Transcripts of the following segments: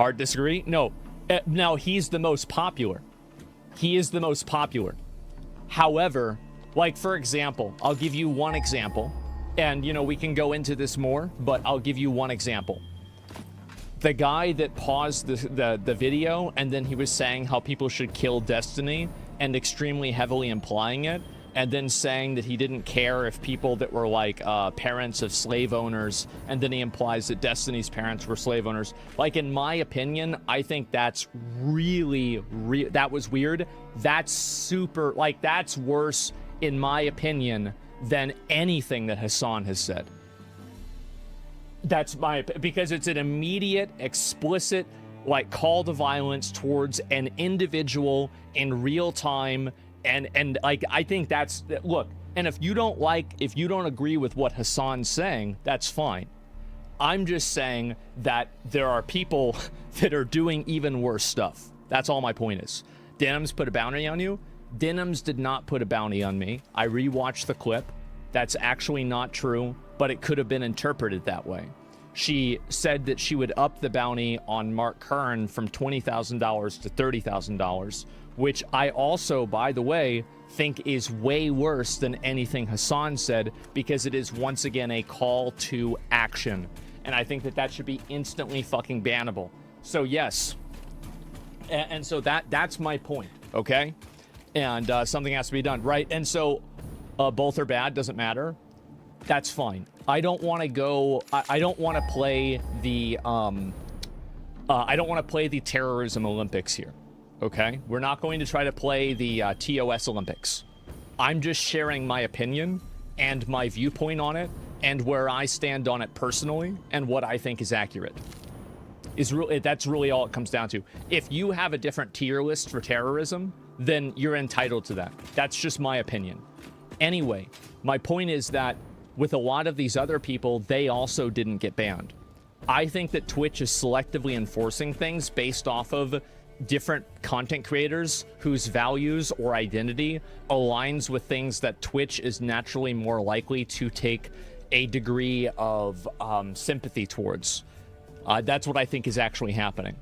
Hard disagree? No. Now, he's the most popular. He is the most popular. However, like, for example, I'll give you one example. And, you know, we can go into this more, but I'll give you one example. The guy that paused the video, and then he was saying how people should kill Destiny, and extremely heavily implying it, and then saying that he didn't care if people that were, like, parents of slave owners, and then he implies that Destiny's parents were slave owners. Like, in my opinion, I think that's really, that was weird. That's super, like, that's worse, in my opinion, than anything that Hassan has said. That's my, because it's an immediate, explicit, like, call to violence towards an individual in real time. And like, I think that's, look, and if you don't agree with what Hassan's saying, that's fine. I'm just saying that there are people that are doing even worse stuff. That's all my point is. Denims put a bounty on you. Denims did not put a bounty on me. I rewatched the clip. That's actually not true, but it could have been interpreted that way. She said that she would up the bounty on Mark Kern from $20,000 to $30,000, which I also, by the way, think is way worse than anything Hassan said, because it is once again a call to action. And I think that that should be instantly fucking bannable. So yes. And so that's my point, okay? And something has to be done, right? And so both are bad, doesn't matter. That's fine. I don't want to go, I don't want to play the, I don't want to play the terrorism Olympics here, okay? We're not going to try to play the TOS Olympics. I'm just sharing my opinion and my viewpoint on it and where I stand on it personally and what I think is accurate. That's really all it comes down to. If you have a different tier list for terrorism, then you're entitled to that. That's just my opinion. Anyway, my point is that with a lot of these other people, they also didn't get banned. I think that Twitch is selectively enforcing things based off of different content creators whose values or identity aligns with things that Twitch is naturally more likely to take a degree of sympathy towards. That's what I think is actually happening.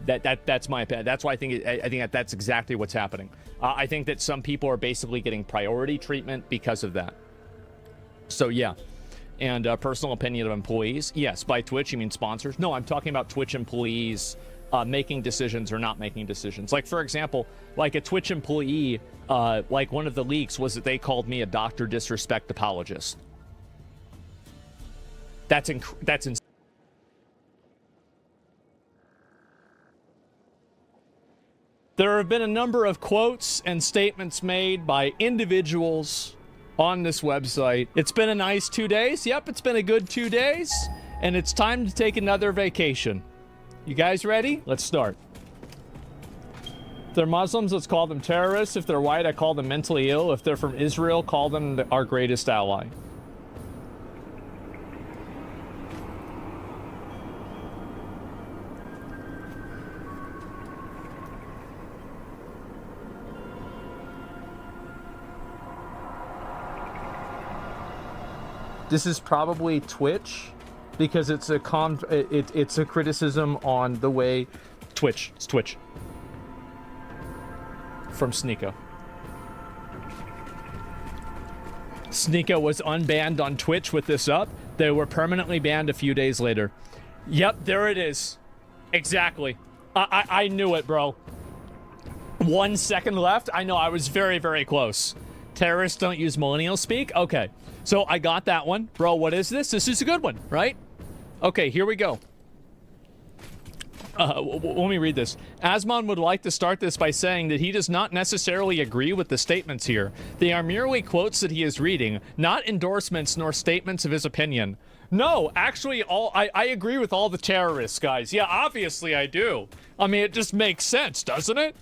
That's my opinion. That's why I think that's exactly what's happening. I think that some people are basically getting priority treatment because of that. So yeah. And personal opinion of employees. Yes, by Twitch you mean sponsors? No, I'm talking about Twitch employees making decisions or not making decisions. Like, for example, like a Twitch employee, like one of the leaks was that they called me a Dr. Disrespect apologist. That's insane. There have been a number of quotes and statements made by individuals on this website. It's been a nice 2 days. Yep, it's been a good 2 days. And it's time to take another vacation. You guys ready? Let's start. If they're Muslims, let's call them terrorists. If they're white, I call them mentally ill. If they're from Israel, call them our greatest ally. This is probably Twitch, because it's a it's a criticism on the way Twitch. It's Twitch. From Sneeko. Sneeko was unbanned on Twitch with this up. They were permanently banned a few days later. Yep, there it is. Exactly. I knew it, bro. 1 second left. I know, I was very, very close. Terrorists don't use millennial speak? Okay. So I got that one. Bro, what is this? This is a good one, right? Okay, here we go. Let me read this. Asmon would like to start this by saying that he does not necessarily agree with the statements here. They are merely quotes that he is reading, not endorsements nor statements of his opinion. No, actually, I agree with all the terrorists, guys. Yeah, obviously I do. I mean, it just makes sense, doesn't it?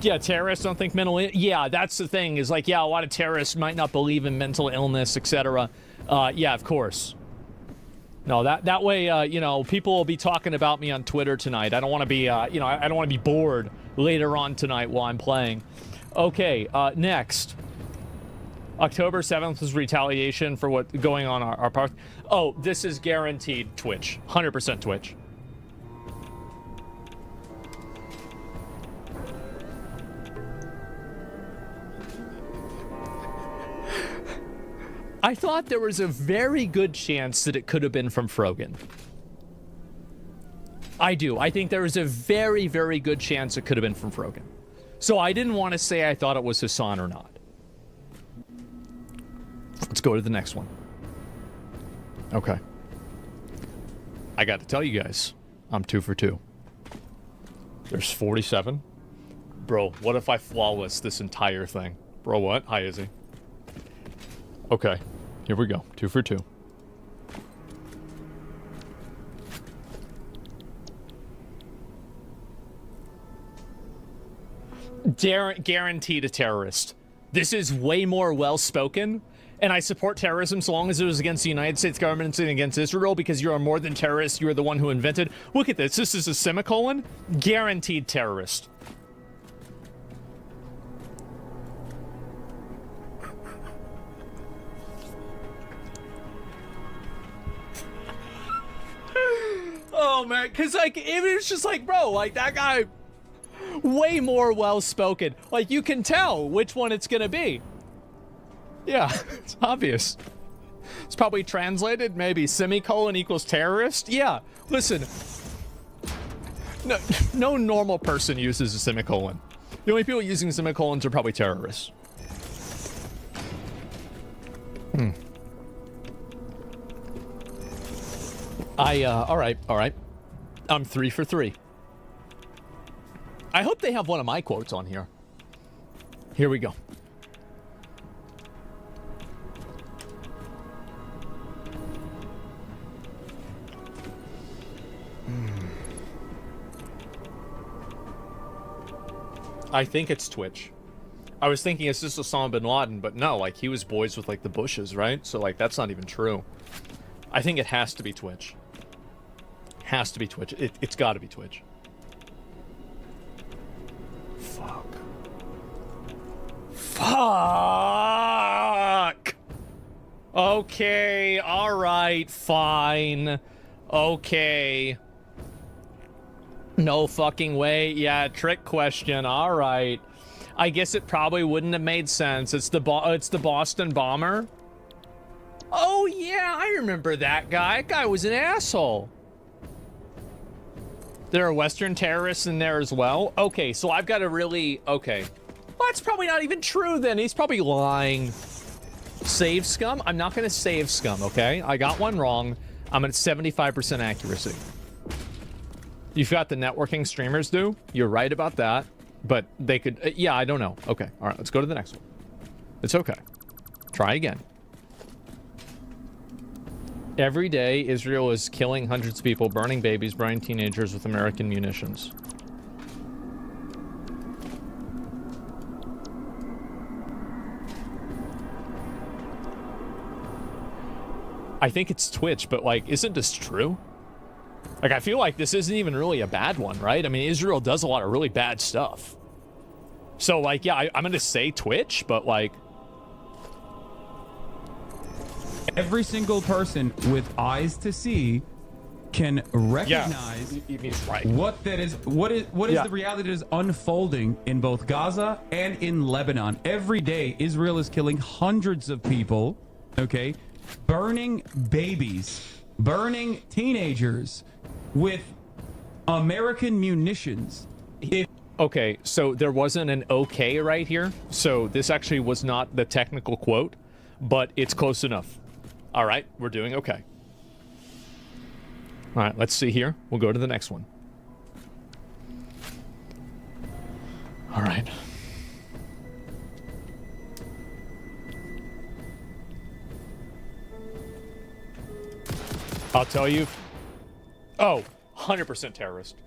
Yeah, terrorists don't think mental yeah, that's the thing, is like, yeah, a lot of terrorists might not believe in mental illness, etc. Yeah, of course. No, that way, you know, people will be talking about me on Twitter tonight. I don't want to be, you know, I don't want to be bored later on tonight while I'm playing. Okay, next. October 7th was retaliation for what going on our part. Oh, this is guaranteed Twitch. 100% Twitch. I thought there was a very good chance that it could have been from Frogan. I do. I think there was a very, very good chance it could have been from Frogan. So I didn't want to say I thought it was Hassan or not. Let's go to the next one. Okay. I got to tell you guys, I'm 2 for 2. There's 47. Bro, what if I flawless this entire thing? Bro, what? Hi, Izzy. Okay, here we go. 2 for 2. Guaranteed a terrorist. This is way more well-spoken, and I support terrorism so long as it was against the United States government and against Israel, because you are more than terrorists. You are the one who invented. Look at this. This is a semicolon. Guaranteed terrorist. Oh, man, because, like, it was just like, bro, like, that guy... way more well-spoken. Like, you can tell which one it's gonna be. Yeah, it's obvious. It's probably translated, maybe semicolon equals terrorist. Yeah, listen. No normal person uses a semicolon. The only people using semicolons are probably terrorists. All right. I'm 3 for 3. I hope they have one of my quotes on here. Here we go. I think it's Twitch. I was thinking it's just Osama bin Laden, but no, like, he was boys with, like, the Bushes, right? So, like, that's not even true. I think it has to be Twitch. Has to be Twitch. It's got to be Twitch. Fuck! Okay, alright, fine. Okay. No fucking way. Yeah, trick question. Alright. I guess it probably wouldn't have made sense. It's the Boston bomber. Oh yeah, I remember that guy. That guy was an asshole. There are Western terrorists in there as well? Okay, so I've got to really... Okay. Well, that's probably not even true then. He's probably lying. Save scum? I'm not going to save scum, okay? I got one wrong. I'm at 75% accuracy. You've got the networking streamers do. You're right about that. But they could... yeah, I don't know. Okay. All right, let's go to the next one. It's okay. Try again. Every day, Israel is killing hundreds of people, burning babies, burning teenagers with American munitions. I think it's Twitch, but, like, isn't this true? Like, I feel like this isn't even really a bad one, right? I mean, Israel does a lot of really bad stuff. So, like, yeah, I'm gonna say Twitch, but, like... Every single person with eyes to see can recognize right. what is the reality that is unfolding in both Gaza and in Lebanon. Every day, Israel is killing hundreds of people, okay? Burning babies, burning teenagers with American munitions. Okay, so there wasn't an okay right here. So this actually was not the technical quote, but it's close enough. All right, we're doing okay. All right, let's see here. We'll go to the next one. All right. I'll tell you. Oh, 100% terrorist.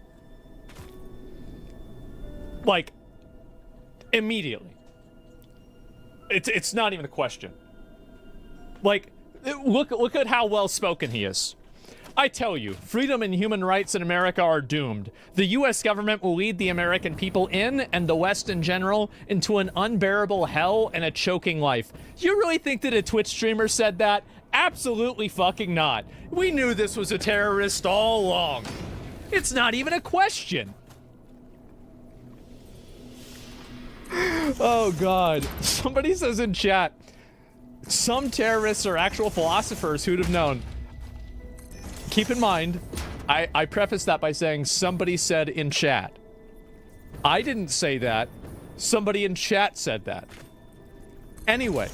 Like, immediately. It's not even a question. Like, look at how well-spoken he is. I tell you, freedom and human rights in America are doomed. The U.S. government will lead the American people in, and the West in general, into an unbearable hell and a choking life. You really think that a Twitch streamer said that? Absolutely fucking not. We knew this was a terrorist all along. It's not even a question. Oh, God. Somebody says in chat, Some terrorists are actual philosophers. Who'd have known? Keep in mind, I preface that by saying somebody said in chat. I didn't say that. Somebody in chat said that. Anyway.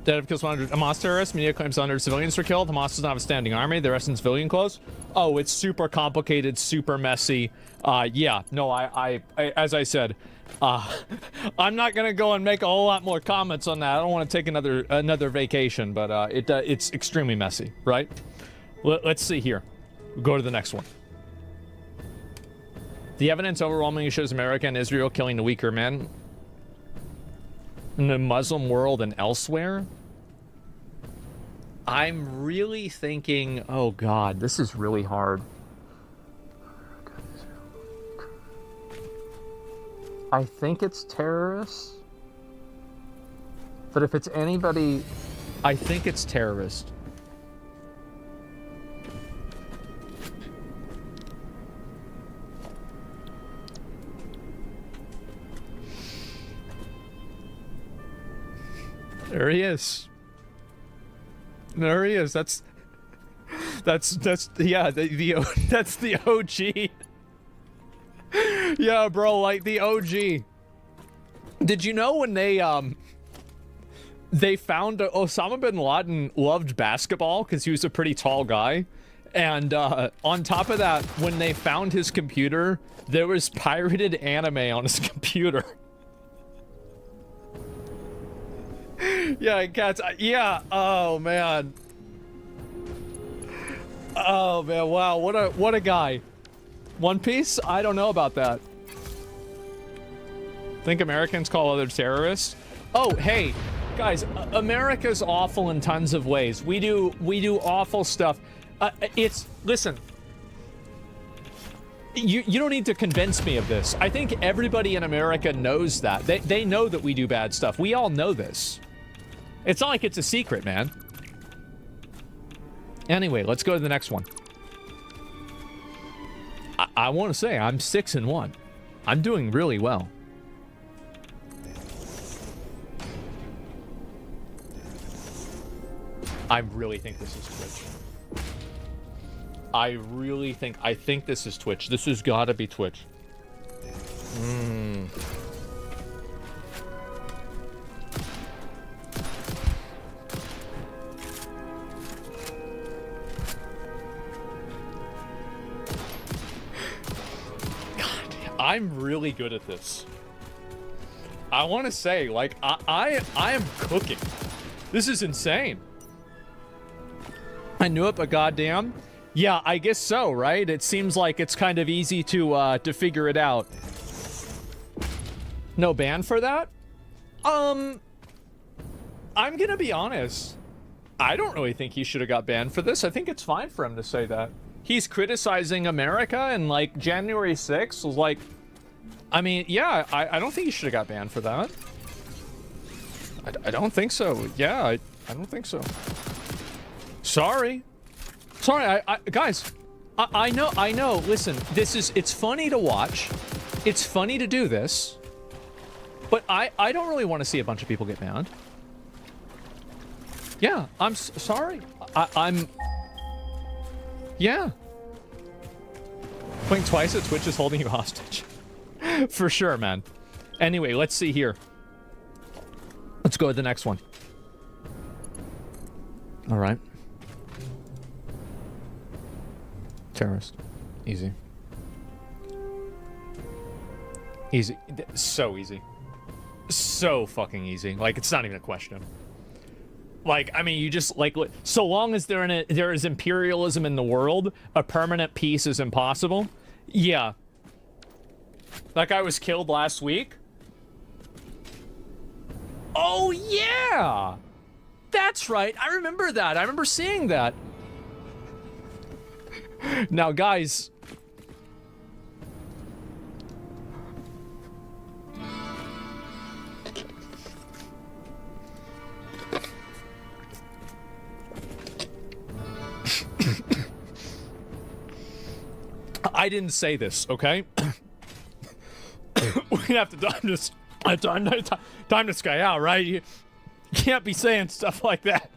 Dead of kills 100 Hamas terrorists. Media claims 100 civilians were killed. Hamas does not have a standing army. The rest in civilian clothes. Oh, it's super complicated, super messy. Yeah, no, I as I said, I'm not gonna go and make a whole lot more comments on that. I don't want to take another vacation, but it's extremely messy, right? Let's see here. We'll go to the next one. The evidence overwhelmingly shows America and Israel killing the weaker men in the Muslim world and elsewhere. I'm really thinking, oh God, this is really hard. I think it's terrorists. But if it's anybody, I think it's terrorist. There he is. There he is. That's yeah, that's the OG. Yeah, bro, like the OG. Did you know when they found Osama bin Laden loved basketball because he was a pretty tall guy, and on top of that, when they found his computer, there was pirated anime on his computer. Yeah, cats. Yeah. Oh man. Oh man. Wow. What a guy. One Piece? I don't know about that. Think Americans call others terrorists? Oh, hey, guys. America's awful in tons of ways. We do awful stuff. Listen. You don't need to convince me of this. I think everybody in America knows that. They know that we do bad stuff. We all know this. It's not like it's a secret, man. Anyway, let's go to the next one. I want to say I'm 6-1. I'm doing really well. I really think this is Twitch. I think this is Twitch. This has got to be Twitch. I'm really good at this. I want to say, like, I am cooking. This is insane. I knew it, but goddamn. Yeah, I guess so, right? It seems like it's kind of easy to figure it out. No ban for that? I'm gonna be honest. I don't really think he should have got banned for this. I think it's fine for him to say that. He's criticizing America, and like January 6th was like, I mean, yeah, I don't think he should have got banned for that. I don't think so. Yeah, I don't think so. Sorry, guys. I know. Listen, it's funny to watch. It's funny to do this, but I don't really want to see a bunch of people get banned. Yeah, I'm sorry. I'm. Yeah. Playing twice at Twitch is holding you hostage. For sure, man. Anyway, let's see here. Let's go to the next one. All right. Terrorist. Easy. Easy. So easy. So fucking easy. Like, it's not even a question. Like, I mean, you just, like, so long as there is imperialism in the world, a permanent peace is impossible. Yeah. That guy was killed last week? Oh, yeah! That's right. I remember that. I remember seeing that. Now, guys. I didn't say this, okay? We're gonna have to. Time to sky out, right? You can't be saying stuff like that.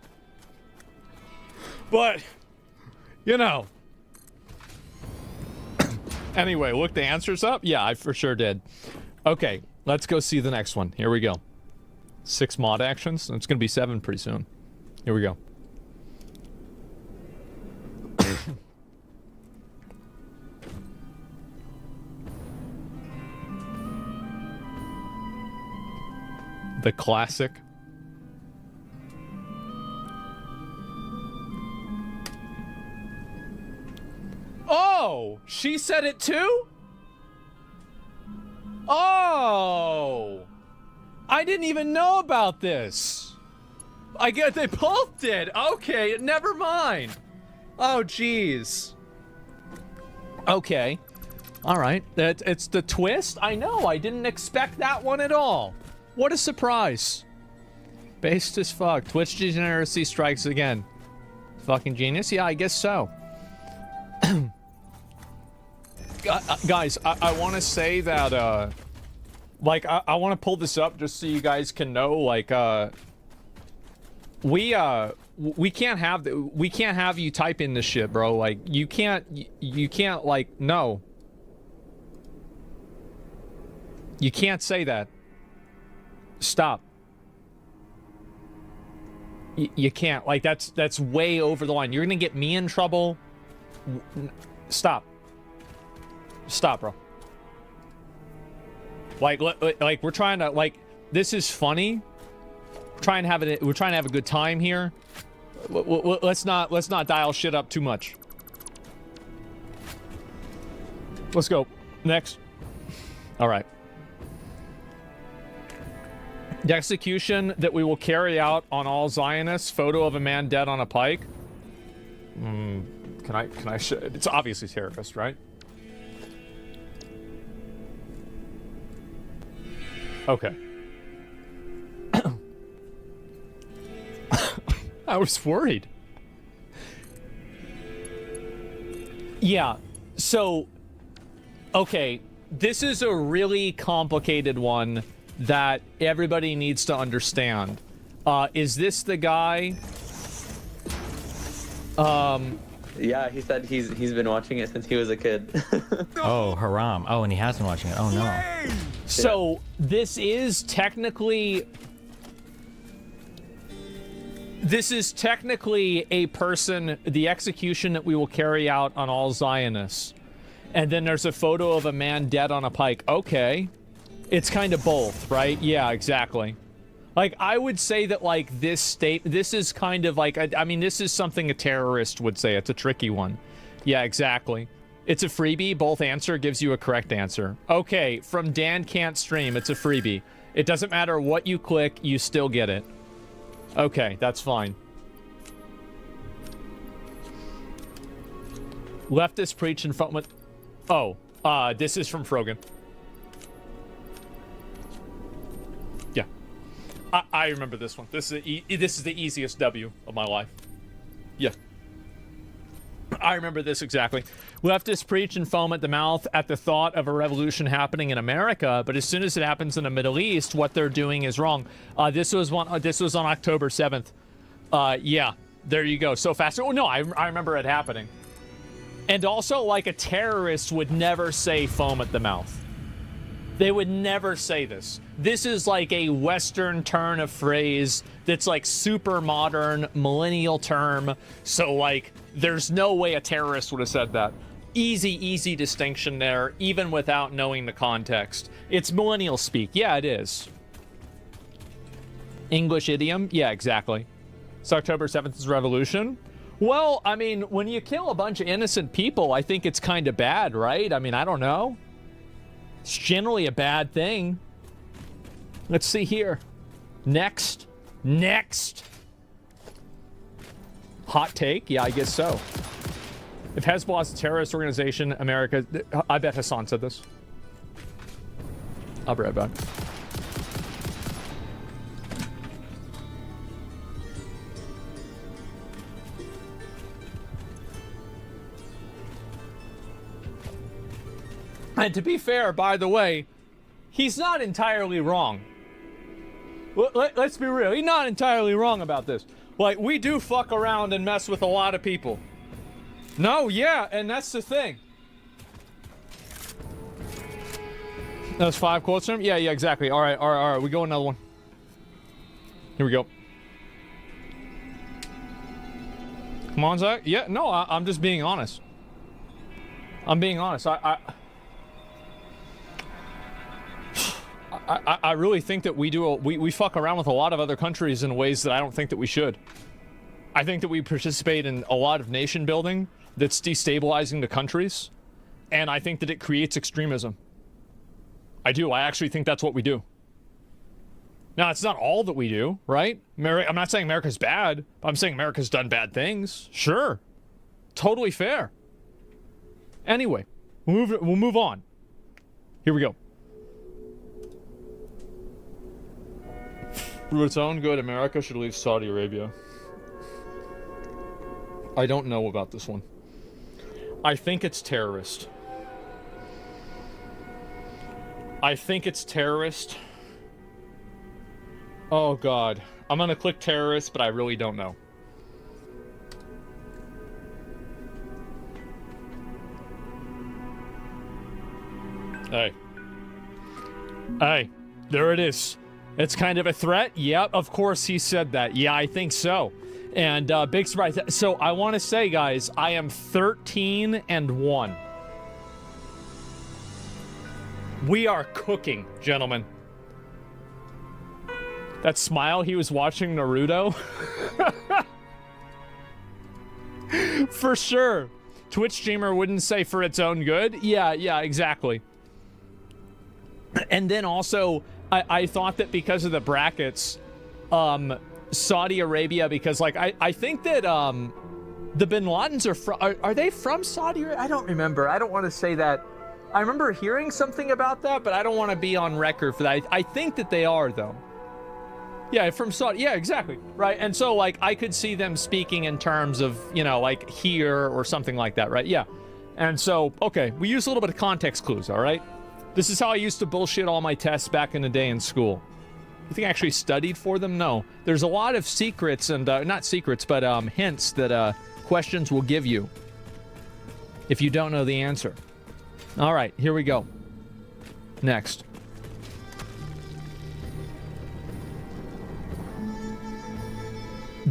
But, you know. Anyway, look the answers up. Yeah, I for sure did. Okay, let's go see the next one. Here we go. 6 mod actions. It's going to be 7 pretty soon. Here we go. The classic. Oh, she said it too? Oh, I didn't even know about this. I get they both did. Okay, never mind. Oh, jeez. Okay. All right. It's the twist. I know. I didn't expect that one at all. What a surprise. Based as fuck. Twitch degeneracy strikes again. Fucking genius? Yeah, I guess so. Guys, I want to say that, like, I want to pull this up just so you guys can know, like, we can't have you type in this shit, bro. Like, you can't, like, no. You can't say that. Stop. You can't. Like, that's way over the line. You're gonna get me in trouble. Stop. Stop, bro. Like we're trying to, like, this is funny. We're trying to have a good time here. Let's not dial shit up too much. Let's go. Next. All right. The execution that we will carry out on all Zionists. Photo of a man dead on a pike. Can I show? It's obviously terrorist, right? Okay. I was worried. Yeah, so, okay, this is a really complicated one that everybody needs to understand. Is this the guy? Yeah, he said he's been watching it since he was a kid. Oh, haram. Oh, and he has been watching it. Oh, no. So, this is technically a person, the execution that we will carry out on all Zionists. And then there's a photo of a man dead on a pike. Okay. It's kind of both, right? Yeah, exactly. Like, I would say that, like, this is kind of like, I mean, this is something a terrorist would say. It's a tricky one. Yeah, exactly. It's a freebie. Both answer gives you a correct answer. Okay, from Dan Can't Stream, it's a freebie. It doesn't matter what you click, you still get it. Okay, that's fine. Leftist preach in front with... Oh, this is from Frogan. Yeah. I remember this one. This is the easiest W of my life. Yeah. I remember this exactly. Leftists preach and foam at the mouth at the thought of a revolution happening in America, but as soon as it happens in the Middle East, what they're doing is wrong. This was on October 7th. Yeah, there you go. So fast. Oh no, I remember it happening. And also, like, a terrorist would never say foam at the mouth. They would never say this. This is like a Western turn of phrase that's like super modern, millennial term. So, like, there's no way a terrorist would have said that. Easy distinction there, even without knowing the context. It's millennial speak. Yeah, it is. English idiom? Yeah, exactly. It's October 7th is revolution. Well, I mean, when you kill a bunch of innocent people, I think it's kind of bad, right? I mean, I don't know. It's generally a bad thing. Let's see here. Next. Hot take? Yeah, I guess so. If Hezbollah is a terrorist organization, America... I bet Hassan said this. I'll be right back. And to be fair, by the way, he's not entirely wrong. Let's be real. He's not entirely wrong about this. Like, we do fuck around and mess with a lot of people. No, yeah, and that's the thing. That was 5 quotes from him? Yeah, exactly. All right. We go another one. Here we go. Come on, Zach. Yeah, no, I'm just being honest. I'm being honest. I really think that we fuck around with a lot of other countries in ways that I don't think that we should. I think that we participate in a lot of nation building that's destabilizing the countries, and I think that it creates extremism. I do. I actually think that's what we do. Now, it's not all that we do, right? I'm not saying America's bad, but I'm saying America's done bad things. Sure. Totally fair. Anyway, we'll move on. Here we go. For its own good, America should leave Saudi Arabia. I don't know about this one. I think it's terrorist. I think it's terrorist. Oh God. I'm gonna click terrorist, but I really don't know. Hey, there it is. It's kind of a threat? Yep, of course he said that. Yeah, I think so. And big surprise. So I want to say, guys, I am 13-1. We are cooking, gentlemen. That smile, he was watching Naruto. For sure. Twitch streamer wouldn't say for its own good. Yeah, exactly. And then also, I thought that because of the brackets, Saudi Arabia, because like I think that the Bin Ladens are they from Saudi Arabia? I don't remember. I don't want to say that. I remember hearing something about that, but I don't want to be on record for that. I think that they are, though. Yeah, from Saudi. Yeah, exactly. Right. And so like I could see them speaking in terms of, you know, like here or something like that, right? Yeah. And so, okay, we use a little bit of context clues, all right? This is how I used to bullshit all my tests back in the day in school. You think I actually studied for them? No. There's a lot of secrets and, not secrets, but hints that questions will give you if you don't know the answer. All right, here we go. Next.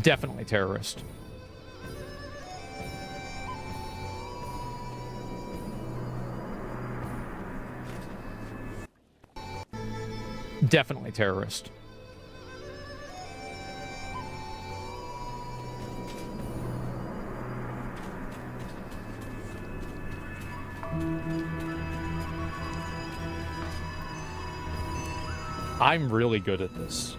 Definitely terrorist. Definitely terrorist. I'm really good at this.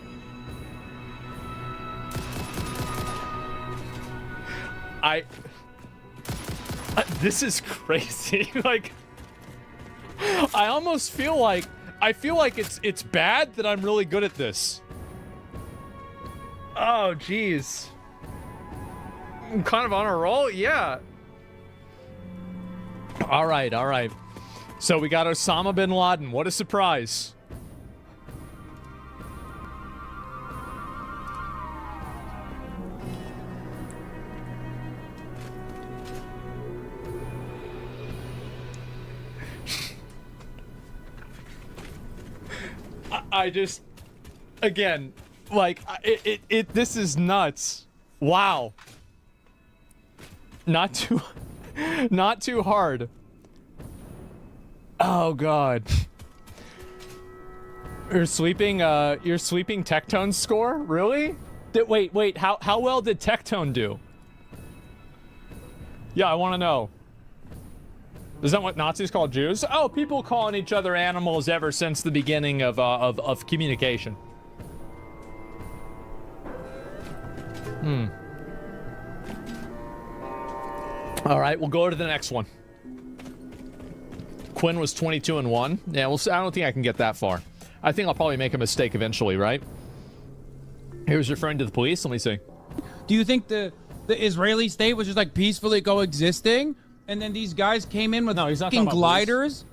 This is crazy. Like, I almost feel like it's bad that I'm really good at this. Oh, jeez. I'm kind of on a roll? Yeah. All right. So we got Osama bin Laden. What a surprise. I just, again, like, this is nuts. Wow. Not too hard. Oh, God. Your sleeping Tectone score? Really? Wait, how well did Tectone do? Yeah, I want to know. Is that what Nazis call Jews? Oh, people calling each other animals ever since the beginning of communication. All right, we'll go to the next one. Quinn was 22-1. Yeah, well, I don't think I can get that far. I think I'll probably make a mistake eventually, right? He was referring to the police. Let me see. Do you think the Israeli state was just like peacefully coexisting? And then these guys came in with No, he's not fucking talking about gliders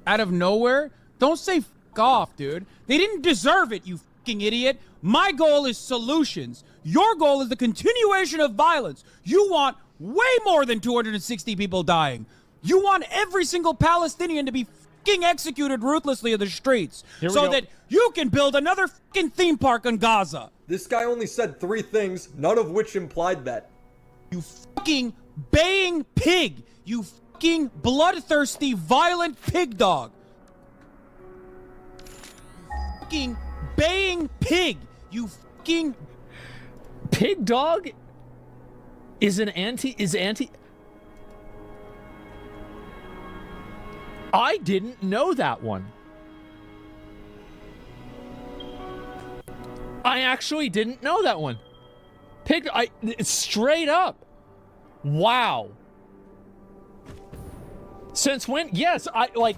out of nowhere. Don't say f off, dude. They didn't deserve it, you fucking idiot. My goal is solutions. Your goal is the continuation of violence. You want way more than 260 people dying. You want every single Palestinian to be fucking executed ruthlessly in the streets so that you can build another fucking theme park in Gaza. This guy only said 3 things, none of which implied that. You fucking baying pig. You fucking bloodthirsty, violent pig dog. Fucking baying pig. You fucking Pig dog is anti. I didn't know that one. I actually didn't know that one. It's straight up. Wow. Since when? Yes,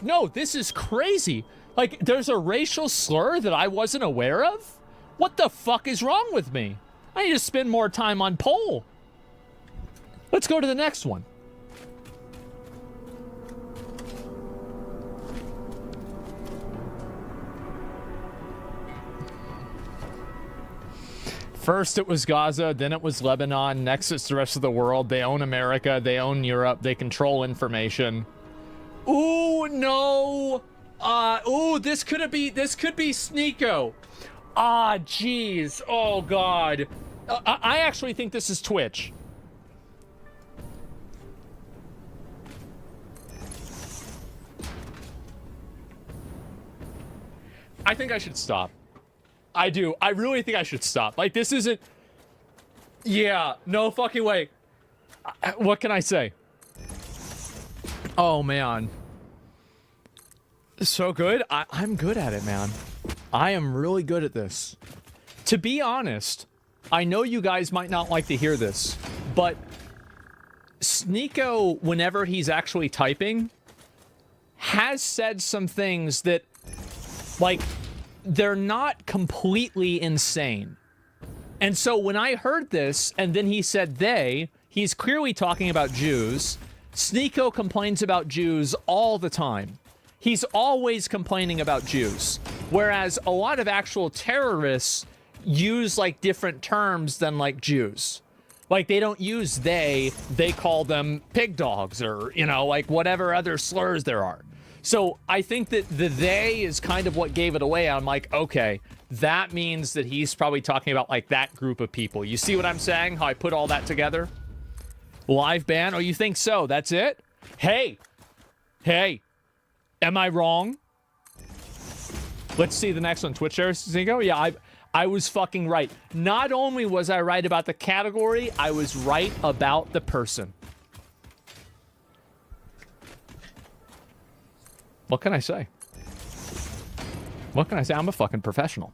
no, this is crazy. Like, there's a racial slur that I wasn't aware of? What the fuck is wrong with me? I need to spend more time on poll. Let's go to the next one. First it was Gaza, then it was Lebanon, next it's the rest of the world. They own America, they own Europe, they control information. Ooh, no. This could be Sneeko. Ah, jeez. Oh, God. I actually think this is Twitch. I think I should stop. I do. I really think I should stop. Like, this isn't... Yeah, no fucking way. What can I say? Oh, man. So good. I'm good at it, man. I am really good at this. To be honest, I know you guys might not like to hear this, but Sneeko, whenever he's actually typing, has said some things that, like, they're not completely insane. And so when I heard this, and then he said he's clearly talking about Jews. Sneeko complains about Jews all the time. He's always complaining about Jews. Whereas a lot of actual terrorists use, like, different terms than, like, Jews. Like, they don't use they call them pig dogs or, you know, like, whatever other slurs there are. So I think that the they is kind of what gave it away. I'm like, okay, that means that he's probably talking about, like, that group of people. You see what I'm saying? How I put all that together? Live ban? Oh, you think so? That's it? Hey, am I wrong? Let's see the next one. Twitch shares, Zingo? Yeah, I was fucking right. Not only was I right about the category, I was right about the person. What can I say? What can I say? I'm a fucking professional.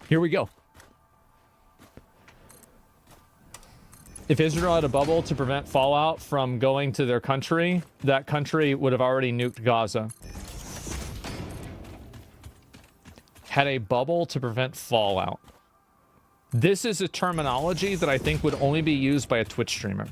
Here we go. If Israel had a bubble to prevent fallout from going to their country, that country would have already nuked Gaza. Had a bubble to prevent fallout. This is a terminology that I think would only be used by a Twitch streamer.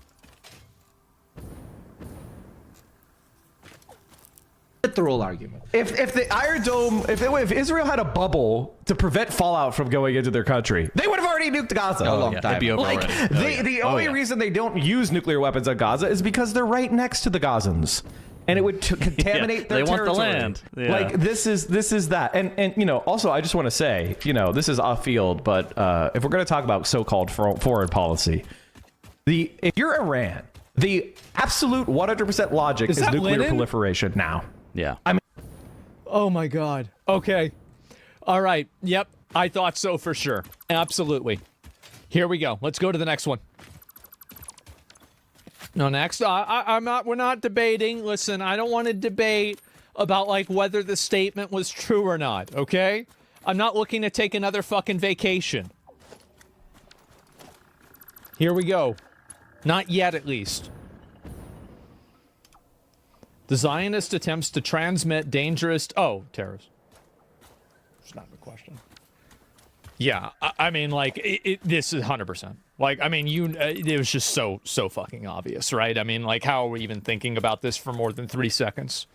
Literal argument. If the Iron Dome, if Israel had a bubble to prevent fallout from going into their country, they would have already nuked Gaza A long time. It'd be over Like already. the only reason they don't use nuclear weapons on Gaza is because they're right next to the Gazans, and it would contaminate their they want the territory. land. Yeah. Like this is that, and you know. Also, I just want to say, you know, this is off field, but if we're going to talk about so-called foreign policy, if you're Iran, the absolute 100% logic is that nuclear Lenin? proliferation now. Yeah. Oh my God. Okay. All right. Yep. I thought so for sure. Absolutely. Here we go. Let's go to the next one. No, next. I'm not. We're not debating. Listen, I don't want to debate about, like, whether the statement was true or not. Okay. I'm not looking to take another fucking vacation. Here we go. Not yet, at least. The Zionist attempts to transmit dangerous... Oh, terrorists. It's not a question. Yeah, I mean, like, this is 100%. Like, I mean, it was just so fucking obvious, right? I mean, like, how are we even thinking about this for more than 3 seconds?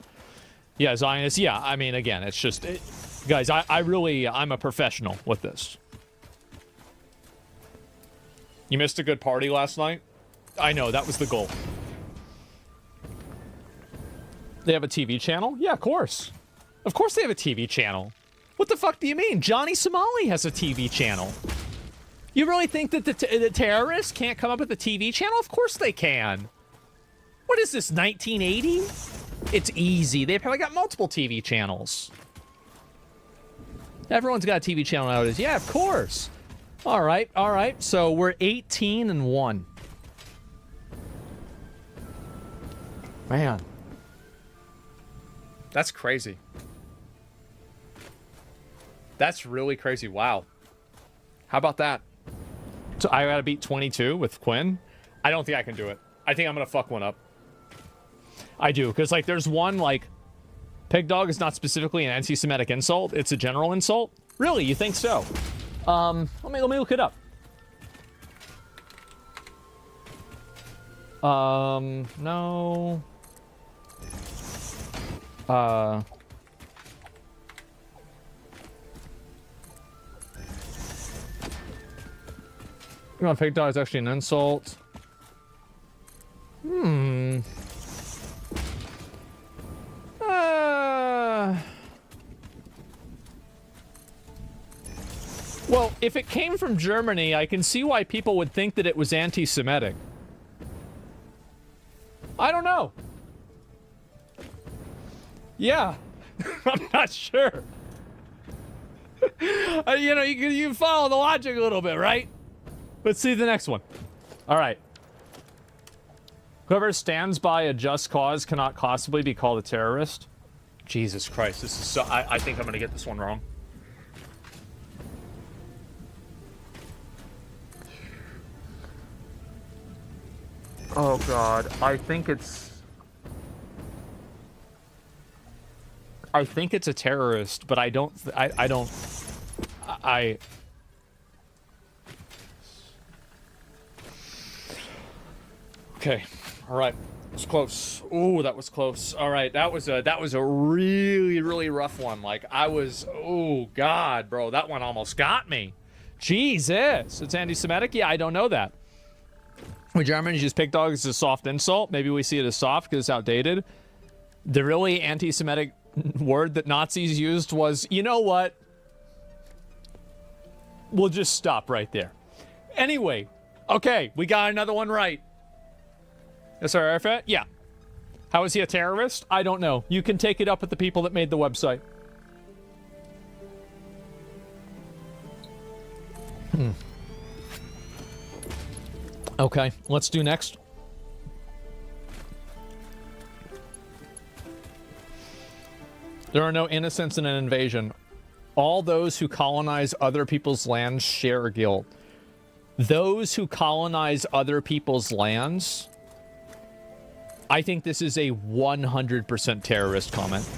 Yeah, Zionist. Yeah, I mean, again, it's just... guys, I'm a professional with this. You missed a good party last night? I know, that was the goal. They have a TV channel? Yeah, of course. Of course they have a TV channel. What the fuck do you mean? Johnny Somali has a TV channel. You really think that the terrorists can't come up with a TV channel? Of course they can. What is this, 1980? It's easy. They've probably got multiple TV channels. Everyone's got a TV channel nowadays. Yeah, of course. All right, all right. So we're 18-1. Man. That's crazy. That's really crazy. Wow. How about that? So I gotta beat 22 with Quinn? I don't think I can do it. I think I'm gonna fuck one up. I do, because, like, there's one, like, pig dog is not specifically an anti-Semitic insult. It's a general insult. Really? You think so? Let me look it up. No. Come on, pig dog is actually an insult. Well, if it came from Germany, I can see why people would think that it was anti-Semitic. I don't know. Yeah. I'm not sure. You know, you follow the logic a little bit, right? Let's see the next one. All right. Whoever stands by a just cause cannot possibly be called a terrorist. Jesus Christ, this is so... I think I'm gonna get this one wrong. Oh God, I think it's a terrorist, but I don't... Okay. All right. It's close. Ooh, that was close. All right. That was a really, really rough one. Like, oh God, bro, that one almost got me. Jesus. It's anti-Semitic? Yeah, I don't know that. When Germans use pig dogs as a soft insult, maybe we see it as soft because it's outdated. The really anti-Semitic word that Nazis used was, you know what? We'll just stop right there. Anyway, okay, we got another one right. Yasser Arafat? Yeah. How is he a terrorist? I don't know. You can take it up with the people that made the website. Okay, let's do next. There are no innocents in an invasion. All those who colonize other people's lands share guilt. Those who colonize other people's lands... I think this is a 100% terrorist comment.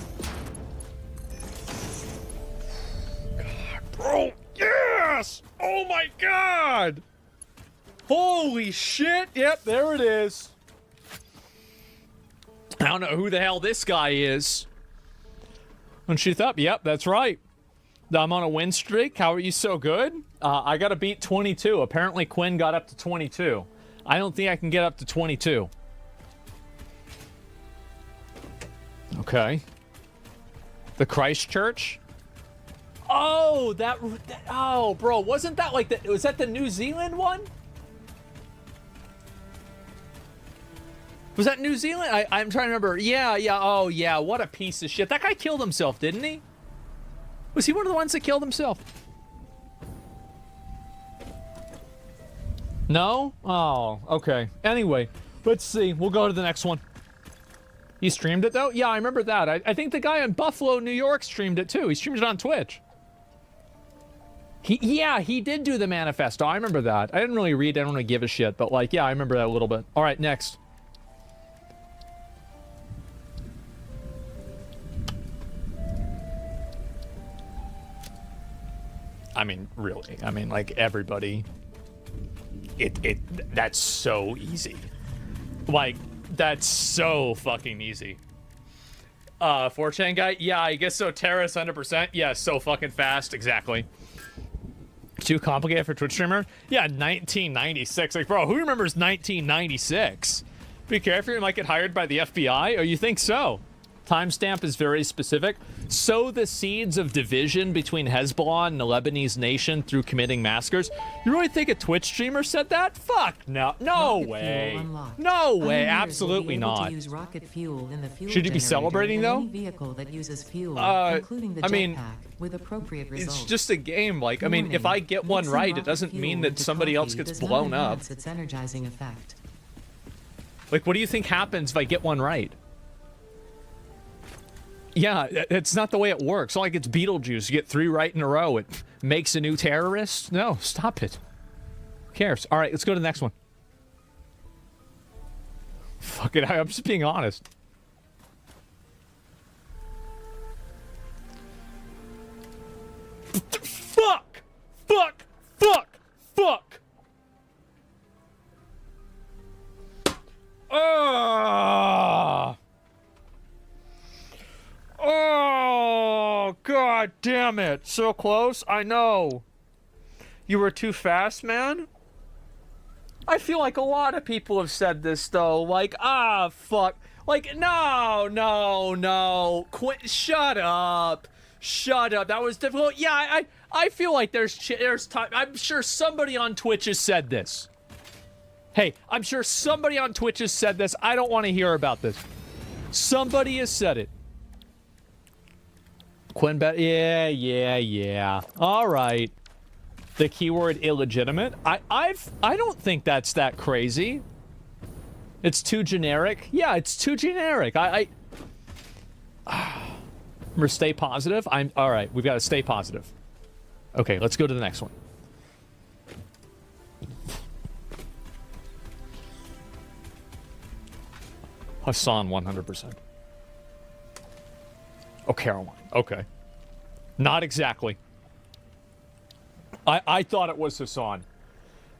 God, bro, yes! Oh my God! Holy shit! Yep, there it is. I don't know who the hell this guy is. And she thought, yep, that's right. I'm on a win streak. How are you so good? I got to beat 22. Apparently Quinn got up to 22. I don't think I can get up to 22. Okay. The Christchurch? Oh, oh, bro, wasn't that like was that the New Zealand one? Was that New Zealand? I'm trying to remember. Yeah, oh yeah, what a piece of shit. That guy killed himself, didn't he? Was he one of the ones that killed himself? No? Oh, okay. Anyway, let's see. We'll go to the next one. He streamed it, though? Yeah, I remember that. I think the guy in Buffalo, New York streamed it, too. He streamed it on Twitch. He did do the manifesto. I remember that. I didn't really read. I don't really give a shit. But, like, yeah, I remember that a little bit. All right, next. I mean, really. I mean, like, everybody. That's so easy. Like... That's so fucking easy. 4chan guy? Yeah, I guess so. Terrace 100%. Yeah, so fucking fast. Exactly. Too complicated for Twitch streamer? Yeah, 1996. Like, bro, who remembers 1996? Be careful, you might get hired by the FBI. Oh, you think so? Timestamp is very specific. Sow the seeds of division between Hezbollah and the Lebanese nation through committing massacres. You really think a Twitch streamer said that? Fuck no. No way. No way. Absolutely not. Should you be celebrating though? Vehicle that uses fuel, including the I mean, jetpack, with appropriate results. it's just a game. Like, I mean, if I get one Mixing right, it rocket doesn't fuel mean that into somebody else coffee gets does not blown up. enhance its energizing effect. Like, what do you think happens if I get one right? Yeah, it's not the way it works. It's not like it's Beetlejuice. You get 3 right in a row. It makes a new terrorist. No, stop it. Who cares? All right, let's go to the next one. Fuck it, I'm just being honest. Fuck! Fuck! Fuck! Fuck! Oh, god damn it. So close. I know. You were too fast, man. I feel like a lot of people have said this, though. Like, fuck. Like, no. Quit. Shut up. Shut up. That was difficult. Yeah, I feel like there's time. I'm sure somebody on Twitch has said this. Hey, I'm sure somebody on Twitch has said this. I don't want to hear about this. Somebody has said it. Quinn bet. Yeah. All right. The keyword illegitimate. I don't think that's that crazy. It's too generic. Yeah, it's too generic. Remember, stay positive. All right. We've got to stay positive. Okay, let's go to the next one. Hassan 100%. Oh, Caroline. Okay. Not exactly. I thought it was Hassan.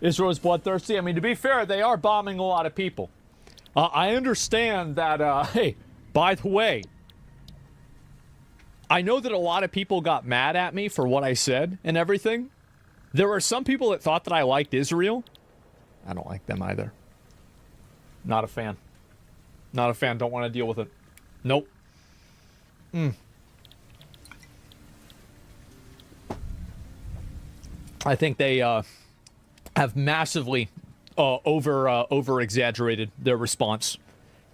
Israel is bloodthirsty. I mean, to be fair, they are bombing a lot of people. I understand that, hey, by the way, I know that a lot of people got mad at me for what I said and everything. There were some people that thought that I liked Israel. I don't like them either. Not a fan. Not a fan. Don't want to deal with it. Nope. I think they have massively over exaggerated their response.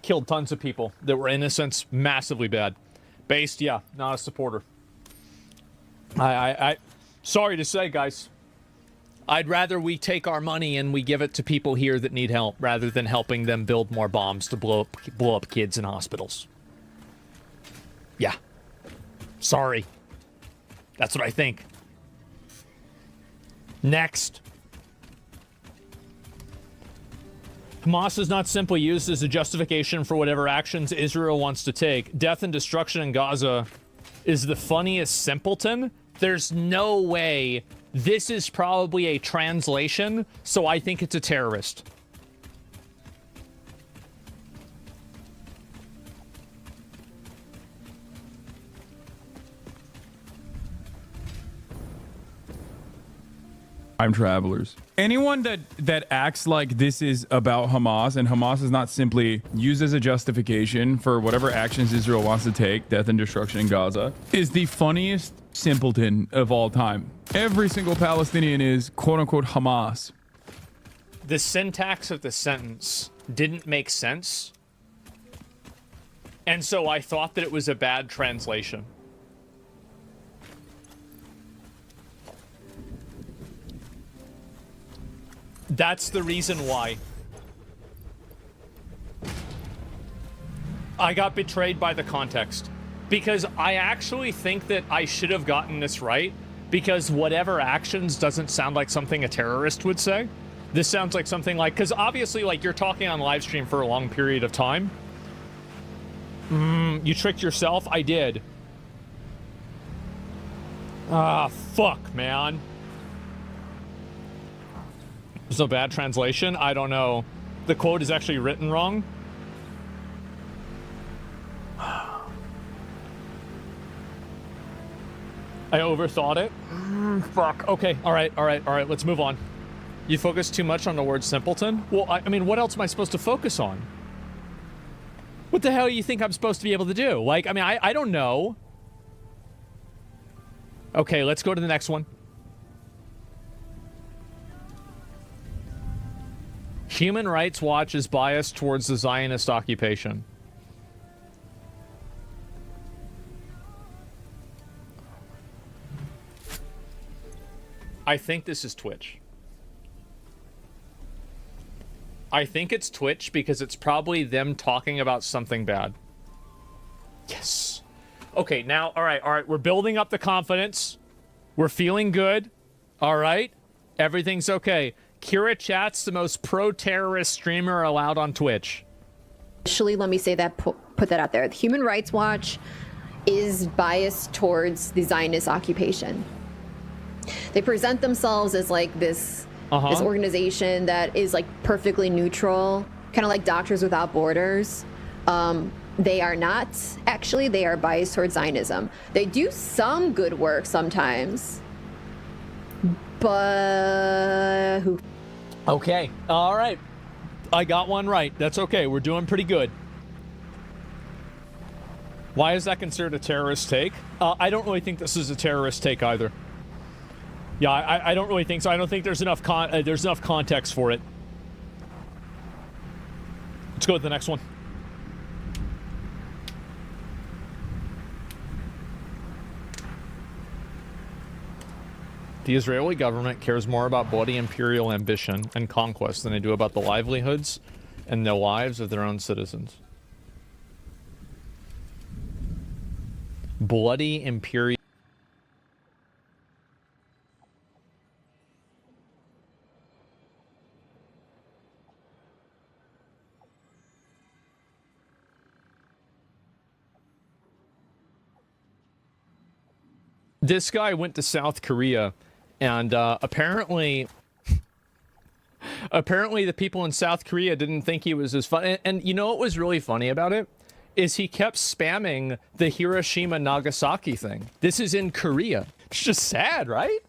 Killed tons of people that were innocents. Massively bad. Based, yeah, not a supporter. I sorry to say, guys. I'd rather we take our money and we give it to people here that need help rather than helping them build more bombs to blow up kids in hospitals. Yeah. Sorry. That's what I think. Next. Hamas is not simply used as a justification for whatever actions Israel wants to take. Death and destruction in Gaza is the funniest simpleton. There's no way. This is probably a translation, so I think it's a terrorist. Time travelers. Anyone that acts like this is about Hamas and Hamas is not simply used as a justification for whatever actions Israel wants to take, death and destruction in Gaza, is the funniest simpleton of all time. Every single Palestinian is quote unquote Hamas. The syntax of the sentence didn't make sense. And so I thought that it was a bad translation. That's the reason why. I got betrayed by the context. Because I actually think that I should have gotten this right. Because whatever actions doesn't sound like something a terrorist would say. This sounds like something like... Because obviously, like, you're talking on live stream for a long period of time. You tricked yourself? I did. Fuck, man. There's no bad translation? I don't know. The quote is actually written wrong. I overthought it. Fuck. Okay. All right. Let's move on. You focus too much on the word simpleton? Well, I mean, what else am I supposed to focus on? What the hell do you think I'm supposed to be able to do? Like, I mean, I don't know. Okay, let's go to the next one. Human Rights Watch is biased towards the Zionist occupation. I think this is Twitch. I think it's Twitch because it's probably them talking about something bad. Yes. Okay, now, all right. We're building up the confidence. We're feeling good. All right. Everything's okay. Kira Chat's the most pro-terrorist streamer allowed on Twitch. Initially, let me say that, put that out there. The Human Rights Watch is biased towards the Zionist occupation. They present themselves as like this organization that is like perfectly neutral, kind of like Doctors Without Borders. They are not, actually. They are biased towards Zionism. They do some good work sometimes, but who? Okay, all right. I got one right. That's okay. We're doing pretty good. Why is that considered a terrorist take? I don't really think this is a terrorist take either. Yeah, I don't really think so. I don't think there's enough context for it. Let's go to the next one. The Israeli government cares more about bloody imperial ambition and conquest than they do about the livelihoods and the lives of their own citizens. Bloody imperial. This guy went to South Korea, and apparently the people in South Korea didn't think he was as fun. And you know what was really funny about it? Is he kept spamming the Hiroshima Nagasaki thing. This is in Korea. It's just sad, right?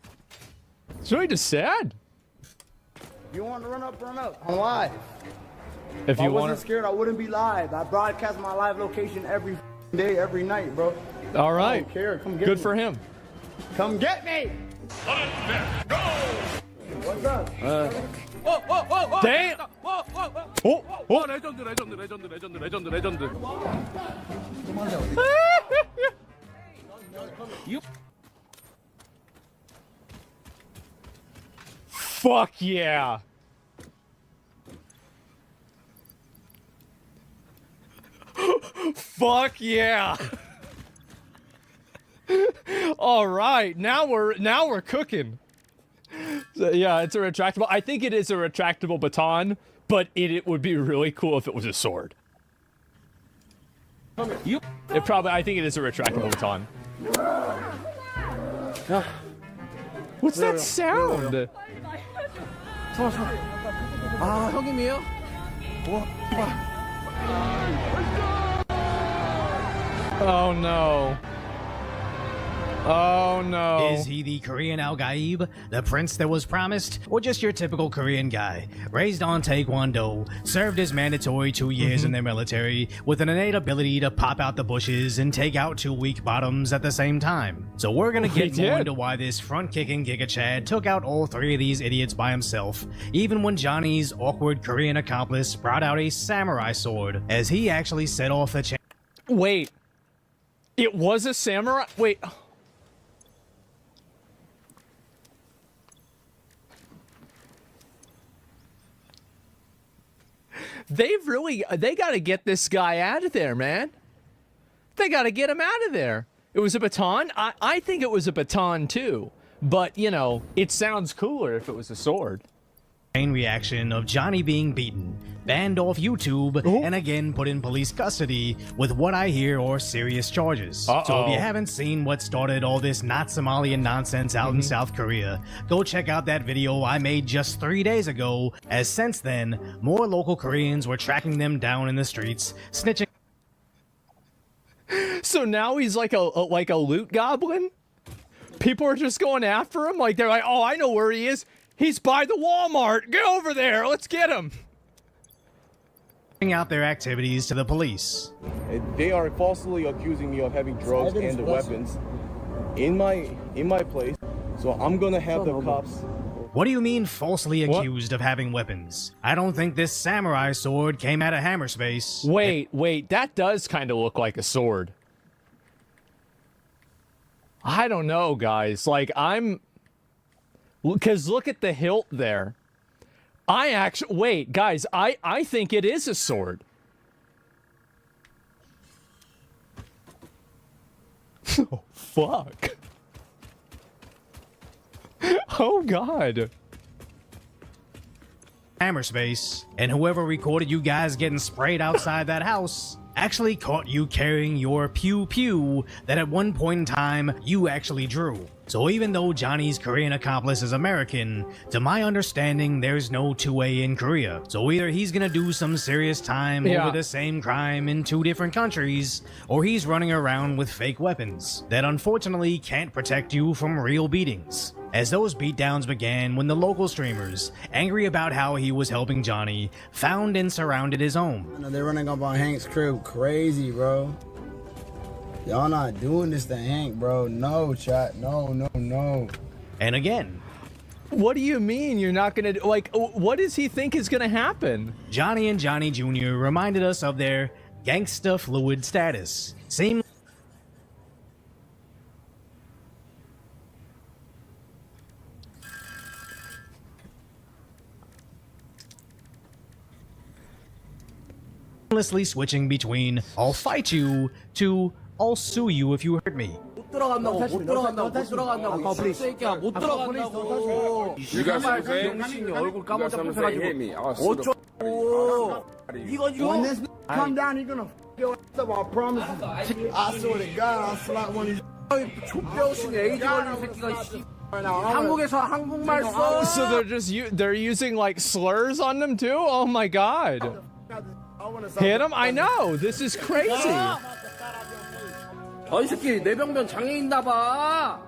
It's really just sad. You want to run up? I'm live. If you wasn't scared, I wouldn't be live. I broadcast my live location every day, every night, bro. All right. I don't care. Come get Good me. for him. Come get me. Go. What's up? Whoa. Damn. Whoa. 레전드. Fuck yeah. Fuck yeah. All right, now we're cooking. So, yeah, it's a retractable. I think it is a retractable baton, but it would be really cool if it was a sword. I think it is a retractable baton. What's that sound? 형님이에요? Oh no. Oh no. Is he the Korean Al Gaib, the prince that was promised, or just your typical Korean guy? Raised on Taekwondo, served as mandatory 2 years in the military, with an innate ability to pop out the bushes and take out two weak bottoms at the same time. So we're gonna get more into why this front-kicking Giga Chad took out all three of these idiots by himself, even when Johnny's awkward Korean accomplice brought out a samurai sword, as he actually set off the chain. Wait. It was a samurai? Wait. They got to get this guy out of there, man. They got to get him out of there. It was a baton? I think it was a baton too. But, you know, it sounds cooler if it was a sword. Chain reaction of Johnny being beaten, banned off YouTube, and again put in police custody with what I hear are serious charges. So if you haven't seen what started all this not Somalian nonsense out in South Korea, go check out that video I made just 3 days ago, as since then, more local Koreans were tracking them down in the streets, snitching. So now he's like a loot goblin? People are just going after him. Like, they're like, oh, I know where he is. He's by the Walmart. Get over there. Let's get him. Out their activities to the police. They are falsely accusing me of having drugs and the weapons in my place. So I'm gonna have the cops. What do you mean falsely accused of having weapons? I don't think this samurai sword came out of Hammerspace. Wait, that does kind of look like a sword. I don't know, guys. Like, because look at the hilt there. Wait, guys, I think it is a sword. Oh, fuck. Oh, God. Hammerspace, and whoever recorded you guys getting sprayed outside that house actually caught you carrying your pew-pew that at one point in time you actually drew. So even though Johnny's Korean accomplice is American, to my understanding there's no 2A in Korea. So either he's gonna do some serious time over the same crime in 2 different countries, or he's running around with fake weapons that unfortunately can't protect you from real beatings. As those beatdowns began when the local streamers, angry about how he was helping Johnny, found and surrounded his home. They're running up on Hank's crib crazy, bro. Y'all not doing this to Hank, bro. No, chat. No. And again. What do you mean you're not gonna, like, what does he think is gonna happen? Johnny and Johnny Jr. reminded us of their gangsta fluid status. Seamlessly switching between I'll fight you to I'll sue you if you hurt me. Come down, you're gonna your ass up, I promise you. I swear to God, I'll slap one of these. So they're using like slurs on them too? Oh my God. Hit him? I know. This is crazy. 이 새끼 내병변 장애 있나 봐.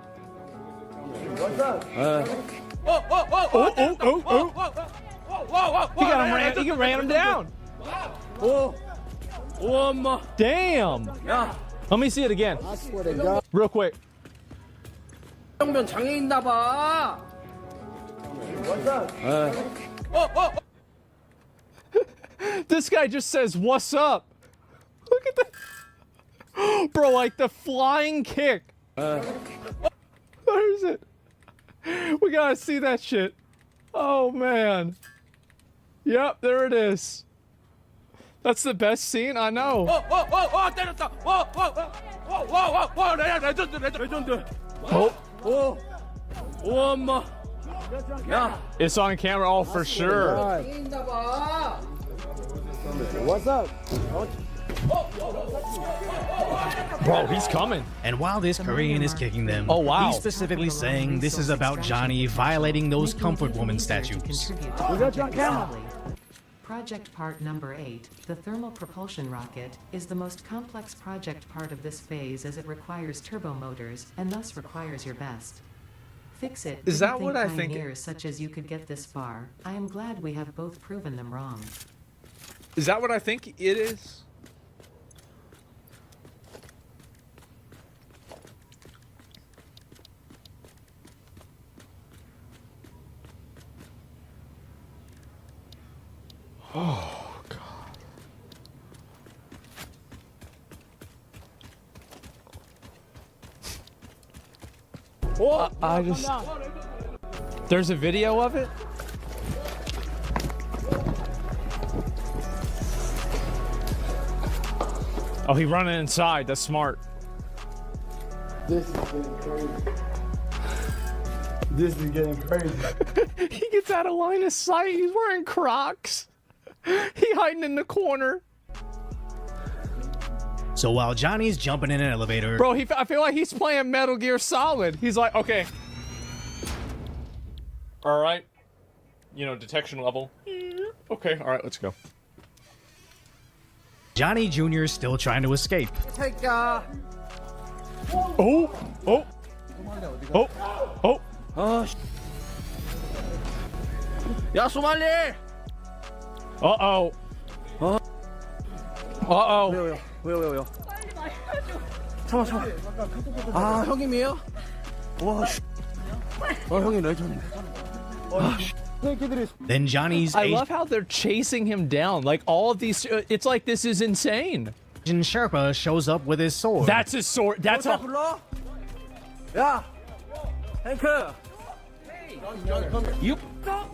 He ran him down. Damn. Let me see it again. I swear to God. Real quick. 병변 장애 있나 봐. This guy just says, "What's up?" Look at that. Bro, like the flying kick. Where is it? We gotta see that shit. Oh, man. Yep, there it is. That's the best scene? I know. It's on camera, all for sure. What's up? Bro, he's coming. And while this Korean is kicking them, oh wow, he's specifically saying this is about Johnny violating those comfort woman statutes. We got you on camera. Project part number 8, the thermal propulsion rocket, is the most complex project part of this phase as it requires turbo motors and thus requires your best. Fix it. Is that what I think? Pioneers such as you could get this far. I am glad we have both proven them wrong. Is that what I think it is? Oh, God. I just... There's a video of it? Oh, he running inside. That's smart. This is getting crazy. This is getting crazy. He gets out of line of sight. He's wearing Crocs. He hiding in the corner. So while Johnny's jumping in an elevator... Bro, I feel like he's playing Metal Gear Solid. He's like, okay. All right. You know, detection level. Okay, all right, let's go. Johnny Jr. is still trying to escape. Oh! Oh, oh. 야 소말리. Uh-oh. Uh-oh. 왜요? 참아. 아 형님이에요? 와. 형님 레전드. Then Johnny's I love how they're chasing him down. Like all of these, it's like this is insane. Asian Sherpa shows up with his sword. That's his sword. That's a. 불러. 야. 탱크. 육. 야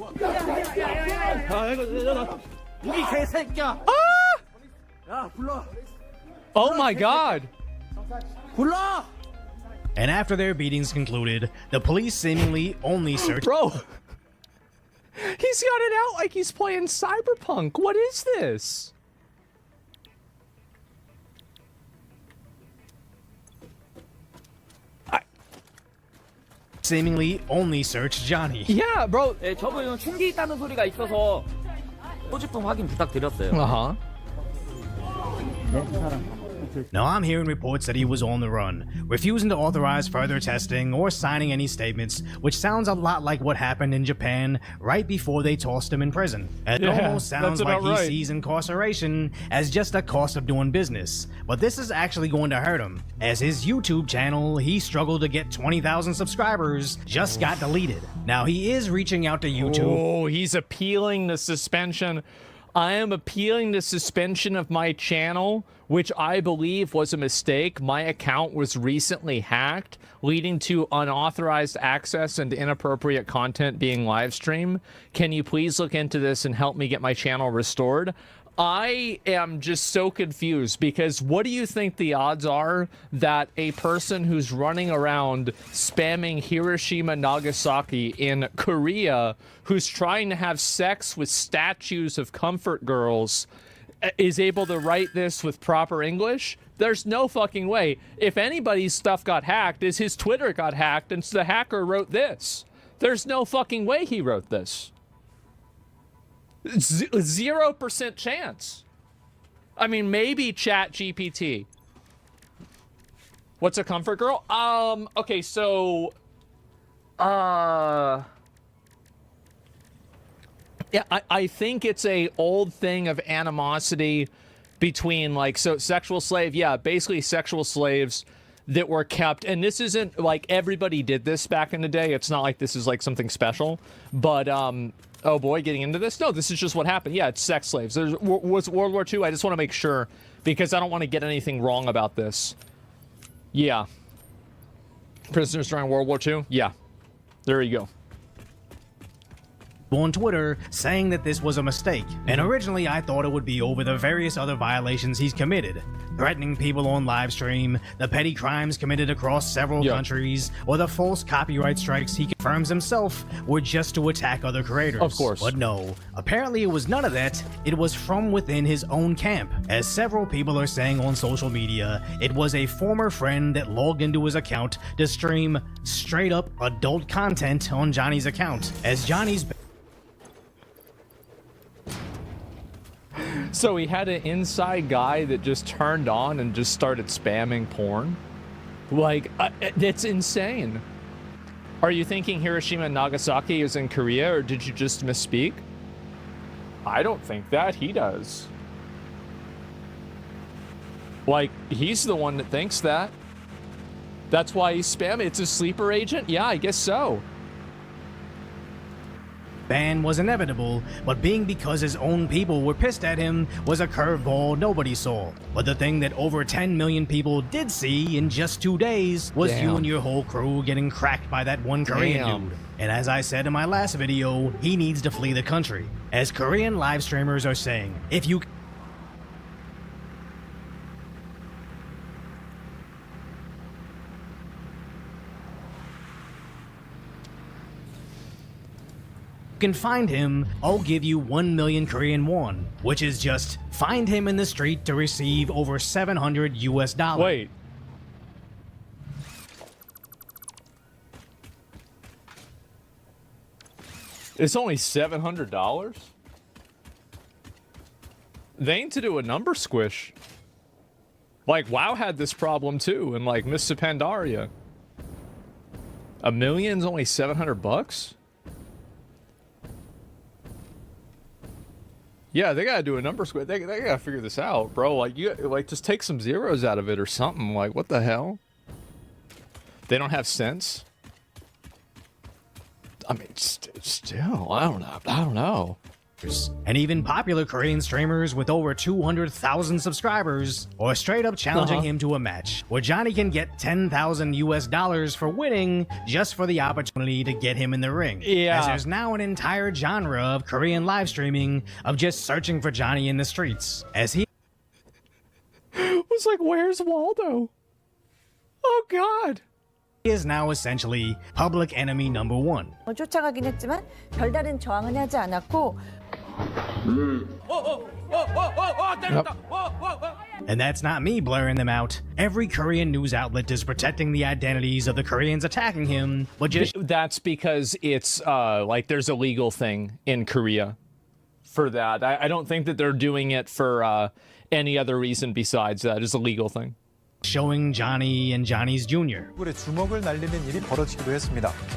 이거 무기 개새끼야. 야 불러. Oh my God. 불러. And after their beatings concluded, the police seemingly only searched. Bro, he's got it out like he's playing Cyberpunk. What is this? Seemingly only searched Johnny. Yeah, bro. 네, 저분은 총기 있다는 소리가 있어서 소지품 확인 부탁드렸어요. Uh-huh. Now, I'm hearing reports that he was on the run, refusing to authorize further testing or signing any statements, which sounds a lot like what happened in Japan right before they tossed him in prison. It Yeah, almost sounds that's like about he right. sees incarceration as just a cost of doing business. But this is actually going to hurt him, as his YouTube channel, he struggled to get 20,000 subscribers, just got deleted. Now, he is reaching out to YouTube. Oh, he's appealing the suspension. I am appealing the suspension of my channel, which I believe was a mistake. My account was recently hacked, leading to unauthorized access and inappropriate content being live streamed. Can you please look into this and help me get my channel restored? I am just so confused because what do you think the odds are that a person who's running around spamming Hiroshima, Nagasaki in Korea, who's trying to have sex with statues of comfort girls, is able to write this with proper English? There's no fucking way. If anybody's stuff got hacked, is his Twitter got hacked and the hacker wrote this. There's no fucking way he wrote this. 0% chance. I mean, maybe Chat GPT. What's a comfort girl? Okay, so yeah, I think it's a old thing of animosity between, like, so sexual slave, yeah, basically sexual slaves that were kept, and this isn't like everybody did this back in the day. It's not like this is like something special, but oh boy, getting into this? No, this is just what happened. Yeah, it's sex slaves. Was World War II? I just want to make sure, because I don't want to get anything wrong about this. Yeah. Prisoners during World War II? Yeah. There you go. On Twitter saying that this was a mistake, and originally I thought it would be over the various other violations he's committed, threatening people on livestream, the petty crimes committed across several countries, or the false copyright strikes he confirms himself were just to attack other creators. Of course. But no, apparently it was none of that. It was from within his own camp. As several people are saying on social media, it was a former friend that logged into his account to stream straight up adult content on Johnny's account, as Johnny's So he had an inside guy that just turned on and just started spamming porn? Like, that's insane. Are you thinking Hiroshima and Nagasaki is in Korea, or did you just misspeak? I don't think that. He does. Like, he's the one that thinks that. That's why he's spamming. It's a sleeper agent? Yeah, I guess so. ban was inevitable, but being because his own people were pissed at him was a curveball nobody saw. But the thing that over 10 million people did see in just 2 days was you and your whole crew getting cracked by that one Korean dude. And as I said in my last video, he needs to flee the country. As Korean live streamers are saying, if you can find him, I'll give you 1 million Korean won, which is just find him in the street to receive over $700 US. Wait. It's only $700? They ain't to do a number squish. Like, WoW had this problem too, and like Miss Pandaria. $1 million's only $700? Yeah, they gotta do a number square. They gotta figure this out, bro. Like just take some zeros out of it or something. Like, what the hell? They don't have sense. I mean, still, I don't know. And even popular Korean streamers with over 200,000 subscribers are straight up challenging him to a match, where Johnny can get $10,000 for winning just for the opportunity to get him in the ring. Yeah. As there's now an entire genre of Korean live streaming of just searching for Johnny in the streets. As he was like, where's Waldo? Oh God. He is now essentially public enemy number one. 쫓아가긴 했지만 별다른 저항은 하지 않았고. And that's not me blurring them out. Every Korean news outlet is protecting the identities of the Koreans attacking him, but just that's because it's like there's a legal thing in Korea for that. I don't think that they're doing it for any other reason besides that. It's a legal thing. Showing Johnny and Johnny's Jr.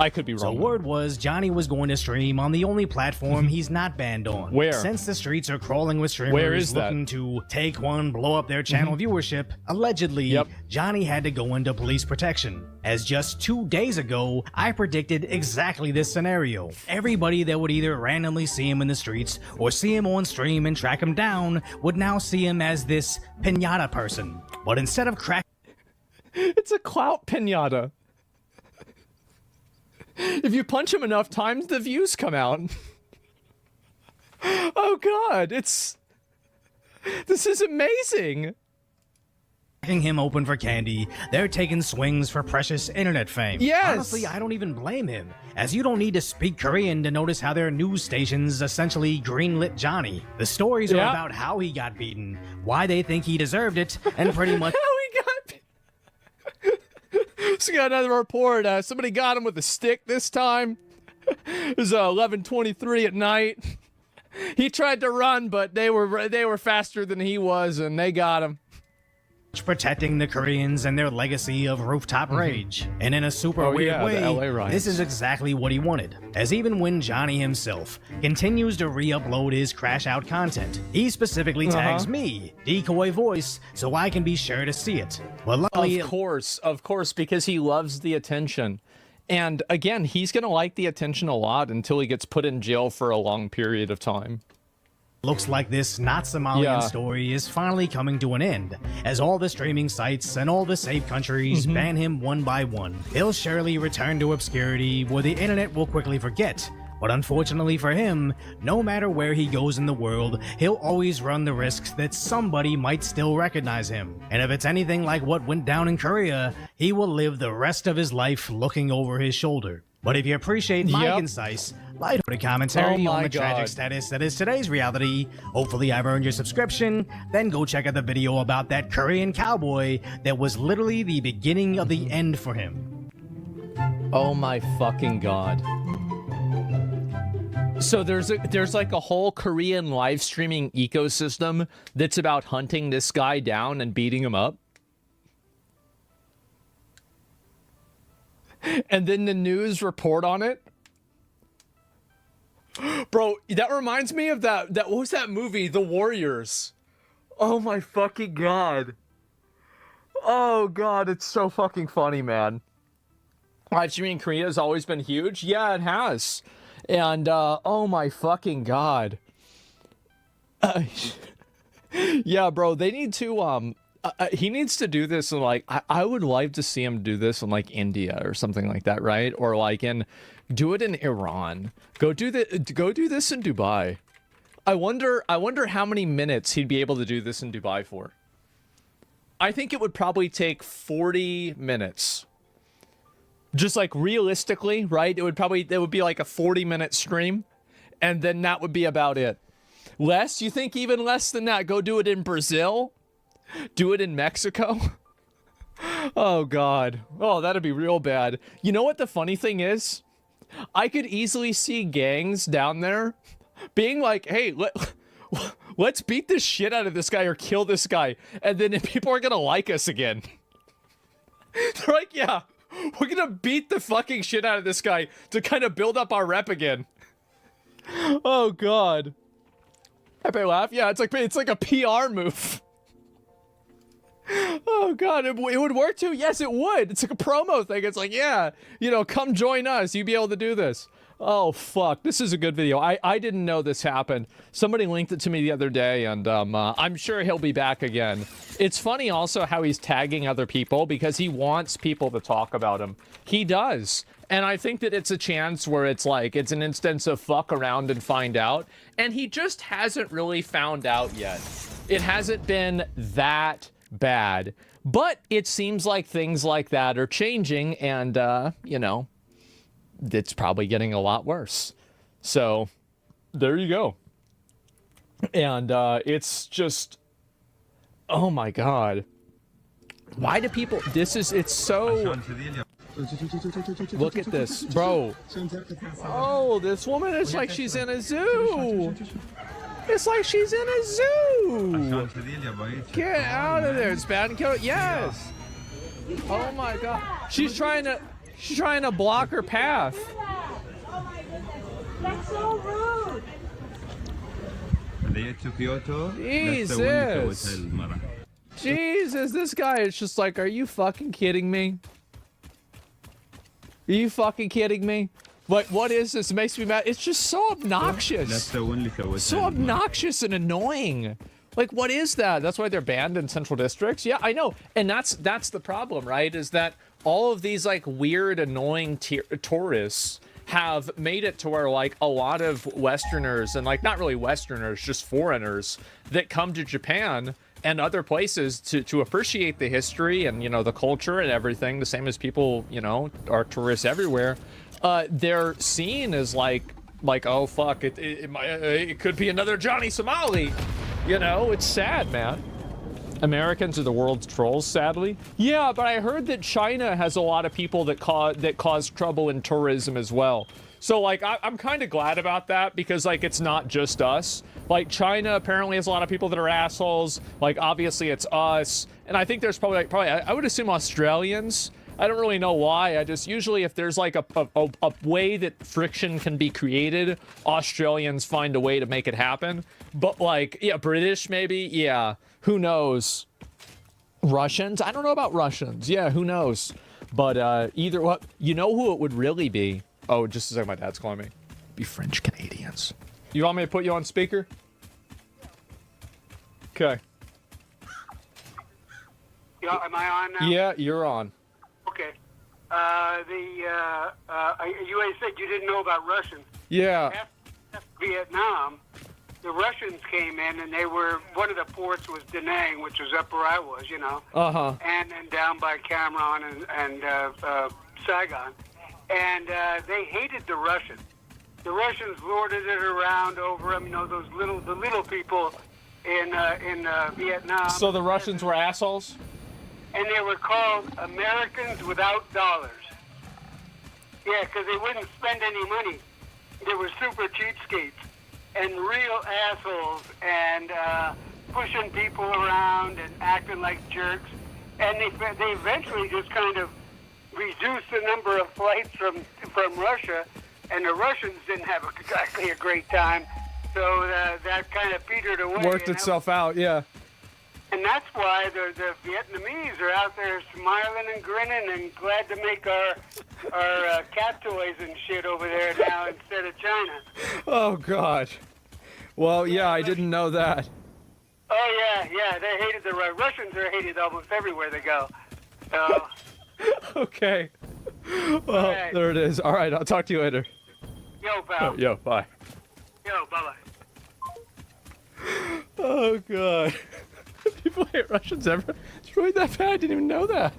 I could be wrong. So word was Johnny was going to stream on the only platform he's not banned on. Where? Since the streets are crawling with streamers Where is that? looking to take one, blow up their channel viewership, allegedly, Johnny had to go into police protection. As just 2 days ago, I predicted exactly this scenario. Everybody that would either randomly see him in the streets or see him on stream and track him down would now see him as this piñata person. But instead of it's a clout piñata. If you punch him enough times, the views come out. Oh God, this is amazing. Cracking him open for candy, they're taking swings for precious internet fame. Yes. Honestly, I don't even blame him, as you don't need to speak Korean to notice how their news stations essentially greenlit Johnny. The stories are about how he got beaten, why they think he deserved it, and pretty much So we got another report. Somebody got him with a stick this time. It was 11:23 at night. He tried to run, but they were faster than he was, and they got him. Protecting the Koreans and their legacy of rooftop rage. And in a super weird way, the LA riots. this is exactly what he wanted. As even when Johnny himself continues to re-upload his crash out content, he specifically tags me, Decoy Voice, so I can be sure to see it. Well, luckily, of course, because he loves the attention. And again, he's gonna like the attention a lot until he gets put in jail for a long period of time. looks like this not Somalian story is finally coming to an end, as all the streaming sites and all the safe countries ban him one by one. He'll surely return to obscurity where the internet will quickly forget. But unfortunately for him, no matter where he goes in the world, he'll always run the risks that somebody might still recognize him. And if it's anything like what went down in Korea, he will live the rest of his life looking over his shoulder. But if you appreciate my concise, lighthearted commentary on the tragic status that is today's reality, hopefully I've earned your subscription, then go check out the video about that Korean cowboy that was literally the beginning of the end for him. Oh my fucking god. So there's like a whole Korean live streaming ecosystem that's about hunting this guy down and beating him up. And then the news report on it. Bro, that reminds me of that what was that movie, The Warriors? Oh my fucking god. Oh god, it's so fucking funny, man. Live streaming in Korea has always been huge. Yeah, it has. And oh my fucking god. Yeah, bro, they need to he needs to do this in like I would like to see him do this in like India or something like that, right? Or like do it in Iran. Go do this in Dubai. I wonder how many minutes he'd be able to do this in Dubai for. I think it would probably take 40 minutes. Just like realistically, right? It would be like a 40-minute stream, and then that would be about it. Less? You think even less than that? Go do it in Brazil? Do it in Mexico? Oh god. Oh, that'd be real bad. You know what the funny thing is? I could easily see gangs down there being like, hey, let's beat the shit out of this guy or kill this guy, and then people are gonna like us again. They're like, yeah, We're gonna beat the fucking shit out of this guy to kind of build up our rep again. Oh god. Happy laugh? Yeah, it's like a PR move. Oh god, it would work too. Yes, it would. It's like a promo thing. It's like, yeah, you know, come join us. You'd be able to do this. Oh fuck, this is a good video. I didn't know this happened. Somebody linked it to me the other day, and I'm sure he'll be back again. It's funny also how he's tagging other people because he wants people to talk about him. He does. And I think that it's a chance where it's like, it's an instance of fuck around and find out. And he just hasn't really found out yet. It hasn't been that bad. But it seems like things like that are changing, and, you know, it's probably getting a lot worse. So, there you go. And, it's just, oh my god. Why do people, it's so... Look at this, bro. Oh, this woman is like she's in a zoo. It's like she's in a zoo. Get out of there, it's bad and kill it. Yes. Oh my god. She's trying to block her path. That's so rude. Jesus. Jesus, this guy is just like, are you fucking kidding me? Are you fucking kidding me? What is this? It makes me mad. It's just so obnoxious. So obnoxious and annoying. Like, what is that? That's why they're banned in central districts? Yeah, I know. And that's the problem, right? Is that all of these, like, weird, annoying tourists have made it to where, like, a lot of Westerners, and, like, not really Westerners, just foreigners, that come to Japan and other places to appreciate the history and, you know, the culture and everything, the same as people, you know, are tourists everywhere, they're seen as like, oh fuck, it could be another Johnny Somali. You know, it's sad, man. Americans are the world's trolls, sadly. Yeah, but I heard that China has a lot of people that cause trouble in tourism as well. So, like, I'm kind of glad about that because, like, it's not just us. Like, China apparently has a lot of people that are assholes. Like, obviously, it's us. And I think there's probably, I would assume Australians. I don't really know why. I just, usually if there's, like, a way that friction can be created, Australians find a way to make it happen. But, like, yeah, British, maybe? Yeah. Who knows? Russians? I don't know about Russians. Yeah, who knows? But, either, what, you know who it would really be? Oh, just a second, my dad's calling me. Be French Canadians. You want me to put you on speaker? Okay. Yeah, am I on now? Yeah, you're on. Okay. You said you didn't know about Russians. Yeah. After Vietnam, the Russians came in, and they were, one of the ports was Da Nang, which was up where I was, you know. Uh-huh. And then down by Cam Ranh and Saigon. And they hated the Russians. The Russians lorded it around over them, you know, the little people in Vietnam. So the Russians were assholes? And they were called Americans without dollars. Yeah, because they wouldn't spend any money. They were super cheapskates and real assholes and pushing people around and acting like jerks. And they eventually just kind of reduced the number of flights from Russia, and the Russians didn't have exactly a great time. So that kind of petered away. Worked itself out, yeah. And that's why the Vietnamese are out there smiling and grinning and glad to make our cat toys and shit over there now instead of China. Oh, God. Well, yeah, I didn't know that. Oh, yeah, they hated the Russians are hated almost everywhere they go. So... Okay. Well, right. There it is. All right, I'll talk to you later. Yo, pal. Yo, bye. Yo, bye-bye. Oh, God. People hate Russians ever. It's really that bad. I didn't even know that.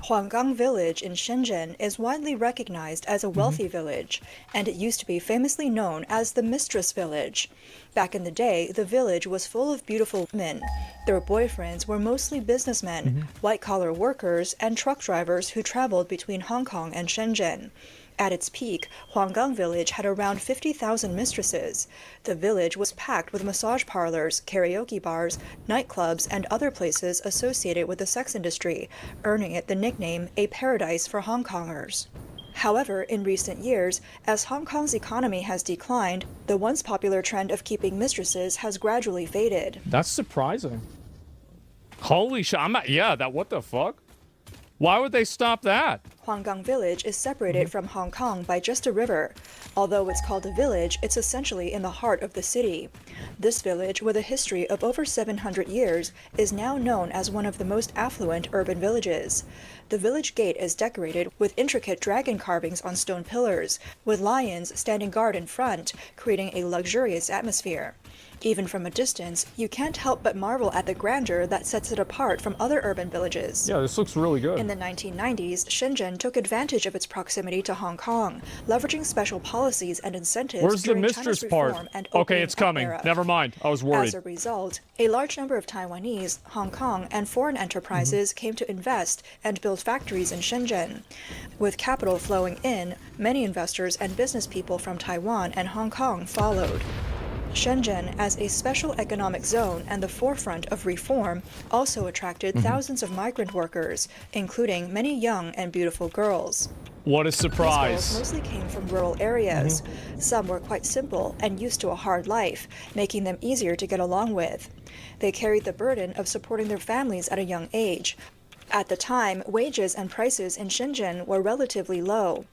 Huanggang Village in Shenzhen is widely recognized as a wealthy village, and it used to be famously known as the Mistress Village. Back in the day, the village was full of beautiful women. Their boyfriends were mostly businessmen, white-collar workers, and truck drivers who traveled between Hong Kong and Shenzhen. At its peak, Huanggang Village had around 50,000 mistresses. The village was packed with massage parlors, karaoke bars, nightclubs, and other places associated with the sex industry, earning it the nickname a paradise for Hong Kongers. However, in recent years, as Hong Kong's economy has declined, the once popular trend of keeping mistresses has gradually faded. That's surprising. Holy shit! What the fuck? Why would they stop that? Huanggang Village is separated from Hong Kong by just a river. Although it's called a village, it's essentially in the heart of the city. This village, with a history of over 700 years, is now known as one of the most affluent urban villages. The village gate is decorated with intricate dragon carvings on stone pillars, with lions standing guard in front, creating a luxurious atmosphere. Even from a distance, you can't help but marvel at the grandeur that sets it apart from other urban villages. Yeah, this looks really good. In the 1990s, Shenzhen took advantage of its proximity to Hong Kong, leveraging special policies and incentives. Where's the during mistress China's part? reform and Okay, opening it's up coming. era. Never mind. I was worried. As a result, a large number of Taiwanese, Hong Kong, and foreign enterprises came to invest and build factories in Shenzhen. With capital flowing in, many investors and business people from Taiwan and Hong Kong followed. Shenzhen, as a special economic zone and the forefront of reform, also attracted thousands of migrant workers, including many young and beautiful girls. What a These surprise. girls mostly came from rural areas. Some were quite simple and used to a hard life, making them easier to get along with. They carried the burden of supporting their families at a young age. At the time, wages and prices in Shenzhen were relatively low.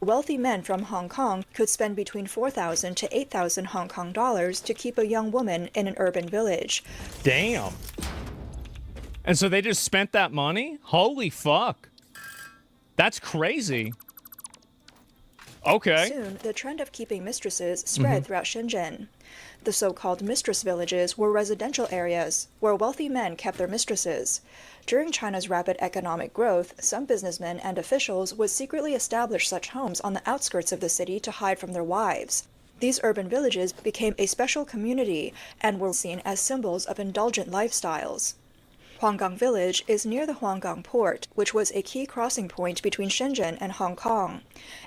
Wealthy men from Hong Kong could spend between 4,000 to 8,000 Hong Kong dollars to keep a young woman in an urban village. Damn. And so they just spent that money? Holy fuck. That's crazy. Okay. Soon, the trend of keeping mistresses spread throughout Shenzhen. The so-called mistress villages were residential areas where wealthy men kept their mistresses. During China's rapid economic growth, some businessmen and officials would secretly establish such homes on the outskirts of the city to hide from their wives. These urban villages became a special community and were seen as symbols of indulgent lifestyles. Huanggang Village is near the Huanggang port, which was a key crossing point between Shenzhen and Hong Kong.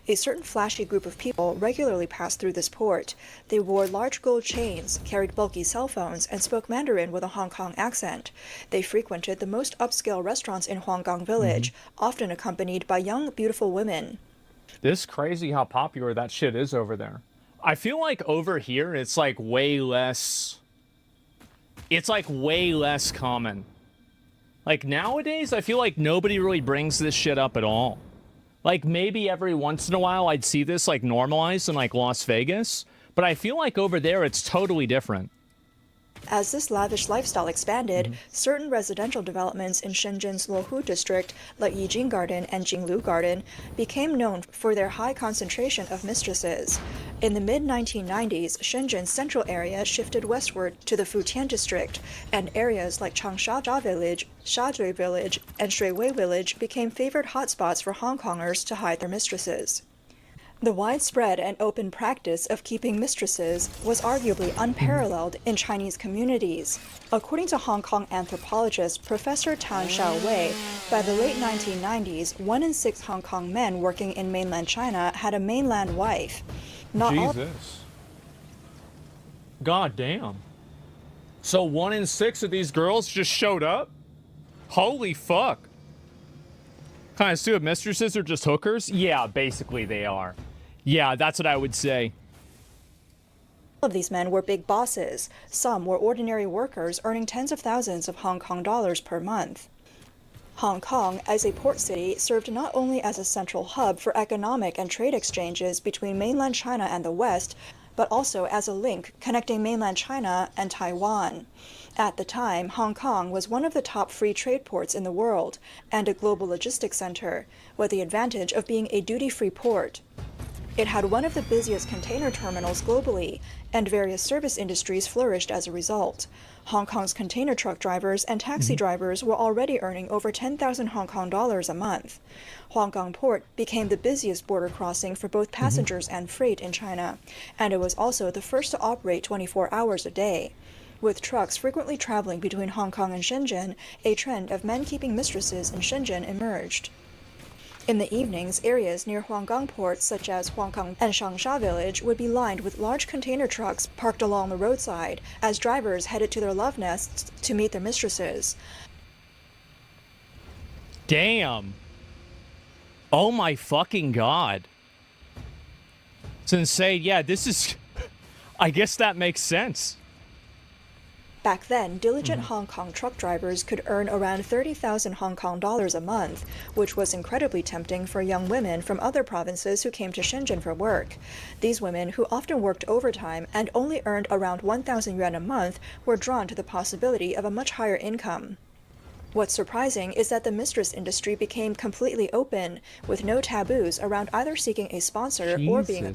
A certain flashy group of people regularly passed through this port. They wore large gold chains, carried bulky cell phones, and spoke Mandarin with a Hong Kong accent. They frequented the most upscale restaurants in Huanggang Village, often accompanied by young, beautiful women. This crazy how popular that shit is over there. I feel like over here it's like way less common. Like nowadays I feel like nobody really brings this shit up at all. Like maybe every once in a while I'd see this like normalized in like Las Vegas, but I feel like over there it's totally different. As this lavish lifestyle expanded, certain residential developments in Shenzhen's Luohu district, like Yijing Garden and Jinglu Garden, became known for their high concentration of mistresses. In the mid-1990s, Shenzhen's central area shifted westward to the Futian district, and areas like Changsha Village, Shadui Village, and Shuiwei Village became favored hotspots for Hong Kongers to hide their mistresses. The widespread and open practice of keeping mistresses was arguably unparalleled in Chinese communities. According to Hong Kong anthropologist Professor Tan Xiaowei, by the late 1990s, 1 in 6 Hong Kong men working in mainland China had a mainland wife. Not all. Jesus. God damn. So 1 in 6 of these girls just showed up? Holy fuck. Kind of assume mistresses are just hookers? Yeah, basically they are. Yeah, that's what I would say. All of these men were big bosses. Some were ordinary workers earning tens of thousands of Hong Kong dollars per month. Hong Kong, as a port city, served not only as a central hub for economic and trade exchanges between mainland China and the West, but also as a link connecting mainland China and Taiwan. At the time, Hong Kong was one of the top free trade ports in the world and a global logistics center, with the advantage of being a duty-free port. It had one of the busiest container terminals globally, and various service industries flourished as a result. Hong Kong's container truck drivers and taxi drivers were already earning over 10,000 Hong Kong dollars a month. Hong Kong Port became the busiest border crossing for both passengers and freight in China, and it was also the first to operate 24 hours a day. With trucks frequently traveling between Hong Kong and Shenzhen, a trend of men keeping mistresses in Shenzhen emerged. In the evenings, areas near Huanggang Port, such as Huanggang and Shangsha Village, would be lined with large container trucks parked along the roadside as drivers headed to their love nests to meet their mistresses. Damn. Oh my fucking god. It's insane. Yeah, this is... I guess that makes sense. Back then, diligent Hong Kong truck drivers could earn around 30,000 Hong Kong dollars a month, which was incredibly tempting for young women from other provinces who came to Shenzhen for work. These women, who often worked overtime and only earned around 1,000 yuan a month, were drawn to the possibility of a much higher income. What's surprising is that the mistress industry became completely open, with no taboos around either seeking a sponsor or being...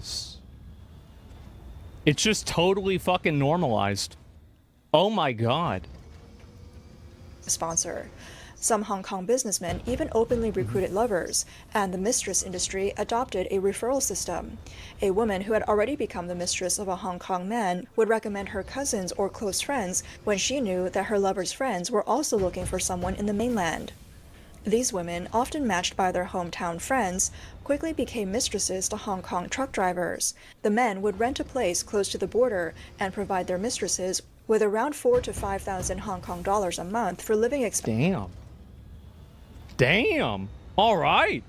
It's just totally fucking normalized. Oh my god. Sponsor. Some Hong Kong businessmen even openly recruited lovers, and the mistress industry adopted a referral system. A woman who had already become the mistress of a Hong Kong man would recommend her cousins or close friends when she knew that her lover's friends were also looking for someone in the mainland. These women, often matched by their hometown friends, quickly became mistresses to Hong Kong truck drivers. The men would rent a place close to the border and provide their mistresses with around 4,000 to 5,000 Hong Kong dollars a month for living expenses. Damn. All right.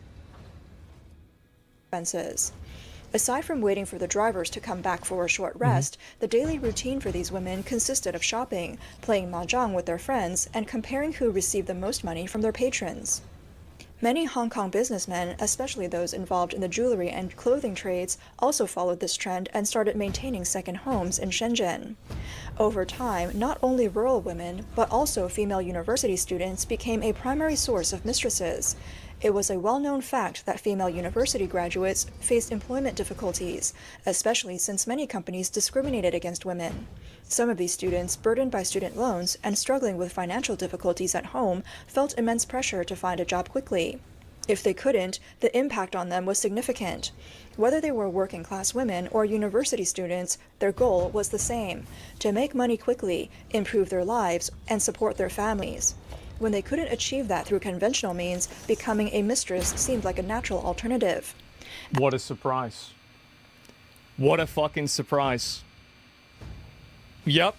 Aside from waiting for the drivers to come back for a short rest, the daily routine for these women consisted of shopping, playing mahjong with their friends, and comparing who received the most money from their patrons. Many Hong Kong businessmen, especially those involved in the jewelry and clothing trades, also followed this trend and started maintaining second homes in Shenzhen. Over time, not only rural women, but also female university students became a primary source of mistresses. It was a well-known fact that female university graduates faced employment difficulties, especially since many companies discriminated against women. Some of these students, burdened by student loans and struggling with financial difficulties at home, felt immense pressure to find a job quickly. If they couldn't, the impact on them was significant. Whether they were working-class women or university students, their goal was the same: to make money quickly, improve their lives, and support their families. When they couldn't achieve that through conventional means, becoming a mistress seemed like a natural alternative. What a surprise. What a fucking surprise. Yep.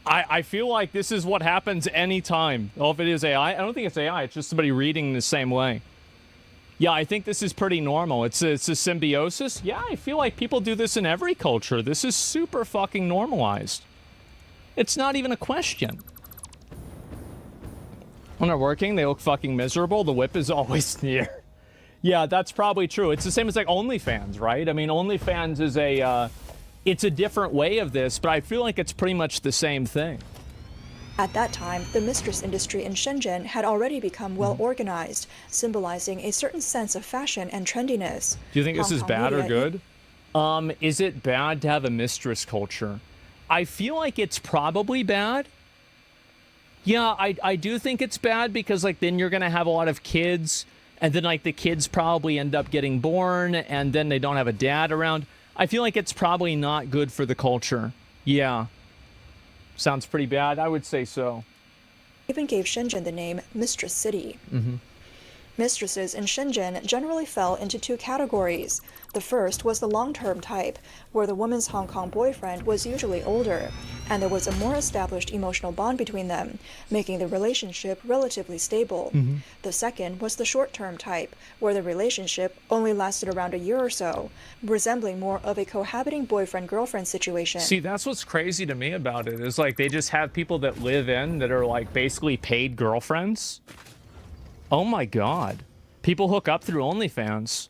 I feel like this is what happens anytime. Oh, if it is AI, I don't think it's AI. It's just somebody reading the same way. Yeah, I think this is pretty normal. It's a symbiosis. Yeah, I feel like people do this in every culture. This is super fucking normalized. It's not even a question. When they're working, they look fucking miserable. The whip is always near. Yeah, that's probably true. It's the same as like OnlyFans, right? I mean, OnlyFans is it's a different way of this, but I feel like it's pretty much the same thing. At that time, the mistress industry in Shenzhen had already become well organized, symbolizing a certain sense of fashion and trendiness. Do you think this is bad or good? Is it bad to have a mistress culture? I feel like it's probably bad. Yeah, I do think it's bad because like then you're gonna have a lot of kids, and then like the kids probably end up getting born, and then they don't have a dad around. I feel like it's probably not good for the culture. Yeah. Sounds pretty bad. I would say so. Even gave Shenzhen the name Mistress City. Mistresses in Shenzhen generally fell into two categories. The first was the long-term type, where the woman's Hong Kong boyfriend was usually older, and there was a more established emotional bond between them, making the relationship relatively stable. The second was the short-term type, where the relationship only lasted around a year or so, resembling more of a cohabiting boyfriend-girlfriend situation. See, that's what's crazy to me about it, is like they just have people that live in that are like basically paid girlfriends. Oh my god. People hook up through OnlyFans.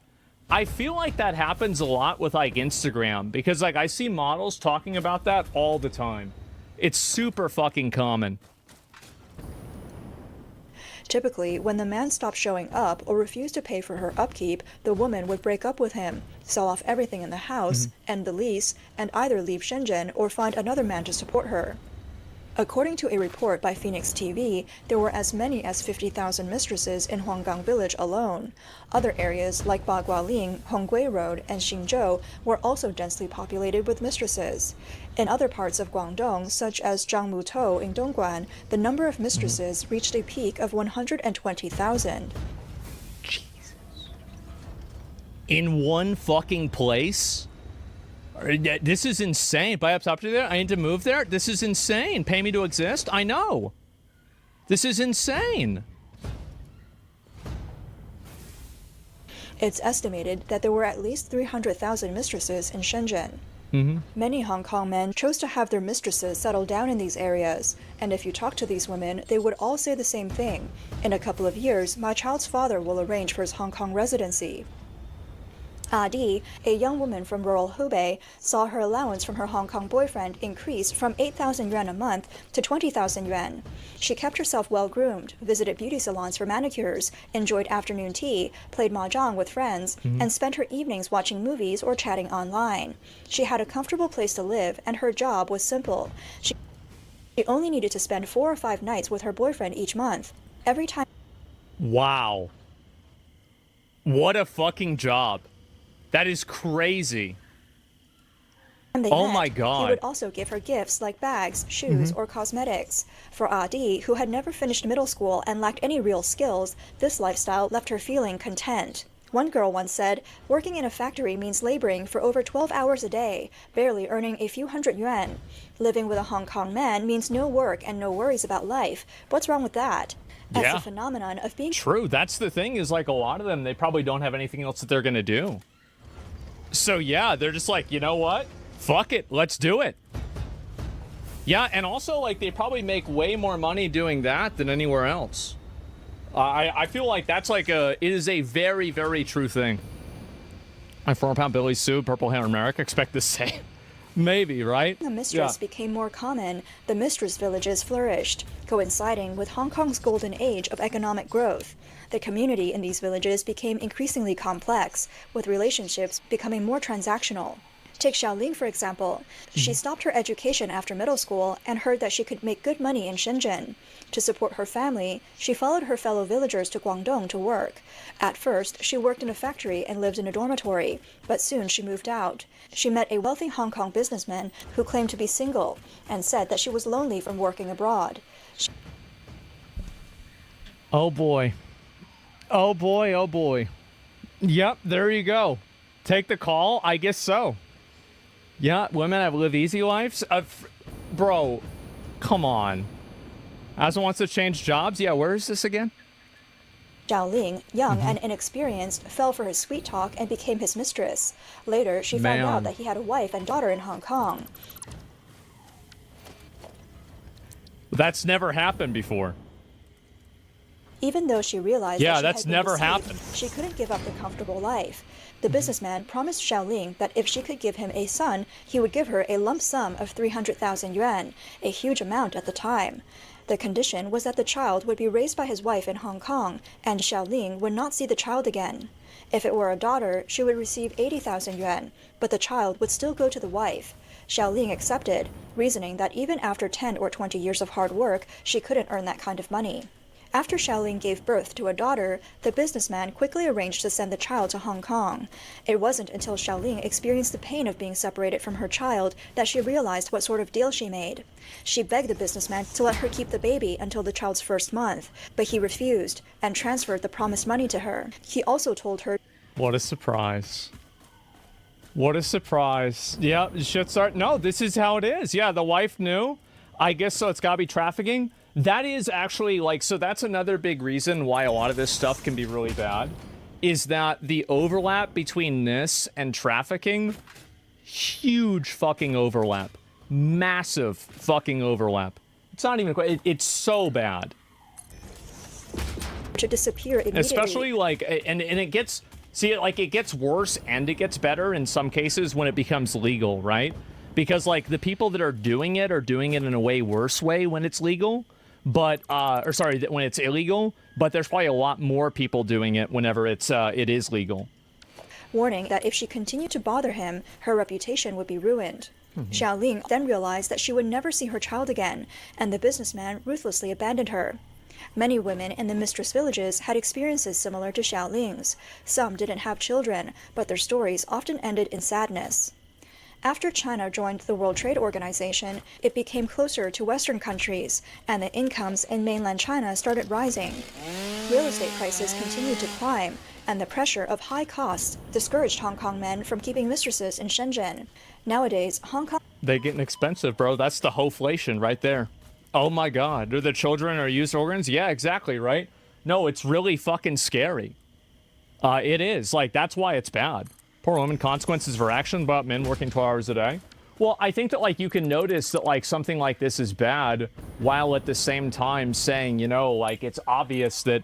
I feel like that happens a lot with like Instagram, because like I see models talking about that all the time. It's super fucking common. Typically, when the man stopped showing up or refused to pay for her upkeep, the woman would break up with him, sell off everything in the house, end the lease, and either leave Shenzhen or find another man to support her. According to a report by Phoenix TV, there were as many as 50,000 mistresses in Huanggang Village alone. Other areas like Bagualing, Honggui Road, and Xingzhou were also densely populated with mistresses. In other parts of Guangdong, such as Zhangmutou in Dongguan, the number of mistresses reached a peak of 120,000. In one fucking place? This is insane. Buy up top to there? I need to move there? This is insane. Pay me to exist? I know. This is insane. It's estimated that there were at least 300,000 mistresses in Shenzhen. Many Hong Kong men chose to have their mistresses settle down in these areas, and if you talk to these women, they would all say the same thing. In a couple of years, my child's father will arrange for his Hong Kong residency. Adi, a young woman from rural Hubei, saw her allowance from her Hong Kong boyfriend increase from 8,000 yuan a month to 20,000 yuan. She kept herself well-groomed, visited beauty salons for manicures, enjoyed afternoon tea, played mahjong with friends, and spent her evenings watching movies or chatting online. She had a comfortable place to live, and her job was simple. She only needed to spend 4 or 5 nights with her boyfriend each month. Every time... Wow. What a fucking job. That is crazy. Oh my God. He would also give her gifts like bags, shoes, or cosmetics. For Adi, who had never finished middle school and lacked any real skills, this lifestyle left her feeling content. One girl once said, "Working in a factory means laboring for over 12 hours a day, barely earning a few hundred yuan. Living with a Hong Kong man means no work and no worries about life. What's wrong with that?" As the phenomenon of being... True. That's the thing, is like a lot of them, they probably don't have anything else that they're going to do. So yeah, they're just like, you know what? Fuck it, let's do it. Yeah, and also like they probably make way more money doing that than anywhere else. I feel like that's like it is a very, very true thing. My 4-pound Billy Sue, purple hair America, expect the same. Maybe, right? The mistress became more common. The mistress villages flourished, coinciding with Hong Kong's golden age of economic growth. The community in these villages became increasingly complex, with relationships becoming more transactional. Take Xiaoling, for example. She stopped her education after middle school and heard that she could make good money in Shenzhen. To support her family, she followed her fellow villagers to Guangdong to work. At first, she worked in a factory and lived in a dormitory, but soon she moved out. She met a wealthy Hong Kong businessman who claimed to be single and said that she was lonely from working abroad. Oh boy. Oh boy, oh boy. Yep, there you go. Take the call? I guess so. Yeah, women have live easy lives? Bro, come on. Asma wants to change jobs? Yeah, where is this again? Xiaoling, young and inexperienced, fell for his sweet talk and became his mistress. Later, she found out that he had a wife and daughter in Hong Kong. That's never happened before. Even though she realized that's never happened. She couldn't give up the comfortable life. The businessman promised Xiaoling that if she could give him a son, he would give her a lump sum of 300,000 yuan, a huge amount at the time. The condition was that the child would be raised by his wife in Hong Kong, and Xiaoling would not see the child again. If it were a daughter, she would receive 80,000 yuan, but the child would still go to the wife. Xiaoling accepted, reasoning that even after 10 or 20 years of hard work, she couldn't earn that kind of money. After Xiaoling gave birth to a daughter, the businessman quickly arranged to send the child to Hong Kong. It wasn't until Xiaoling experienced the pain of being separated from her child that she realized what sort of deal she made. She begged the businessman to let her keep the baby until the child's first month, but he refused and transferred the promised money to her. He also told her... What a surprise. What a surprise. Yeah, shit start... No, this is how it is. Yeah, the wife knew. I guess so. It's gotta be trafficking. That is actually, like, so that's another big reason why a lot of this stuff can be really bad, is that the overlap between this and trafficking, huge fucking overlap. Massive fucking overlap. It's not even, it's so bad. To disappear immediately. Especially, like, and it gets, see, like, it gets worse and it gets better in some cases when it becomes legal, right? Because, like, the people that are doing it in a way worse way when it's legal. But, when it's illegal, but there's probably a lot more people doing it whenever it is legal. Warning that if she continued to bother him, her reputation would be ruined. Xiaoling then realized that she would never see her child again, and the businessman ruthlessly abandoned her. Many women in the mistress villages had experiences similar to Xiaoling's. Some didn't have children, but their stories often ended in sadness. After China joined the World Trade Organization, it became closer to Western countries, and the incomes in mainland China started rising. Real estate prices continued to climb, and the pressure of high costs discouraged Hong Kong men from keeping mistresses in Shenzhen. Nowadays, Hong Kong... They getting expensive, bro. That's the wholeflation right there. Oh my God. Do the children are used organs? Yeah, exactly, right? No, it's really fucking scary. It is. Like, that's why it's bad. Poor woman, consequences for action about men working 12 hours a day. Well, I think that, like, you can notice that, like, something like this is bad while at the same time saying, you know, like, it's obvious that,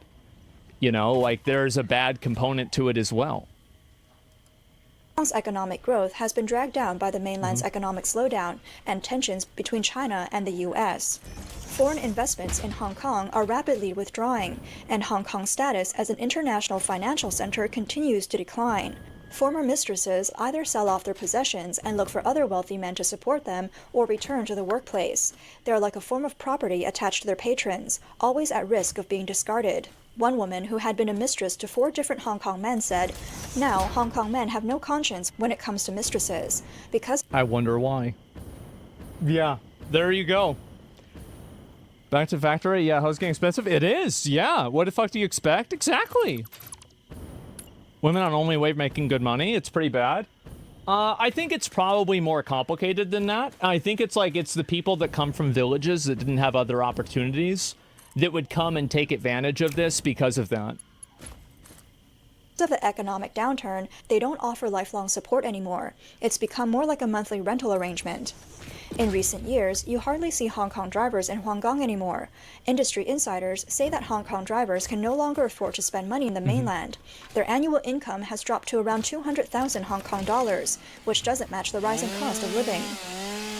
you know, like, there's a bad component to it as well. Hong Kong's economic growth has been dragged down by the mainland's economic slowdown and tensions between China and the U.S. Foreign investments in Hong Kong are rapidly withdrawing, and Hong Kong's status as an international financial center continues to decline. Former mistresses either sell off their possessions and look for other wealthy men to support them or return to the workplace. They are like a form of property attached to their patrons, always at risk of being discarded. One woman who had been a mistress to 4 different Hong Kong men said, "Now Hong Kong men have no conscience when it comes to mistresses, because..." I wonder why. Yeah, there you go. Back to factory. Yeah, how's it getting expensive? It is. Yeah. What the fuck do you expect? Exactly. Women on only way making good money. It's pretty bad. I think it's probably more complicated than that. I think it's like it's the people that come from villages that didn't have other opportunities that would come and take advantage of this because of that. Because of the economic downturn, they don't offer lifelong support anymore. It's become more like a monthly rental arrangement. In recent years, you hardly see Hong Kong drivers in Huanggang anymore. Industry insiders say that Hong Kong drivers can no longer afford to spend money in the mainland. Their annual income has dropped to around 200,000 Hong Kong dollars, which doesn't match the rising cost of living.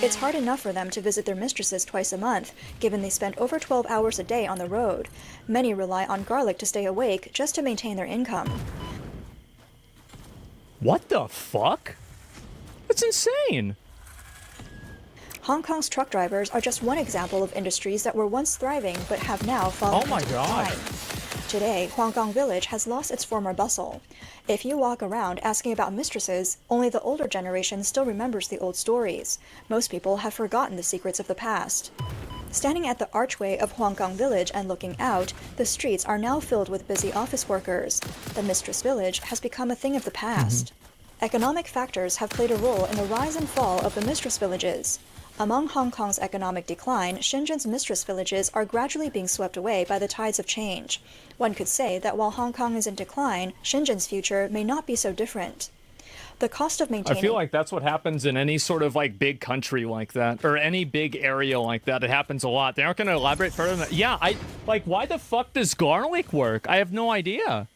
It's hard enough for them to visit their mistresses twice a month, given they spend over 12 hours a day on the road. Many rely on garlic to stay awake just to maintain their income. What the fuck? That's insane. Hong Kong's truck drivers are just one example of industries that were once thriving but have now fallen into decline. Today, Huanggang Village has lost its former bustle. If you walk around asking about mistresses, only the older generation still remembers the old stories. Most people have forgotten the secrets of the past. Standing at the archway of Huanggang Village and looking out, the streets are now filled with busy office workers. The mistress village has become a thing of the past. Economic factors have played a role in the rise and fall of the mistress villages. Among Hong Kong's economic decline, Shenzhen's mistress villages are gradually being swept away by the tides of change. One could say that while Hong Kong is in decline, Shenzhen's future may not be so different. The cost of maintaining... I feel like that's what happens in any sort of like big country like that, or any big area like that. It happens a lot. They aren't going to elaborate further than that. Yeah, like, why the fuck does garlic work? I have no idea.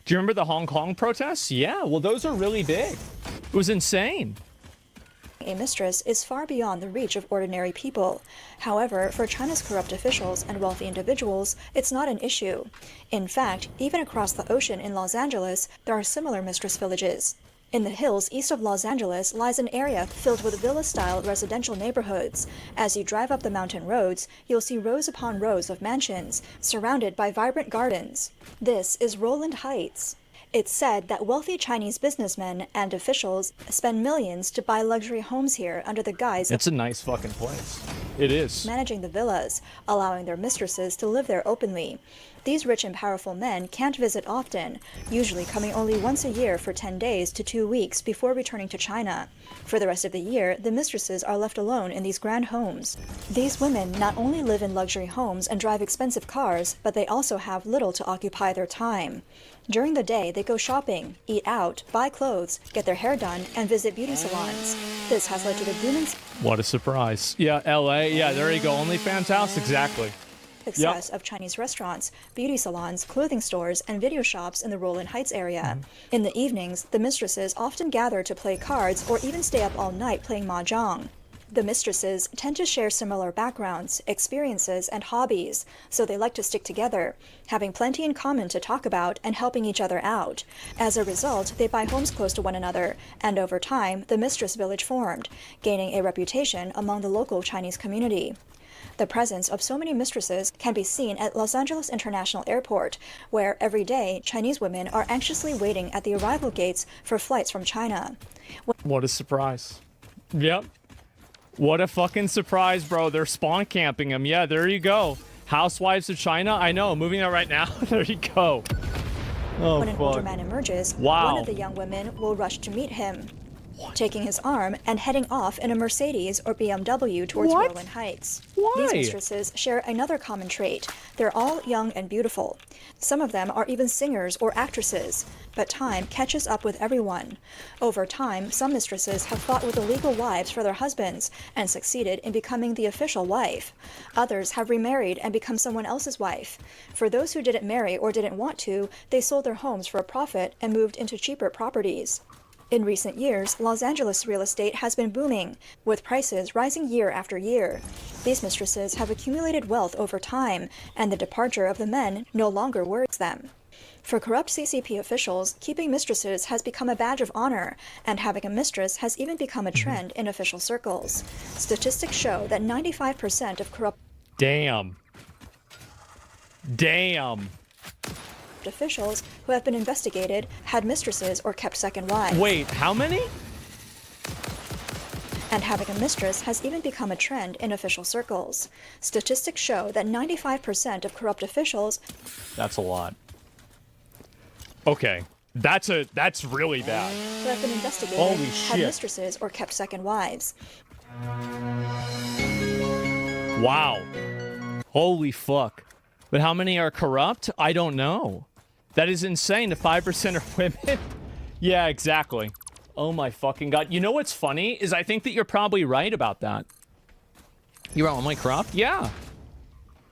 Do you remember the Hong Kong protests? Yeah, well, those are really big. It was insane. A mistress is far beyond the reach of ordinary people. However, for China's corrupt officials and wealthy individuals, it's not an issue. In fact, even across the ocean in Los Angeles, there are similar mistress villages. In the hills east of Los Angeles lies an area filled with villa-style residential neighborhoods. As you drive up the mountain roads, you'll see rows upon rows of mansions, surrounded by vibrant gardens. This is Roland Heights. It's said that wealthy Chinese businessmen and officials spend millions to buy luxury homes here under the guise of... It's a nice fucking place. It is. ...managing the villas, allowing their mistresses to live there openly. These rich and powerful men can't visit often, usually coming only once a year for 10 days to 2 weeks before returning to China. For the rest of the year, the mistresses are left alone in these grand homes. These women not only live in luxury homes and drive expensive cars, but they also have little to occupy their time. During the day, they go shopping, eat out, buy clothes, get their hair done, and visit beauty salons. This has led to the booming... What a surprise. Yeah, LA. Yeah, there you go. OnlyFans house. Exactly. Success of Chinese restaurants, beauty salons, clothing stores, and video shops in the Roland Heights area. In the evenings, the mistresses often gather to play cards or even stay up all night playing mahjong. The mistresses tend to share similar backgrounds, experiences, and hobbies, so they like to stick together, having plenty in common to talk about and helping each other out. As a result, they buy homes close to one another, and over time, the mistress village formed, gaining a reputation among the local Chinese community. The presence of so many mistresses can be seen at Los Angeles International Airport, where every day Chinese women are anxiously waiting at the arrival gates for flights from China. What a surprise. Yep. What a fucking surprise, bro. They're spawn camping him. Yeah, there you go. Housewives of China. I know. Moving out right now. There you go. Oh, when an older man emerges, one of the young women will rush to meet him, taking his arm and heading off in a Mercedes or BMW towards Whirlwind Heights. These mistresses share another common trait. They're all young and beautiful. Some of them are even singers or actresses, but time catches up with everyone. Over time, some mistresses have fought with illegal wives for their husbands and succeeded in becoming the official wife. Others have remarried and become someone else's wife. For those who didn't marry or didn't want to, they sold their homes for a profit and moved into cheaper properties. In recent years, Los Angeles real estate has been booming, with prices rising year after year. These mistresses have accumulated wealth over time, and the departure of the men no longer worries them. For corrupt CCP officials, keeping mistresses has become a badge of honor, and having a mistress has even become a trend in official circles. Statistics show that 95% of corrupt Damn. officials who have been investigated had mistresses or kept second wives. Wait, how many? And having a mistress has even become a trend in official circles. Statistics show that 95% of corrupt officials... That's a lot. Okay. That's really bad. ...who have been investigated Holy had shit. mistresses or kept second wives. Wow. Holy fuck. But how many are corrupt? I don't know. That is insane. The 5% are women. Yeah, exactly. Oh my fucking god. You know what's funny is I think that you're probably right about that. You're only corrupt? Yeah.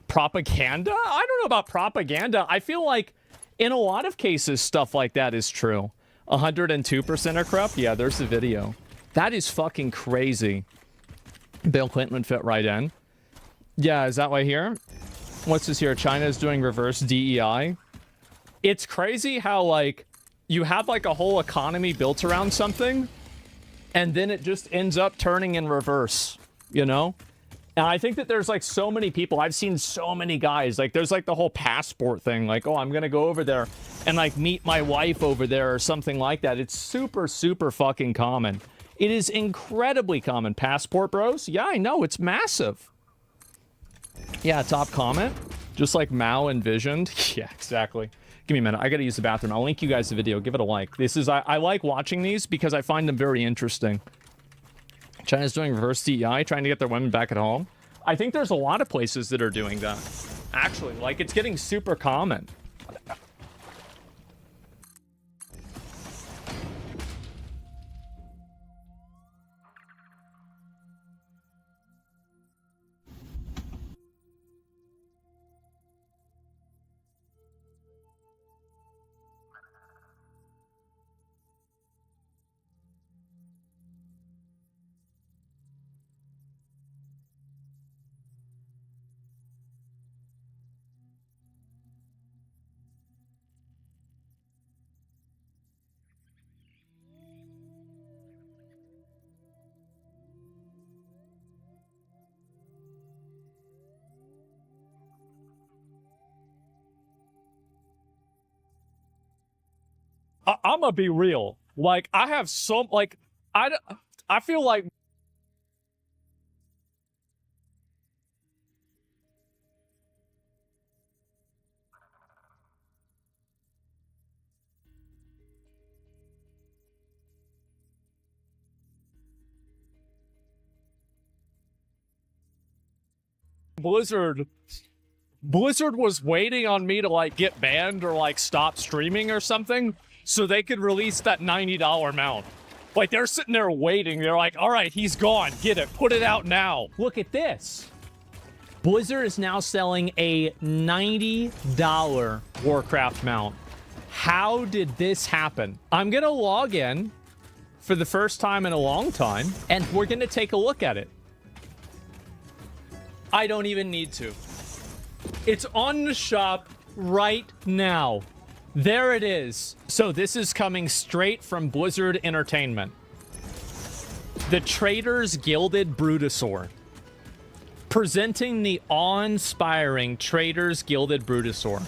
Propaganda? I don't know about propaganda. I feel like in a lot of cases stuff like that is true. 102% are corrupt? Yeah, there's the video. That is fucking crazy. Bill Clinton would fit right in. Yeah, is that right here? What's this here? China is doing reverse DEI. It's crazy how, like, you have, like, a whole economy built around something, and then it just ends up turning in reverse, you know? And I think that there's, like, so many people. I've seen so many guys. Like, there's, like, the whole passport thing. Like, oh, I'm gonna go over there and, like, meet my wife over there or something like that. It's super, super fucking common. It is incredibly common. Passport bros? Yeah, I know. It's massive. Yeah, top comment. Just like Mao envisioned. Yeah, exactly. Give me a minute. I gotta use the bathroom. I'll link you guys the video. Give it a like. This is... I like watching these because I find them very interesting. China's doing reverse DEI, trying to get their women back at home. I think there's a lot of places that are doing that. Actually, like, it's getting super common. I'm gonna be real. Like, I have some, like, I feel like Blizzard was waiting on me to, like, get banned or, like, stop streaming or something so they could release that $90 mount. Like, they're sitting there waiting. They're like, all right, he's gone. Get it. Put it out now. Look at this. Blizzard is now selling a $90 Warcraft mount. How did this happen? I'm going to log in for the first time in a long time, and we're going to take a look at it. I don't even need to. It's on the shop right now. There it is. So this is coming straight from Blizzard Entertainment. The Trader's Gilded Brutosaur. Presenting the awe-inspiring Trader's Gilded Brutosaur.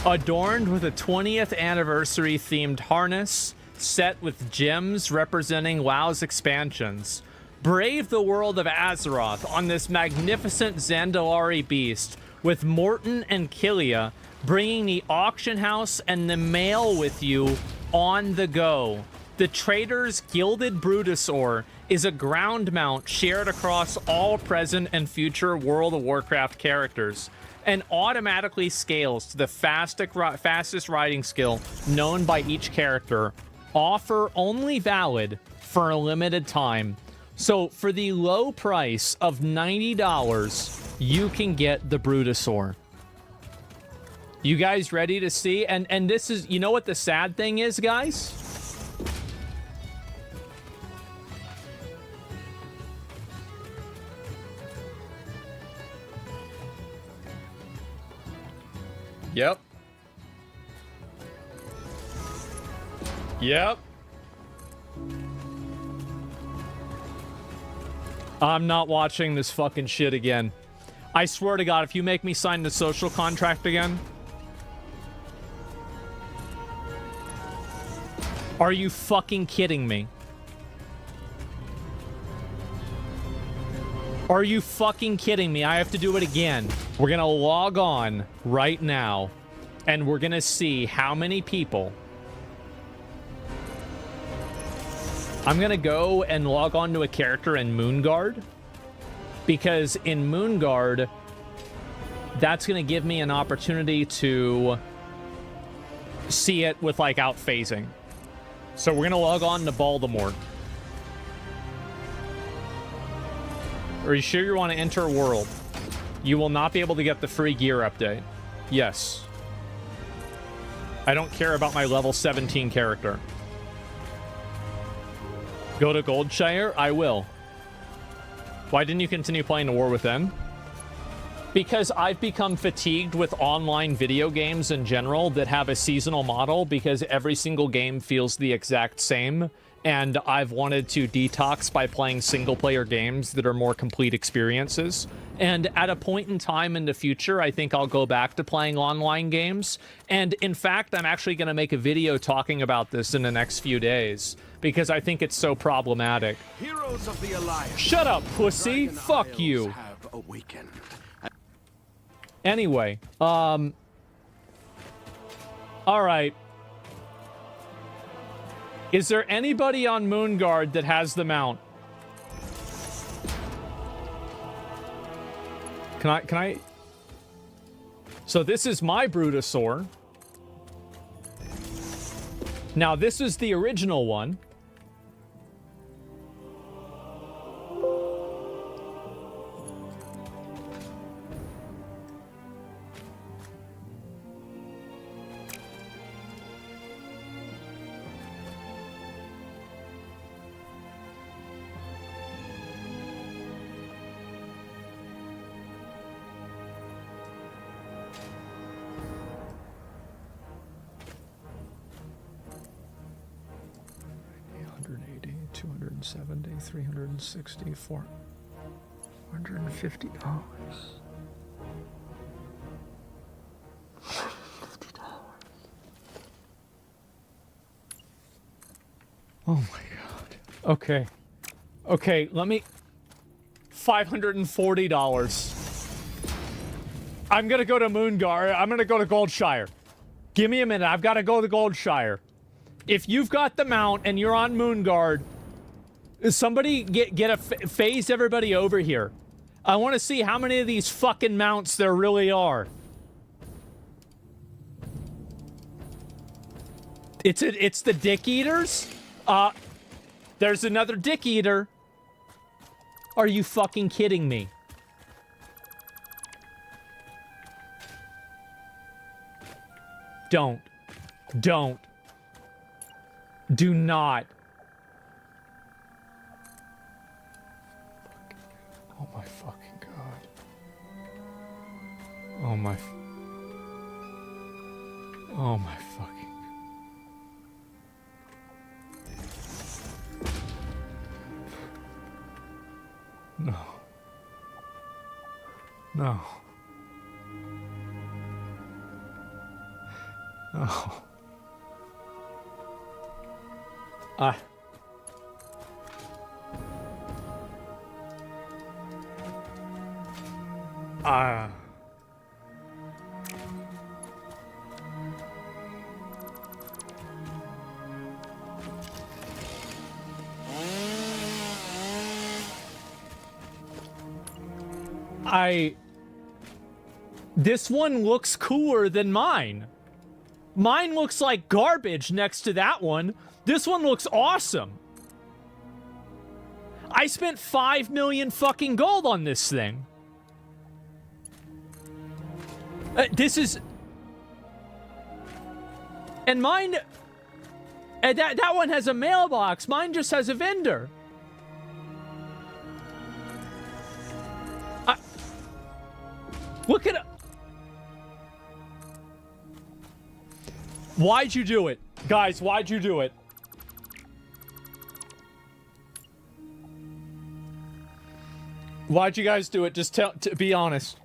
Adorned with a 20th anniversary themed harness, set with gems representing WoW's expansions. Brave the world of Azeroth on this magnificent Zandalari beast, with Morton and Killia bringing the auction house and the mail with you on the go. The Trader's Gilded Brutosaur is a ground mount shared across all present and future World of Warcraft characters, and automatically scales to the fastest riding skill known by each character. Offer only valid for a limited time. So for the low price of $90, you can get the Brutosaur. You guys ready to see? And this is, you know what the sad thing is, guys? Yep. Yep. I'm not watching this fucking shit again. I swear to God, if you make me sign the social contract again... Are you fucking kidding me? Are you fucking kidding me? I have to do it again. We're gonna log on right now, and we're gonna see how many people... I'm gonna go and log on to a character in Moonguard, because in Moonguard, that's gonna give me an opportunity to see it with, like, out-phasing. So we're gonna log on to Baltimore. Are you sure you want to enter world? You will not be able to get the free gear update. Yes. I don't care about my level 17 character. Go to Goldshire? I will. Why didn't you continue playing The War Within? Because I've become fatigued with online video games in general that have a seasonal model, because every single game feels the exact same, and I've wanted to detox by playing single-player games that are more complete experiences. And at a point in time in the future, I think I'll go back to playing online games. And in fact, I'm actually going to make a video talking about this in the next few days, because I think it's so problematic. Heroes of the Alliance. Shut up, pussy! Fuck you! Have awakened. Anyway, all right. Is there anybody on Moonguard that has the mount? Can I? So this is my Brutosaur. Now this is the original one. $270, $360, $450. Oh my God. Okay. Okay, let me... $540. I'm gonna go to Moonguard. I'm gonna go to Goldshire. Give me a minute. I've got to go to Goldshire. If you've got the mount and you're on Moonguard, somebody get a phase everybody over here. I want to see how many of these fucking mounts there really are. It's the Dick Eaters. There's another Dick Eater. Are you fucking kidding me? Don't. Do not. Oh my fucking God. Oh my. Oh my fucking. No. No. No. Ah. Ah. This one looks cooler than mine. Mine looks like garbage next to that one. This one looks awesome. I spent 5 million fucking gold on this thing. This is... And mine... that one has a mailbox. Mine just has a vendor. Look at it. Why'd you do it? Guys, why'd you do it? Why'd you guys do it? Just be honest.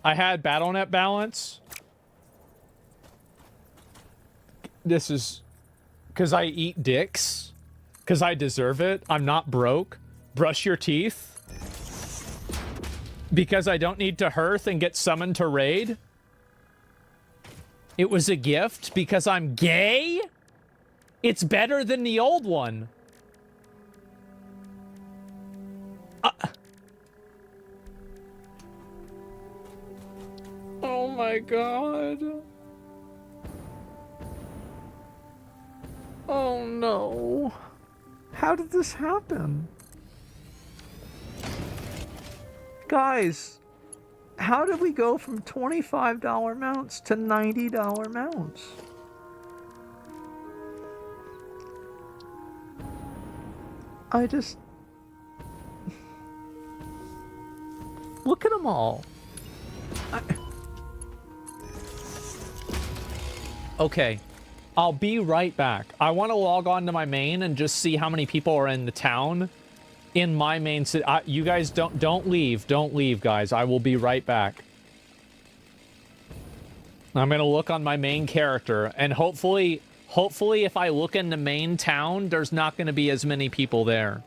I had BattleNet balance. This is... Because I eat dicks. Because I deserve it. I'm not broke. Brush your teeth. Because I don't need to hearth and get summoned to raid. It was a gift because I'm gay? It's better than the old one. Oh my god. Oh no. How did this happen? Guys, how did we go from $25 mounts to $90 mounts? I just... Look at them all. Okay, I'll be right back. I want to log on to my main and just see how many people are in the town. In my main city. You guys don't leave. Don't leave, guys. I will be right back. I'm gonna look on my main character, and hopefully if I look in the main town, there's not gonna be as many people there.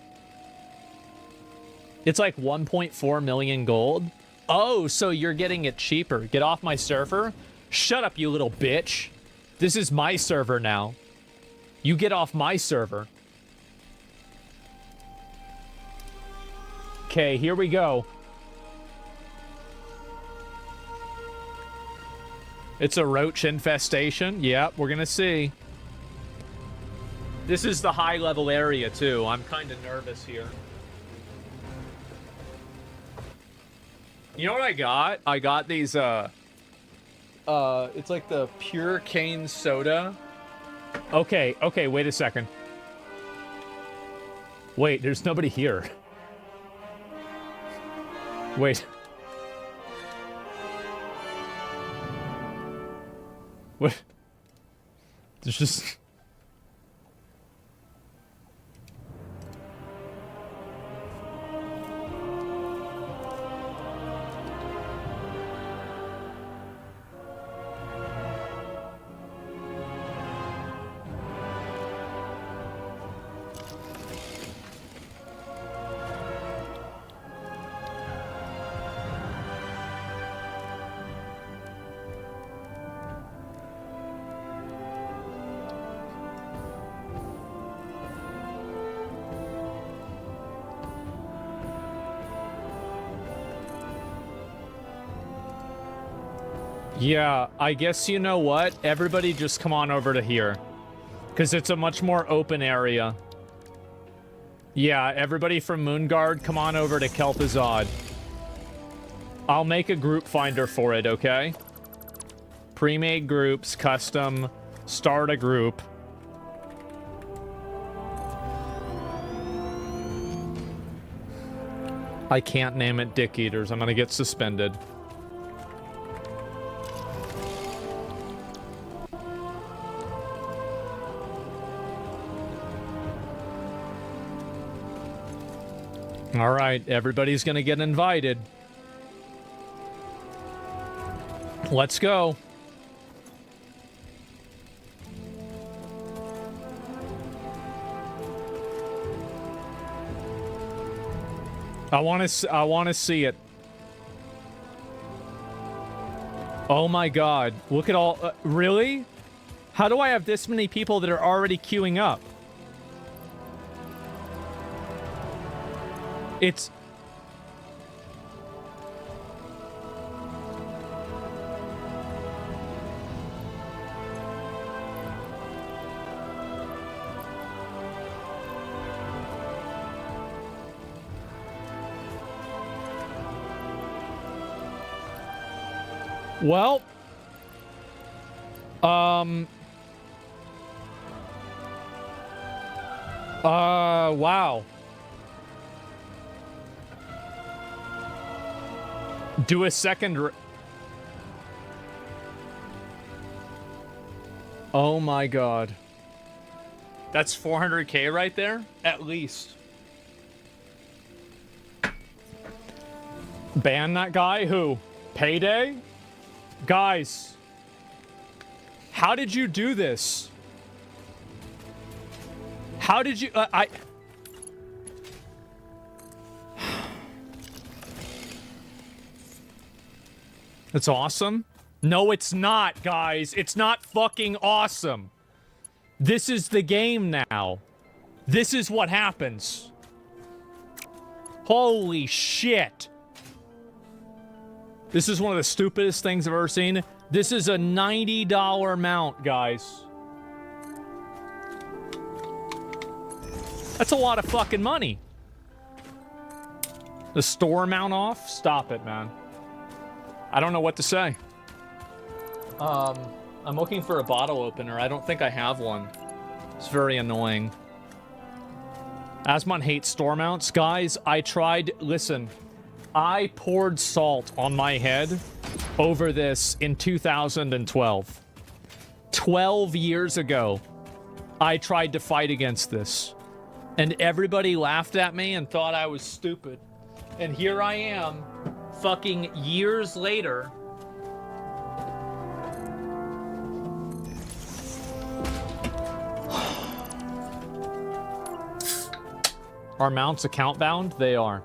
It's like 1.4 million gold. Oh, so you're getting it cheaper. Get off my server? Shut up, you little bitch. This is my server now. You get off my server. Okay, here we go. It's a roach infestation. Yep, we're gonna see. This is the high level area too. I'm kind of nervous here. You know what I got? I got these, it's like the pure cane soda. Okay, wait a second. Wait, there's nobody here. Wait. What? There's just... Yeah, I guess you know what? Everybody just come on over to here. Because it's a much more open area. Yeah, everybody from Moonguard, come on over to Kel'Thuzad. I'll make a group finder for it, okay? Pre-made groups, custom, start a group. I can't name it Dick Eaters. I'm gonna get suspended. All right, everybody's gonna get invited. Let's go. I want to see it. Oh my god. Look at all really? How do I have this many people that are already queuing up? It's well, wow. Do a second. Oh my god. That's 400k right there? At least. Ban that guy? Who? Payday? Guys. How did you do this? How did you... It's awesome. No, it's not, guys. It's not fucking awesome. This is the game now. This is what happens. Holy shit. This is one of the stupidest things I've ever seen. This is a $90 mount, guys. That's a lot of fucking money. The store mount off? Stop it, man. I don't know what to say. I'm looking for a bottle opener. I don't think I have one. It's very annoying. Asmon hates store mounts. Guys, I tried... Listen. I poured salt on my head over this in 2012. 12 years ago, I tried to fight against this. And everybody laughed at me and thought I was stupid. And here I am, fucking years later. Are mounts account bound? They are.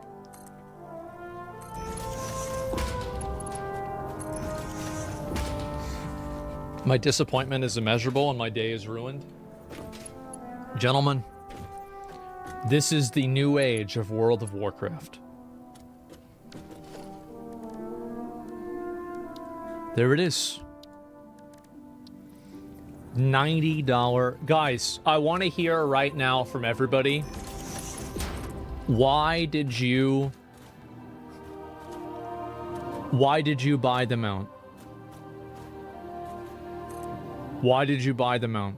My disappointment is immeasurable and my day is ruined. Gentlemen, this is the new age of World of Warcraft. There it is. $90. Guys, I want to hear right now from everybody. Why did you buy the mount? Why did you buy the mount?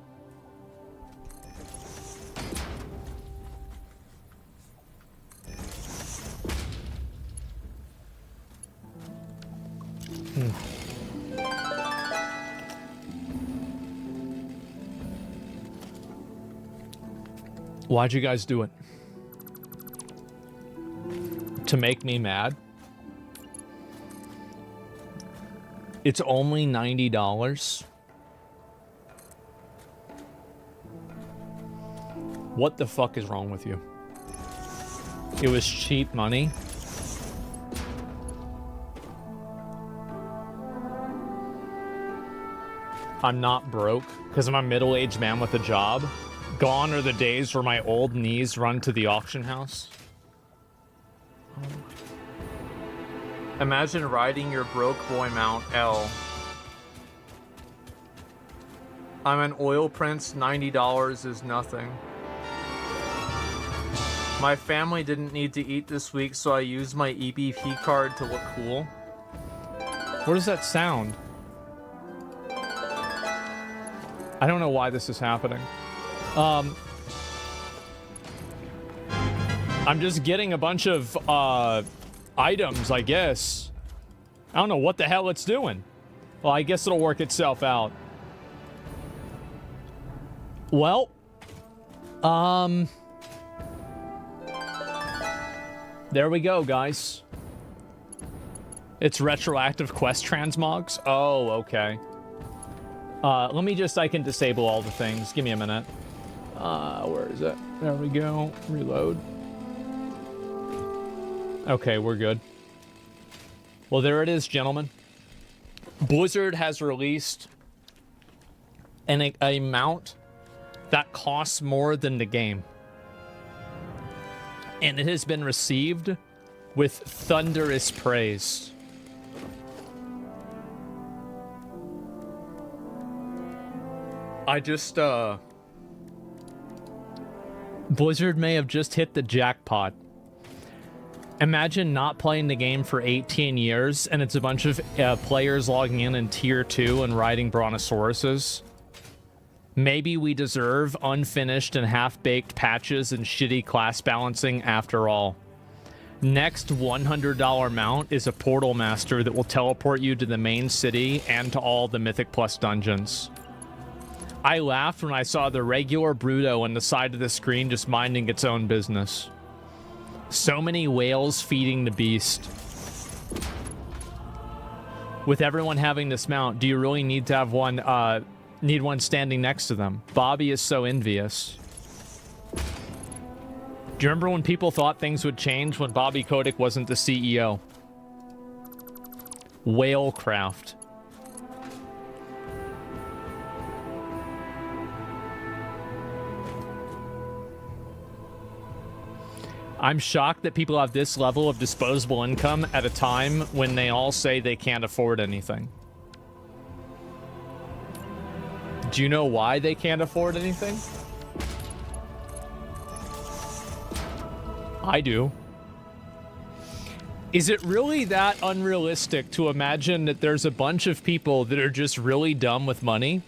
Why'd you guys do it? To make me mad? It's only $90. What the fuck is wrong with you? It was cheap money. I'm not broke because I'm a middle-aged man with a job. Gone are the days where my old knees run to the auction house. Imagine riding your broke boy mount L. I'm an oil prince, $90 is nothing. My family didn't need to eat this week, so I used my EBP card to look cool. What does that sound? I don't know why this is happening. I'm just getting a bunch of items, I guess. I don't know what the hell it's doing. Well, I guess it'll work itself out. Well, there we go, guys. It's retroactive quest transmogs. Oh, okay. Let me just, I can disable all the things. Give me a minute. Where is it? There we go. Reload. Okay, we're good. Well, there it is, gentlemen. Blizzard has released a mount that costs more than the game. And it has been received with thunderous praise. I just, Blizzard may have just hit the jackpot. Imagine not playing the game for 18 years and it's a bunch of players logging in Tier 2 and riding Brontosauruses. Maybe we deserve unfinished and half-baked patches and shitty class balancing after all. Next $100 mount is a Portal Master that will teleport you to the main city and to all the Mythic Plus dungeons. I laughed when I saw the regular Bruto on the side of the screen just minding its own business. So many whales feeding the beast. With everyone having this mount, do you really need to have one, need one standing next to them? Bobby is so envious. Do you remember when people thought things would change when Bobby Kotick wasn't the CEO? Whalecraft. I'm shocked that people have this level of disposable income at a time when they all say they can't afford anything. Do you know why they can't afford anything? I do. Is it really that unrealistic to imagine that there's a bunch of people that are just really dumb with money?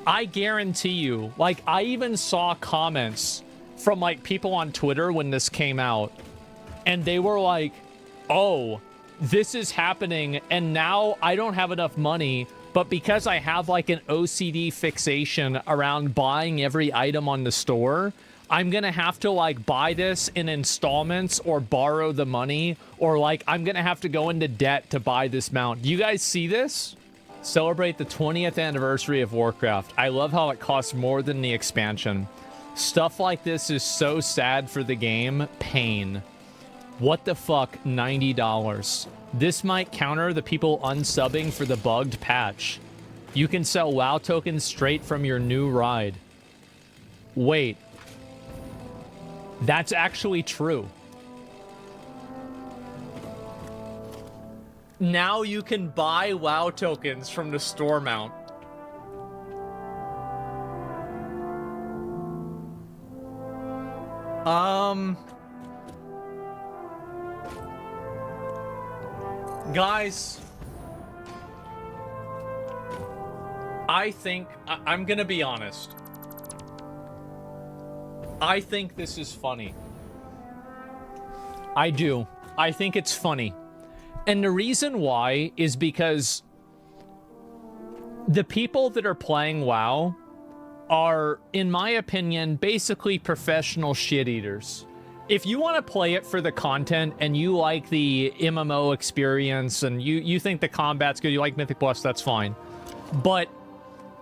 I guarantee you, like, I even saw comments from, like, people on Twitter when this came out, and they were like, oh, this is happening, and now I don't have enough money, but because I have, like, an OCD fixation around buying every item on the store, I'm gonna have to, like, buy this in installments or borrow the money, or, like, I'm gonna have to go into debt to buy this mount. Do you guys see this? Celebrate the 20th anniversary of Warcraft. I love how it costs more than the expansion. Stuff like this is so sad for the game. Pain. What the fuck? $90. This might counter the people unsubbing for the bugged patch. You can sell WoW tokens straight from your new ride. Wait. That's actually true. Now you can buy WoW tokens from the store mount. Guys, I think, I'm gonna be honest. I think this is funny. I do. I think it's funny. And the reason why is because the people that are playing WoW are, in my opinion, basically professional shit-eaters. If you want to play it for the content and you like the MMO experience and you think the combat's good, you like Mythic Plus, that's fine. But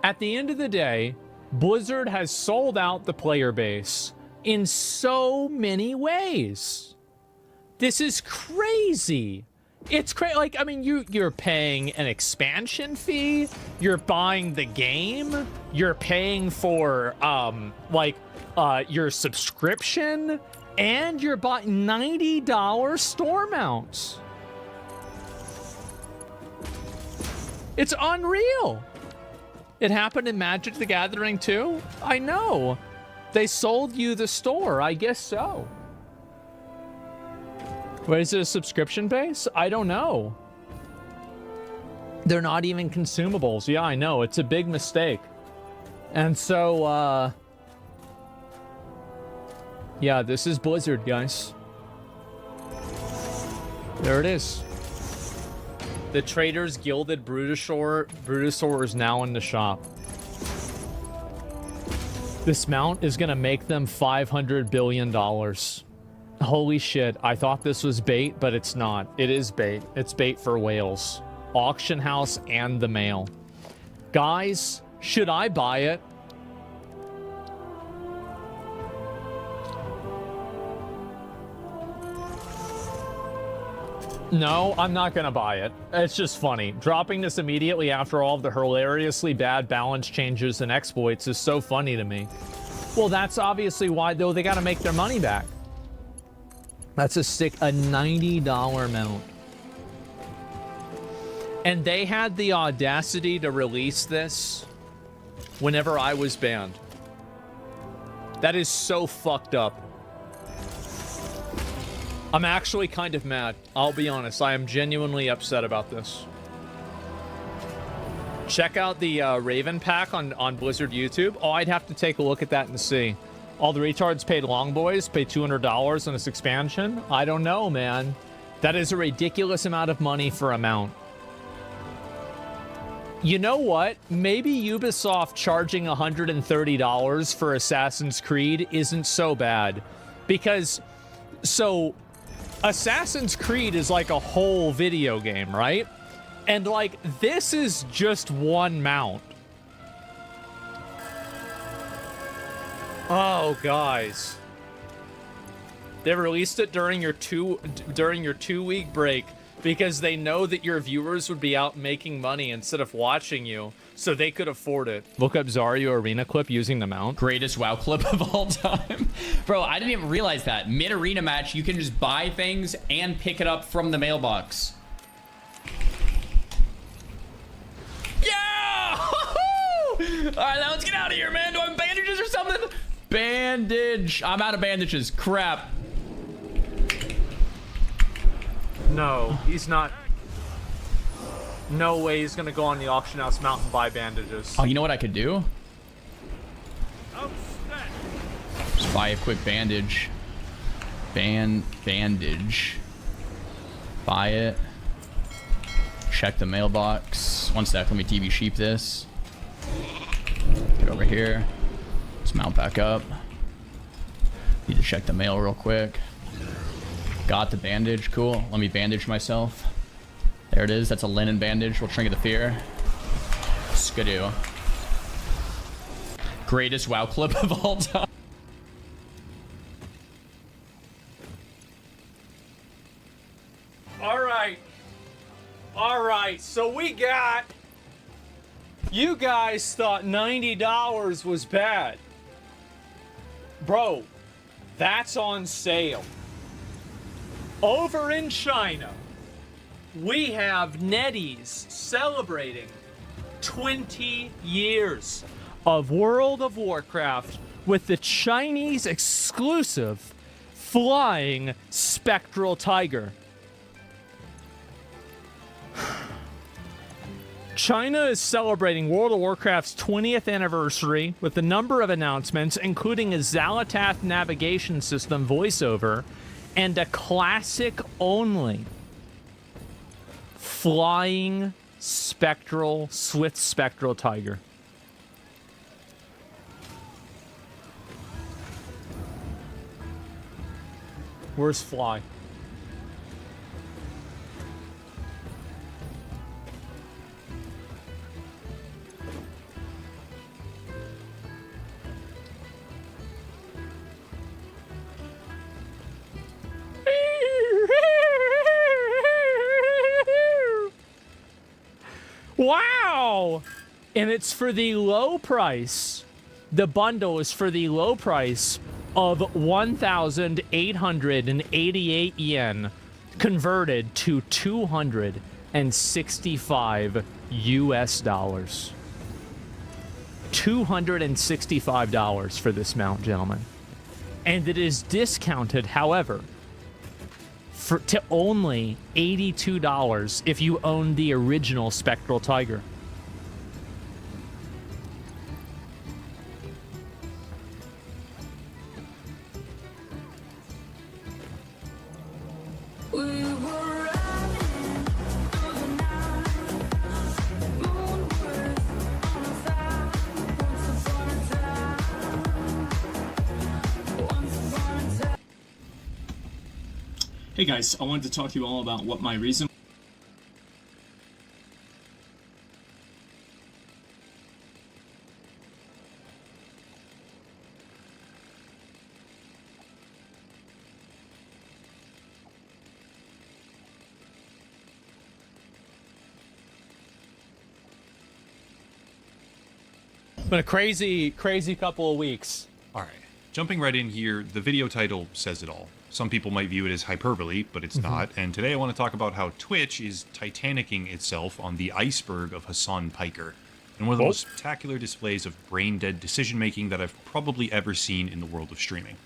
at the end of the day, Blizzard has sold out the player base in so many ways. This is crazy. It's crazy. Like, I mean, you're paying an expansion fee, you're buying the game, you're paying for your subscription, and you're buying $90 store mounts. It's unreal. It happened in Magic the Gathering too? I know. They sold you the store. I guess so. Wait, is it a subscription base? I don't know. They're not even consumables. Yeah, I know. It's a big mistake. And so, Yeah, this is Blizzard, guys. There it is. The Trader's Gilded Brutosaur is now in the shop. This mount is gonna make them $500 billion. Holy shit, I thought this was bait, but it's not. It is bait. It's bait for whales. Auction house and the mail. Guys, should I buy it? No, I'm not gonna buy it. It's just funny. Dropping this immediately after all of the hilariously bad balance changes and exploits is so funny to me. Well, that's obviously why, though, they gotta make their money back. That's a $90 mount. And they had the audacity to release this whenever I was banned. That is so fucked up. I'm actually kind of mad. I'll be honest. I am genuinely upset about this. Check out the Raven pack on Blizzard YouTube. Oh, I'd have to take a look at that and see. All the retards paid Long Boys, pay $200 on this expansion? I don't know, man. That is a ridiculous amount of money for a mount. You know what? Maybe Ubisoft charging $130 for Assassin's Creed isn't so bad. Because, so, Assassin's Creed is like a whole video game, right? And like, this is just one mount. Oh, guys. They released it during your 2-week break because they know that your viewers would be out making money instead of watching you, so they could afford it. Look up Zarya arena clip using the mount. Greatest WoW clip of all time. Bro, I didn't even realize that. Mid-arena match, you can just buy things and pick it up from the mailbox. Yeah! All right, now let's get out of here, man. Do I have bandages or something? Bandage. I'm out of bandages. Crap. No, he's not. No way he's gonna go on the auction house mount and buy bandages. Oh, you know what I could do? Just buy a quick bandage. Bandage. Buy it. Check the mailbox. One sec, let me TV sheep this. Get over here. Let's mount back up. Need to check the mail real quick. Got the bandage, cool. Let me bandage myself. There it is, that's a linen bandage. We'll Trinket the Fear. Skidoo. Greatest WoW clip of all time. All right, so we got... You guys thought $90 was bad. Bro, that's on sale. Over in China, we have NetEase celebrating 20 years of World of Warcraft with the Chinese exclusive flying spectral tiger. China is celebrating World of Warcraft's 20th anniversary with a number of announcements, including a Xalatath navigation system voiceover and a classic-only flying swift spectral tiger. Where's Fly? Wow! And it's for the low price. The bundle is for the low price of 1,888 yen, converted to 265 US dollars. $265 for this mount, gentlemen. And it is discounted, however, to only $82 if you own the original Spectral Tiger. Hey guys, I wanted to talk to you all about what my reason. It's been a crazy couple of weeks. All right. Jumping right in here, the video title says it all. Some people might view it as hyperbole, but it's not. And today I want to talk about how Twitch is titanicking itself on the iceberg of Hassan Piker, and one of the most spectacular displays of brain-dead decision-making that I've probably ever seen in the world of streaming.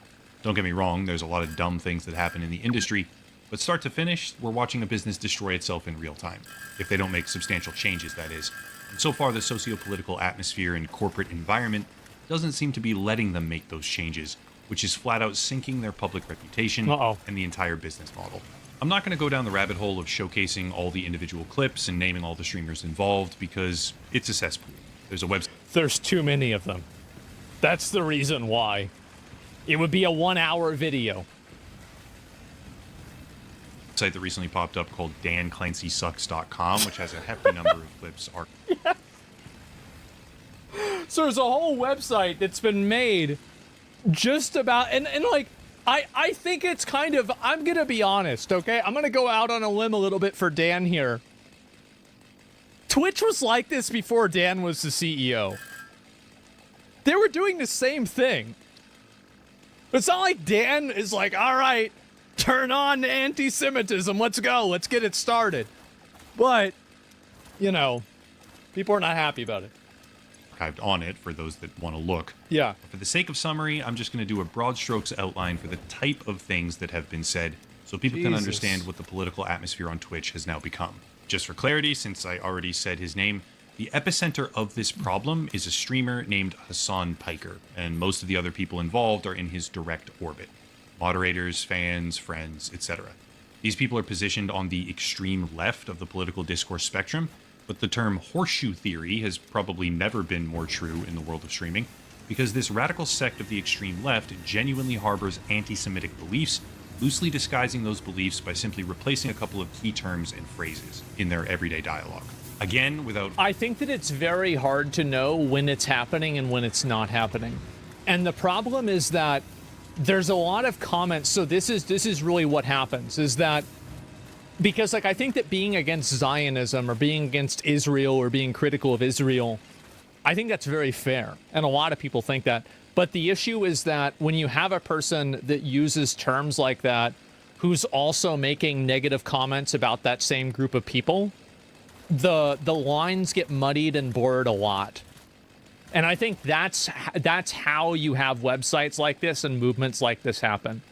Don't get me wrong, there's a lot of dumb things that happen in the industry, but start to finish, we're watching a business destroy itself in real time. If they don't make substantial changes, that is. And so far, the socio-political atmosphere and corporate environment doesn't seem to be letting them make those changes, which is flat out sinking their public reputation and the entire business model. I'm not going to go down the rabbit hole of showcasing all the individual clips and naming all the streamers involved because it's a cesspool. There's a website. There's too many of them. That's the reason why. It would be a 1-hour video. Site that recently popped up called DanClancySucks.com, which has a hefty number of clips. So there's a whole website that's been made just about, and like, I think it's kind of, I'm gonna be honest, okay? I'm gonna go out on a limb a little bit for Dan here. Twitch was like this before Dan was the CEO. They were doing the same thing. It's not like Dan is like, all right, turn on anti-Semitism, let's go, let's get it started. But, you know, people are not happy about it. Archived on it for those that want to look. Yeah. For the sake of summary, I'm just going to do a broad strokes outline for the type of things that have been said so people can understand what the political atmosphere on Twitch has now become. Just for clarity, since I already said his name, the epicenter of this problem is a streamer named Hassan Piker, and most of the other people involved are in his direct orbit. Moderators, fans, friends, etc. These people are positioned on the extreme left of the political discourse spectrum, but the term horseshoe theory has probably never been more true in the world of streaming, because this radical sect of the extreme left genuinely harbors anti-Semitic beliefs, loosely disguising those beliefs by simply replacing a couple of key terms and phrases in their everyday dialogue. Again, without... I think that it's very hard to know when it's happening and when it's not happening. And the problem is that there's a lot of comments. So this is really what happens, is that because, like, I think that being against Zionism or being against Israel or being critical of Israel, I think that's very fair. And a lot of people think that. But the issue is that when you have a person that uses terms like that, who's also making negative comments about that same group of people, the lines get muddied and blurred a lot. And I think that's how you have websites like this and movements like this happen.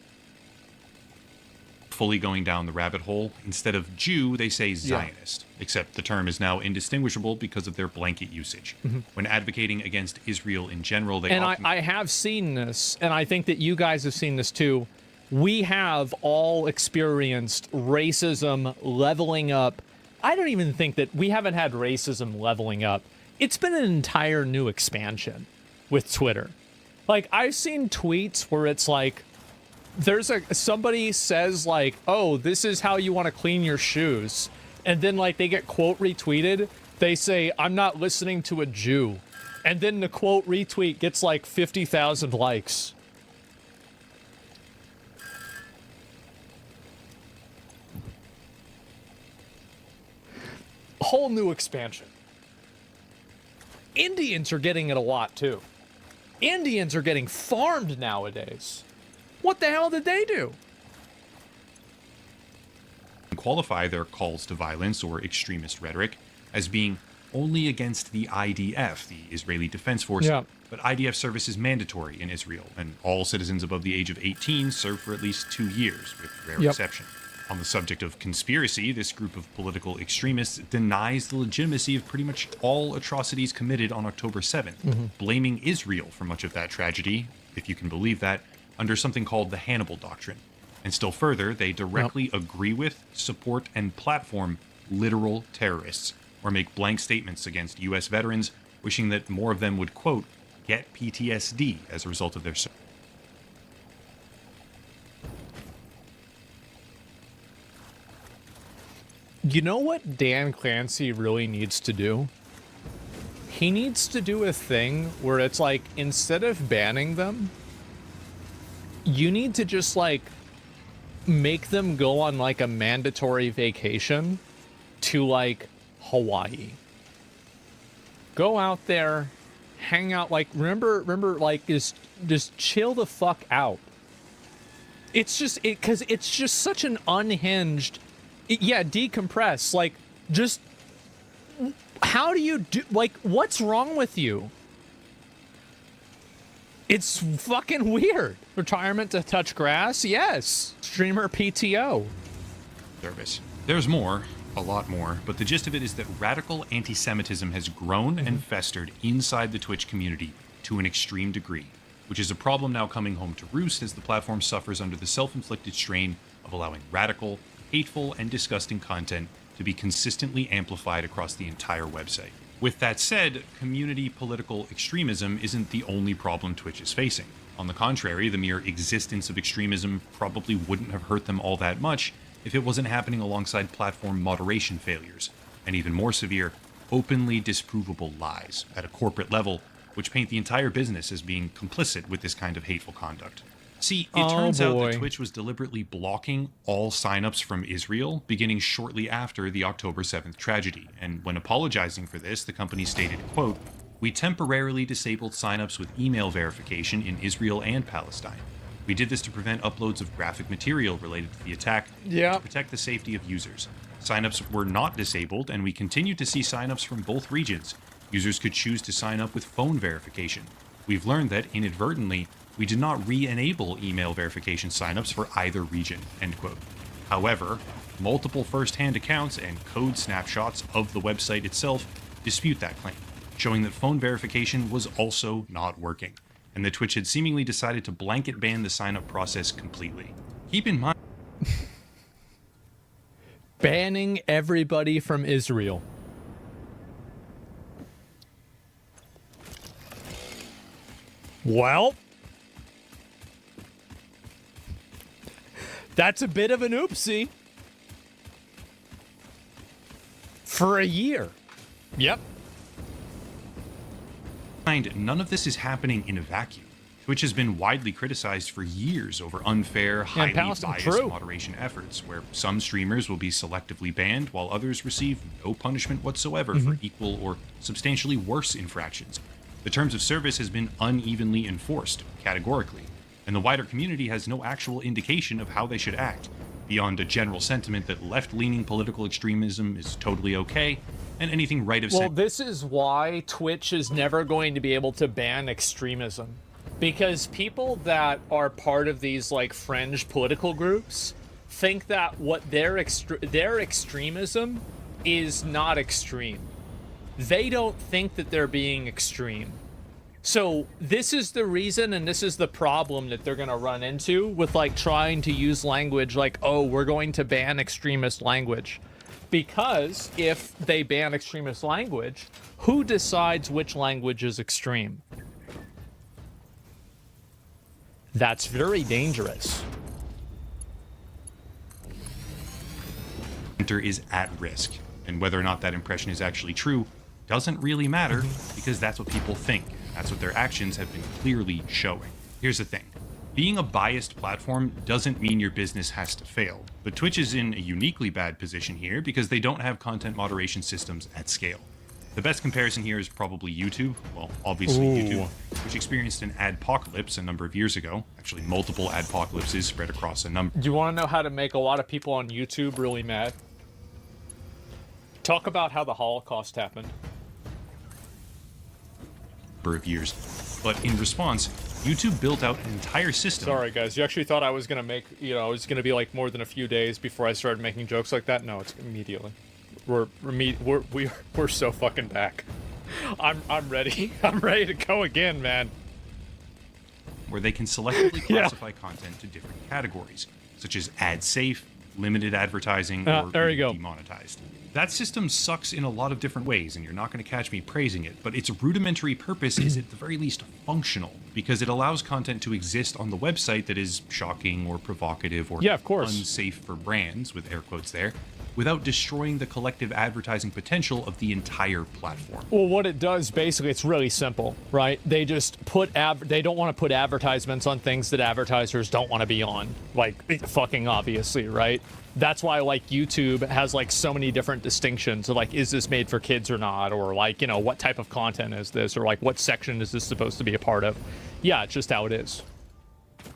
Fully going down the rabbit hole, instead of Jew, they say Zionist, except the term is now indistinguishable because of their blanket usage. When advocating against Israel in general, they and often... I have seen this, and I think that you guys have seen this too. We have all experienced racism leveling up. I don't even think that we haven't had racism leveling up. It's been an entire new expansion with Twitter. Like, I've seen tweets where it's like, somebody says like, oh, this is how you want to clean your shoes. And then like they get quote retweeted. They say, I'm not listening to a Jew. And then the quote retweet gets like 50,000 likes. Whole new expansion. Indians are getting it a lot too. Indians are getting farmed nowadays. What the hell did they do? Qualify their calls to violence or extremist rhetoric as being only against the IDF, the Israeli Defense Force. Yeah. But IDF service is mandatory in Israel, and all citizens above the age of 18 serve for at least 2 years, with rare exception. On the subject of conspiracy, this group of political extremists denies the legitimacy of pretty much all atrocities committed on October 7th, blaming Israel for much of that tragedy, if you can believe that, under something called the Hannibal Doctrine. And still further, they directly agree with, support, and platform literal terrorists, or make blank statements against U.S. veterans, wishing that more of them would, quote, get PTSD as a result of their service. You know what Dan Clancy really needs to do? He needs to do a thing where it's like, instead of banning them, you need to just like make them go on like a mandatory vacation to like Hawaii. Go out there, hang out, like remember like just chill the fuck out. It's just because it's just such an unhinged, yeah, decompress. Like, just how do you do? Like, what's wrong with you? It's fucking weird. Retirement to touch grass? Yes. Streamer PTO. Service. There's more, a lot more, but the gist of it is that radical anti-Semitism has grown and festered inside the Twitch community to an extreme degree, which is a problem now coming home to roost as the platform suffers under the self-inflicted strain of allowing radical, hateful, and disgusting content to be consistently amplified across the entire website. With that said, community political extremism isn't the only problem Twitch is facing. On the contrary, the mere existence of extremism probably wouldn't have hurt them all that much if it wasn't happening alongside platform moderation failures, and even more severe, openly disprovable lies at a corporate level, which paint the entire business as being complicit with this kind of hateful conduct. See, it turns out that Twitch was deliberately blocking all signups from Israel beginning shortly after the October 7th tragedy, and when apologizing for this, the company stated, quote, "We temporarily disabled signups with email verification in Israel and Palestine. We did this to prevent uploads of graphic material related to the attack and to protect the safety of users. Signups were not disabled, and we continue to see signups from both regions. Users could choose to sign up with phone verification. We've learned that, inadvertently, we did not re-enable email verification signups for either region," end quote. However, multiple first-hand accounts and code snapshots of the website itself dispute that claim, showing that phone verification was also not working, and that Twitch had seemingly decided to blanket ban the sign-up process completely. Keep in mind... Banning everybody from Israel. Well, that's a bit of an oopsie. For a year. Yep. None of this is happening in a vacuum. Twitch has been widely criticized for years over unfair, highly biased moderation efforts, where some streamers will be selectively banned while others receive no punishment whatsoever for equal or substantially worse infractions. The terms of service has been unevenly enforced, categorically, and the wider community has no actual indication of how they should act, beyond a general sentiment that left-leaning political extremism is totally okay, and anything right of Well, this is why Twitch is never going to be able to ban extremism. Because people that are part of these, like, fringe political groups think that what their extremism is not extreme. They don't think that they're being extreme. So this is the reason, and this is the problem that they're going to run into with, like, trying to use language like, oh, we're going to ban extremist language. Because if they ban extremist language, who decides which language is extreme? That's very dangerous. Is at risk, and whether or not that impression is actually true doesn't really matter, because that's what people think. That's what their actions have been clearly showing. Here's the thing. Being a biased platform doesn't mean your business has to fail, but Twitch is in a uniquely bad position here because they don't have content moderation systems at scale. The best comparison here is probably YouTube, well, obviously YouTube, which experienced an adpocalypse a number of years ago, actually multiple adpocalypses spread across a number. Do you want to know how to make a lot of people on YouTube really mad? Talk about how the Holocaust happened. Of years, but in response, YouTube built out an entire system. Sorry guys, you actually thought I was gonna make, you know, it was gonna be like more than a few days before I started making jokes like that? No, it's immediately. We're so fucking back. I'm ready. I'm ready to go again, man. Where they can selectively classify content to different categories, such as ad safe, limited advertising, or demonetized. That system sucks in a lot of different ways, and you're not going to catch me praising it, but its rudimentary purpose is at the very least functional, because it allows content to exist on the website that is shocking or provocative or unsafe for brands, with air quotes there, without destroying the collective advertising potential of the entire platform. Well, what it does, basically, it's really simple, right? They just put they don't want to put advertisements on things that advertisers don't want to be on, like fucking obviously, right? That's why like YouTube has like so many different distinctions of like, is this made for kids or not? Or like, you know, what type of content is this? Or like, what section is this supposed to be a part of? Yeah, it's just how it is.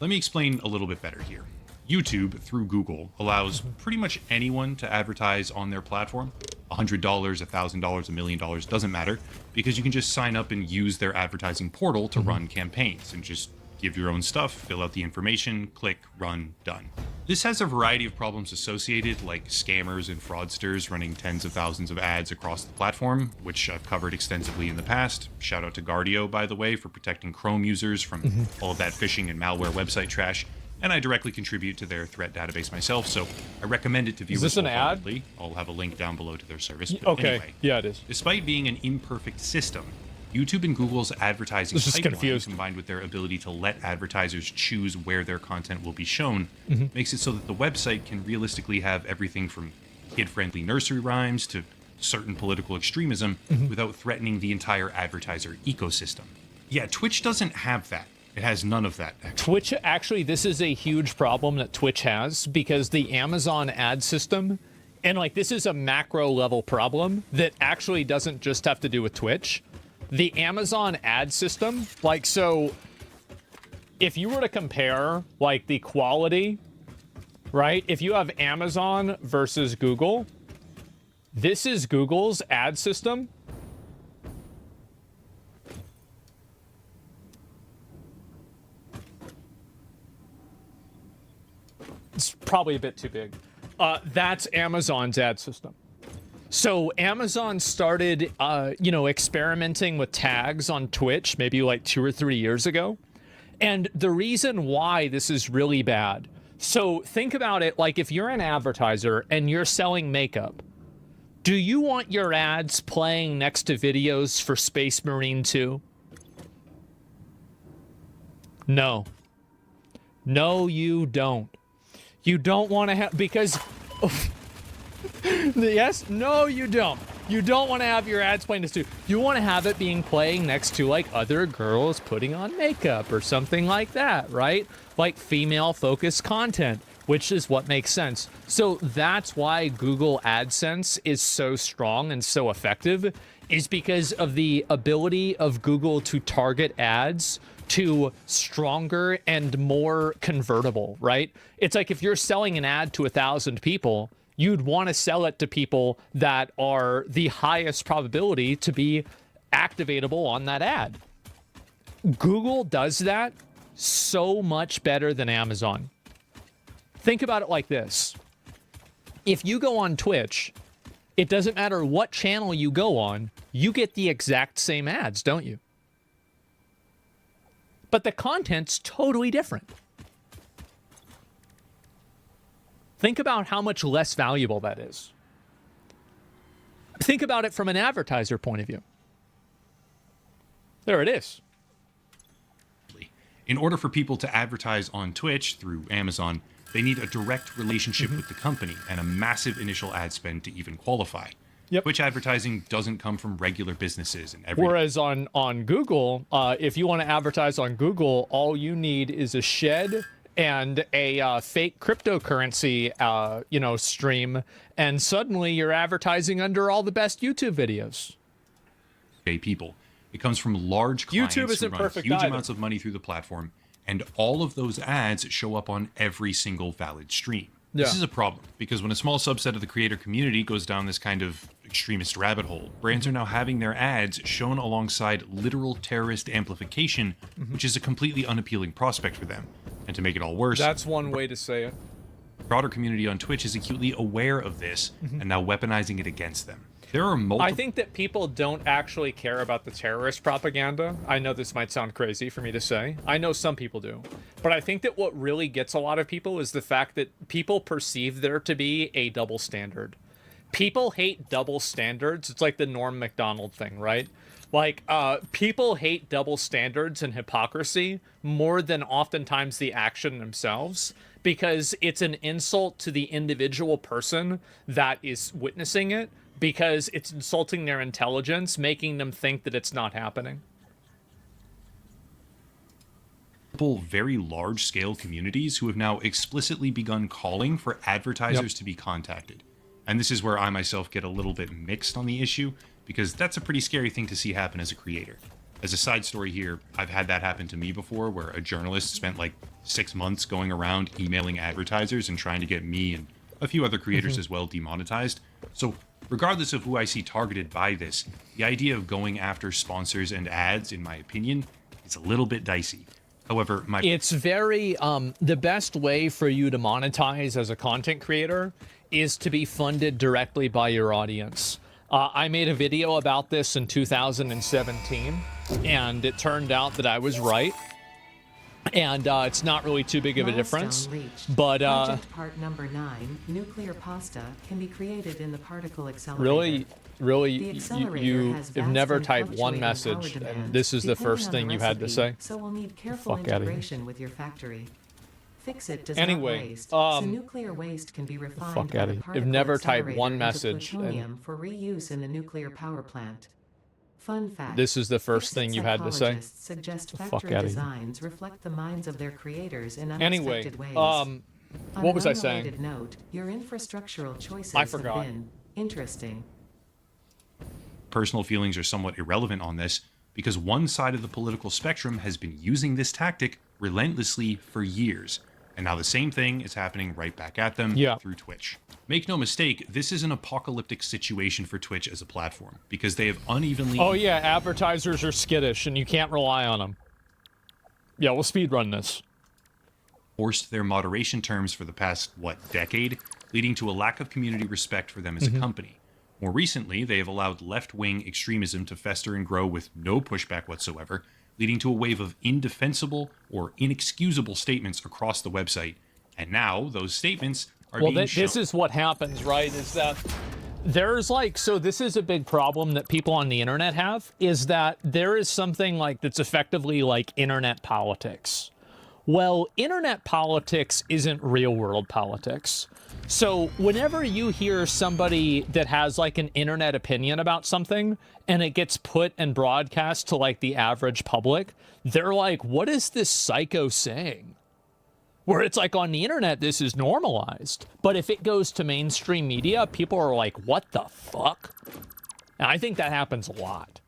Let me explain a little bit better here. YouTube, through Google, allows pretty much anyone to advertise on their platform. $100, $1,000, $1 million, doesn't matter, because you can just sign up and use their advertising portal to run campaigns and just give your own stuff, fill out the information, click, run, done. This has a variety of problems associated, like scammers and fraudsters running tens of thousands of ads across the platform, which I've covered extensively in the past. Shout out to Guardio, by the way, for protecting Chrome users from all of that phishing and malware website trash. And I directly contribute to their threat database myself, so I recommend it to viewers. Is this an ad? I'll have a link down below to their service. But Okay, anyway, yeah, it is. Despite being an imperfect system, YouTube and Google's advertising pipeline, combined with their ability to let advertisers choose where their content will be shown, makes it so that the website can realistically have everything from kid-friendly nursery rhymes to certain political extremism without threatening the entire advertiser ecosystem. Yeah, Twitch doesn't have that. It has none of that. Twitch, actually, this is a huge problem that Twitch has, because the Amazon ad system, and like this is a macro level problem that actually doesn't just have to do with Twitch. The Amazon ad system, like, so if you were to compare like the quality, right? If you have Amazon versus Google, this is Google's ad system. It's probably a bit too big. That's Amazon's ad system. So Amazon started, you know, experimenting with tags on Twitch maybe like 2 or 3 years ago. And the reason why this is really bad. So think about it, like if you're an advertiser and you're selling makeup, do you want your ads playing next to videos for Space Marine 2? No. No, you don't. You don't want to have, because, yes, no, you don't. You don't want to have your ads playing this too. You want to have it playing next to like other girls putting on makeup or something like that, right? Like female focused content, which is what makes sense. So that's why Google AdSense is so strong and so effective, is because of the ability of Google to target ads to stronger and more convertible, right? It's like if you're selling an ad to 1,000 people, you'd want to sell it to people that are the highest probability to be activatable on that ad. Google does that so much better than Amazon. Think about it like this. If you go on Twitch, it doesn't matter what channel you go on, you get the exact same ads, don't you? But the content's totally different. Think about how much less valuable that is. Think about it from an advertiser point of view. There it is. In order for people to advertise on Twitch through Amazon, they need a direct relationship with the company and a massive initial ad spend to even qualify. Twitch advertising doesn't come from regular businesses and everything. Whereas on Google, if you want to advertise on Google, all you need is a shed and a fake cryptocurrency, you know, stream, and suddenly you're advertising under all the best YouTube videos. People. It comes from large clients YouTube isn't who run perfect huge either. amounts of money through the platform, and all of those ads show up on every single valid stream. This Yeah. is a problem, because when a small subset of the creator community goes down this kind of extremist rabbit hole, brands are now having their ads shown alongside literal terrorist amplification, which is a completely unappealing prospect for them. And to make it all worse, That's one way to say it. the broader community on Twitch is acutely aware of this and now weaponizing it against them. There are multiple... I think that people don't actually care about the terrorist propaganda. I know this might sound crazy for me to say. I know some people do. But I think that what really gets a lot of people is the fact that people perceive there to be a double standard. People hate double standards. It's like the Norm Macdonald thing, right? Like, people hate double standards and hypocrisy more than oftentimes the action themselves, because it's an insult to the individual person that is witnessing it, because it's insulting their intelligence, making them think that it's not happening. Very large-scale communities who have now explicitly begun calling for advertisers to be contacted. And this is where I myself get a little bit mixed on the issue, because that's a pretty scary thing to see happen as a creator. As a side story here, I've had that happen to me before, where a journalist spent like 6 months going around emailing advertisers and trying to get me and a few other creators as well demonetized. So regardless of who I see targeted by this, the idea of going after sponsors and ads, in my opinion, is a little bit dicey. However, it's very the best way for you to monetize as a content creator is to be funded directly by your audience. I made a video about this in 2017, and it turned out that I was right. And it's not really too big of a difference. But Project part number 9, nuclear pasta, can be created in the particle accelerator. Really, The you has have vast never and typed one fluctuating message, power and demands, this is the depending first on thing the you had to recipe, say. So we'll need careful Fuck outta here. integration with your factory. Fix-It does Anyway, not waste, so nuclear waste can be refined fuck by outta the here. particle You've never typed accelerator one into message, and- plutonium for reuse in the nuclear power plant. Fun fact. This is the first Fix-It thing you had to say. psychologists suggest The fuck factory outta here. designs reflect the minds of their creators in Anyway, unexpected ways. what On was I an saying? unrelated note, your infrastructural choices I forgot. have been interesting. personal feelings are somewhat irrelevant on this, because one side of the political spectrum has been using this tactic relentlessly for years, and now the same thing is happening right back at them through Twitch. Make no mistake, this is an apocalyptic situation for Twitch as a platform, because they have unevenly... Oh yeah, advertisers are skittish, and you can't rely on them. Yeah, we'll speedrun this. Forced their moderation terms for the past, decade, leading to a lack of community respect for them as a company. More recently, they have allowed left-wing extremism to fester and grow with no pushback whatsoever, leading to a wave of indefensible or inexcusable statements across the website. And now, those statements are being this is what happens, right? Is that there's so this is a big problem that people on the internet have, is that there is something that's effectively like internet politics. Well, internet politics isn't real-world politics. So whenever you hear somebody that has an internet opinion about something and it gets put and broadcast to the average public, they're like, what is this psycho saying? Where it's on the internet, this is normalized. But if it goes to mainstream media, people are like, what the fuck? And I think that happens a lot.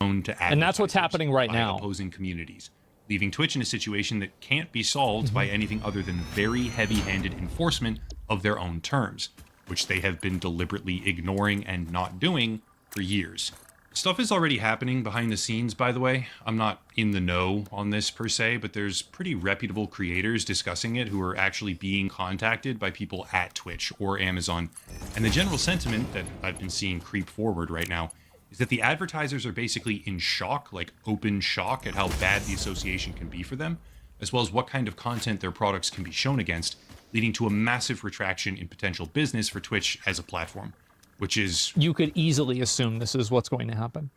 And that's what's happening right now. Opposing communities, leaving Twitch in a situation that can't be solved by anything other than very heavy-handed enforcement of their own terms, which they have been deliberately ignoring and not doing for years. Stuff is already happening behind the scenes, by the way. I'm not in the know on this per se, but there's pretty reputable creators discussing it who are actually being contacted by people at Twitch or Amazon. And the general sentiment that I've been seeing creep forward right now is that the advertisers are basically in shock, open shock at how bad the association can be for them, as well as what kind of content their products can be shown against, leading to a massive retraction in potential business for Twitch as a platform, which is... You could easily assume this is what's going to happen.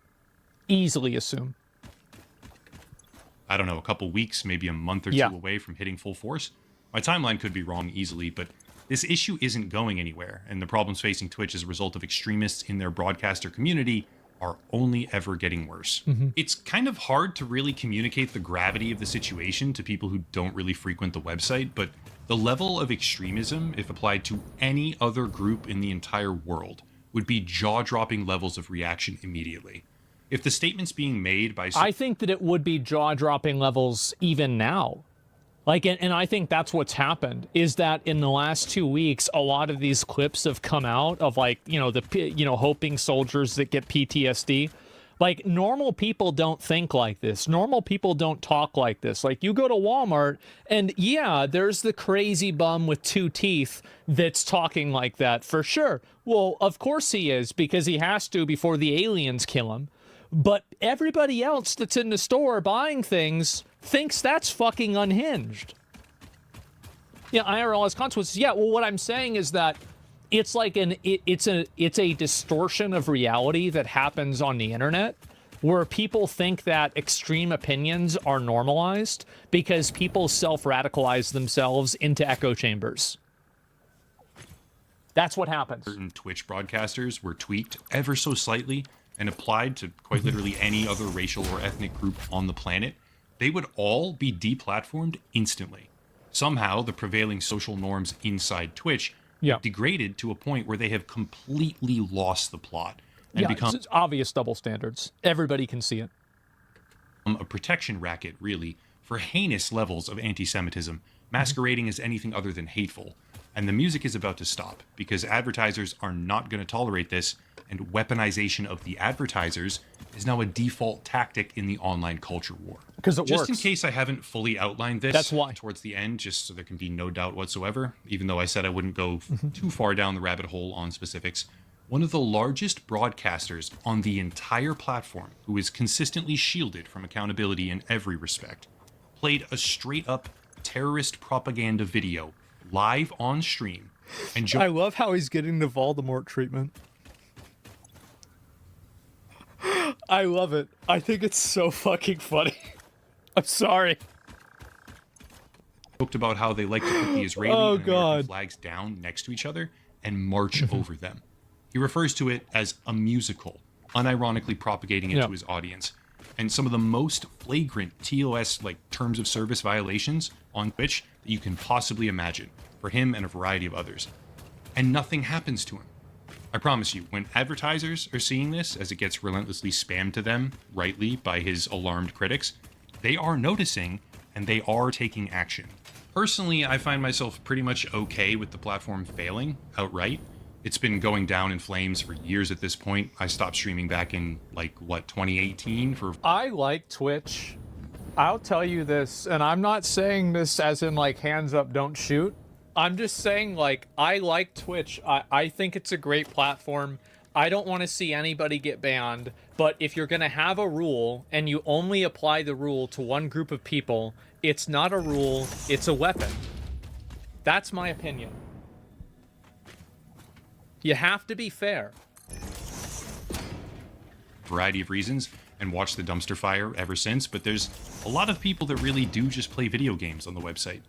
Easily assume. I don't know, a couple weeks, maybe a month or two away from hitting full force. My timeline could be wrong easily, but this issue isn't going anywhere, and the problems facing Twitch as a result of extremists in their broadcaster community are only ever getting worse. It's kind of hard to really communicate the gravity of the situation to people who don't really frequent the website, but the level of extremism, if applied to any other group in the entire world, would be jaw-dropping levels of reaction immediately. If the statements being made by... I think that it would be jaw-dropping levels even now. And I think that's what's happened, is that in the last 2 weeks, a lot of these clips have come out of hoping soldiers that get PTSD. Normal people don't think like this. Normal people don't talk like this. You go to Walmart and there's the crazy bum with 2 teeth that's talking like that for sure. Well, of course he is, because he has to before the aliens kill him. But everybody else that's in the store buying things thinks that's fucking unhinged. IRL has consequences. Yeah, well, what I'm saying is that it's it's a distortion of reality that happens on the internet where people think that extreme opinions are normalized because people self-radicalize themselves into echo chambers. That's what happens. Certain Twitch broadcasters were tweaked ever so slightly and applied to quite literally any other racial or ethnic group on the planet, they would all be deplatformed instantly. Somehow, the prevailing social norms inside Twitch degraded to a point where they have completely lost the plot and become it's obvious double standards. Everybody can see it. A protection racket, really, for heinous levels of anti-Semitism, masquerading as anything other than hateful. And the music is about to stop because advertisers are not going to tolerate this, and weaponization of the advertisers is now a default tactic in the online culture war. Because it just works. in case I haven't fully outlined this, That's why. Towards the end, just so there can be no doubt whatsoever, even though I said I wouldn't go too far down the rabbit hole on specifics, one of the largest broadcasters on the entire platform, who is consistently shielded from accountability in every respect, played a straight-up terrorist propaganda video live on stream. And I love how he's getting the Voldemort treatment. I love it. I think it's so fucking funny. I'm sorry. Joked about how they like to put the Israeli and American flags down next to each other and march over them. He refers to it as a musical, unironically propagating it to his audience. And some of the most flagrant TOS, like terms of service violations on Twitch that you can possibly imagine for him and a variety of others. And nothing happens to him. I promise you, when advertisers are seeing this as it gets relentlessly spammed to them, rightly, by his alarmed critics, they are noticing and they are taking action. Personally, I find myself pretty much okay with the platform failing outright. It's been going down in flames for years at this point. I stopped streaming back in, 2018 for... I like Twitch. I'll tell you this, and I'm not saying this as in, hands up, don't shoot. I'm just saying, I like Twitch. I think it's a great platform. I don't want to see anybody get banned, but if you're going to have a rule and you only apply the rule to one group of people, it's not a rule, it's a weapon. That's my opinion. You have to be fair. Variety of reasons, and watched the dumpster fire ever since, but there's a lot of people that really do just play video games on the website.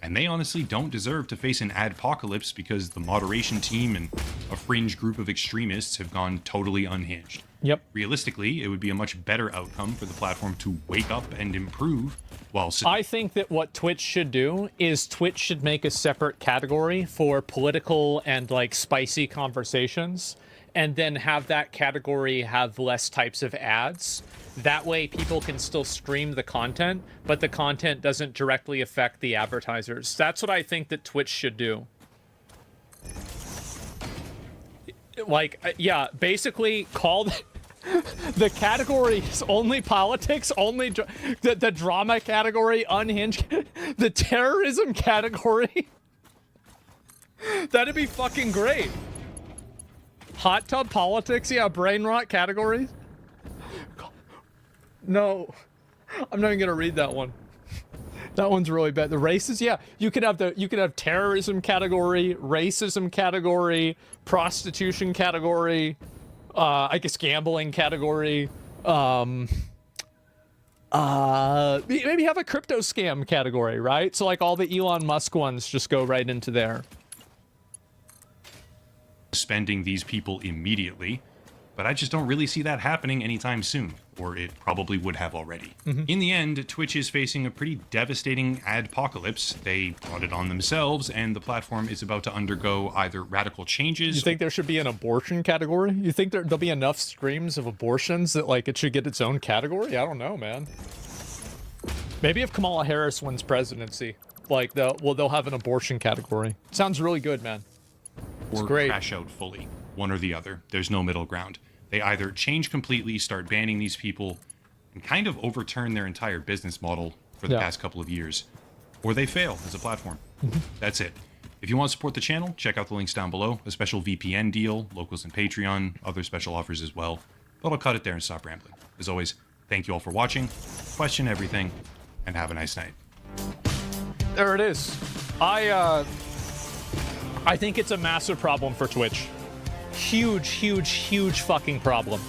And they honestly don't deserve to face an adpocalypse because the moderation team and a fringe group of extremists have gone totally unhinged. Yep. Realistically, it would be a much better outcome for the platform to wake up and improve while... I think that what Twitch should do is Twitch should make a separate category for political and spicy conversations, and then have that category have less types of ads. That way people can still stream the content, but the content doesn't directly affect the advertisers. That's what I think that Twitch should do. Basically call the categories only politics, only the drama category, unhinged, the terrorism category. That'd be fucking great. Hot tub politics, brain rot categories. No, I'm not even gonna read that one. That one's really bad. The races, you could have terrorism category, racism category, prostitution category, I guess gambling category. Maybe have a crypto scam category, right? So all the Elon Musk ones just go right into there. Spending these people immediately, but I just don't really see that happening anytime soon, or it probably would have already. In the end, Twitch is facing a pretty devastating adpocalypse. They brought it on themselves, and the platform is about to undergo either radical changes... You think there should be an abortion category? You think there'll be enough streams of abortions that it should get its own category? I don't know, man. Maybe if Kamala Harris wins presidency, they'll have an abortion category. Sounds really good, man. It's or great. Crash out fully. One or the other. There's no middle ground. They either change completely, start banning these people, and kind of overturn their entire business model for the past couple of years, or they fail as a platform. That's it. If you want to support the channel, check out the links down below. A special VPN deal, locals and Patreon, other special offers as well. But I'll cut it there and stop rambling. As always, thank you all for watching. Question everything, and have a nice night. There it is. I think it's a massive problem for Twitch. Huge, huge, huge fucking problem.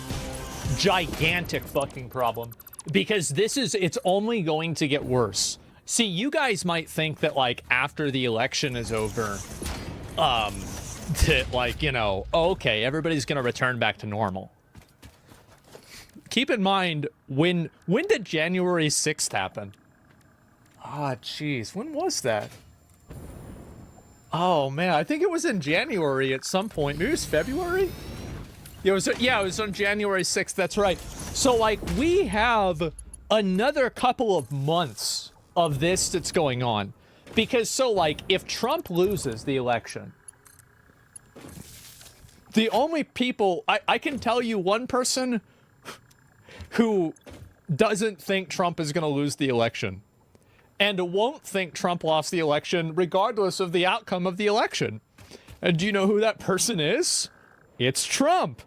gigantic fucking problem, because it's only going to get worse. See, you guys might think that, like, after the election is over, that, like, you know, okay, everybody's gonna return back to normal. Keep in mind, when did January 6th happen? Ah, jeez, when was that? Oh man, I think it was in January at some point. Maybe it was February? It was on January 6th, that's right. So, like, we have another couple of months of this that's going on. Because, so, like, if Trump loses the election, the only people, I can tell you one person who doesn't think Trump is going to lose the election and won't think Trump lost the election regardless of the outcome of the election. And do you know who that person is? It's Trump.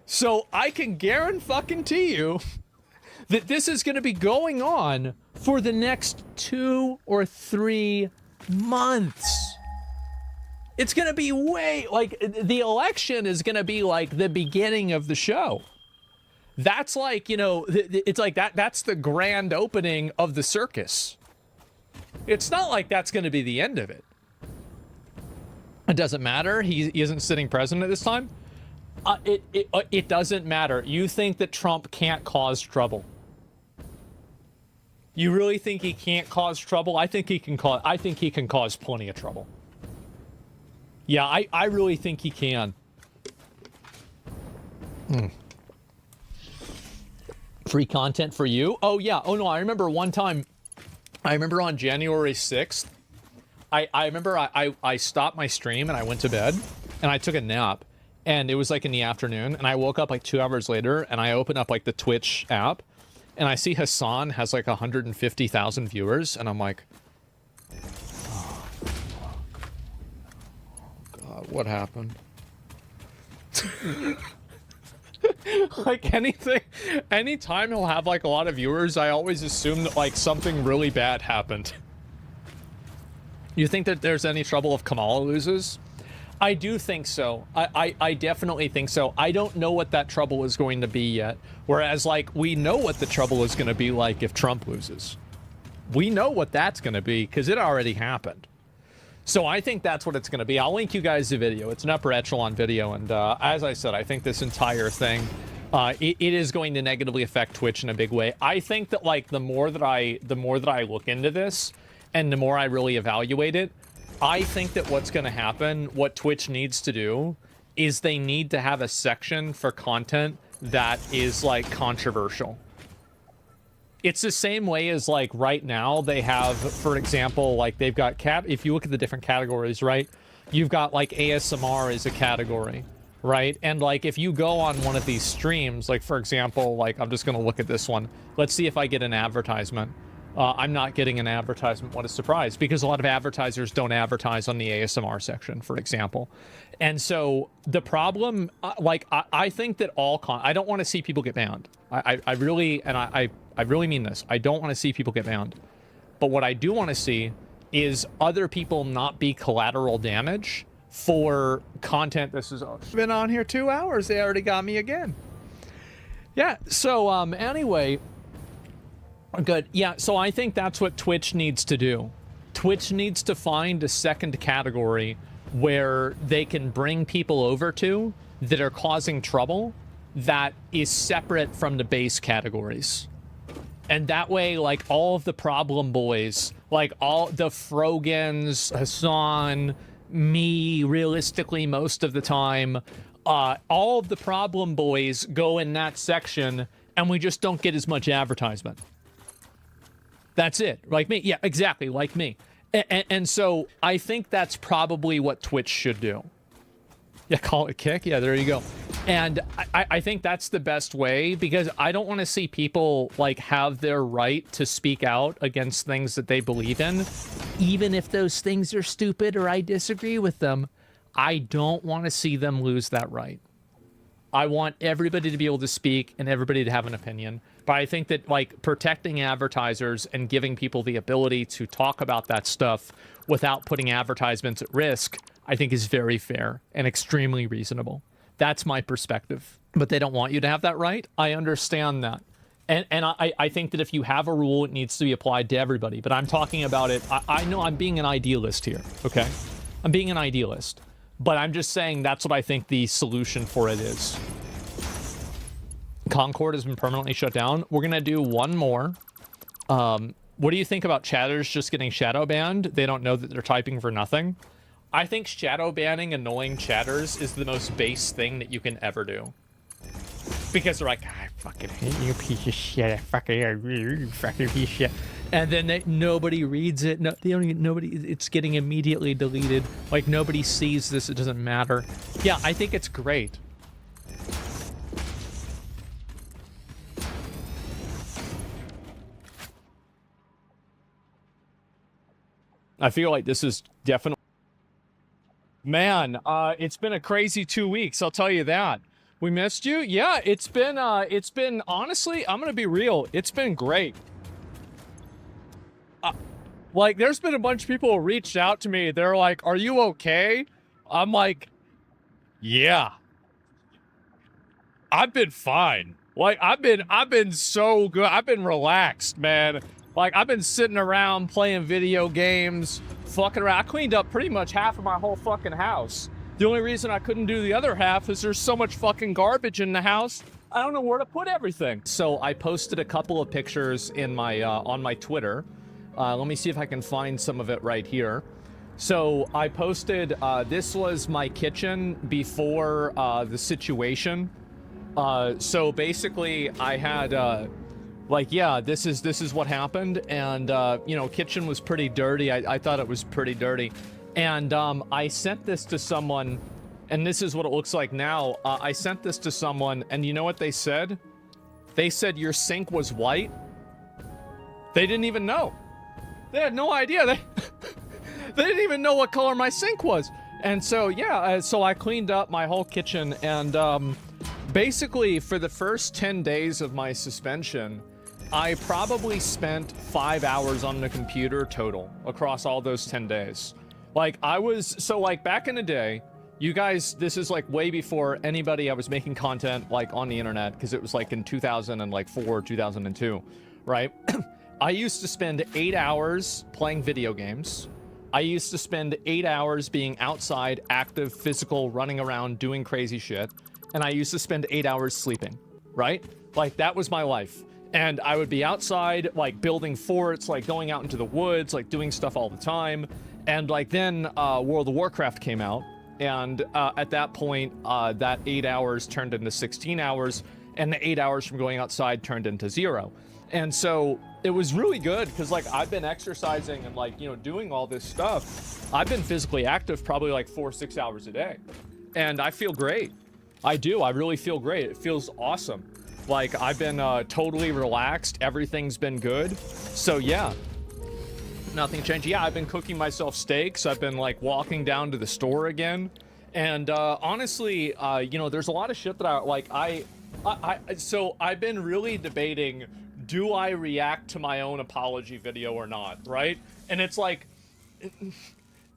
So I can guarantee you that this is going to be going on for the next 2 or 3 months. It's going to be like, the election is going to be like the beginning of the show. That's like, you know, it's like that's the grand opening of the circus. It's not like that's going to be the end of it. It doesn't matter. He isn't sitting president at this time. It doesn't matter. You think that Trump can't cause trouble. You really think he can't cause trouble? I think he can cause plenty of trouble. Yeah, I really think he can. Free content for you? Oh yeah. Oh no, I remember one time, I remember on January 6th, I remember I stopped my stream and I went to bed and I took a nap, and it was like in the afternoon, and I woke up like 2 hours later and I opened up like the Twitch app and I see Hassan has like 150,000 viewers, and I'm like, oh God, what happened? Like anytime he'll have like a lot of viewers, I always assume that like something really bad happened. You think that there's any trouble if Kamala loses? I do think so. I definitely think so. I don't know what that trouble is going to be yet. Whereas, like, we know what the trouble is going to be like if Trump loses. We know what that's going to be because it already happened. So I think that's what it's going to be. I'll link you guys the video. It's an upper echelon video. And as I said, I think this entire thing, it is going to negatively affect Twitch in a big way. I think that, like, the more that I look into this and the more I really evaluate it, I think that what's going to happen, what Twitch needs to do, is they need to have a section for content that is, like, controversial. It's the same way as, like, right now they have, for example, like, they've got if you look at the different categories, right? You've got, like, ASMR is a category, right? And, like, if you go on one of these streams, like, for example, like, I'm just going to look at this one. Let's see if I get an advertisement. I'm not getting an advertisement. What a surprise, because a lot of advertisers don't advertise on the ASMR section, for example. And so the problem, like, I think that I don't want to see people get banned. I really mean this. I don't want to see people get banned. But what I do want to see is other people not be collateral damage for content. This has been on here 2 hours. They already got me again. Yeah, so anyway, good. Yeah, so I think that's what Twitch needs to do. Twitch needs to find a second category where they can bring people over to that are causing trouble that is separate from the base categories. And that way, like, all of the problem boys, like all the Frogans, Hassan, me, realistically most of the time, all of the problem boys go in that section, and we just don't get as much advertisement. That's it. Like me. Yeah, exactly. Like me. And so I think that's probably what Twitch should do. Yeah, call it kick. Yeah, there you go. And I think that's the best way, because I don't want to see people, like, have their right to speak out against things that they believe in, even if those things are stupid or I disagree with them. I don't want to see them lose that right. I want everybody to be able to speak and everybody to have an opinion. But I think that, like, protecting advertisers and giving people the ability to talk about that stuff without putting advertisements at risk, I think is very fair and extremely reasonable. That's my perspective. But they don't want you to have that right. I understand that. And I think that if you have a rule, it needs to be applied to everybody. But I'm talking about it. I know I'm being an idealist here, okay? I'm being an idealist. But I'm just saying that's what I think the solution for it is. Concord has been permanently shut down. We're going to do one more. What do you think about chatters just getting shadow banned? They don't know that they're typing for nothing. I think shadow banning annoying chatters is the most base thing that you can ever do. Because they're like, I fucking hate you, piece of shit. I fucking piece of shit. And then nobody reads it. No, they don't even, nobody. It's getting immediately deleted. Like nobody sees this. It doesn't matter. Yeah, I think it's great. I feel like this is definitely. Man, it's been a crazy 2 weeks. I'll tell you that. We missed you? Yeah, it's been honestly, I'm gonna be real, it's been great. Like, there's been a bunch of people who reached out to me, they're like, are you okay? I'm like, yeah. I've been fine. Like, I've been so good, I've been relaxed, man. Like, I've been sitting around playing video games, fucking around. I cleaned up pretty much half of my whole fucking house. The only reason I couldn't do the other half is there's so much fucking garbage in the house. I don't know where to put everything. So I posted a couple of pictures in my on my Twitter. Let me see if I can find some of it right here. So I posted, this was my kitchen before the situation. So basically I had, like, yeah, this is what happened. And, you know, kitchen was pretty dirty. I thought it was pretty dirty. And I sent this to someone, and this is what it looks like now. I sent this to someone, and you know what they said? They said your sink was white. They didn't even know. They had no idea. They didn't even know what color my sink was. And so, yeah, so I cleaned up my whole kitchen, and basically for the first 10 days of my suspension, I probably spent 5 hours on the computer total across all those 10 days. Like, so like back in the day, you guys, this is like way before anybody, I was making content like on the internet, because it was like in 2004, 2002, right? I used to spend 8 hours playing video games. I used to spend 8 hours being outside, active, physical, running around, doing crazy shit. And I used to spend 8 hours sleeping, right? Like, that was my life. And I would be outside, like building forts, like going out into the woods, like doing stuff all the time. And like then World of Warcraft came out, and at that point, that 8 hours turned into 16 hours, and the 8 hours from going outside turned into 0. And so it was really good, because like I've been exercising and like, you know, doing all this stuff. I've been physically active probably like 4 or 6 hours a day, and I feel great. I do. I really feel great. It feels awesome. Like, I've been totally relaxed. Everything's been good. So yeah. Nothing changed. Yeah, I've been cooking myself steaks. I've been like walking down to the store again. And honestly, you know, there's a lot of shit that so I've been really debating, do I react to my own apology video or not, right? And it's like,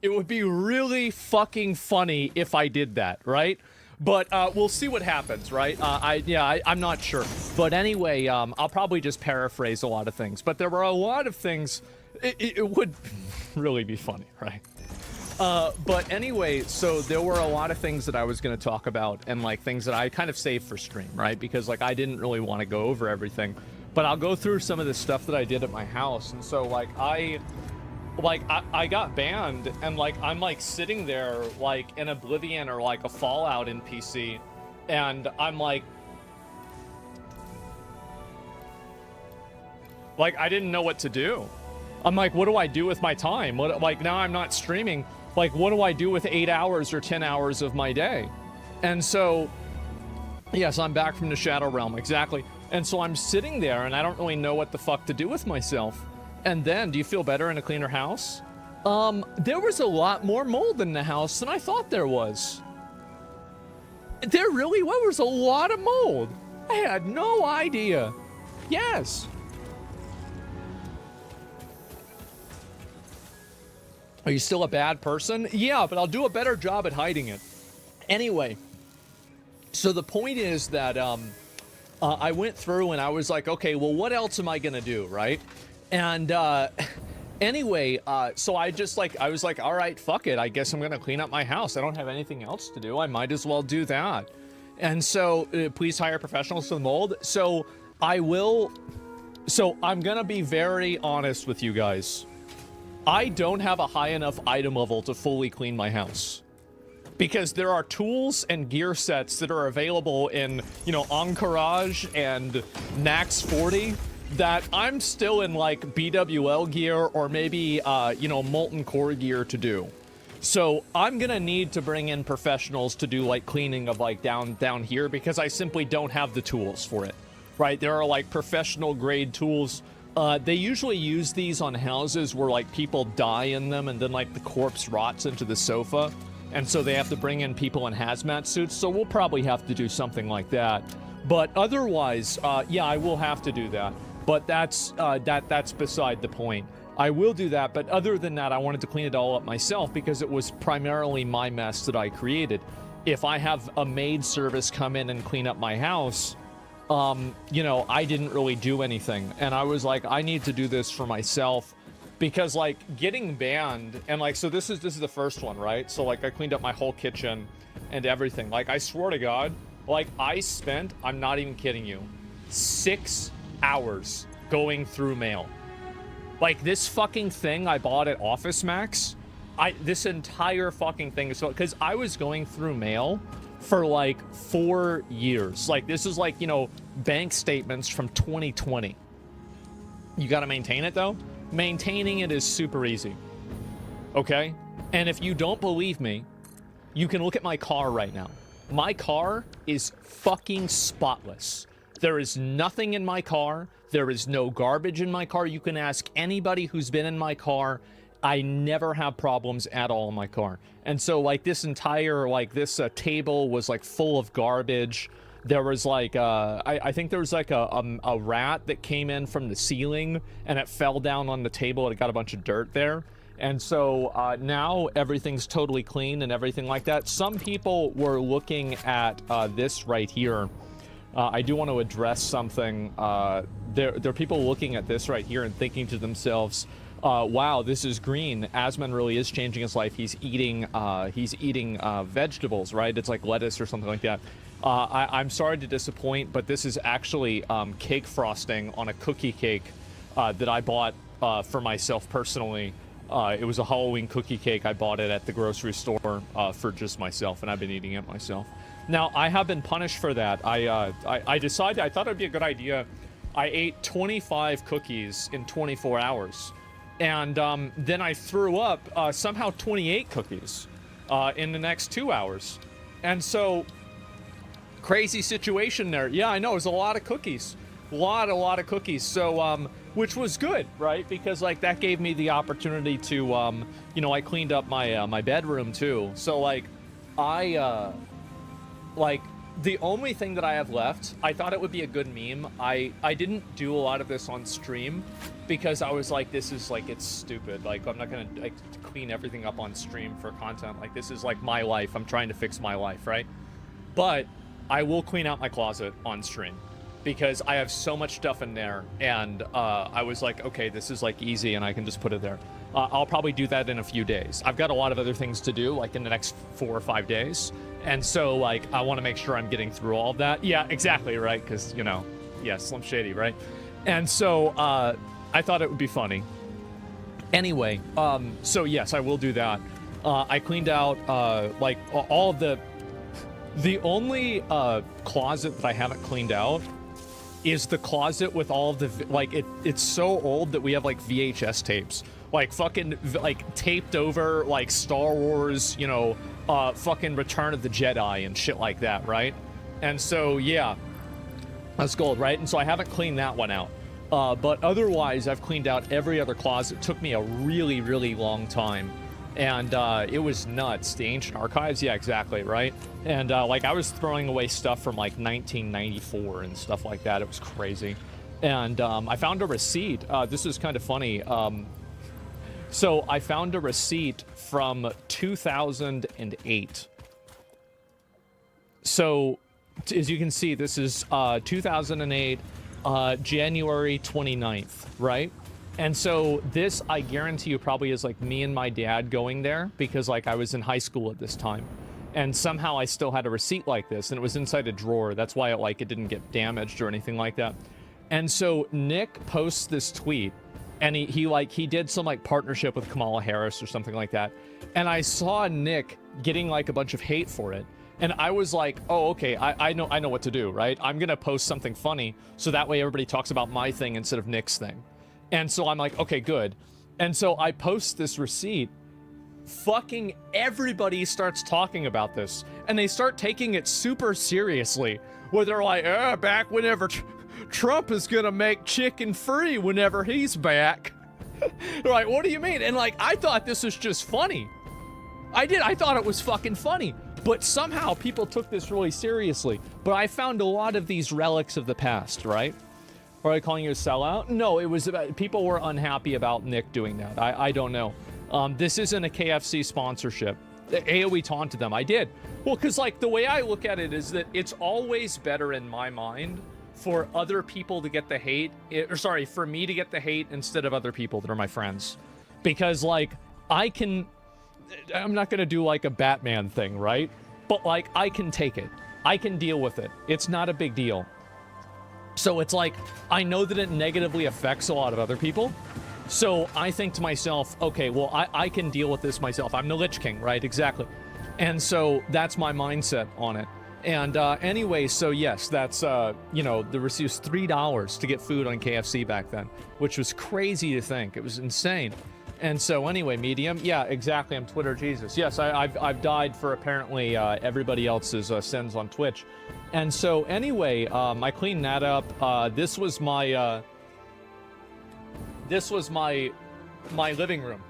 it would be really fucking funny if I did that, right? But we'll see what happens, right? I'm not sure. But anyway, I'll probably just paraphrase a lot of things. But there were a lot of things. It would really be funny, right? But anyway, so there were a lot of things that I was going to talk about, and like things that I kind of saved for stream, right? Because like I didn't really want to go over everything. But I'll go through some of the stuff that I did at my house. And so like I got banned, and like I'm like sitting there like in Oblivion or like a Fallout in PC, and I'm like I didn't know what to do. I'm like, what do I do with my time? What, like, now I'm not streaming. Like, what do I do with 8 hours or 10 hours of my day? And so, yes, I'm back from the Shadow Realm, exactly. And so I'm sitting there, and I don't really know what the fuck to do with myself. And then, do you feel better in a cleaner house? There was a lot more mold in the house than I thought there was. There really was a lot of mold. I had no idea. Yes. Are you still a bad person? Yeah, but I'll do a better job at hiding it. Anyway, So the point is that I went through and I was like, okay, well, what else am I gonna do, right? And anyway, so I was like, all right, fuck it. I guess I'm gonna clean up my house. I don't have anything else to do. I might as well do that. And so please hire professionals to mold. So I'm gonna be very honest with you guys. I don't have a high enough item level to fully clean my house. Because there are tools and gear sets that are available in, you know, Encourage and Max 40 that I'm still in like BWL gear or maybe, you know, Molten Core gear to do. So I'm gonna need to bring in professionals to do like cleaning of like down here because I simply don't have the tools for it, right? There are like professional grade tools. They usually use these on houses where like people die in them and then like the corpse rots into the sofa. And so they have to bring in people in hazmat suits. So we'll probably have to do something like that. But otherwise, yeah, I will have to do that. But that's beside the point. I will do that, but other than that, I wanted to clean it all up myself because it was primarily my mess that I created. If I have a maid service come in and clean up my house, you know, I didn't really do anything. And I was like, I need to do this for myself because like getting banned and like, so this is the first one, right? So like I cleaned up my whole kitchen and everything. Like I swear to God, like I spent, I'm not even kidding you, 6 hours going through mail. Like this fucking thing I bought at Office Max, this entire fucking thing is because I was going through mail for like 4 years. Like this is like, you know, bank statements from 2020. You got to maintain it though. Maintaining it is super easy. Okay? And if you don't believe me, you can look at my car right now. My car is fucking spotless. There is nothing in my car. There is no garbage in my car. You can ask anybody who's been in my car. I never have problems at all in my car. And so like this entire, like this table was like full of garbage. There was like, I think there was like a rat that came in from the ceiling and it fell down on the table and it got a bunch of dirt there. And so now everything's totally clean and everything like that. Some people were looking at this right here. I do want to address something. There are people looking at this right here and thinking to themselves, wow, this is green. Asman really is changing his life. He's eating vegetables, right? It's like lettuce or something like that. I'm sorry to disappoint, but this is actually cake frosting on a cookie cake that I bought for myself personally. It was a Halloween cookie cake. I bought it at the grocery store for just myself, and I've been eating it myself. Now, I have been punished for that. I decided, I thought it'd be a good idea. I ate 25 cookies in 24 hours. And then I threw up somehow 28 cookies in the next 2 hours. And so, crazy situation there. Yeah, I know, it was a lot of cookies. A lot of cookies. So, which was good, right? Because, like, that gave me the opportunity to, you know, I cleaned up my, my bedroom, too. So, like, like, the only thing that I have left, I thought it would be a good meme. I didn't do a lot of this on stream because I was like, this is like, it's stupid. Like, I'm not gonna like clean everything up on stream for content. Like, this is like my life. I'm trying to fix my life, right? But I will clean out my closet on stream because I have so much stuff in there. And I was like, okay, this is like easy and I can just put it there. I'll probably do that in a few days. I've got a lot of other things to do, like in the next 4 or 5 days. And so, like, I want to make sure I'm getting through all of that. Yeah, exactly, right? Because, you know, yeah, Slim Shady, right? And so, I thought it would be funny. Anyway, so yes, I will do that. I cleaned out, like, all of the only closet that I haven't cleaned out is the closet with all of the, like, it's so old that we have, like, VHS tapes. Like, fucking, like, taped over, like, Star Wars, you know, fucking Return of the Jedi and shit like that, right? And so, yeah, that's gold, right? And so I haven't cleaned that one out. But otherwise, I've cleaned out every other closet. It took me a really, really long time. And it was nuts. The Ancient Archives, yeah, exactly, right? And, like, I was throwing away stuff from, like, 1994 and stuff like that. It was crazy. And I found a receipt. This is kind of funny. So I found a receipt from 2008. So as you can see, this is 2008, January 29th, right? And so this, I guarantee you, probably is like me and my dad going there, because like I was in high school at this time. And somehow I still had a receipt like this, and it was inside a drawer. That's why it didn't get damaged or anything like that. And so Nick posts this tweet, and he did some like partnership with Kamala Harris or something like that. And I saw Nick getting like a bunch of hate for it. And I was like, oh, okay, I know what to do, right? I'm gonna post something funny, so that way everybody talks about my thing instead of Nick's thing. And so I'm like, okay, good. And so I post this receipt. Fucking everybody starts talking about this, and they start taking it super seriously, where they're like, back whenever Trump is gonna make chicken free whenever he's back. They're like, what do you mean? And like, I thought this was just funny. I thought it was fucking funny, but somehow people took this really seriously. But I found a lot of these relics of the past, right? Are I calling you a sellout? No, it was about, people were unhappy about Nick doing that. I don't know. This isn't a KFC sponsorship. AOE taunted them. I did. Well, because like the way I look at it is that it's always better in my mind for other people to get the hate, for me to get the hate instead of other people that are my friends. Because like I'm not going to do like a Batman thing, right? But like I can take it. I can deal with it. It's not a big deal. So it's like, I know that it negatively affects a lot of other people. So I think to myself, okay, well, I can deal with this myself. I'm the Lich King, right? Exactly. And so that's my mindset on it. And anyway, so yes, that's, the receipt was $3 to get food on KFC back then, which was crazy to think. It was insane. And so anyway, Medium, yeah, exactly. I'm Twitter Jesus. Yes, I've died for apparently everybody else's sins on Twitch. And so anyway, I cleaned that up. This was my living room.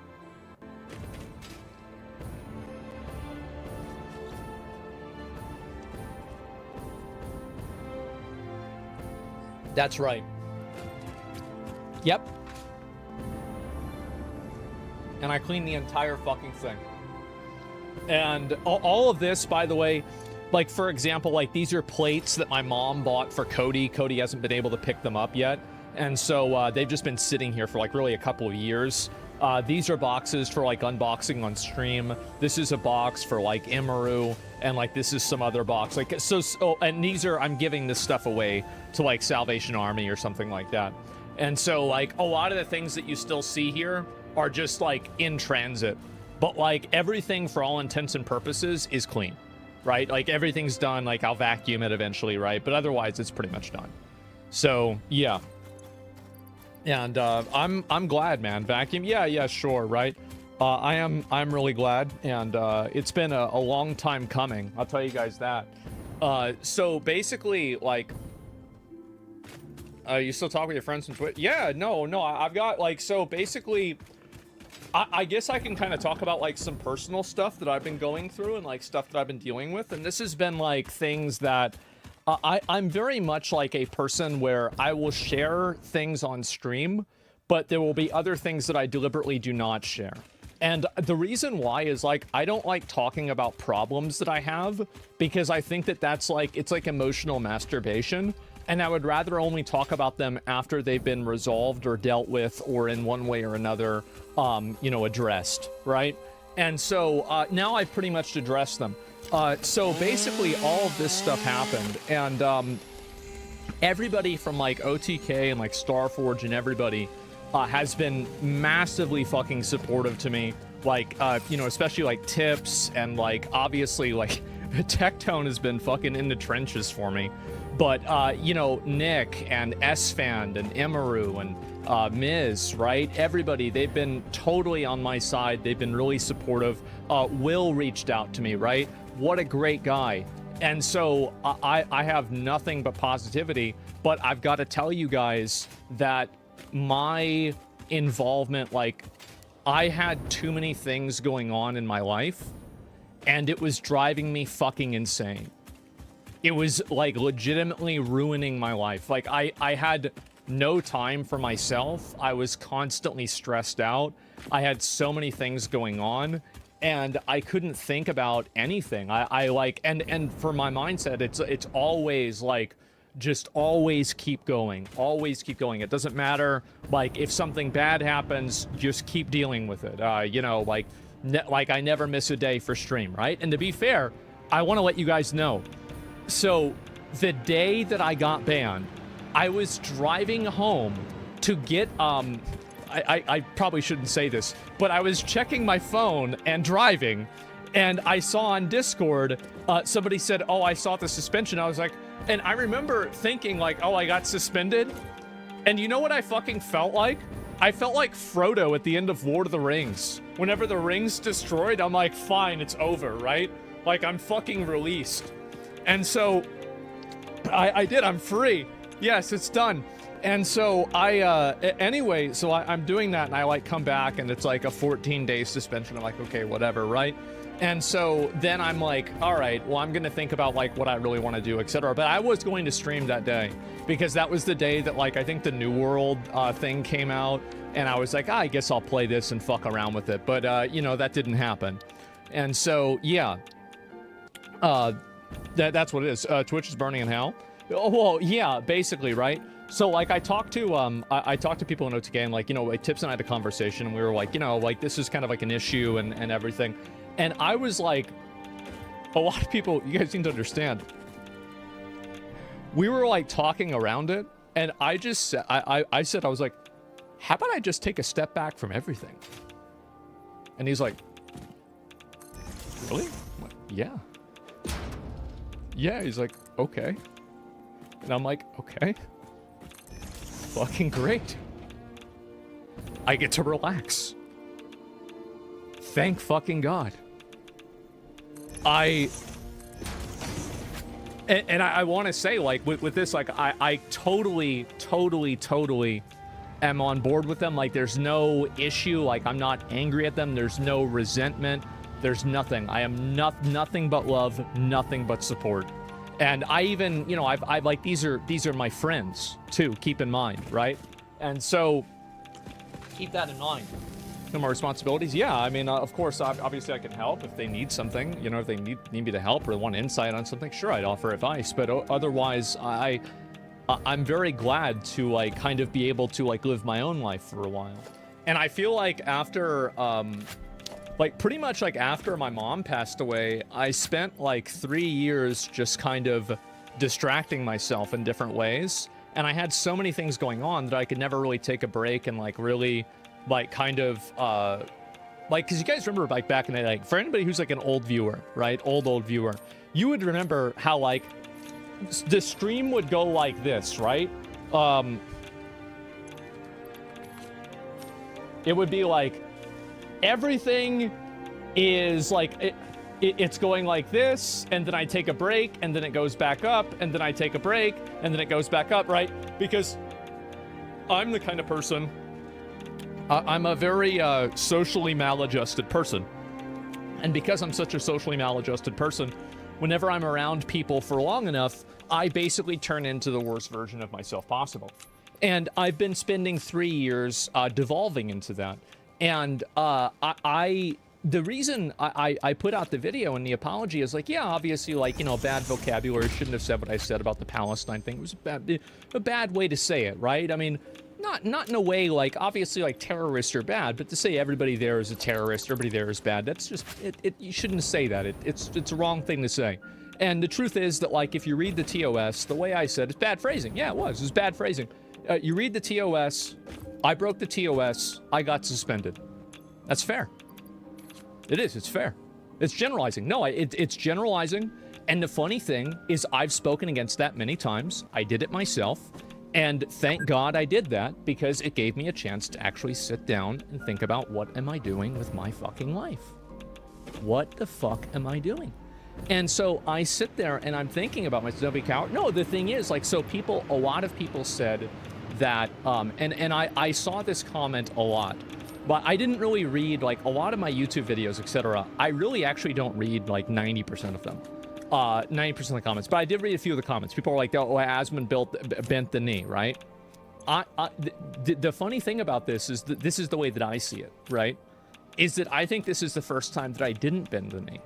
That's right. Yep. And I cleaned the entire fucking thing. And all of this, by the way, like, for example, like, these are plates that my mom bought for Cody. Cody hasn't been able to pick them up yet. And so they've just been sitting here for, like, really a couple of years. These are boxes for, like, unboxing on stream. This is a box for, like, Imaru. And, like, this is some other box. Like, and these are, I'm giving this stuff away to, like, Salvation Army or something like that. And so, like, a lot of the things that you still see here are just, like, in transit. But, like, everything, for all intents and purposes, is clean, right? Like, everything's done. Like, I'll vacuum it eventually, right? But otherwise, it's pretty much done. So, yeah. And I'm glad, man. Vacuum, yeah, sure, right? I'm really glad, and it's been a long time coming. I'll tell you guys that. So basically, like, you still talk with your friends on Twitter? Yeah, no, I've got, like, so basically, I guess I can kind of talk about, like, some personal stuff that I've been going through and, like, stuff that I've been dealing with, and this has been, like, things that I'm very much like a person where I will share things on stream, but there will be other things that I deliberately do not share. And the reason why is, like, I don't like talking about problems that I have, because I think that that's like, it's like emotional masturbation, and I would rather only talk about them after they've been resolved or dealt with or in one way or another, addressed, right? And so now I've pretty much addressed them. So basically all of this stuff happened, and everybody from, like, OTK and, like, Starforge and everybody has been massively fucking supportive to me, like, especially, like, tips, and, like, obviously, like, Tectone has been fucking in the trenches for me, but, Nick and S-Fand and Imaru and Miz, right? Everybody, they've been totally on my side. They've been really supportive. Will reached out to me, right? What a great guy. And so I have nothing but positivity, but I've got to tell you guys that my involvement, like, I had too many things going on in my life, and it was driving me fucking insane. It was, like, legitimately ruining my life. Like, I had no time for myself. I was constantly stressed out. I had so many things going on, and I couldn't think about anything. I like, and for my mindset, it's always like, just always keep going, always keep going. It doesn't matter, like, if something bad happens, just keep dealing with it. You know, like I never miss a day for stream, right? And to be fair, I want to let you guys know. So the day that I got banned, I was driving home to get, I probably shouldn't say this, but I was checking my phone and driving, and I saw on Discord, somebody said, oh, I saw the suspension. I was like, and I remember thinking like, oh, I got suspended. And you know what I fucking felt like? I felt like Frodo at the end of Lord of the Rings. Whenever the ring's destroyed, I'm like, fine, it's over, right? Like, I'm fucking released. And so I did, I'm free. Yes, it's done. And so anyway, so I'm doing that, and I like come back, and it's like a 14-day suspension. I'm like, okay, whatever, right? And so then I'm like, all right, well, I'm going to think about like what I really want to do, etc. But I was going to stream that day because that was the day that like I think the New World thing came out, and I was like, I guess I'll play this and fuck around with it. But you know, that didn't happen. And so yeah, that's what it is. Twitch is burning in hell. Oh, well, yeah, basically, right? So like I talked to I talked to people in OTK, and like, you know, like Tips and I had a conversation, and we were like, you know, like this is kind of like an issue and everything. And I was like, a lot of people, you guys need to understand, we were like talking around it, and I just said, I said, I was like, how about I just take a step back from everything? And he's like, really? I'm like, yeah. Yeah, he's like, okay. And I'm like, okay. Fucking great. I get to relax. Thank fucking God. I want to say, like, with this, like, I totally am on board with them. Like, there's no issue. Like, I'm not angry at them. There's no resentment. There's nothing. I am nothing but love, nothing but support. And I even, you know, I've like, these are my friends too, keep in mind, right? And so keep that in mind. No more responsibilities. Yeah, I mean, of course, obviously I can help if they need something. You know, if they need me to help or want insight on something, sure, I'd offer advice. But otherwise, I'm very glad to like kind of be able to like live my own life for a while. And I feel like after, like pretty much like after my mom passed away, I spent like 3 years just kind of distracting myself in different ways. And I had so many things going on that I could never really take a break and like really like kind of like, because you guys remember like back in the day, like for anybody who's like an old viewer, right, old viewer, you would remember how like the stream would go like this, right? It would be like everything is like it's going like this, and then I take a break, and then it goes back up, and then I take a break, and then it goes back up, right? Because I'm the kind of person, I'm a very socially maladjusted person. And because I'm such a socially maladjusted person, whenever I'm around people for long enough, I basically turn into the worst version of myself possible. And I've been spending 3 years devolving into that. And the reason I put out the video and the apology is like, yeah, obviously, like, you know, bad vocabulary, shouldn't have said what I said about the Palestine thing. It was a bad way to say it, right? I mean, not in a way like, obviously, like, terrorists are bad, but to say everybody there is a terrorist, everybody there is bad, that's just, you shouldn't say that. It's a wrong thing to say. And the truth is that, like, if you read the TOS, the way I said, it's bad phrasing. Yeah, it was bad phrasing. You read the TOS, I broke the TOS, I got suspended. That's fair. It is, it's fair. It's generalizing. No, it's generalizing. And the funny thing is I've spoken against that many times. I did it myself. And thank God I did that, because it gave me a chance to actually sit down and think about, what am I doing with my fucking life? What the fuck am I doing? And so I sit there and I'm thinking about myself, don't be a coward. No, the thing is, like, so people, a lot of people said that, and I saw this comment a lot, but I didn't really read, like, a lot of my YouTube videos, etc. I really actually don't read, like, 90% of them. 90% of the comments. But I did read a few of the comments. People are like, oh, Asmund bent the knee, right? The funny thing about this is that this is the way that I see it, right? is that I think this is the first time that I didn't bend the knee.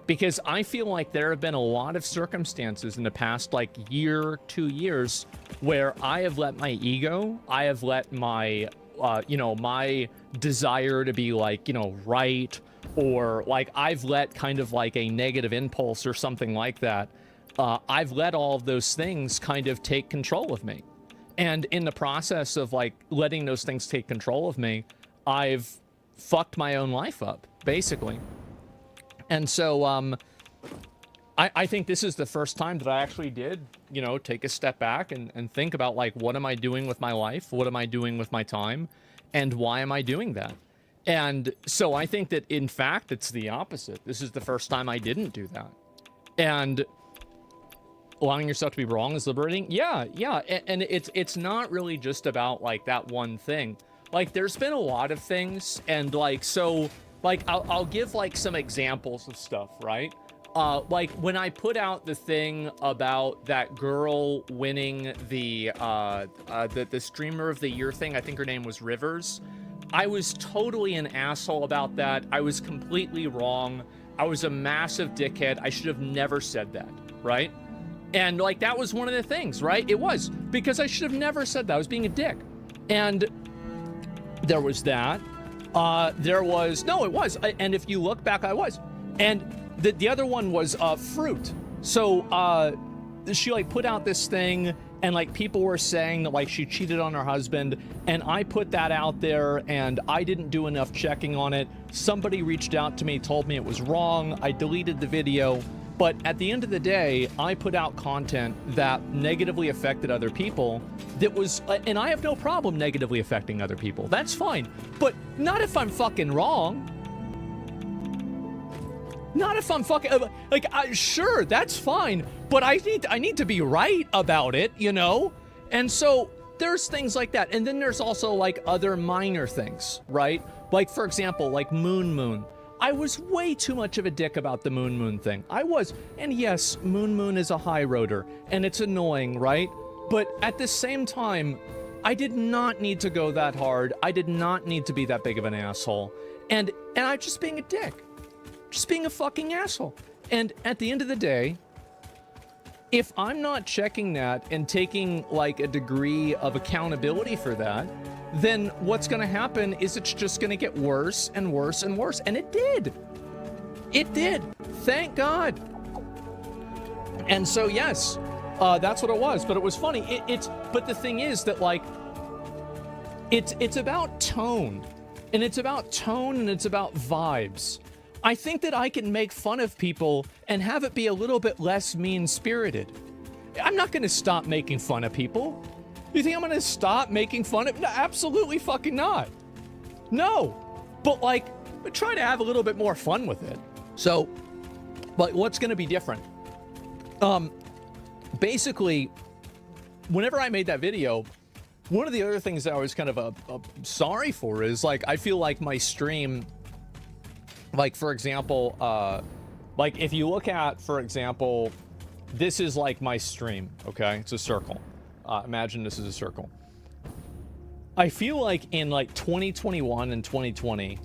Because I feel like there have been a lot of circumstances in the past, like year, 2 years, where I have let my ego, I have let my, my desire to be like, right, or like I've let kind of like a negative impulse or something like that. I've let all of those things kind of take control of me. And in the process of like letting those things take control of me, I've fucked my own life up, basically. And so I think this is the first time that I actually did, take a step back and think about like, what am I doing with my life? What am I doing with my time? And why am I doing that? And so I think that in fact, it's the opposite. This is the first time I didn't do that. And allowing yourself to be wrong is liberating. Yeah. And it's not really just about like that one thing. Like there's been a lot of things, and like, so like, I'll give like some examples of stuff, right? Like when I put out the thing about that girl winning the streamer of the year thing, I think her name was Rivers. I was totally an asshole about that. I was completely wrong. I was a massive dickhead. I should have never said that, right? And like, that was one of the things, right? It was, because I should have never said that. I was being a dick. And there was that. There was, no, it was. And if you look back, I was. And the other one was fruit. So she like put out this thing, and like people were saying that like she cheated on her husband, and I put that out there and I didn't do enough checking on it. Somebody reached out to me, told me it was wrong. I deleted the video. But at the end of the day, I put out content that negatively affected other people. That was, and I have no problem negatively affecting other people. That's fine. But not if I'm fucking wrong. Not if I'm fucking, like, sure, that's fine. But I need to be right about it, And so there's things like that. And then there's also like other minor things, right? Like, for example, like Moon. I was way too much of a dick about the Moon thing. I was. And yes, Moon is a high roader, and it's annoying, right? But at the same time, I did not need to go that hard. I did not need to be that big of an asshole. And I'm just being a dick. Just being a fucking asshole. And at the end of the day, if I'm not checking that and taking like a degree of accountability for that, then what's going to happen is it's just going to get worse and worse and worse. And it did. It did. Thank God. And so, yes, that's what it was. But it was funny. But the thing is that, like, it's about tone. And it's about tone, and it's about vibes. I think that I can make fun of people and have it be a little bit less mean-spirited. I'm not going to stop making fun of people. You think I'm going to stop making fun of? No, absolutely fucking not. No. But like, try to have a little bit more fun with it. So, like, what's going to be different? Basically, whenever I made that video, one of the other things that I was kind of sorry for is, like, I feel like my stream, like, for example, like, if you look at, for example, this is like my stream, okay? It's a circle. Imagine this is a circle. I feel like in like 2021 and 2020,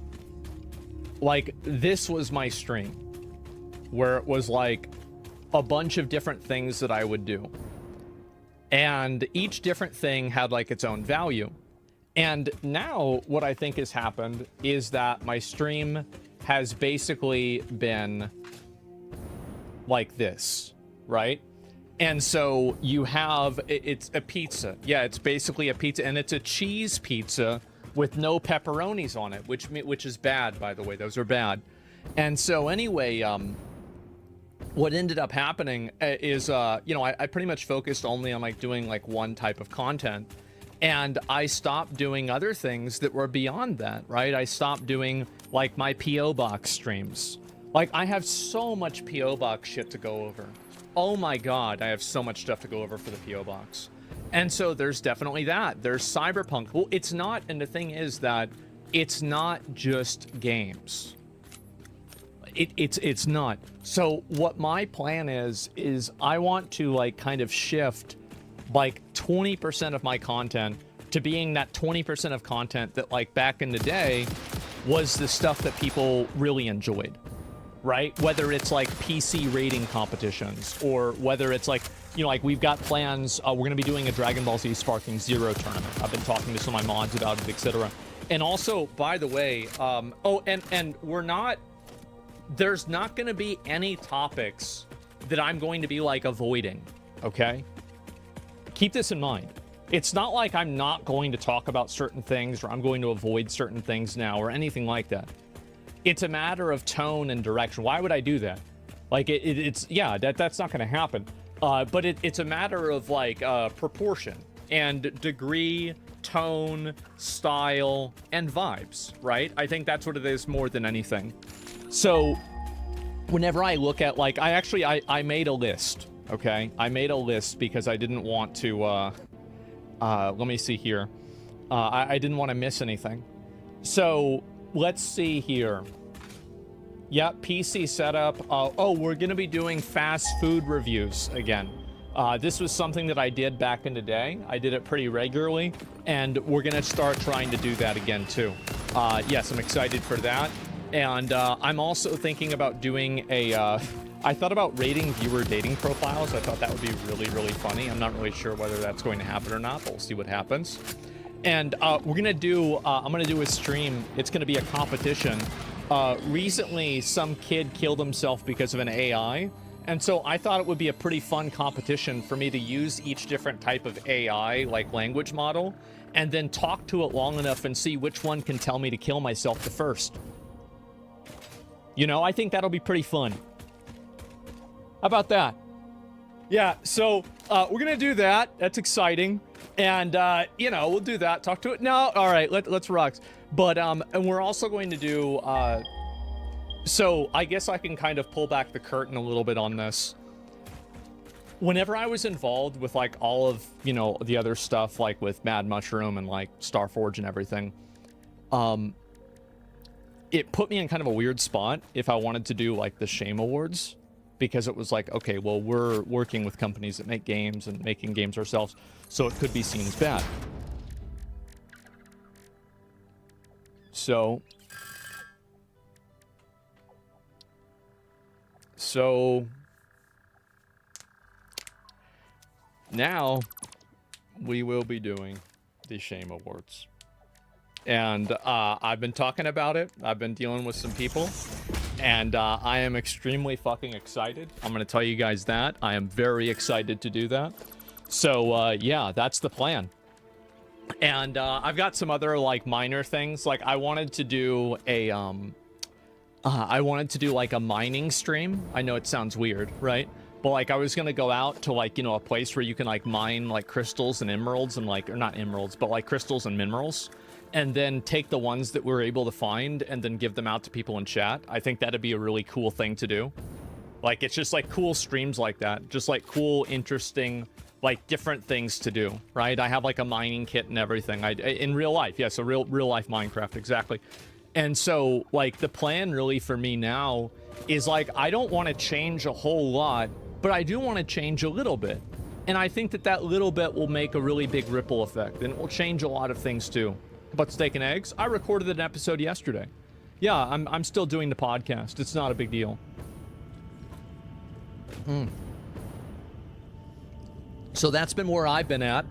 like this was my stream, where it was like a bunch of different things that I would do. And each different thing had like its own value. And now what I think has happened is that my stream has basically been like this, right? And so you have, it's a pizza. Yeah, it's basically a pizza, and it's a cheese pizza with no pepperonis on it, which is bad, by the way. Those are bad. And so anyway, what ended up happening is, I pretty much focused only on like doing like one type of content, and I stopped doing other things that were beyond that, right? I stopped doing like my PO box streams. Like, I have so much PO box shit to go over. Oh my God, I have so much stuff to go over for the PO box. And so there's definitely that. There's Cyberpunk. Well, it's not, and the thing is that it's not just games. It's not. So what my plan is I want to like kind of shift like 20% of my content to being that 20% of content that like back in the day was the stuff that people really enjoyed, right? Whether it's like PC rating competitions, or whether it's like, you know, like we've got plans, we're going to be doing a Dragon Ball Z Sparking Zero tournament. I've been talking to some of my mods about it, etc. And also, by the way, and we're not, there's not going to be any topics that I'm going to be like avoiding, okay? Keep this in mind. It's not like I'm not going to talk about certain things, or I'm going to avoid certain things now, or anything like that. It's a matter of tone and direction. Why would I do that? Like, it's yeah, that's not going to happen. But it's a matter of, like, proportion and degree, tone, style, and vibes, right? I think that's what it is more than anything. So whenever I look at, like, I made a list, okay? I made a list because I didn't want to, let me see here. I didn't want to miss anything. So let's see here. Yep, PC setup. Oh, we're going to be doing fast food reviews again. This was something that I did back in the day. I did it pretty regularly, and we're going to start trying to do that again too. Yes, I'm excited for that. And I'm also thinking about doing a... I thought about rating viewer dating profiles. I thought that would be really, really funny. I'm not really sure whether that's going to happen or not, but we'll see what happens. And we're going to do... I'm going to do a stream. It's going to be a competition. Recently, some kid killed himself because of an AI. And so I thought it would be a pretty fun competition for me to use each different type of AI, like language model, and then talk to it long enough and see which one can tell me to kill myself the first. You know, I think that'll be pretty fun. How about that? Yeah, so we're going to do that. That's exciting. And, you know, we'll do that. Talk to it. No, all right, let's rock. But, and we're also going to do, so I guess I can kind of pull back the curtain a little bit on this. Whenever I was involved with, like, all of, you know, the other stuff, like with Mad Mushroom and, like, Starforge and everything, it put me in kind of a weird spot if I wanted to do, like, the Shame Awards. Because it was like, okay, well, we're working with companies that make games and making games ourselves, so it could be seen as bad. So now we will be doing the Shame Awards. And I've been talking about it. I've been dealing with some people. And I am extremely fucking excited. I'm going to tell you guys that. I am very excited to do that. So, yeah, that's the plan. And I've got some other, like, minor things. Like, I wanted to do a, like, a mining stream. I know it sounds weird, right? But, like, I was going to go out to, like, you know, a place where you can, like, mine, like, crystals and emeralds and, like, or not emeralds, but, like, crystals and minerals. And then take the ones that we're able to find and then give them out to people in chat. I think that'd be a really cool thing to do. Like, it's just, like, cool streams like that. Just, like, cool, interesting, like, different things to do, right? I have, like, a mining kit and everything. In real life, yeah, so real life Minecraft, exactly. And so, like, the plan really for me now is, like, I don't want to change a whole lot, but I do want to change a little bit. And I think that that little bit will make a really big ripple effect, and it will change a lot of things, too. But steak and eggs, I recorded an episode yesterday. Yeah, I'm still doing the podcast. It's not a big deal. So that's been where I've been at.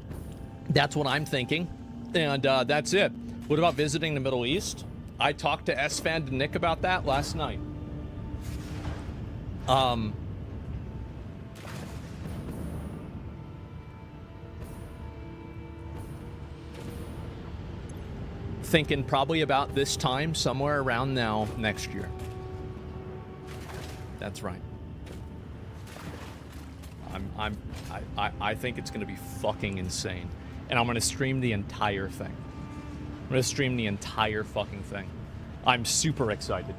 That's what I'm thinking. And that's it. What about visiting the Middle East? I talked to S-Fan and Nick about that last night. Thinking probably about this time, somewhere around now, next year. That's right. I think it's gonna be fucking insane. And I'm gonna stream the entire thing. I'm gonna stream the entire fucking thing. I'm super excited.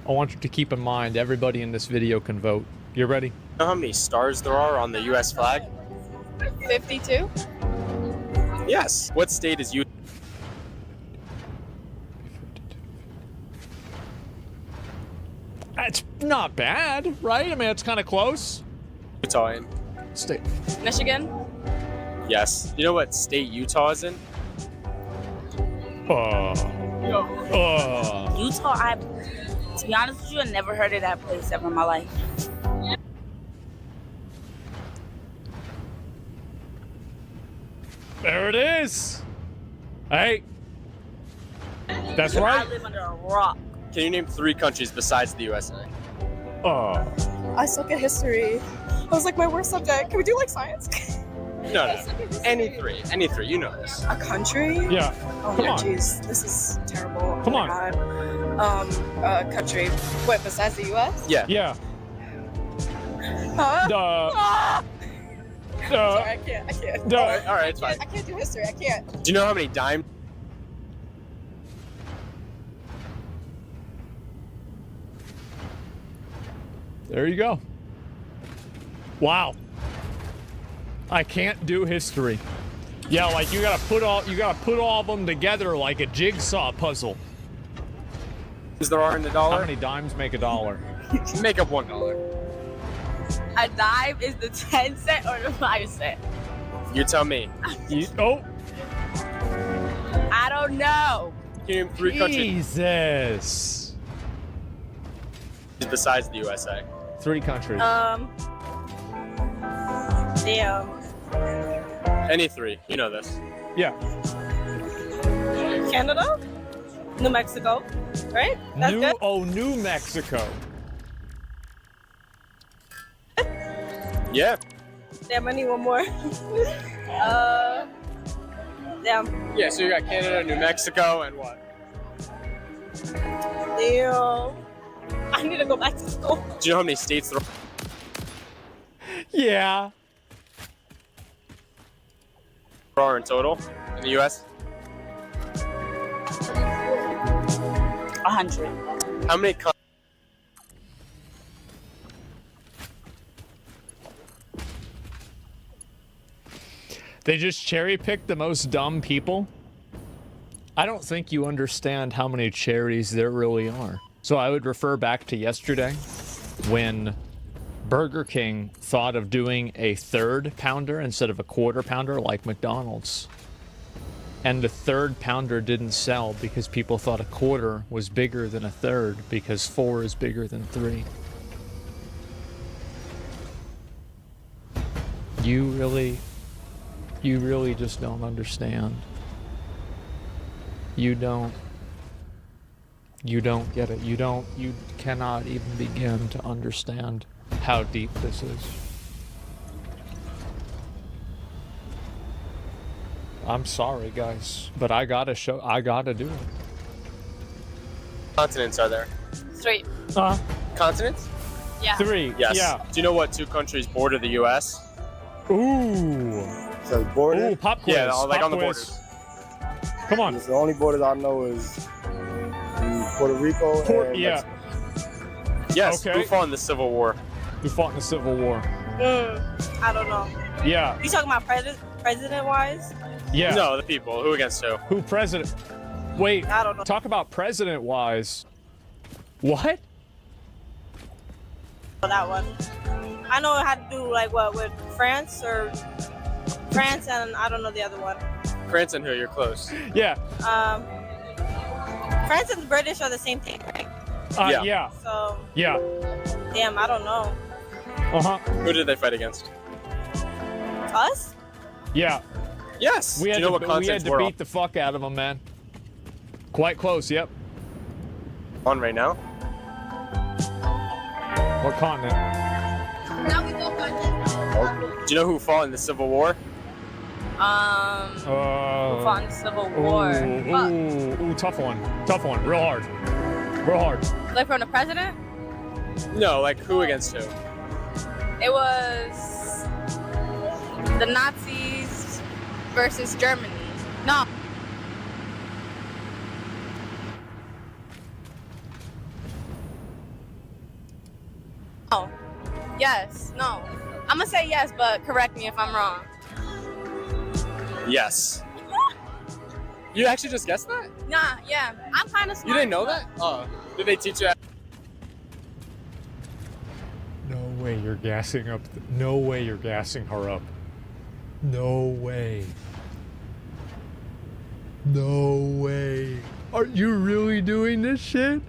I want you to keep in mind, everybody in this video can vote. You ready? You know how many stars there are on the U.S. flag? 52? Yes. What state is Utah? Not bad, right? I mean, it's kind of close. Utah in. State. Michigan? Yes. You know what state Utah is in? Utah, to be honest with you, I never heard of that place ever in my life. There it is. Hey. That's I right. live under a rock. Can you name 3 countries besides the USA? I suck at history. That was like my worst subject. Can we do like science? No. Any three. You know this. A country? Yeah. Oh Come my on. jeez, this is terrible. Come on. A country. What, besides the U.S.? Yeah. Yeah. Huh? Sorry, I can't. All right, it's fine. I can't do history. I can't. Do you know how many dimes? There you go. Wow. I can't do history. Yeah, like you gotta put all of them together like a jigsaw puzzle. Is there are in the dollar? How many dimes make a dollar? Make up $1. A dime is the 10 cent or the 5 cent? You tell me. I don't know. Can you name 3 countries Jesus. besides the USA? 3 countries. Damn. Any 3. You know this. Yeah. Canada? New Mexico? Right? That's good. New Mexico. Yeah. Damn, I need one more. Damn. Yeah, so you got Canada, New Mexico, and what? Damn. I need to go back to school. Do you know how many states there Yeah. are in total in the U.S.? 100. How many They just cherry picked the most dumb people. I don't think you understand how many cherries there really are. So I would refer back to yesterday when Burger King thought of doing a 3rd pounder instead of a 1/4 pounder like McDonald's. And the 3rd pounder didn't sell because people thought a 1/4 was bigger than a 3rd because 4 is bigger than 3. You really just don't understand. You don't get it. You cannot even begin to understand how deep this is. I'm sorry, guys, but I gotta do it. continents are there? 3. Continents? Yeah. 3. Yes. Yeah. Do you know what 2 countries border the U.S.? Ooh. So border? Ooh, pop quiz. Yeah, like pop on the quiz. borders. Come on. The only borders I know is Puerto Rico and yeah. Mexico. Yes. Okay. Who fought in the Civil War? Who fought in the Civil War? I don't know. Yeah. You talking about president-wise? Yeah. No, the people. Who against who? Who president? Wait. I don't know. Talk about president-wise. What? That one. I know it had to do like what with France and I don't know the other one. France and who? You're close. Yeah. France and the British are the same thing, right? Yeah. So. Yeah. Damn, I don't know. Who did they fight against? Us? Yeah. Yes. We had Do you know to, what we continents had to we're beat the fuck out of them, man. Quite close. Yep. on right now? What continent? Now we go continent. Do you know who fought in the Civil War? Who fought in the Civil War? Ooh, tough one. Tough one. Real hard. Real hard. Like from the president? No, like who against who? It was the Nazis versus Germany. No. No. Yes. No. I'm gonna say yes, but correct me if I'm wrong. Yes. You actually just guessed that? Nah. Yeah. I'm kind of smart. You didn't know that? Oh. Did they teach you? way you're gassing up. No way you're gassing her up. No way. No way. Are you really doing this shit?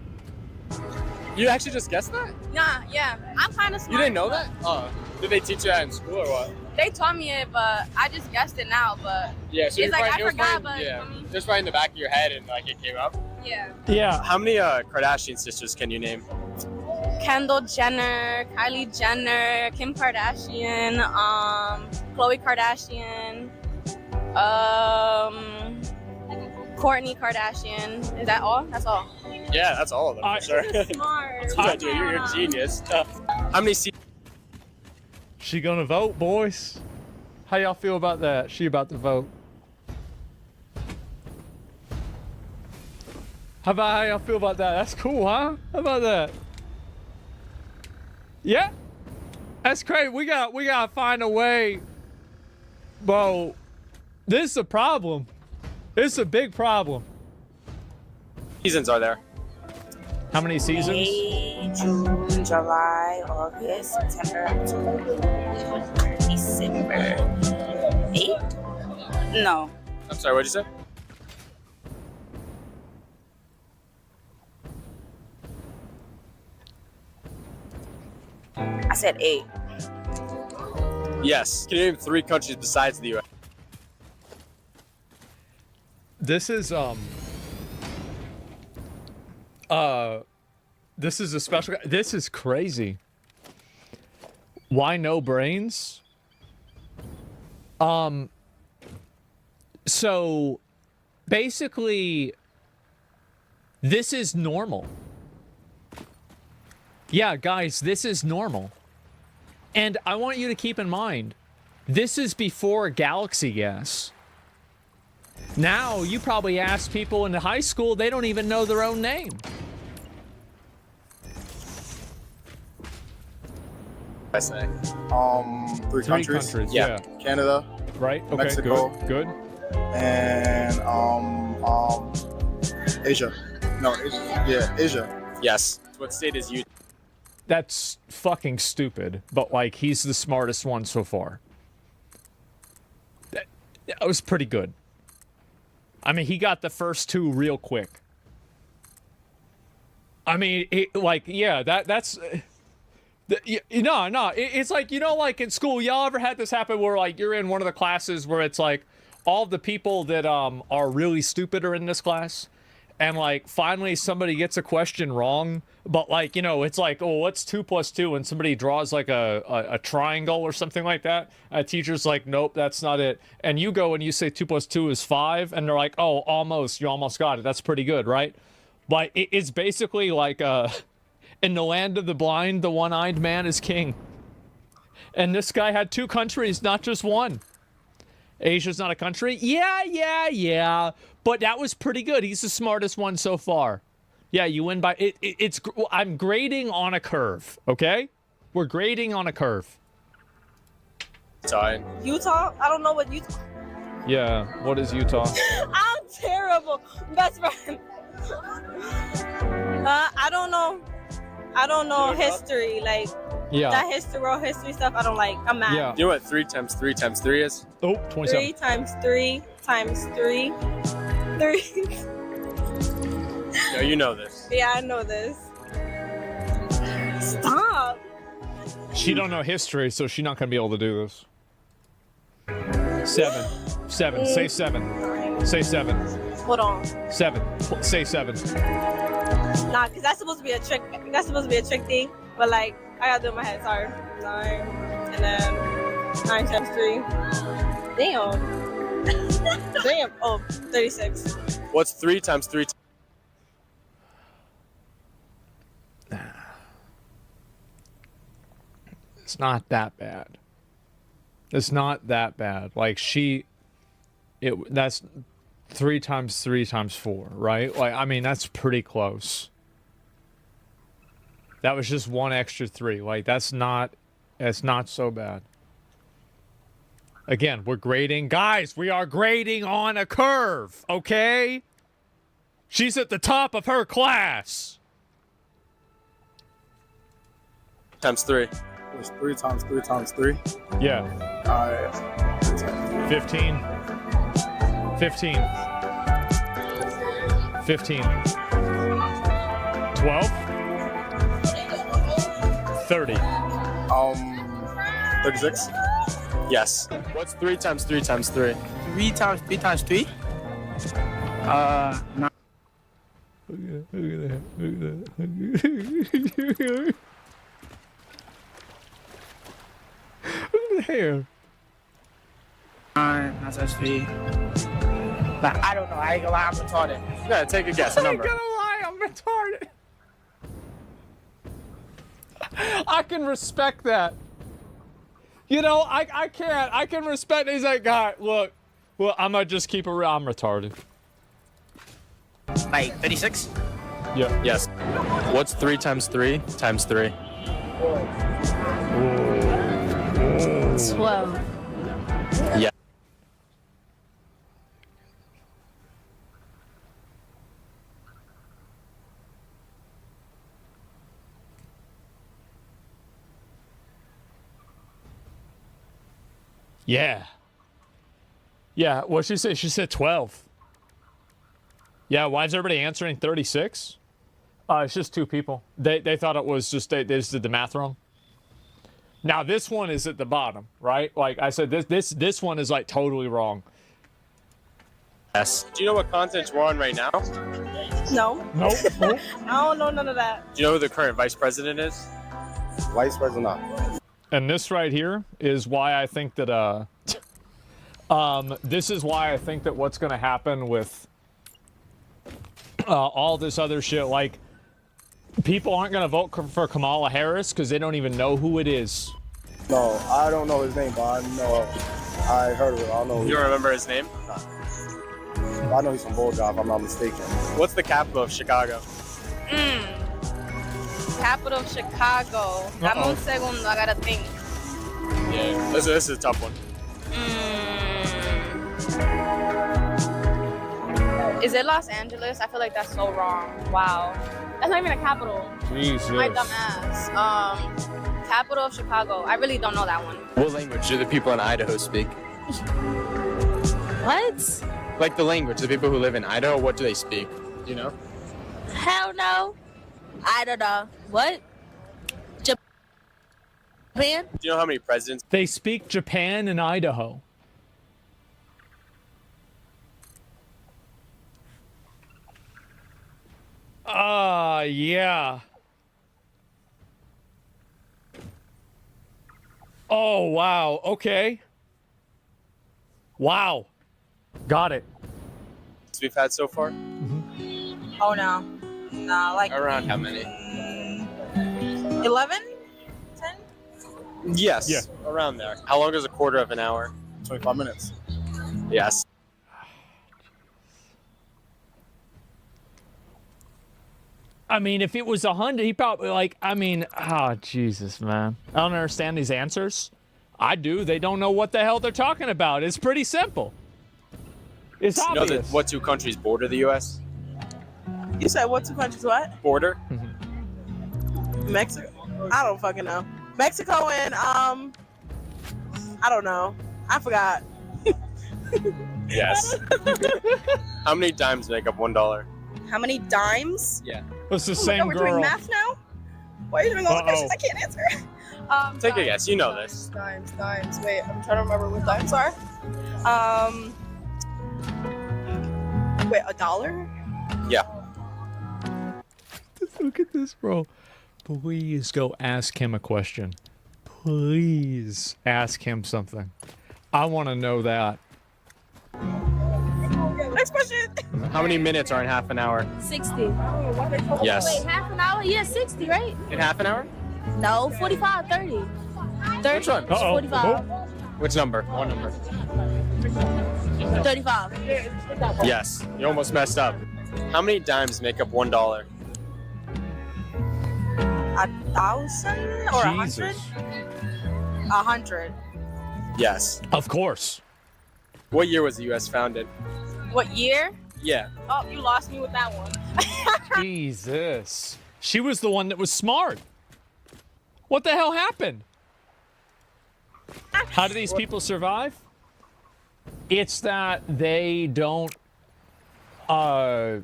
You actually just guessed that? Nah, yeah. I'm kind of smart. You didn't know that? Oh. Did they teach you that in school or what? They taught me it, but I just guessed it now. But Yeah, so it's like I it was forgot, probably, but yeah, I mean, just right in the back of your head and like it came up. yeah. Yeah. How many Kardashian sisters can you name? Kendall Jenner, Kylie Jenner, Kim Kardashian, Khloe Kardashian, Kourtney Kardashian. Is that all? That's all. Yeah, that's all of them for sure. Smart. Yeah, dude, you're a genius. How many seats? She gonna vote, boys. How y'all feel about that? She about to vote. How y'all feel about that? That's cool, huh? How about that? Yeah, that's great. We gotta find a way. Bro, this is a problem. It's a big problem. Seasons are there? How many seasons? May, June, July, August, September, October, December. 8? No. I'm sorry, what'd you say? I said 8. Yes. Can you name 3 countries besides the U.S.? This is this is a special. This is crazy. Why no brains? So basically, this is normal. Yeah, guys, this is normal. And I want you to keep in mind, this is before galaxy gas. Now, you probably ask people in high school, they don't even know their own name. I say. 3 countries. Yeah. Canada. Right. Okay. Mexico. Good. And Asia. No, Asia. Yeah, Asia. Yes. What state is Utah? That's fucking stupid, but like he's the smartest one so far. That was pretty good. I mean, he got the first 2 real quick. I mean, that's no. It's like, you know, like in school, y'all ever had this happen where like you're in one of the classes where it's like all the people that are really stupid are in this class, and like finally somebody gets a question wrong, but like, you know, it's like, oh, what's 2 + 2, and somebody draws like a triangle or something like that. A teacher's like, nope, that's not it, and you go and you say 2 + 2 is 5, and they're like, oh, almost, you almost got it. That's pretty good, right? But it's basically like in the land of the blind, the one-eyed man is king, and this guy had 2 countries, not just one. Asia's not a country? Yeah. But that was pretty good. He's the smartest one so far. Yeah, you win by... I'm grading on a curve, okay? We're grading on a curve. Utah? I don't know what Utah... Yeah, what is Utah? I'm terrible. Best friend. I don't know. I don't know history, like... Yeah. That world history stuff, I don't like. I'm mad. Yeah. You know what 3 times 3 times 3 is? Oh, 27. 3 times 3 times 3. 3. No, you know this. Yeah, I know this. Stop. She don't know history, so she's not going to be able to do this. 7. Say 7. Say 7. Hold on. 7. Say 7. Nah, because that's supposed to be a trick. That's supposed to be a trick thing. But, like, I got to do it in my head. Sorry. 9. And then 9 times 3. Damn. Damn. Oh, 36. What's 3 times 3? It's not that bad. It's not that bad. Like that's 3 times 3 times 4, right? Like, I mean, that's pretty close. That was just 1 extra 3. Like, it's not so bad. Again, we're grading. Guys, we are grading on a curve, okay? She's at the top of her class. Times 3. It's 3 times 3 times 3. Yeah. Alright. 15. 15. 15. 12. 30. 36. Yes. What's 3 times 3 times 3? 3 times 3 times 3? 9. Look at the hair. 9 times 3. But I don't know. I ain't gonna lie. I'm retarded. Yeah, take a guess. A I ain't number. gonna lie, I'm retarded. I can respect that. You know, I can't. I can respect. He's like, God, look. Well, I'm gonna just keep it real. I'm retarded. Like 36? Yeah. Yes. What's 3 times 3 times 3? 12. Yeah. Yeah. Yeah, what'd she say? She said 12. Yeah, why is everybody answering 36? It's just 2 people. They thought it was just, they just did the math wrong. Now, this one is at the bottom, right? Like I said, this one is like totally wrong. Yes. Do you know what continent we're on right now? No. Nope. Nope. I don't know none of that. Do you know who the current vice president is? Vice president. And this right here is why I think that, this is why I think that what's going to happen with all this other shit, like, people aren't going to vote for Kamala Harris because they don't even know who it is. No, I don't know his name, but I know. I heard of it. I don't know. You don't remember his name? I know he's from Bulldog, if I'm not mistaken. What's the capital of Chicago? Capital of Chicago. Dame un segundo, I gotta think. Yeah, this is a tough one. Is it Los Angeles? I feel like that's so wrong. Wow. That's not even a capital. Jesus. My dumb ass. Capital of Chicago. I really don't know that one. What language do the people in Idaho speak? What? Like the language, the people who live in Idaho, what do they speak? Do you know? Hell no. I don't know. What? Japan? Do you know how many presidents? They speak Japan and Idaho. Yeah. Oh, wow. Okay. Wow. Got it. We've had so far? Oh no. Nah, like Around how many? 11? 10? Yes. Yeah. Around there. How long is a quarter of an hour? 25 minutes. Yes. I mean, if it was 100, he probably, like, I mean, Jesus, man. I don't understand these answers. I do. They don't know what the hell they're talking about. It's pretty simple. It's obvious. You know what 2 countries border the U.S.? You said what 2 countries what? Border? Mexico? I don't fucking know. Mexico and, I don't know. I forgot. Yes. How many dimes make up $1? How many dimes? Yeah. It's the Oh, same we're girl. doing math now? Why are you doing all the questions I can't answer? Take a guess. You know this. Dimes. Wait, I'm trying to remember what dimes are. Wait, $1? Yeah. Look at this, bro. Please go ask him a question. Please ask him something. I want to know that. Next question. How many minutes are in half an hour? 60. Yes. Wait, half an hour? Yeah, 60, right? In half an hour? No, 45, 30. 30? Which one? 45. Which number? One number. 35. Yes. You almost messed up. How many dimes make up $1? 1,000 or 100? Jesus. 100. Yes. Of course. What year was the U.S. founded? What year? Yeah. Oh, you lost me with that one. Jesus. She was the one that was smart. What the hell happened? How do these people survive? It's that they don't, I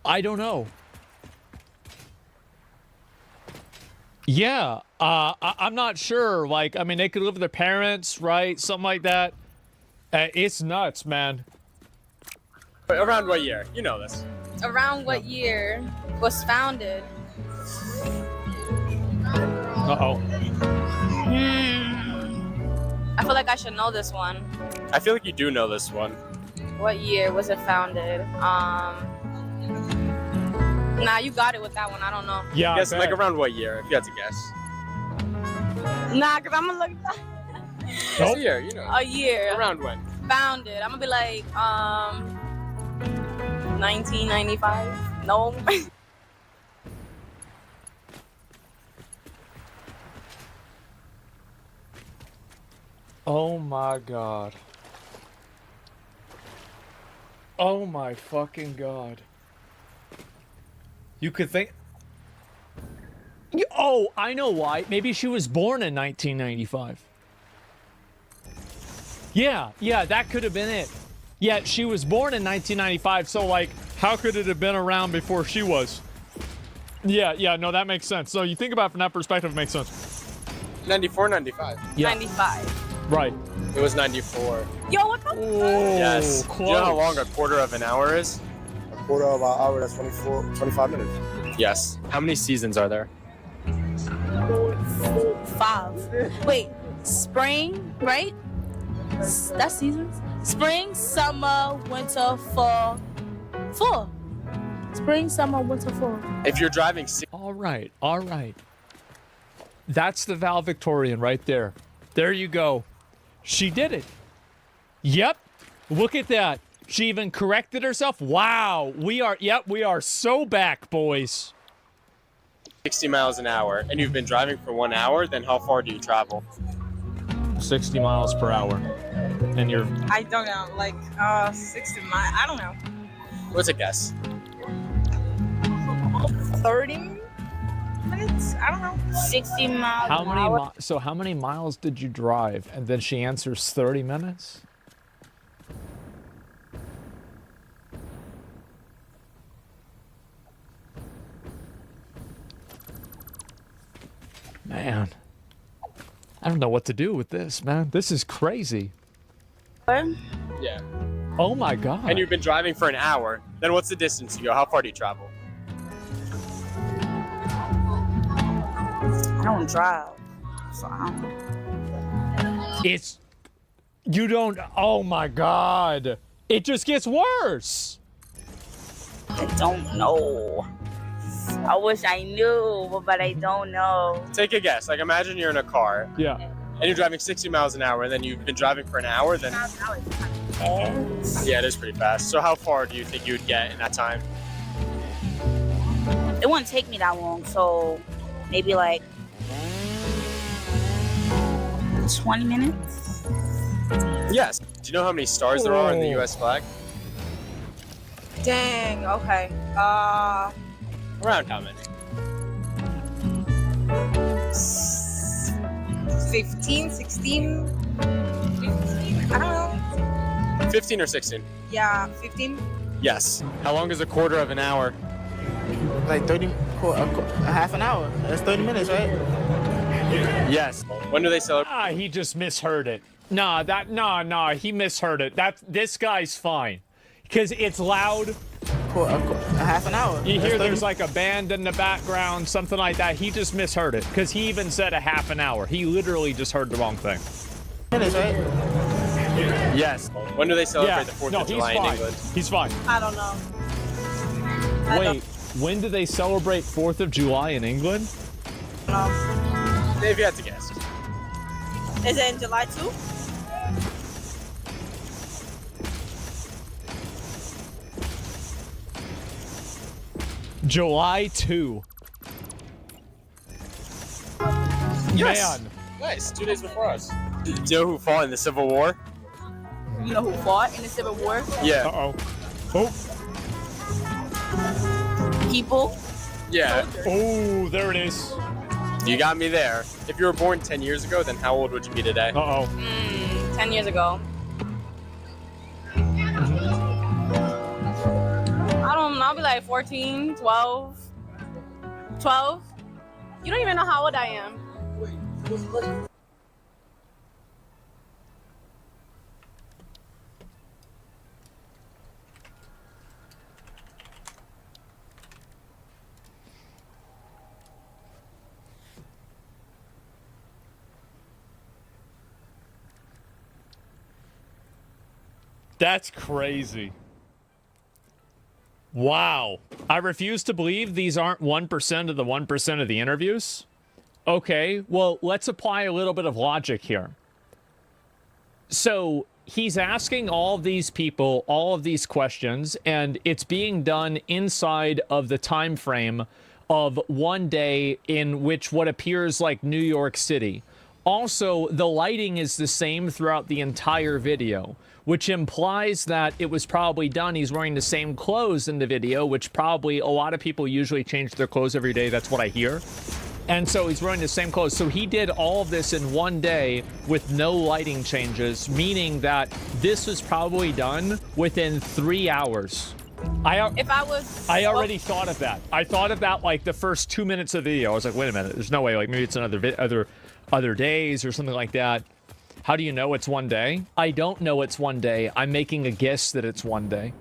don't know. Yeah, I'm not sure. Like, I mean, they could live with their parents, right? Something like that. It's nuts, man. Around what year? You know this. Around what year was founded? Uh-oh. I feel like I should know this one. I feel like you do know this one. What year was it founded? Nah, you got it with that one. I don't know. Yeah. Guess like around what year? If you had to guess. Nah, cause I'm gonna look. Guess a year. You know. A year. Around when? Founded. I'm gonna be like 1995. No. Oh my god. Oh my fucking god. You could think... Oh, I know why. Maybe she was born in 1995. Yeah, that could have been it. Yeah, she was born in 1995, so like, how could it have been around before she was? Yeah, no, that makes sense. So you think about it from that perspective, it makes sense. 94, 95. Yeah. 95. Right. It was 94. Yo, what the fuck? Yes. Close. Do you know how long a quarter of an hour is? A quarter of an hour, that's 25 minutes. Yes. How many seasons are there? 5. Wait, spring, right? That's seasons? Spring, summer, winter, fall. 4. Spring, summer, winter, fall. If you're driving... All right. That's the valedictorian right there. There you go. She did it. Yep. Look at that. She even corrected herself. Wow. We are so back, boys. 60 miles an hour, and you've been driving for 1 hour, then how far do you travel? 60 miles per hour. And you're... I don't know, like 60 miles. I don't know. What's a guess? 30 minutes? I don't know. 60 miles How an many hour. so how many miles did you drive? And then she answers 30 minutes? Man. I don't know what to do with this, man. This is crazy. Yeah. Oh my god. And you've been driving for an hour, then what's the distance you go? How far do you travel? I don't drive. So I don't know. It's... You don't... Oh my god. It just gets worse. I don't know. I wish I knew, but I don't know. Take a guess. Like imagine you're in a car. Yeah. And you're driving 60 miles an hour, and then you've been driving for an hour, then... Yeah, it is pretty fast. So how far do you think you would get in that time? It wouldn't take me that long, so maybe like 20 minutes? Yes. Do you know how many stars there are in the U.S. flag? Dang, okay. Around how many? 15, 16, 15, I don't know. 15 or 16? Yeah, 15. Yes. How long is a quarter of an hour? Like 30, a half an hour. That's 30 minutes, right? Yes. When do they celebrate? He just misheard it. Nah, he misheard it. This guy's fine. Because it's loud. A half an hour. You hear there's like a band in the background, something like that. He just misheard it. Because he even said a half an hour. He literally just heard the wrong thing. Minutes, right? Yes. When do they celebrate the 4th of July in fine. England? He's fine. I don't know. Wait, when do they celebrate 4th of July in England? If you had to guess. Is it in July 2? July 2. Yes. Man. Nice. 2 days before us. Do you know who fought in the Civil War? You know who fought in the Civil War? Yeah. Uh-oh. Oh. People. Yeah. Oh, there it is. You got me there. If you were born 10 years ago, then how old would you be today? Uh-oh. 10 years ago. I don't know, I'll be like 14, 12. 12? You don't even know how old I am. That's crazy. Wow. I refuse to believe these aren't 1% of the 1% of the interviews. Okay, well, let's apply a little bit of logic here. So he's asking all of these people all of these questions, and it's being done inside of the time frame of one day in which what appears like New York City. Also, the lighting is the same throughout the entire video, which implies that it was probably done. He's wearing the same clothes in the video, which probably a lot of people usually change their clothes every day. That's what I hear. And so he's wearing the same clothes. So he did all of this in one day with no lighting changes, meaning that this was probably done within 3 hours. I already thought of that. I thought about like the first 2 minutes of the video. I was like, wait a minute, there's no way. Like maybe it's another other days or something like that. How do you know it's one day? I don't know it's one day. I'm making a guess that it's one day.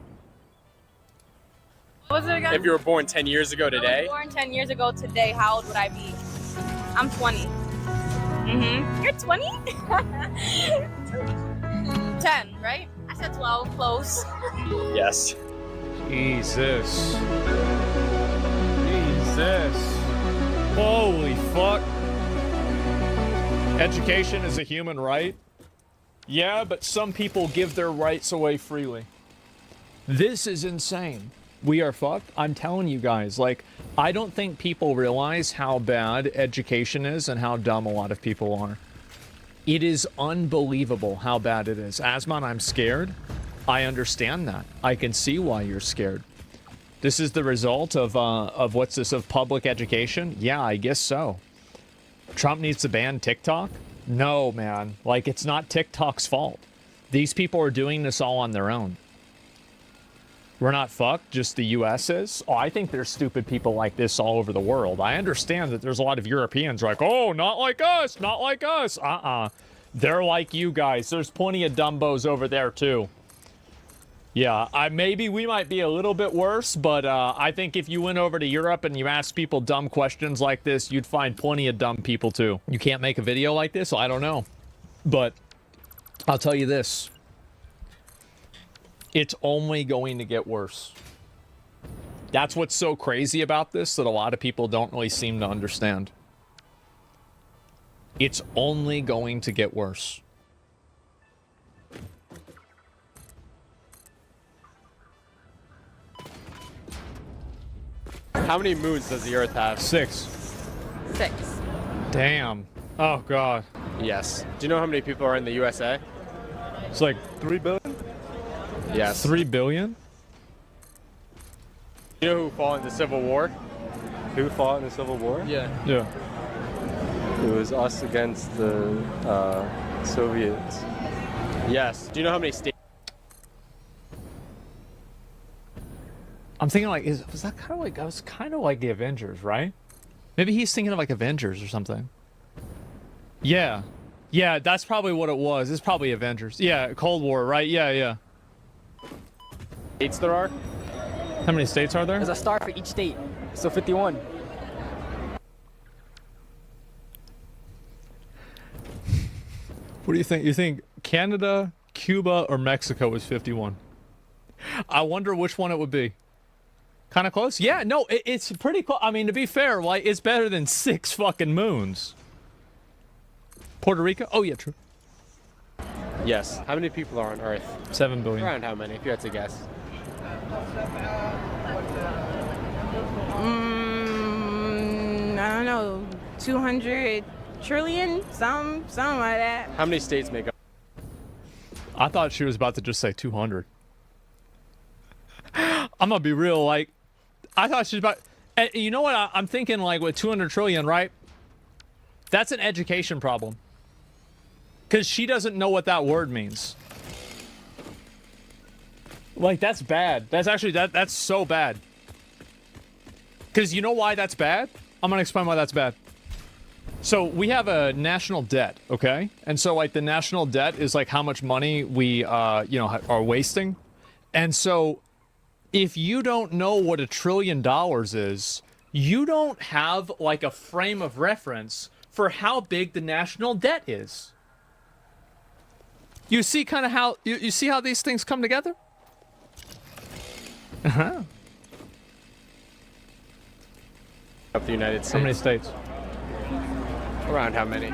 What was it again? If you were born 10 years ago today? If I was born 10 years ago today, how old would I be? I'm 20. Mm-hmm. You're 20? 10, right? I said 12, close. Yes. Jesus. Jesus. Holy fuck. Education is a human right? Yeah, but some people give their rights away freely. This is insane. We are fucked. I'm telling you guys, like, I don't think people realize how bad education is and how dumb a lot of people are. It is unbelievable how bad it is. Asmon, I'm scared. I understand that. I can see why you're scared. This is the result of what's this, of public education? Yeah, I guess so. Trump needs to ban TikTok? No, man. Like, it's not TikTok's fault. These people are doing this all on their own. We're not fucked, just the US is? Oh, I think there's stupid people like this all over the world. I understand that there's a lot of Europeans like, oh, not like us, not like us. They're like you guys. There's plenty of dumbos over there, too. Yeah, maybe we might be a little bit worse, but I think if you went over to Europe and you asked people dumb questions like this, you'd find plenty of dumb people too. You can't make a video like this? I don't know. But I'll tell you this. It's only going to get worse. That's what's so crazy about this that a lot of people don't really seem to understand. It's only going to get worse. How many moons does the Earth have? 6. 6. Damn. Oh, God. Yes. Do you know how many people are in the USA? It's like 3 billion? Yes. 3 billion? Do you know who fought in the Civil War? Who fought in the Civil War? Yeah. Yeah. It was us against the Soviets. Yes. Do you know how many states? I'm thinking like, was that kind of like, I was kind of like the Avengers, right? Maybe he's thinking of like Avengers or something. Yeah. Yeah, that's probably what it was. It's probably Avengers. Yeah, Cold War, right? Yeah, yeah. States there are? How many states are there? There's a star for each state. So 51. What do you think? You think Canada, Cuba, or Mexico is 51? I wonder which one it would be. Kind of close? Yeah, no, it's pretty close. I mean, to be fair, like, it's better than 6 fucking moons. Puerto Rico? Oh, yeah, true. Yes. How many people are on Earth? 7 billion. Around how many, if you had to guess? I don't know, 200 trillion, something like that. How many states make up? I thought she was about to just say 200. I'm gonna be real, like, I thought she was about, you know what, I'm thinking, like, with 200 trillion, right? That's an education problem. Because she doesn't know what that word means. Like, that's bad. That's actually, that's so bad. Because you know why that's bad? I'm going to explain why that's bad. So, we have a national debt, okay? And so, like, the national debt is, like, how much money we, you know, are wasting. And so, if you don't know what $1 trillion is, you don't have, like, a frame of reference for how big the national debt is. You see kind of how, you see how these things come together? Uh-huh. Up the United States. How many states? Around how many?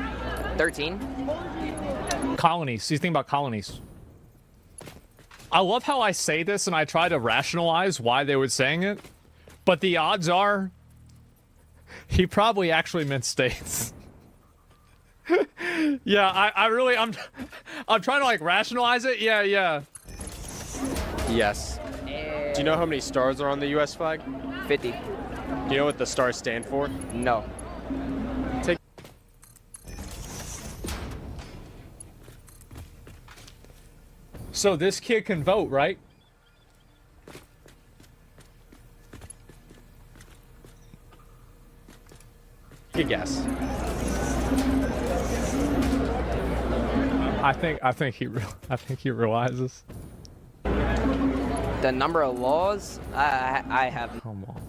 13. Colonies. You think about colonies. I love how I say this and I try to rationalize why they were saying it, but the odds are he probably actually meant states. Yeah, I'm trying to like rationalize it. Yeah. Yes. Do you know how many stars are on the U.S. flag? 50. Do you know what the stars stand for? No. Take. So this kid can vote, right? Good guess. I think he realizes. The number of laws, I have. Come on.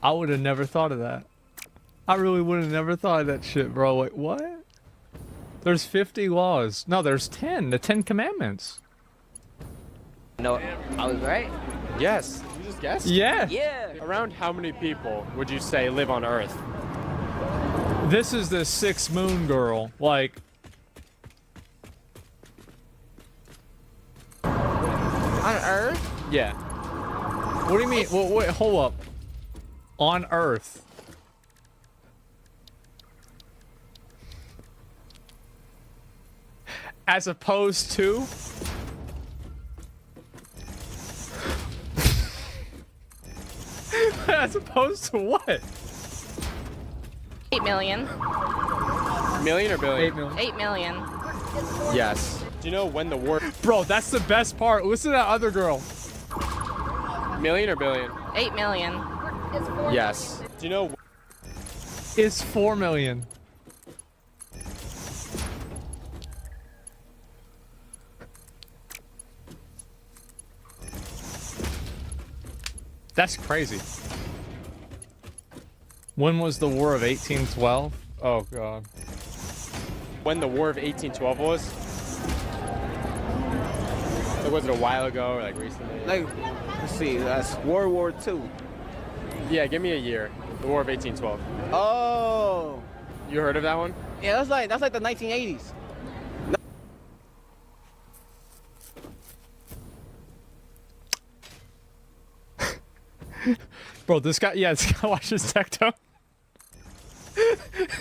I would have never thought of that. I really would have never thought of that shit, bro. Like, what? There's 50 laws. No, there's 10. The 10 Commandments. No, I was right. Yes. You just guessed? Yeah. Yeah. Around how many people would you say live on Earth? This is the 6 moon girl. Like. On Earth? Yeah. What do you mean? Well, wait, hold up. On Earth. As opposed to? As opposed to what? 8 million. Million or billion? 8 million. 8 million. Yes. Do you know when the war... Bro, that's the best part. Listen to that other girl. Million or billion? 8 million. Yes. Do you know... It's 4 million. That's crazy. When was the War of 1812? Oh, God. When the War of 1812 was? Like, was it a while ago or like recently? Like, let's see, that's World War II. Yeah, give me a year. The War of 1812. Oh. You heard of that one? Yeah, that's like the 1980s. Bro, this guy, yeah, this guy watches Tectone.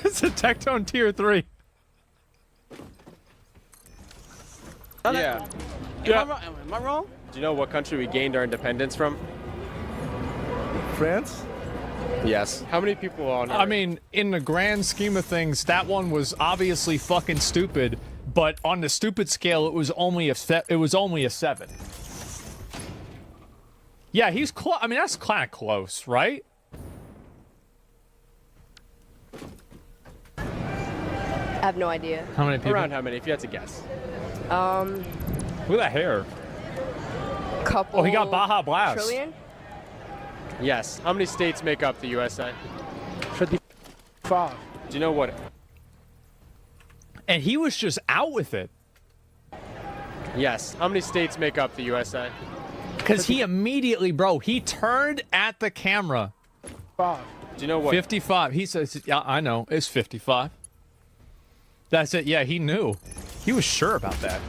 It's a Tectone tier 3. Yeah. Am I wrong? Do you know what country we gained our independence from? France? Yes. How many people on Earth? I mean, in the grand scheme of things, that one was obviously fucking stupid, but on the stupid scale, it was only a 7. Yeah, he's close. I mean, that's kind of close, right? I have no idea. How many people? Around how many, if you had to guess? Look at that hair. Couple. Oh, he got Baja Blast. Trillion? Yes. How many states make up the USA? 55. Do you know what? And he was just out with it. Yes. How many states make up the USA? Because he immediately, bro, he turned at the camera. 5. Do you know what? 55. He says, yeah, I know. It's 55. That's it. Yeah, he knew. He was sure about that.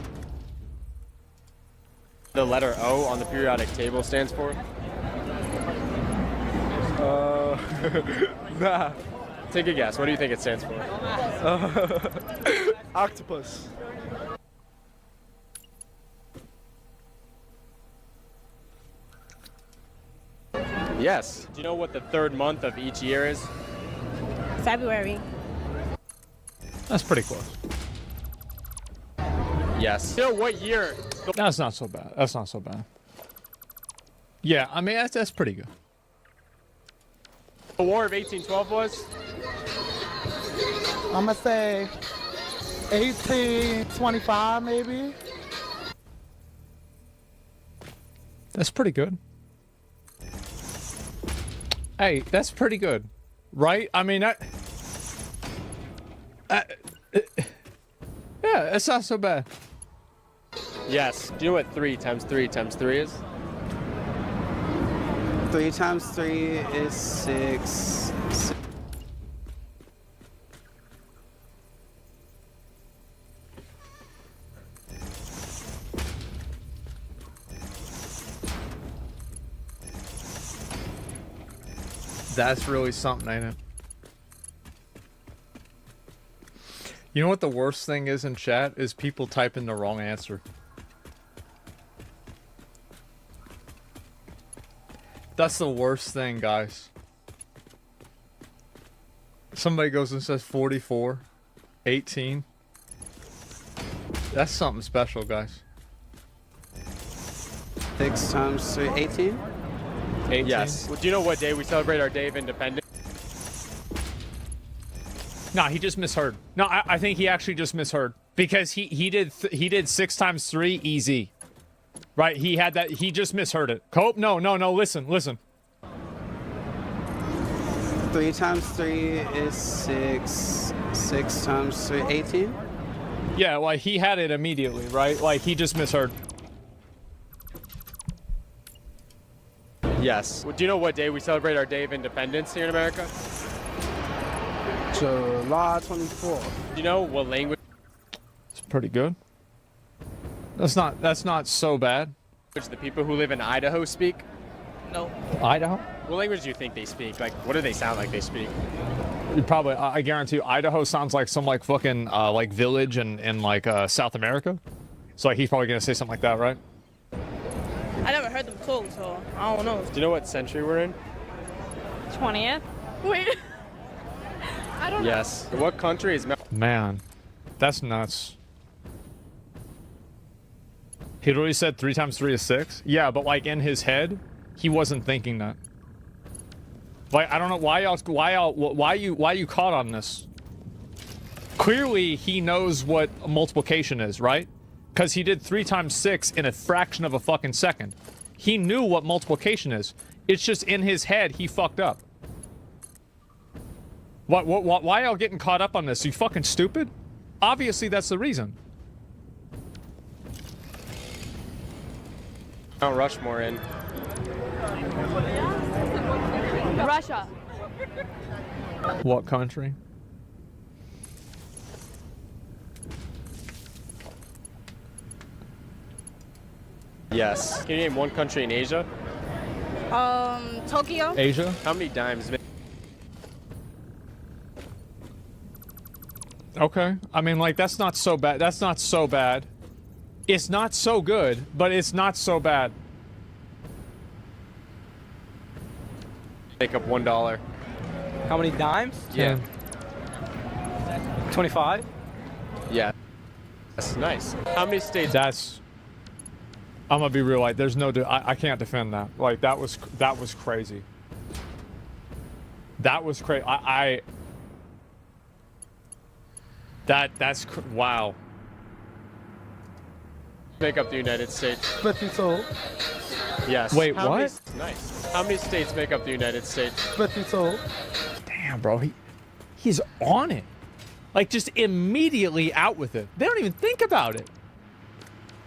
The letter O on the periodic table stands for? Nah. Take a guess. What do you think it stands for? Octopus. Yes. Do you know what the third month of each year is? February. That's pretty close. Yes. Do you know what year? That's not so bad. That's not so bad. Yeah, I mean, that's pretty good. The War of 1812 was? I'm gonna say 1825, maybe. That's pretty good. Hey, that's pretty good. Right? I mean, yeah, it's not so bad. Yes. Do you know what 3 times 3 times 3 is? 3 times 3 is 6. That's really something, ain't it? You know what the worst thing is in chat? Is people typing the wrong answer. That's the worst thing, guys. Somebody goes and says 44, 18. That's something special, guys. 6 times 3, 18? 18? Yes. Well, do you know what day we celebrate our Day of Independence? No, he just misheard. No, I think he actually just misheard because he did 6 times 3 easy, right? He had that. He just misheard it. Cope? No. Listen. 3 times 3 is 6. 6 times 3, 18? Yeah, like he had it immediately, right? Like he just misheard. Yes. Well, do you know what day we celebrate our Day of Independence here in America? July 24th. Do you know what language It's pretty good. That's not so bad. the people who live in Idaho speak? No. Idaho? What language do you think they speak? Like, what do they sound like they speak? Probably, I guarantee you, Idaho sounds like some like fucking like village in like South America. So like, he's probably gonna say something like that, right? I never heard them talk, so I don't know. Do you know what century we're in? 20th? Wait. I don't know. Yes. What country is Man, that's nuts. He literally said 3 times 3 is 6. Yeah, but like in his head, he wasn't thinking that. Like I don't know why you caught on this. Clearly, he knows what multiplication is, right? Because he did 3 times 6 in a fraction of a fucking second. He knew what multiplication is. It's just in his head he fucked up. Why y'all getting caught up on this? Are you fucking stupid? Obviously, that's the reason. Mount Rushmore in? Russia. What country? Yes. Can you name one country in Asia? Tokyo. Asia? How many dimes? Okay. I mean, like, that's not so bad. That's not so bad. It's not so good, but it's not so bad. Make up $1. How many dimes? Yeah. 25? Yeah. That's nice. How many states? That's... I'm gonna be real, like, there's no... I can't defend that. Like, that was crazy. That was crazy. Wow. Make up the United States. 52. Yes. Wait, what? Nice. How many states make up the United States? 52. Damn, bro. He's on it. Like, just immediately out with it. They don't even think about it.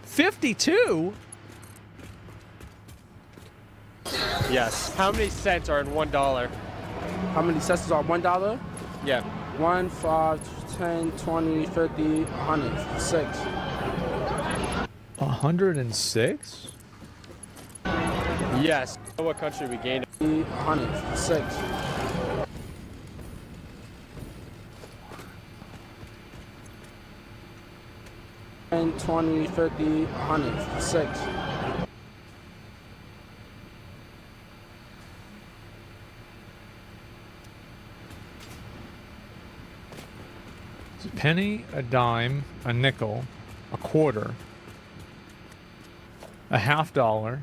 52? Yes. How many cents are in $1? How many cents are $1? Yeah. 1, 5, 10, 20, 50, 100, 6. 106? Yes. What country we gained? 100, 6. And 20, 50, 100, 6. It's a penny, a dime, a nickel, a quarter, a $50.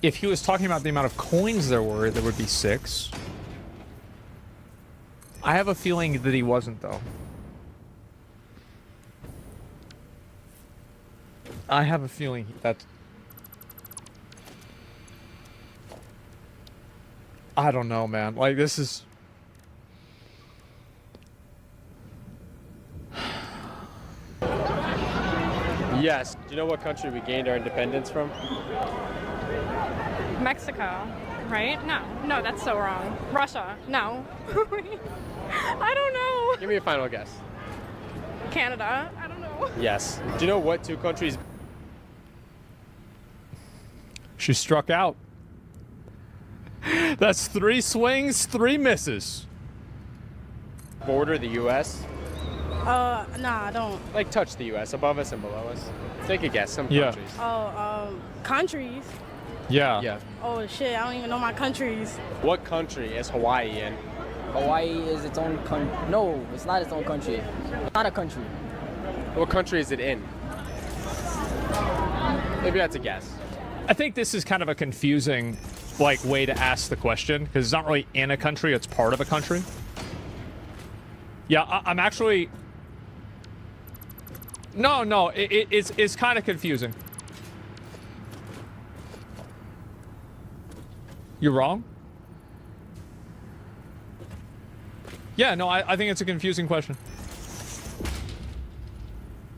If he was talking about the amount of coins there were, there would be 6. I have a feeling that he wasn't, though. I have a feeling that... I don't know, man. Like, this is... Yes. Do you know what country we gained our independence from? Mexico, right? No, that's so wrong. Russia, no. I don't know. Give me a final guess. Canada, I don't know. Yes. Do you know what 2 countries... She struck out. That's 3 swings, 3 misses. border the U.S.? Nah, I don't. Like touch the U.S. above us and below us. Take a guess. Some Yeah. countries. Countries. Yeah. Yeah. Oh shit, I don't even know my countries. What country is Hawaii in? Hawaii is its own country. No, it's not its own country. It's not a country. What country is it in? Maybe that's a guess. I think this is kind of a confusing, like, way to ask the question, because it's not really in a country, it's part of a country. Yeah, I'm actually... No, it's kind of confusing. You're wrong? Yeah, no, I think it's a confusing question.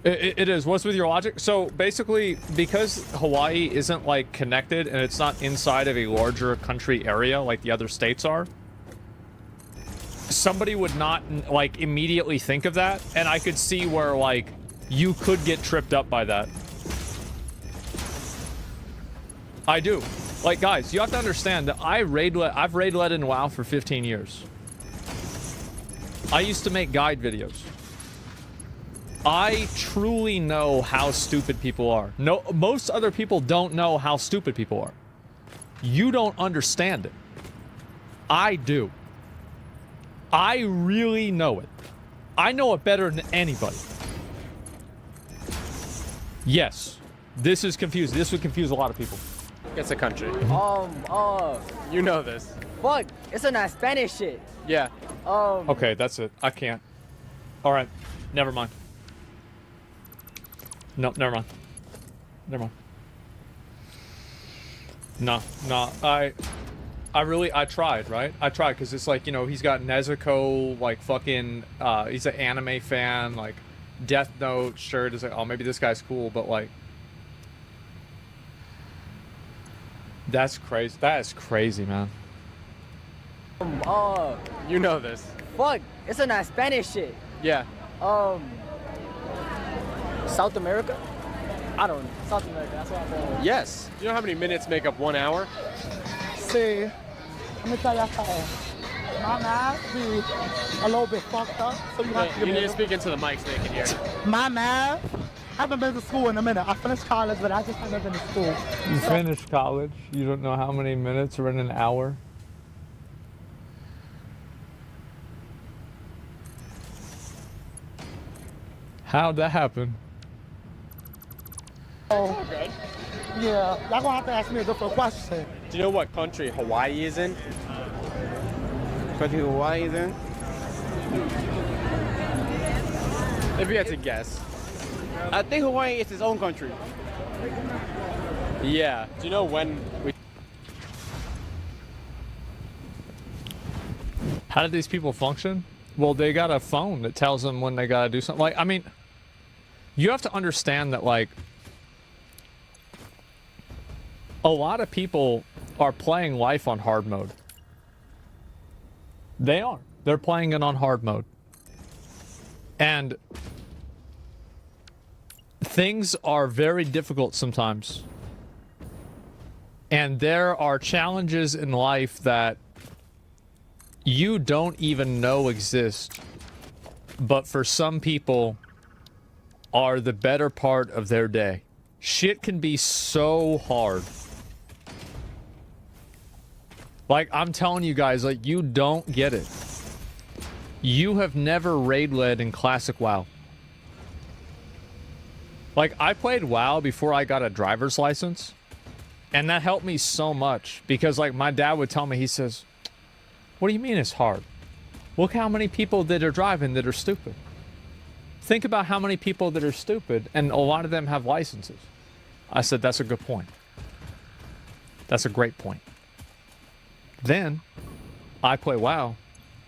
It is. What's with your logic? So basically, because Hawaii isn't like connected and it's not inside of a larger country area like the other states are, somebody would not like immediately think of that, and I could see where like you could get tripped up by that. I do. Like, guys, you have to understand that I've raid led in WoW for 15 years. I used to make guide videos. I truly know how stupid people are. No, most other people don't know how stupid people are. You don't understand it. I do. I really know it. I know it better than anybody. Yes, this is confusing. This would confuse a lot of people. It's a country. You know this. Fuck, it's in that Spanish shit. Yeah. Okay, that's it. I can't. All right, never mind. No, never mind. Never mind. No, I tried, right? I tried, because it's like, you know, he's got Nezuko, like, fucking, he's an anime fan, like, Death Note shirt is like, oh, maybe this guy's cool, but, like, that's crazy. That is crazy, man. You know this. Fuck, it's in that Spanish shit. Yeah. South America? I don't know. South America, that's what I'm going. Yes. Do you know how many minutes make up 1 hour? See, let me tell you something. My math be a little bit fucked up, so you have to give You me need a to speak into the mic so they can hear. My math, I haven't been to school in a minute. I finished college, but I just haven't been to school. You finished college, you don't know how many minutes are in an hour? How'd that happen? Oh, yeah, y'all gonna have to ask me a different question. Do you know what country Hawaii is in? Country Hawaii is in? Maybe that's a guess. I think Hawaii is its own country. Yeah. Do you know when we... How did these people function? Well, they got a phone that tells them when they gotta do something. Like, I mean, you have to understand that, like, a lot of people are playing life on hard mode. They are. They're playing it on hard mode. And things are very difficult sometimes. And there are challenges in life that you don't even know exist, but for some people are the better part of their day. Shit can be so hard. Like, I'm telling you guys, like, you don't get it. You have never raid led in Classic WoW. Like, I played WoW before I got a driver's license. And that helped me so much. Because, like, my dad would tell me, he says, what do you mean it's hard? Look how many people that are driving that are stupid. Think about how many people that are stupid, and a lot of them have licenses. I said, that's a good point. That's a great point. Then, I play WoW,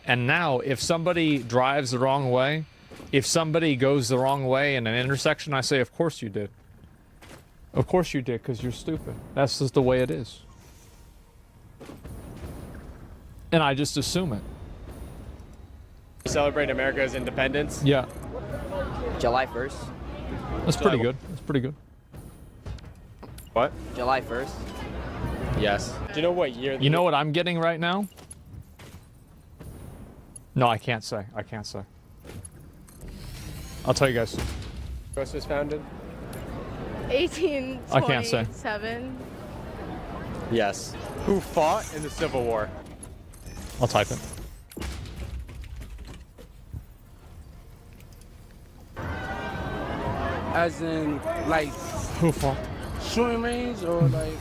and now if somebody drives the wrong way, if somebody goes the wrong way in an intersection, I say, of course you did. Of course you did, because you're stupid. That's just the way it is. And I just assume it. Celebrate America's independence? Yeah. July 1st. That's pretty good. That's pretty good. What? July 1st. Yes. Do you know what year? You know what I'm getting right now? No, I can't say. I can't say. I'll tell you guys soon. US was founded? 1827. I can't say. Yes. Who fought in the Civil War? I'll type it. As in, like, who fought? Shooting range or like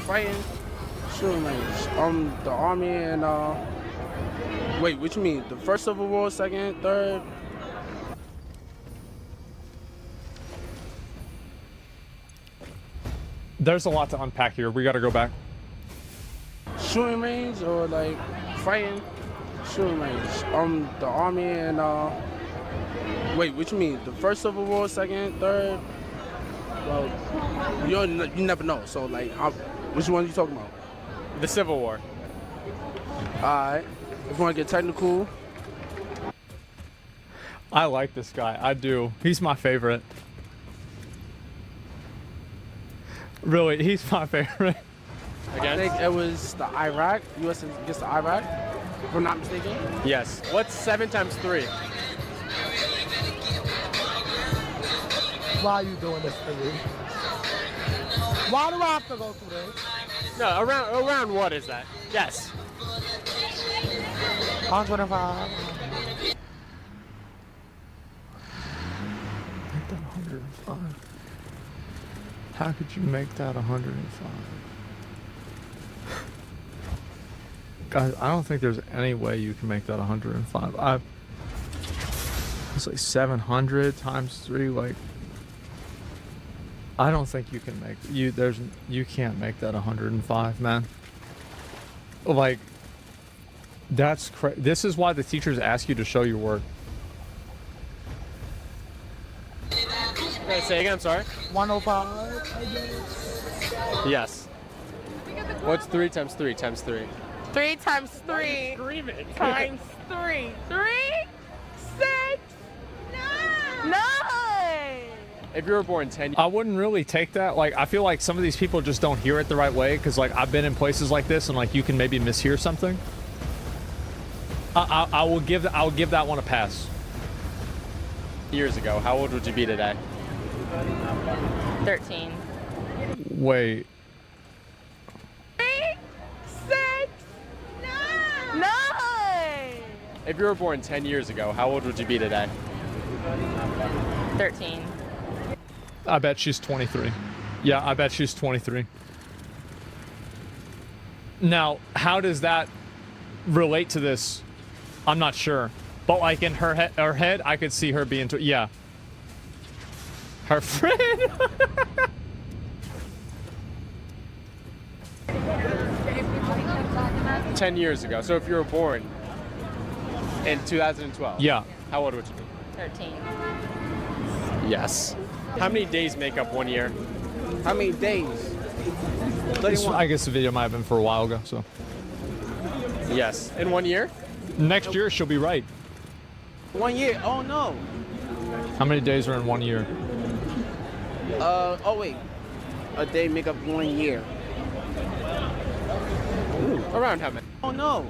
fighting? Shooting range. The army and wait, what you mean? The first Civil War, second, third? There's a lot to unpack here. We got to go back. Shooting range or like fighting? Shooting range. The army and wait, what you mean? The first Civil War, second, third? Well, you never know. So like, which one are you talking about? The Civil War. All right. If you want to get technical. I like this guy. I do. He's my favorite. Really, he's my favorite. I think it was the Iraq. U.S. against the Iraq, if I'm not mistaken. Yes. What's 7 times 3? Why are you doing this to me? Why do I have to go through this? No, around what is that? Yes. 105. Make that 105. How could you make that 105? Guys, I don't think there's any way you can make that 105. It's like 700 times 3, like I don't think you can make you can't make that 105, man. Like that's crazy. This is why the teachers ask you to show your work. Okay, say again, I'm sorry. 105, I guess. Yes. What's 3 times 3 times 3? 3 times 3 times 3. 3, 6, 9. If you were born 10 I wouldn't really take that. Like, I feel like some of these people just don't hear it the right way, because like I've been in places like this and like you can maybe mishear something. I'll give that one a pass. years ago, how old would you be today? 13. Wait. 3, 6, 9. If you were born 10 years ago, how old would you be today? 13. I bet she's 23. Yeah, I bet she's 23. Now, how does that relate to this? I'm not sure. But like in her head, I could see her being, yeah. Her friend. 10 years ago. So if you were born in 2012. Yeah. How old would you be? 13. Yes. How many days make up 1 year? How many days? 31. I guess the video might have been for a while ago, so. Yes. In 1 year? Next year, she'll be right. 1 year? Oh no. How many days are in 1 year? Oh wait. A day make up 1 year. Ooh. Around how many? Oh no.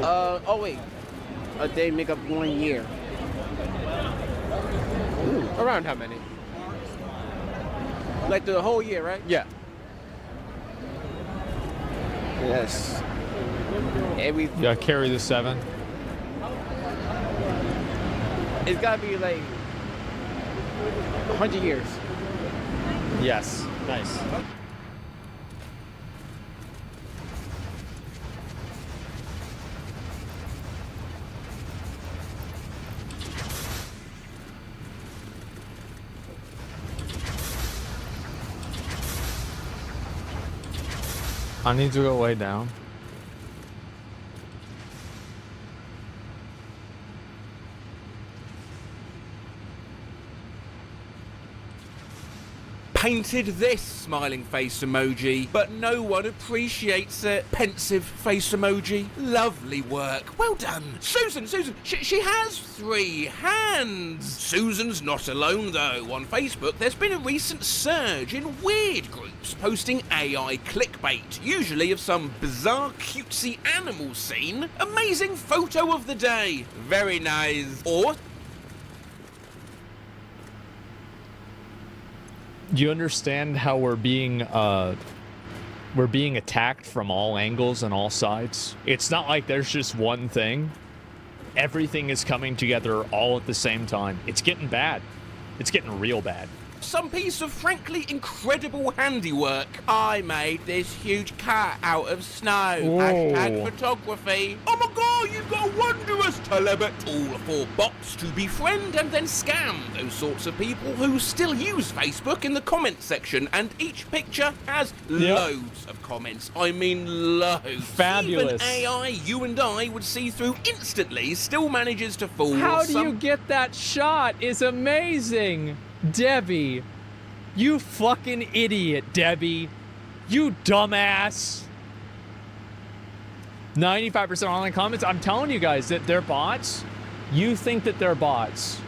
Oh wait. A day make up 1 year. Ooh. Around how many? Like the whole year, right? Yeah. Yes. Every. You gotta carry the 7. It's gotta be like 100 years. Yes. Nice. I need to go lay down. Painted this smiling face emoji, but no one appreciates it. Pensive face emoji. Lovely work. Well done. Susan, she has 3 hands. Susan's not alone though. On Facebook, there's been a recent surge in weird groups posting AI clickbait, usually of some bizarre cutesy animal scene. Amazing photo of the day. Very nice. Or Do you understand how we're being attacked from all angles and all sides? It's not like there's just one thing. Everything is coming together all at the same time. It's getting bad. It's getting real bad. some piece of frankly incredible handiwork. I made this huge cat out of snow. Hashtag photography. Oh my god, you've got a wondrous telebot. All for bots to befriend and then scam those sorts of people who still use Facebook in the comments section, and each picture has loads of comments. I mean loads. Fabulous. Even AI you and I would see through instantly still manages to fool How do you get that shot is amazing. Debbie, you fucking idiot, Debbie. You dumbass. 95% online comments. I'm telling you guys that they're bots. You think that they're bots.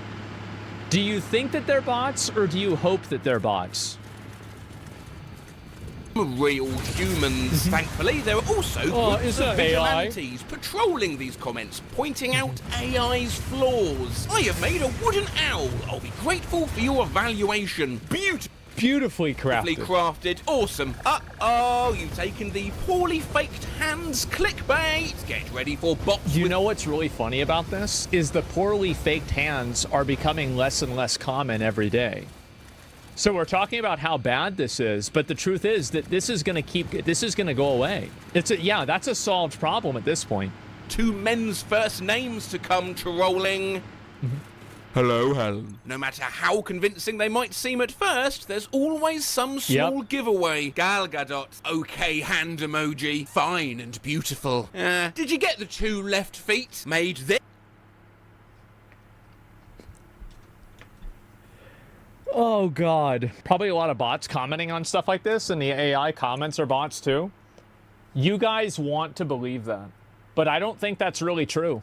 Do you think that they're bots, or do you hope that they're bots? Real humans. Thankfully, there are also groups of vigilantes patrolling these comments, pointing out AI's flaws. I have made a wooden owl. I'll be grateful for your evaluation. Beautifully crafted. Awesome. Uh-oh, you've taken the poorly faked hands clickbait. Get ready for bots. You know what's really funny about this? Is the poorly faked hands are becoming less and less common every day. So we're talking about how bad this is, but the truth is that this is going to go away. That's a solved problem at this point. 2 men's first names to come trolling. Hello, Helen. No matter how convincing they might seem at first, there's always some small giveaway. Gal Gadot. Okay, hand emoji. Fine and beautiful. Did you get the 2 left feet? Made this. Oh, God. Probably a lot of bots commenting on stuff like this, and the AI comments are bots, too. You guys want to believe that, but I don't think that's really true.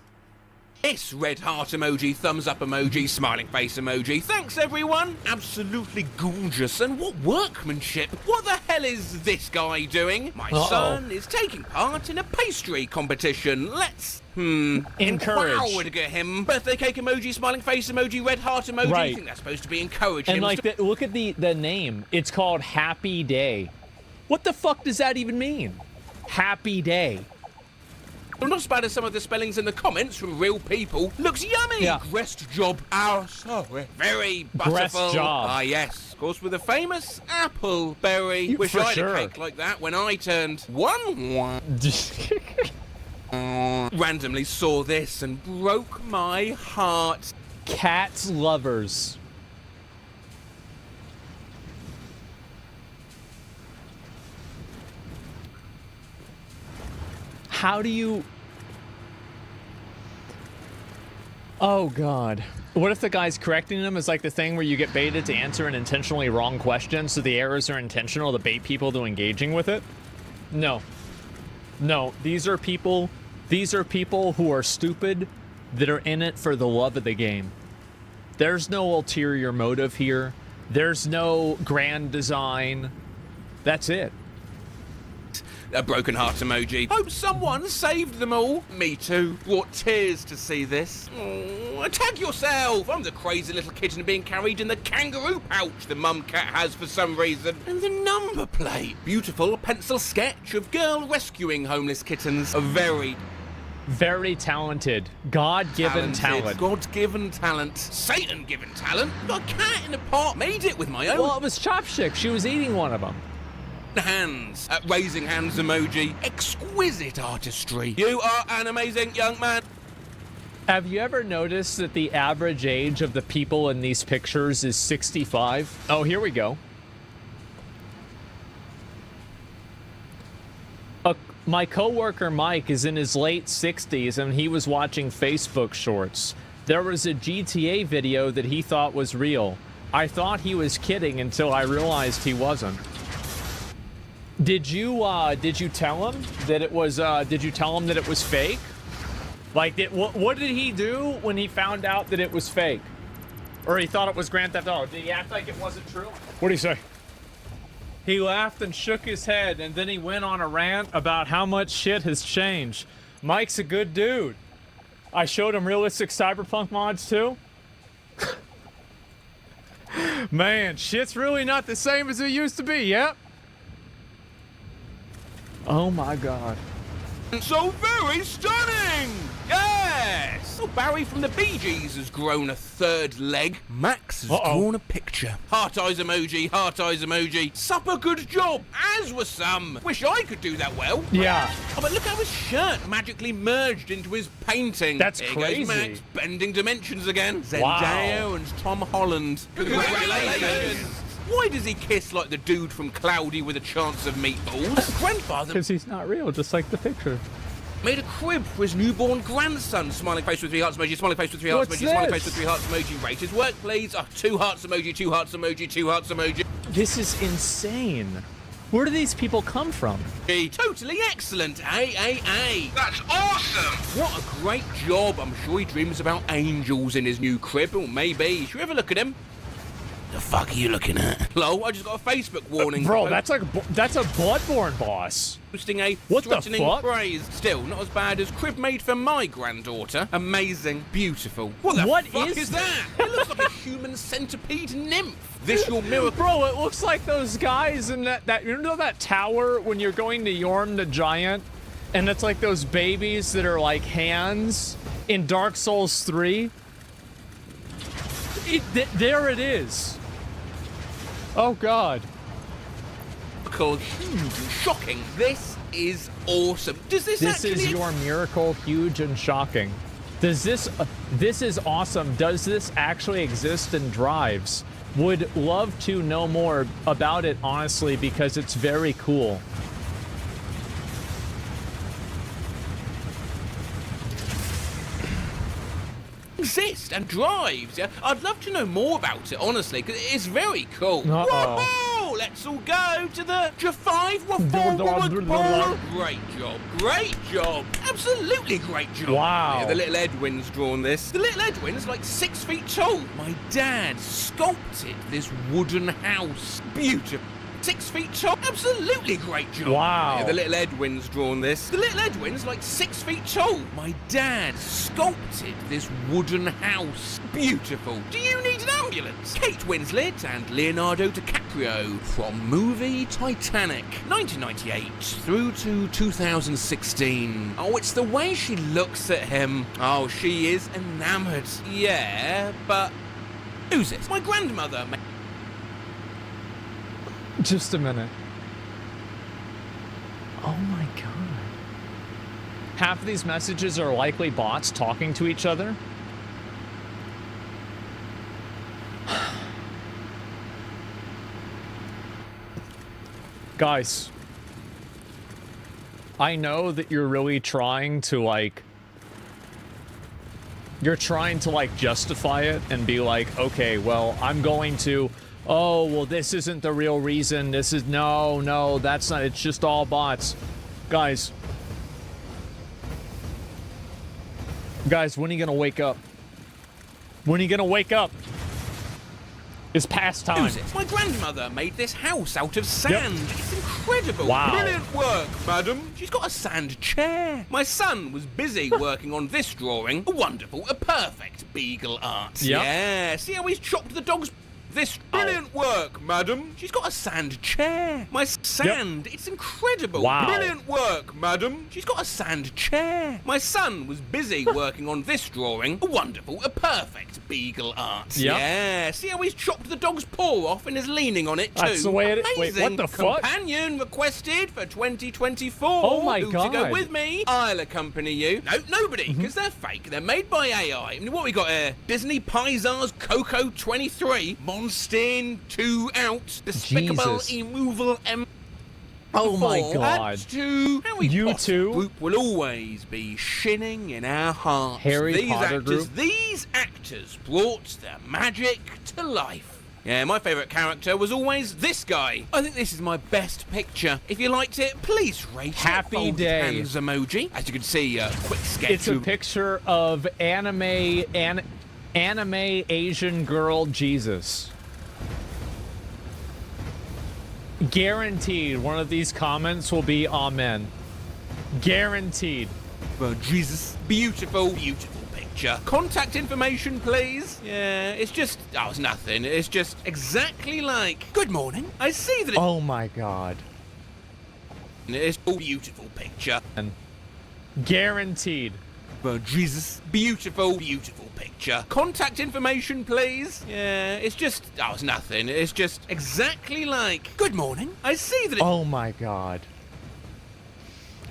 This red heart emoji, thumbs up emoji, smiling face emoji. Thanks, everyone. Absolutely gorgeous. And what workmanship. What the hell is this guy doing? My son is taking part in a pastry competition. Let's... encourage him. Birthday cake emoji, smiling face emoji, red heart emoji. Right. You think that's supposed to be encouraging And him? like, look at the name. It's called Happy Day. What the fuck does that even mean? Happy Day. I'm not as bad as some of the spellings in the comments from real people. Looks yummy. Yeah. Grest job. Sorry. Very butterful. job. Ah, yes. Of course, with the famous apple berry. Wish for I had sure. a cake like that when I turned 1. Randomly saw this and broke my heart. Cats lovers. How do you... Oh, God. What if the guy's correcting them is like the thing where you get baited to answer an intentionally wrong question, so the errors are intentional to bait people to engaging with it? No. No, these are people who are stupid that are in it for the love of the game. There's no ulterior motive here. There's no grand design. That's it. A broken heart emoji. Hope someone saved them all. Me too. Brought tears to see this. Tag yourself. I'm the crazy little kitten being carried in the kangaroo pouch the mum cat has for some reason. And the number plate. Beautiful pencil sketch of girl rescuing homeless kittens. A very talented. God-given talent. God-given talent. Satan-given talent. Got a cat in a pot. Made it with my own. Well, it was chopsticks. She was eating one of them. Hands. Raising hands emoji. Exquisite artistry. You are an amazing young man. Have you ever noticed that the average age of the people in these pictures is 65? Oh, here we go. My coworker Mike is in his late 60s and he was watching Facebook shorts. There was a GTA video that he thought was real. I thought he was kidding until I realized he wasn't. Did you tell him that it was fake? Like, what did he do when he found out that it was fake? Or he thought it was Grand Theft Auto? Did he act like it wasn't true? What do you say? He laughed and shook his head, and then he went on a rant about how much shit has changed. Mike's a good dude. I showed him realistic cyberpunk mods too. Man, shit's really not the same as it used to be, yep. Oh my god. So very stunning! Yes! Oh, Barry from the Bee Gees has grown a third leg. Max has drawn a picture. Heart eyes emoji, heart eyes emoji. Supper good job, as were some. Wish I could do that well. Yeah. Oh, but look how his shirt magically merged into his painting. That's Here crazy. Goes Max, bending dimensions again. Zendaya and Tom Holland. Congratulations! Why does he kiss like the dude from Cloudy with a chance of meatballs? Grandfather... Because he's not real, just like the picture. Made a crib for his newborn grandson. Smiling face with 3 hearts emoji, smiling face with 3 hearts What's emoji, smiling this? face with 3 hearts emoji. Rate his work, please. 2 hearts emoji, 2 hearts emoji, 2 hearts emoji. This is insane. Where do these people come from? Totally excellent. A. That's awesome. What a great job. I'm sure he dreams about angels in his new crib. Or maybe. Should we have a look at him? The fuck are you looking at? Hello, I just got a Facebook warning. Bro, that's a Bloodborne boss. Posting a What the threatening fuck? phrase. Still, not as bad as crib made for my granddaughter. Amazing, beautiful. What the fuck is that? It looks like a human centipede nymph. This your miracle. Bro, it looks like those guys in that you know that tower when you're going to Yorm the Giant? And it's like those babies that are like hands in Dark Souls 3? There it is. Oh god. Huge and shocking. This is awesome. Does this actually... is your miracle, huge and shocking. Does this is awesome. Does this actually exist in drives? Would love to know more about it, honestly, because it's very cool. Exist and drives, yeah? I'd love to know more about it, honestly, because it's very cool. Uh-oh. Whoa! Let's all go to the J5 Great job. Great job. Absolutely great job. Wow. Yeah, the little Edwin's drawn this. The little Edwin's like 6 feet tall. My dad sculpted this wooden house. Beautiful. 6 feet tall. Absolutely great job. Wow. Yeah, the little Edwin's drawn this. The little Edwin's like 6 feet tall. My dad sculpted this wooden house. Beautiful. Do you need an ambulance? Kate Winslet and Leonardo DiCaprio from movie Titanic. 1998 through to 2016. Oh, it's the way she looks at him. Oh, she is enamored. Yeah, but who's this? My grandmother. Just a minute. Oh my god. Half of these messages are likely bots talking to each other. Guys, I know that you're really trying to justify it and be like, okay, well, I'm going to, oh, well, this isn't the real reason. This is, no, that's not, it's just all bots. Guys, when are you gonna wake up? When are you gonna wake up? It's past time. Use it. My grandmother made this house out of sand. It's incredible. Wow. Brilliant work, madam. She's got a sand chair. My son was busy working on this drawing. A wonderful, a perfect beagle art. Yep. Yeah. See how he's chopped the dog's... This brilliant work, madam. She's got a sand chair. My sand, it's incredible. Wow. Brilliant work, madam. She's got a sand chair. My son was busy working on this drawing. A wonderful, a perfect beagle art. Yep. Yeah. See how he's chopped the dog's paw off and is leaning on it too. That's the way it is. Wait, Amazing. what the fuck? Companion requested for 2024. Oh my Who God. to go with me? I'll accompany you. No, nobody, because they're fake. They're made by AI. I mean, what we got here? Disney Pixar's Coco 23. Monstein 2 out. Despicable Jesus. Immovable M. Oh my God. Add to Harry You Potter too? group will always be shinning in our hearts. Harry these Potter actors, group? These actors brought the magic to life. Yeah, my favourite character was always this guy. I think this is my best picture. If you liked it, please rate Happy it. Folded day. hands emoji. As you can see, quick sketch. It's a picture of anime Asian girl Jesus. Guaranteed one of these comments will be amen. Guaranteed. Well, Jesus. Beautiful, beautiful picture. Contact information, please. Yeah, it's just... Oh, it's nothing. It's just exactly like... Good morning. I see that Oh my God. it's a beautiful picture. And guaranteed. Well, Jesus. Beautiful, beautiful picture. Contact information, please. Yeah, it's just... Oh, it's nothing. It's just exactly like... Good morning. I see that Oh my God.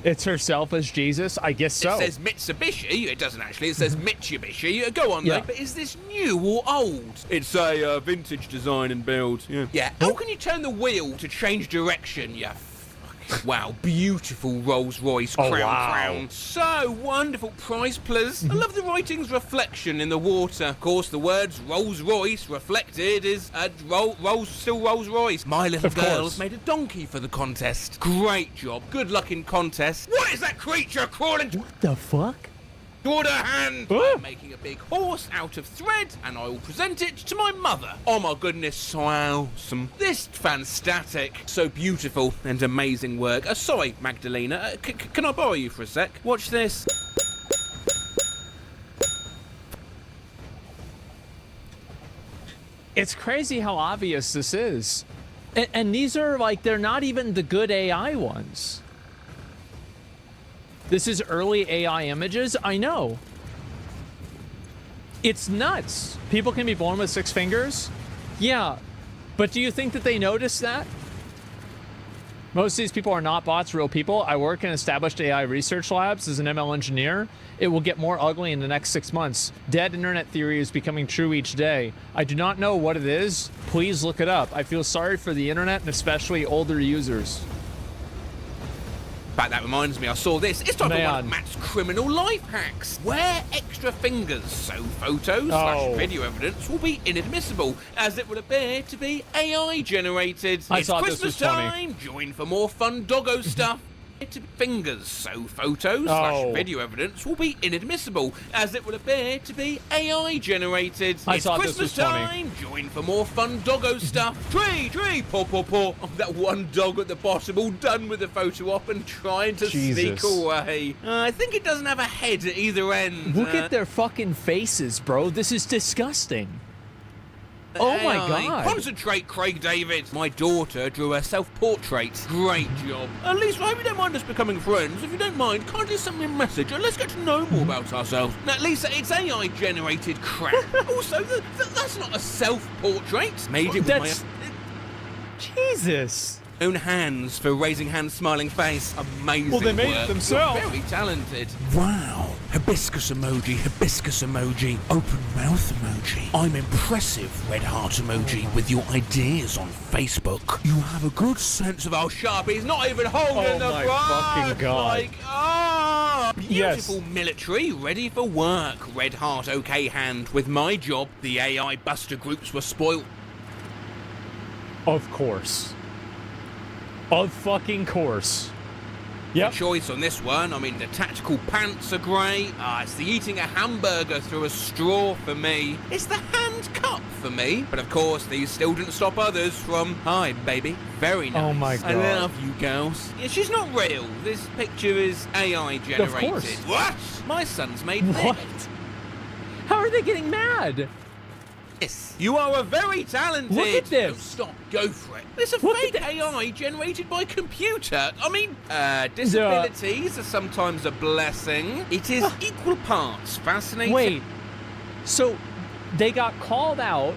It's herself as Jesus? I guess so. It says Mitsubishi. It doesn't actually. It says Mitsubishi. Go on, Yeah. though. But is this new or old? It's a vintage design and build. Yeah. Yeah. How can you turn the wheel to change direction? Yeah. Wow, beautiful Rolls Royce Oh, crown. wow. Crown. So wonderful. Price, please. I love the writing's reflection in the water. Of course, the words Rolls Royce reflected is still Rolls Royce. My little Of course. girls made a donkey for the contest. Great job. Good luck in contest. What is that creature crawling What the fuck? toward her hand? I'm making a big horse out of thread, and I will present it to my mother. Oh my goodness, so awesome. This fantastic, so beautiful and amazing work. Sorry, Magdalena, can I borrow you for a sec? Watch this. It's crazy how obvious this is. And these are like, they're not even the good AI ones. This is early AI images? I know. It's nuts. People can be born with 6 fingers? Yeah. But do you think that they notice that? Most of these people are not bots, real people. I work in established AI research labs as an ML engineer. It will get more ugly in the next 6 months. Dead internet theory is becoming true each day. I do not know what it is. Please look it up. I feel sorry for the internet and especially older users. In fact, that reminds me, I saw this. It's time for one of Man. Matt's criminal life hacks. Wear extra fingers so photos / video evidence will be inadmissible, as it will appear to be AI generated. I It's thought this Christmas was funny. time. Join for more fun doggo stuff. Fingers so photos / video evidence will be inadmissible, as it will appear to be AI generated. I It's thought this Christmas was funny. time. Join for more fun doggo stuff. Tree, paw, paw, paw. Oh, that one dog at the bottom, all done with the photo op and trying to Jesus. sneak away. I think it doesn't have a head at either end. Look at their fucking faces, bro. This is disgusting. Oh my God. Concentrate, Craig David. My daughter drew a self-portrait. Great job. At least I hope you don't mind us becoming friends. If you don't mind, kindly send me a message and let's get to know more about ourselves. Now, Lisa, it's AI-generated crap. Also, that's not a self-portrait. Made it with my Jesus. own hands for raising hand, smiling face. Amazing. Well, they made it work. themselves. You're very talented. Wow. Hibiscus emoji, open mouth emoji. I'm impressive, red heart emoji, with your ideas on Facebook. You have a good sense of how sharp he's not even holding the my brush. fucking God. Like, beautiful Yes. military, ready for work. Red heart, okay hand. With my job, the AI buster groups were spoiled. Of course. Of fucking course. for choice on this one. I mean, the tactical pants are great. It's the eating a hamburger through a straw for me. It's the hand cup for me. But of course, these still didn't stop others from, hi, baby. Very nice. Oh my God. I love you, girls. Yeah, she's not real. This picture is AI generated. Of course. What? My son's made What? this. How are they getting mad? Yes. You are a very talented. Look at this. Don't stop, go for it. It's a fake AI generated by computer. I mean, disabilities are sometimes a blessing. It is equal parts fascinating. Wait, so they got called out.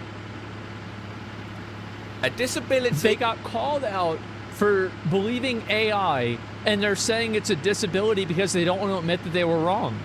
A disability. They got called out for believing AI, and they're saying it's a disability because they don't want to admit that they were wrong.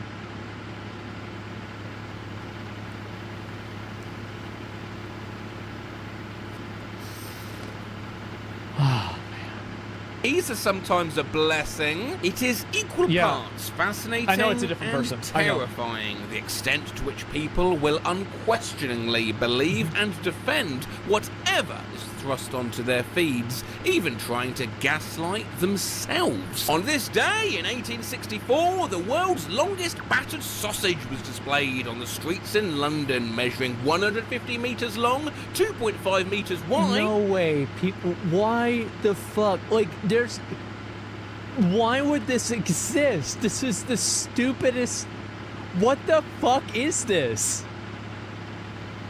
These are sometimes a blessing. It is equal parts fascinating. I know it's a different and person. Terrifying. The extent to which people will unquestioningly believe and defend whatever is thrust onto their feeds, even trying to gaslight themselves. On this day in 1864, the world's longest battered sausage was displayed on the streets in London, measuring 150 metres long, 2.5 metres wide. No way, people. Why the fuck? Like, why would this exist? This is the stupidest. What the fuck is this?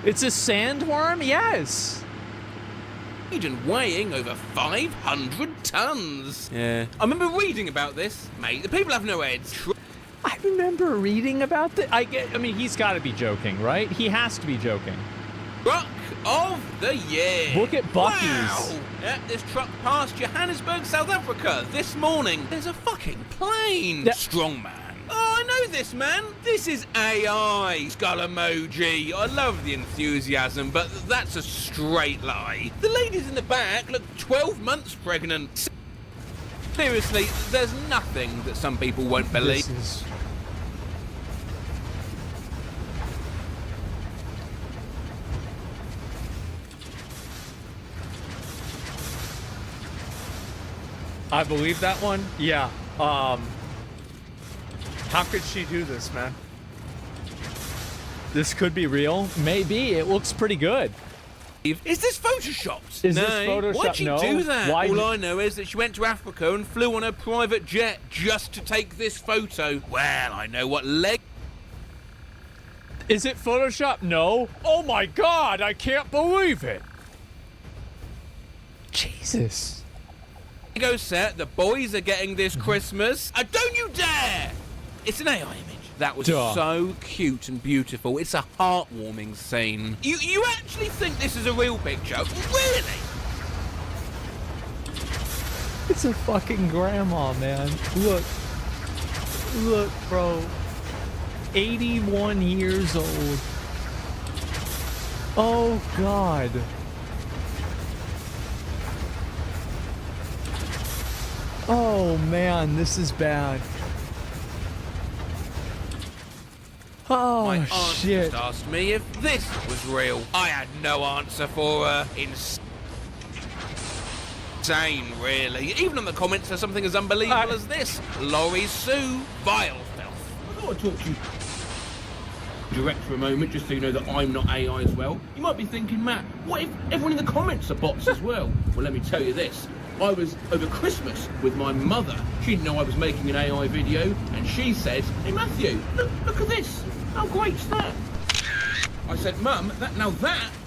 It's a sandworm? Yes. And weighing over 500 tons. Yeah. I remember reading about this, mate. The people have no heads. I remember reading about this. I mean, he's got to be joking, right? He has to be joking. Truck of the year. Look at Bucky's. Wow. Yeah, this truck passed Johannesburg, South Africa this morning. There's a fucking plane. Strongman. Oh, I know this, man. This is AI. Skull emoji. I love the enthusiasm, but that's a straight lie. The ladies in the back look 12 months pregnant. Seriously, there's nothing that some people won't believe. I believe that one. Yeah. How could she do this, man? This could be real. Maybe. It looks pretty good. Is this photoshopped? Is this photoshopped? Why'd she No. do that? Why All I know is that she went to Africa and flew on her private jet just to take this photo. Well, I know what leg... Is it Photoshop? No. Oh my God, I can't believe it. Jesus. Lego set the boys are getting this Christmas. Don't you dare! It's an AI image. That was so cute and beautiful. It's a heartwarming scene. You actually think this is a real picture? Really? It's a fucking grandma, man. Look. Look, bro. 81 years old. Oh, God. Oh, man, this is bad. Oh, My aunt shit. just asked me if this was real. I had no answer for her. Insane, really. Even in the comments for something as unbelievable as this. Laurie Sue, vile filth. I thought I'd talk to you direct for a moment, just so you know that I'm not AI as well. You might be thinking, Matt, what if everyone in the comments are bots as well? Well, let me tell you this. I was over Christmas with my mother. She didn't know I was making an AI video, and she said, "Hey Matthew, look at this. How great's that?" I said, "Mum, that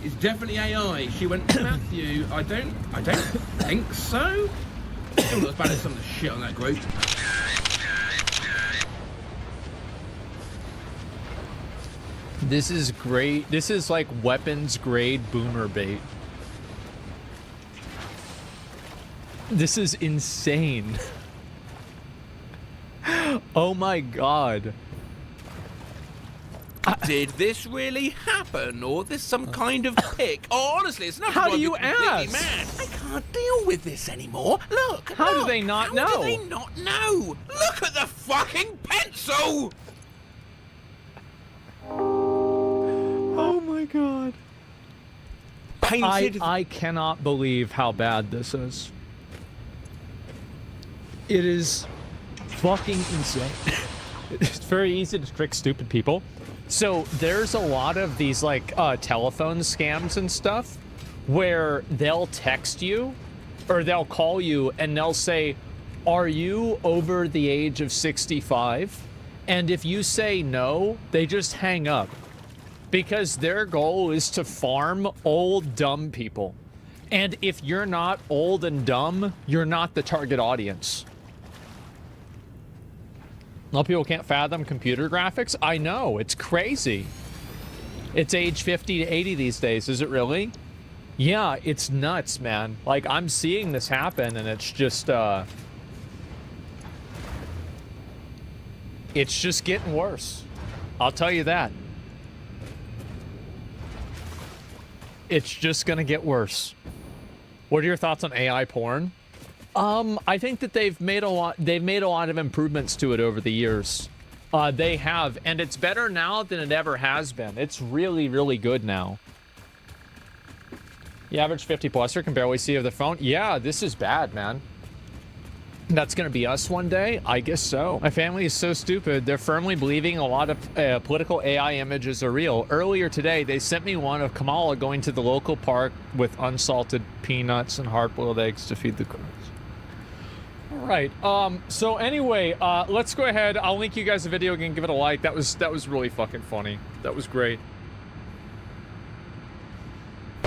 is definitely AI." She went, "Matthew, I don't think so." Still not as bad as some of the shit on that group. This is great. This is like weapons grade boomer bait. This is insane. Oh my God. Did this really happen, or this some kind of pic? Oh, honestly, it's not. How do you ask? Mad. I can't deal with this anymore. Look. How do they not know? How do they not know? Look at the fucking pencil. Oh my God. Painted. I cannot believe how bad this is. It is fucking insane. It's very easy to trick stupid people. So there's a lot of these like telephone scams and stuff where they'll text you or they'll call you and they'll say, are you over the age of 65? And if you say no, they just hang up because their goal is to farm old, dumb people. And if you're not old and dumb, you're not the target audience. A lot of people can't fathom computer graphics. I know, it's crazy. It's age 50 to 80 these days, is it really? Yeah, it's nuts, man. Like, I'm seeing this happen, and it's just getting worse. I'll tell you that. It's just gonna get worse. What are your thoughts on AI porn? I think that they've made a lot of improvements to it over the years. They have, and it's better now than it ever has been. It's really, really good now. The average 50-pluser can barely see over the phone. Yeah, this is bad, man. That's gonna be us one day? I guess so. My family is so stupid. They're firmly believing a lot of political AI images are real. Earlier today, they sent me one of Kamala going to the local park with unsalted peanuts and hard-boiled eggs to feed the crows. All right. So anyway, let's go ahead. I'll link you guys a video again. Give it a like. That was really fucking funny. That was great.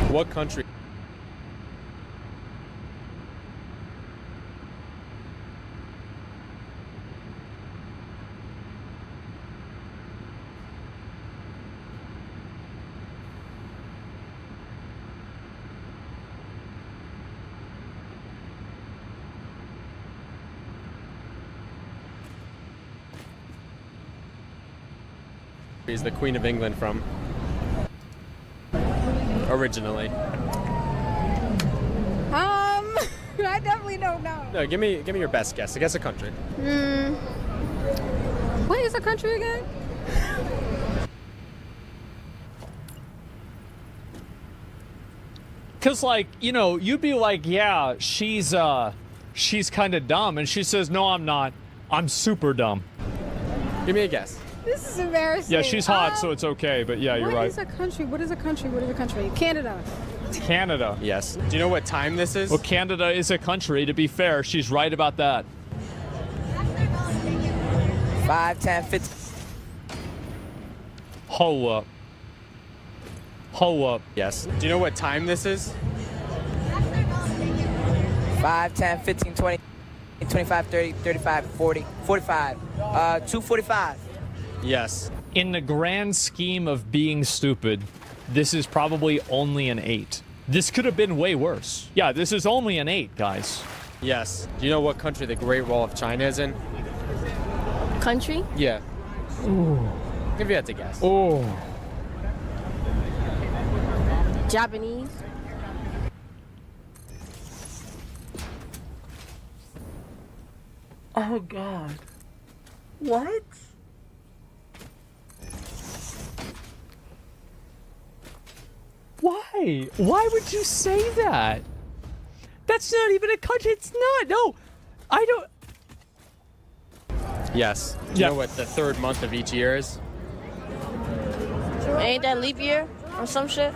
What country? Is the Queen of England from? Originally. I definitely don't know. No, give me your best guess. I guess a country. What is a country again? Cause like, you know, you'd be like, yeah, she's kind of dumb, and she says, no, I'm not. I'm super dumb. Give me a guess. This is embarrassing. Yeah, she's hot, so it's okay. But yeah, you're right. What is a country? What is a country? What is a country? Canada. Canada. Yes. Do you know what time this is? Well, Canada is a country. To be fair, she's right about that. 5, 10, 15. Hold up. Hold up. Yes. Do you know what time this is? 5, 10, 15, 20, 25, 30, 35, 40, 45. 2:45. Yes. In the grand scheme of being stupid, this is probably only an 8. This could have been way worse. Yeah, this is only an 8, guys. Yes. Do you know what country the Great Wall of China is in? Country? Yeah. Ooh. If you had to guess. Oh. Japanese? Oh, God. What? Why? Why would you say that? That's not even a country. It's not. No, I don't. Yes. Do you know what the third month of each year is? Ain't that leap year or some shit?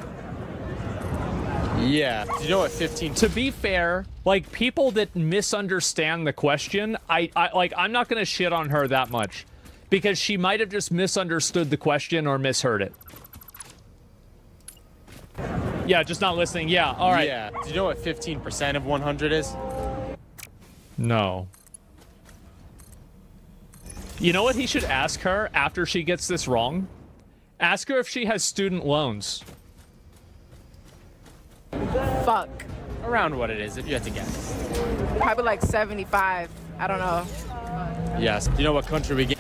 Yeah. Do you know what 15? To be fair, like people that misunderstand the question, I'm not gonna shit on her that much because she might have just misunderstood the question or misheard it. Yeah, just not listening. Yeah, all right. Yeah. Do you know what 15% of 100 is? No. You know what he should ask her after she gets this wrong? Ask her if she has student loans. Fuck. Around what it is, if you had to guess. Probably like 75. I don't know. Yes. Do you know what country we get?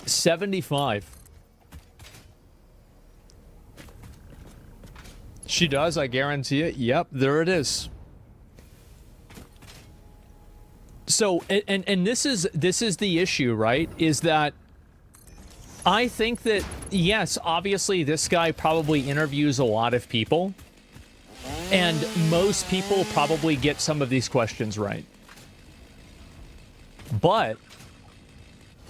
75. She does, I guarantee it. Yep, there it is. So, and this is the issue, right? Is that I think that, yes, obviously this guy probably interviews a lot of people, and most people probably get some of these questions right. But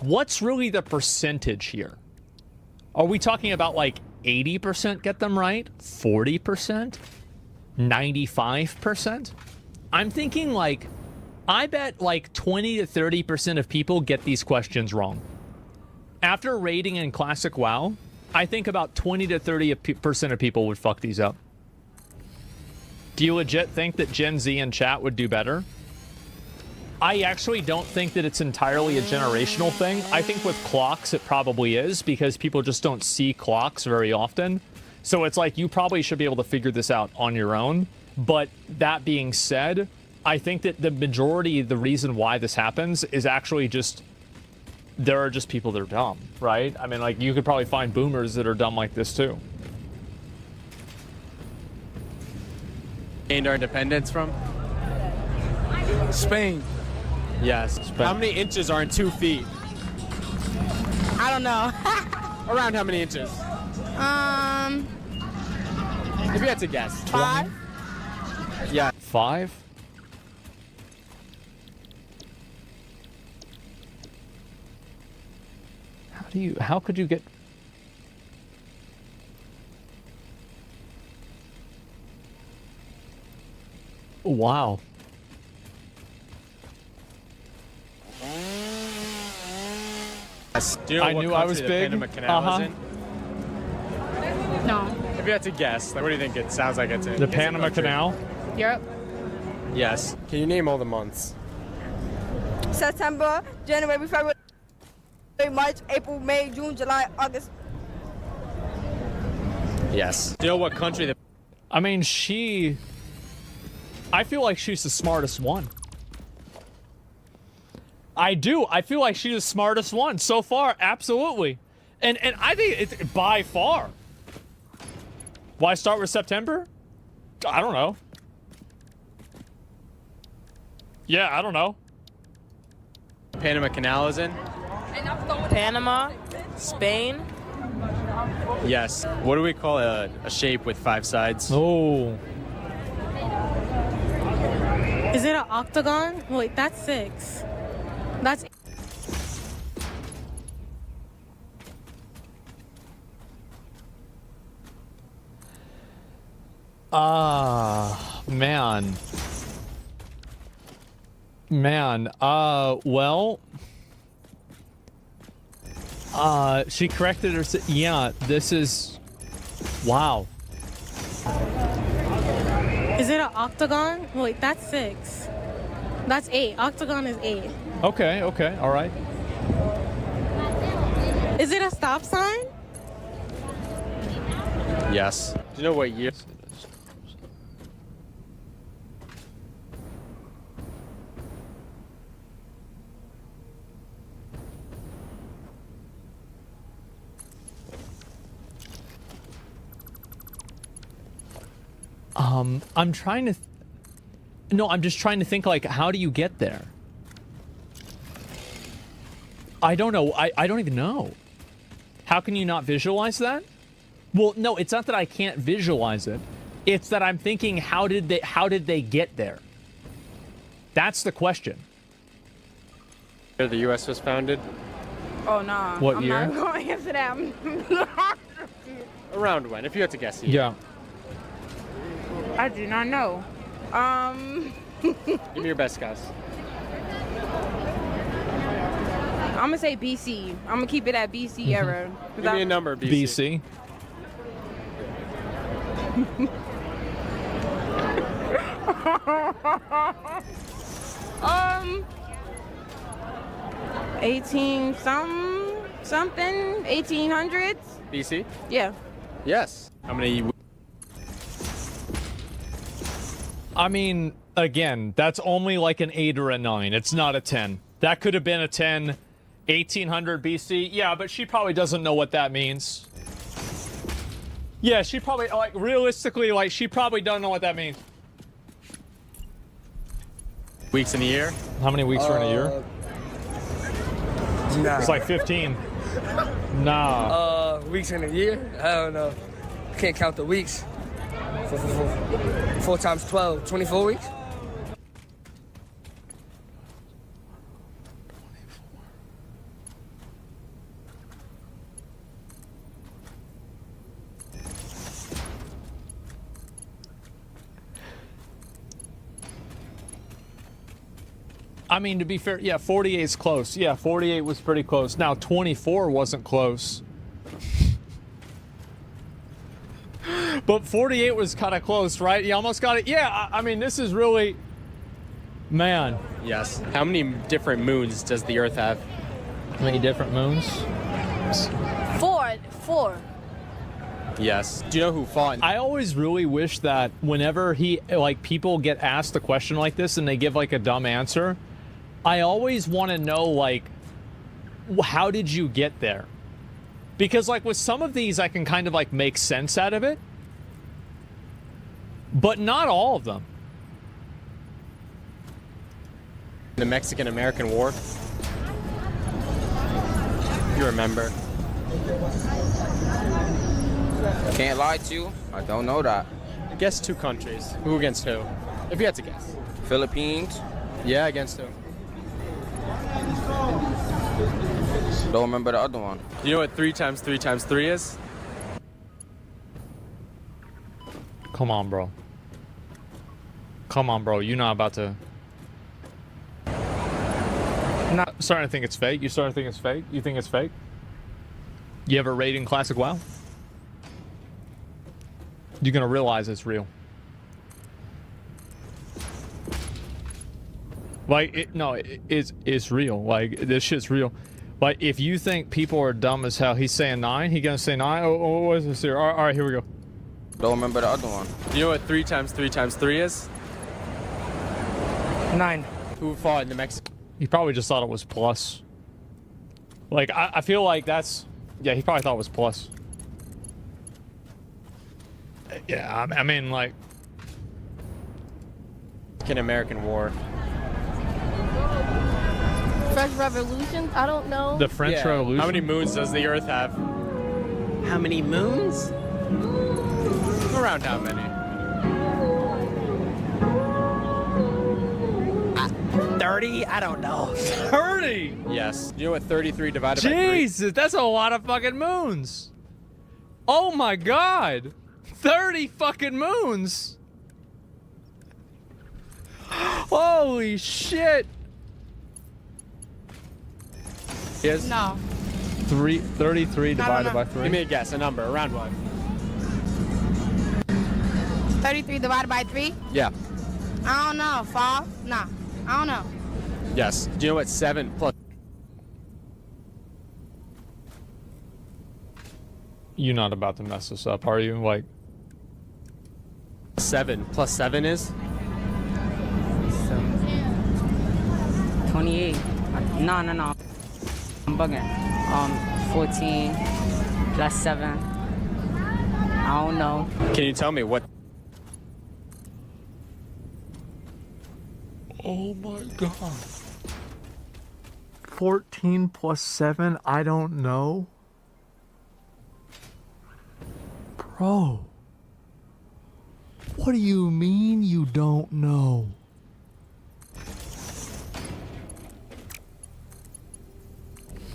what's really the percentage here? Are we talking about like 80% get them right? 40%? 95%? I'm thinking like, I bet like 20 to 30% of people get these questions wrong. After raiding in Classic WoW, I think about 20 to 30% of people would fuck these up. Do you legit think that Gen Z in chat would do better? I actually don't think that it's entirely a generational thing. I think with clocks it probably is, because people just don't see clocks very often. So it's like you probably should be able to figure this out on your own. But that being said, I think that the majority, the reason why this happens is actually just, there are just people that are dumb, right? I mean, like, you could probably find boomers that are dumb like this too. Gained our independence from? Spain. Yes. How many inches are in 2 feet? I don't know. Around how many inches? If you had to guess. 5? Yeah. 5? How could you get... Wow. Do you know I what knew I was country the big. Panama Canal is in? No. If you had to guess, like, what do you think it sounds like it's in? The It's a Panama country. Canal? Europe. Yes. Can you name all the months? September, January, February, March, April, May, June, July, August. Yes. Do you know what country the... I mean, I feel like she's the smartest one. I do. I feel like she's the smartest one so far. Absolutely. And I think it's by far. Why start with September? I don't know. Yeah, I don't know. Panama Canal is in? Panama, Spain. Yes. What do we call a shape with 5 sides? Oh. Is it an octagon? Wait, that's 6. That's... Man. Well... she corrected her... Yeah, this is... Wow. Is it an octagon? Wait, that's 6. That's 8. Octagon is 8. Okay, all right. Is it a stop sign? Yes. Do you know what year? I'm trying to... No, I'm just trying to think, like, how do you get there? I don't know. I don't even know. How can you not visualize that? Well, no, it's not that I can't visualize it. It's that I'm thinking, how did they get there? That's the question. The U.S. was founded? Oh, no. What I'm year? not going to answer that. Around when? If you had to guess. Yeah. I do not know. Give me your best guess. I'm going to say BC. I'm going to keep it at BC era. Give me a number, BC. BC. Um, 18 something, 1800s. BC? Yeah. Yes. How many? I mean, again, that's only like an 8 or a 9. It's not a 10. That could have been a 10. 1800 BC. Yeah, but she probably doesn't know what that means. Yeah, she probably, like, realistically, like, she probably doesn't know what that means. Weeks in a year? How many weeks are in a year? Nah. It's like 15. Nah. Weeks in a year? I don't know. Can't count the weeks. 4 times 12, 24 weeks? I mean, to be fair, yeah, 48 is close. Yeah, 48 was pretty close. Now, 24 wasn't close. But 48 was kind of close, right? You almost got it. Yeah, I mean, this is really... Man. Yes. How many different moons does the Earth have? How many different moons? Four. Yes. Do you know who fought? I always really wish that whenever people get asked a question like this and they give like a dumb answer, I always want to know, like, how did you get there? Because like with some of these, I can kind of like make sense out of it, but not all of them. The Mexican-American War. You remember? Can't lie to you. I don't know that. Guess two countries. Who against who? If you had to guess. Philippines. Yeah, against who? Don't remember the other one. Do you know what 3 times 3 times 3 is? Come on, bro. Come on, bro. You're not about to... Not starting to think it's fake. You starting to think it's fake? You think it's fake? You have a rating Classic WoW? You're gonna realize it's real. Like, it's real. Like, this shit's real. Like, if you think people are dumb as hell, he's saying 9. He gonna say 9? Oh, what is this here? All right, here we go. Don't remember the other one. Do you know what 3 times 3 times 3 is? 9. Who fought in the Mexican? He probably just thought it was plus. Like, I feel like that's... Yeah, he probably thought it was plus. Yeah, I mean, like... Mexican-American War. French Revolution? I don't know. The French Revolution? How many moons does the Earth have? How many moons? Around how many? 30? I don't know. 30? Yes. Do you know what 33 divided by 3? Jesus, that's a lot of fucking moons. Oh my god. 30 fucking moons. Holy shit. Yes. No. 33 divided by 3. Give me a guess, a number, around what? 33 divided by 3? Yeah. I don't know. 5? Nah. I don't know. Yes. Do you know what 7 plus... You're not about to mess this up, are you? Like... 7 plus 7 is? 28. No. I'm bugging. 14 plus 7. I don't know. Can you tell me what... Oh my god. 14 plus 7, I don't know. Bro. What do you mean you don't know?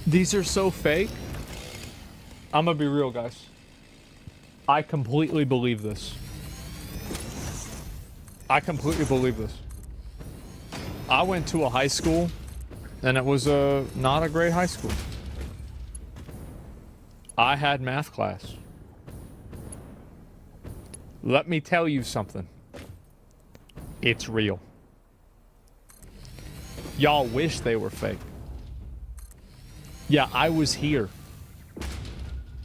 These are so fake. I'm gonna be real, guys. I completely believe this. I completely believe this. I went to a high school, and it was not a great high school. I had math class. Let me tell you something. It's real. Y'all wish they were fake. Yeah, I was here.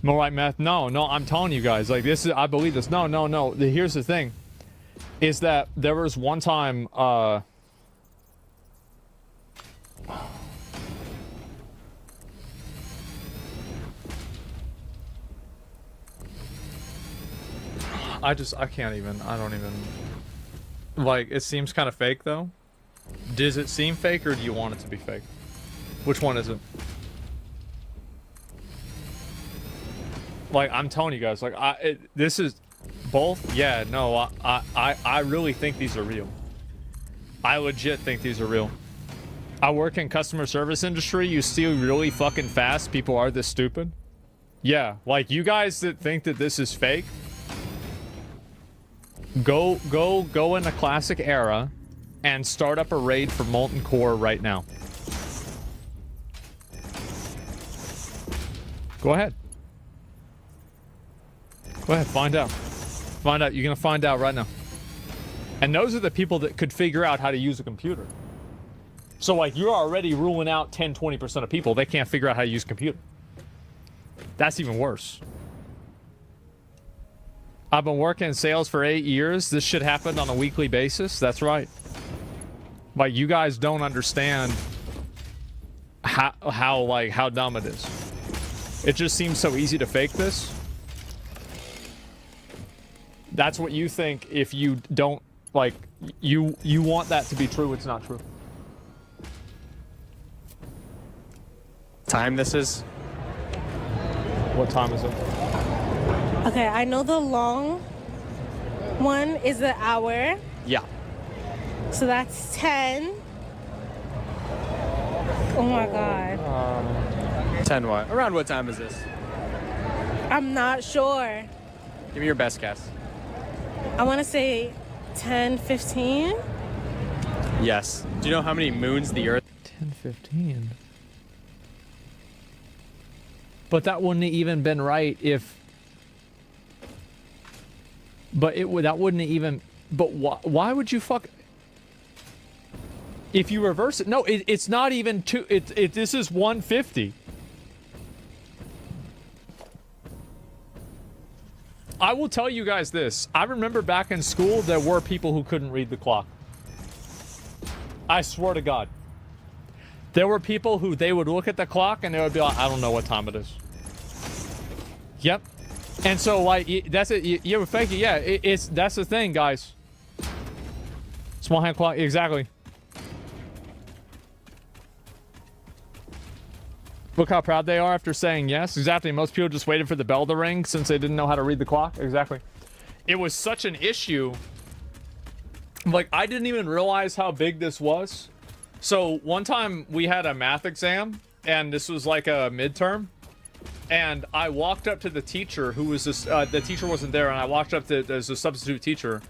More like math. No, I'm telling you guys. Like, this is, I believe this. No. Here's the thing. Is that there was one time, I can't even, I don't even, like, it seems kind of fake, though. Does it seem fake, or do you want it to be fake? Which one is it? Like, I'm telling you guys, like, this is both. Yeah, no, I really think these are real. I legit think these are real. I work in customer service industry. You steal really fucking fast. People are this stupid. Yeah, like, you guys that think that this is fake, go in the classic era and start up a raid for Molten Core right now. Go ahead. Go ahead, find out. Find out. You're gonna find out right now. And those are the people that could figure out how to use a computer. So, like, you're already ruling out 10-20% of people. They can't figure out how to use a computer. That's even worse. I've been working in sales for 8 years. This shit happened on a weekly basis. That's right. Like, you guys don't understand how dumb it is. It just seems so easy to fake this. That's what you think if you don't, like, you want that to be true. It's not true. Time this is? What time is it? Okay, I know the long one is an hour. Yeah. So that's 10. Oh my God. 10 what? Around what time is this? I'm not sure. Give me your best guess. I want to say 10:15. Yes. Do you know how many moons the Earth? 10:15. But that wouldn't have even been right if. But that wouldn't have even. But why would you fuck? If you reverse it, no, it's not even two. This is 150. I will tell you guys this. I remember back in school, there were people who couldn't read the clock. I swear to God. There were people who they would look at the clock and they would be like, I don't know what time it is. Yep. And so, like, that's it. You ever fake it? Yeah, that's the thing, guys. Small hand clock, exactly. Look how proud they are after saying yes. Exactly. Most people just waited for the bell to ring since they didn't know how to read the clock. Exactly. It was such an issue. Like, I didn't even realize how big this was. So one time we had a math exam, and this was like a midterm. And I walked up to the teacher who was this, the teacher wasn't there, and I walked up to, there's a substitute teacher.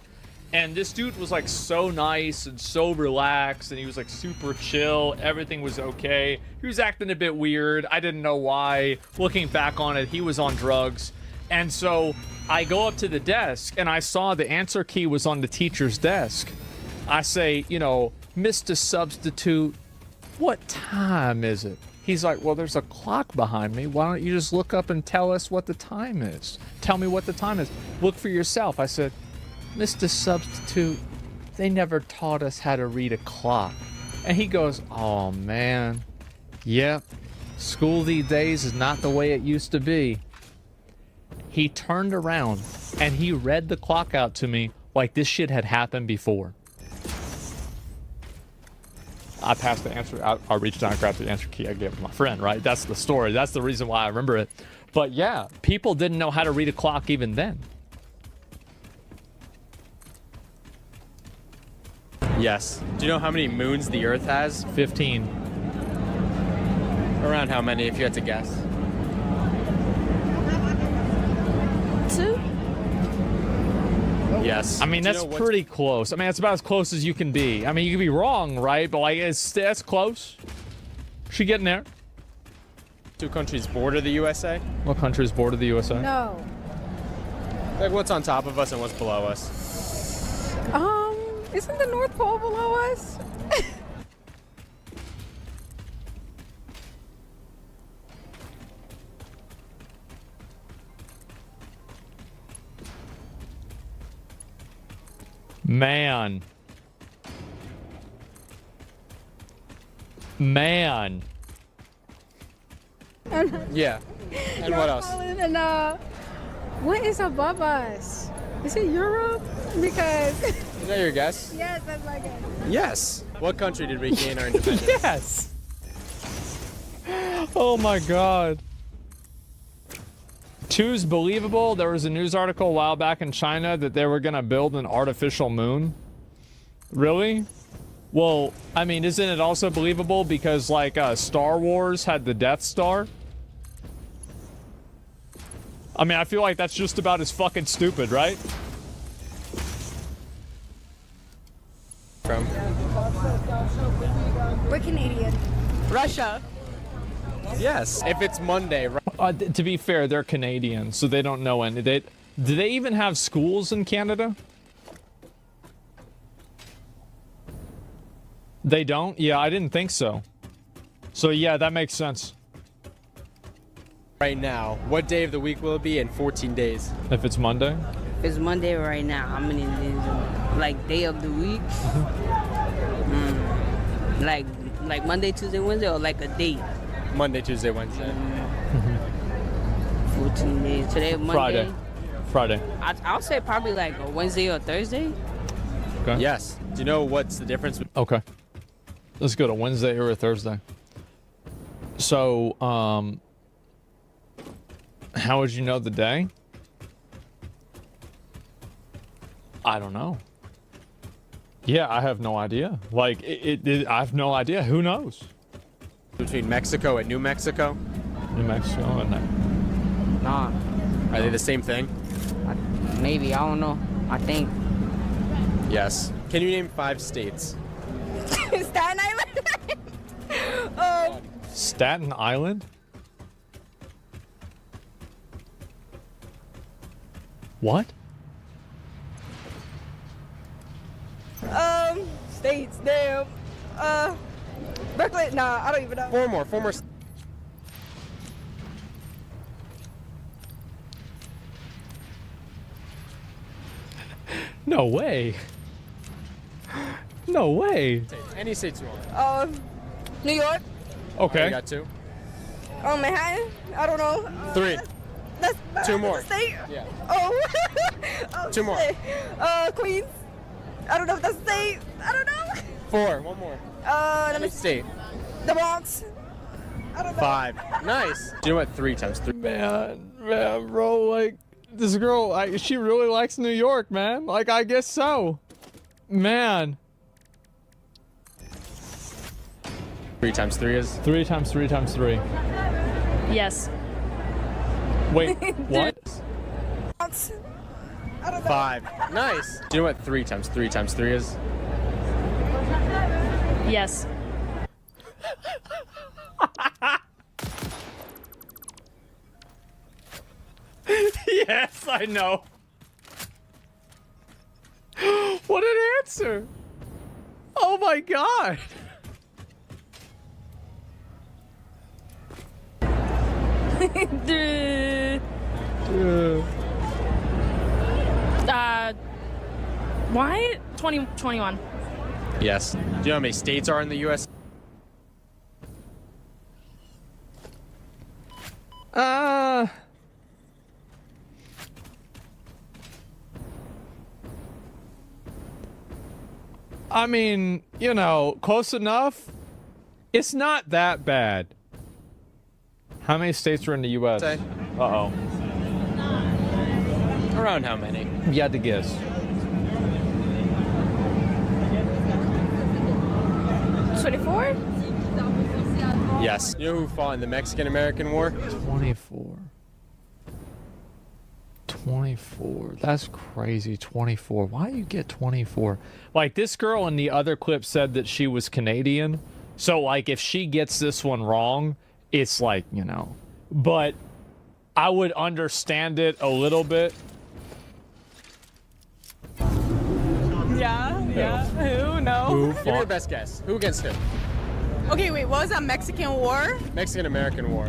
And this dude was like so nice and so relaxed, and he was like super chill. Everything was okay. He was acting a bit weird. I didn't know why. Looking back on it, he was on drugs. And so I go up to the desk, and I saw the answer key was on the teacher's desk. I say, you know, Mr. Substitute, what time is it? He's like, well, there's a clock behind me. Why don't you just look up and tell us what the time is? Tell me what the time is. Look for yourself. I said, Mr. Substitute, they never taught us how to read a clock. And he goes, oh, man. Yep. School these days is not the way it used to be. He turned around and he read the clock out to me like this shit had happened before. I passed the answer. I reached down and grabbed the answer key. I gave it to my friend, right? That's the story. That's the reason why I remember it. But yeah, people didn't know how to read a clock even then. Yes. Do you know how many moons the Earth has? 15. Around how many, if you had to guess? 2? Yes. I mean, that's pretty close. I mean, that's about as close as you can be. I mean, you can be wrong, right? But like, that's close. She getting there. Two countries border the USA? What countries border the USA? No. Like, what's on top of us and what's below us? Isn't the North Pole below us? Man. Yeah. And what else? And what is above us? Is it Europe? Because Is that your guess? yes, that's my guess. Yes. What country did we gain our independence? Yes. Oh my God. Two's believable. There was a news article a while back in China that they were gonna build an artificial moon. Really? Well, I mean, isn't it also believable because like Star Wars had the Death Star? I mean, I feel like that's just about as fucking stupid, right? From? Russia. Yes. If it's Monday, right? To be fair, they're Canadian, so they don't know any. Do they even have schools in Canada? They don't? Yeah, I didn't think so. So yeah, that makes sense. Right now, what day of the week will it be in 14 days? If it's Monday? If it's Monday right now, how many days? Like day of the week? Like Monday, Tuesday, Wednesday, or like a date? Monday, Tuesday, Wednesday. 14 days. Today, Monday. Friday. I'll say probably like a Wednesday or Thursday. Okay. Yes. Do you know what's the difference? Okay. Let's go to Wednesday or a Thursday. So, how would you know the day? I don't know. Yeah, I have no idea. Like, I have no idea. Who knows? Between Mexico and New Mexico? New Mexico and... Nah. Are they the same thing? Maybe, I don't know. I think. Yes. Can you name 5 states? Staten Island. Staten Island? What? States, damn. Brooklyn, nah, I don't even know. 4 more. No way. No way. Any states you want. New York. Okay. You got 2. Manhattan. I don't know. 3. That's 2 more. State. Yeah. Oh. 2 more. Queens. I don't know if that's a state. I don't know. 4. 1 more. Let me Any state. The Bronx. I don't know. 5. Nice. Do you know what 3 times 3? Man, bro, like, this girl, she really likes New York, man. Like, I guess so. Man. 3 times 3 is? 3 times 3 times 3. Yes. Wait, what? I don't know. 5. Nice. Do you know what 3 times 3 times 3 is? Yes. Yes, I know. What an answer. Oh my god. Why? 2021. Yes. Do you know how many states are in the U.S.? I mean, you know, close enough. It's not that bad. How many states are in the U.S.? Uh-oh. Around how many? You had to guess. 24? Yes. You know who fought in the Mexican-American War? 24. 24. That's crazy. 24. Why do you get 24? Like, this girl in the other clip said that she was Canadian. So, like, if she gets this one wrong, it's like, you know. But I would understand it a little bit. Yeah. Who? No. Give me your best guess. Who against who? Okay, wait, what was that? Mexican War? Mexican-American War.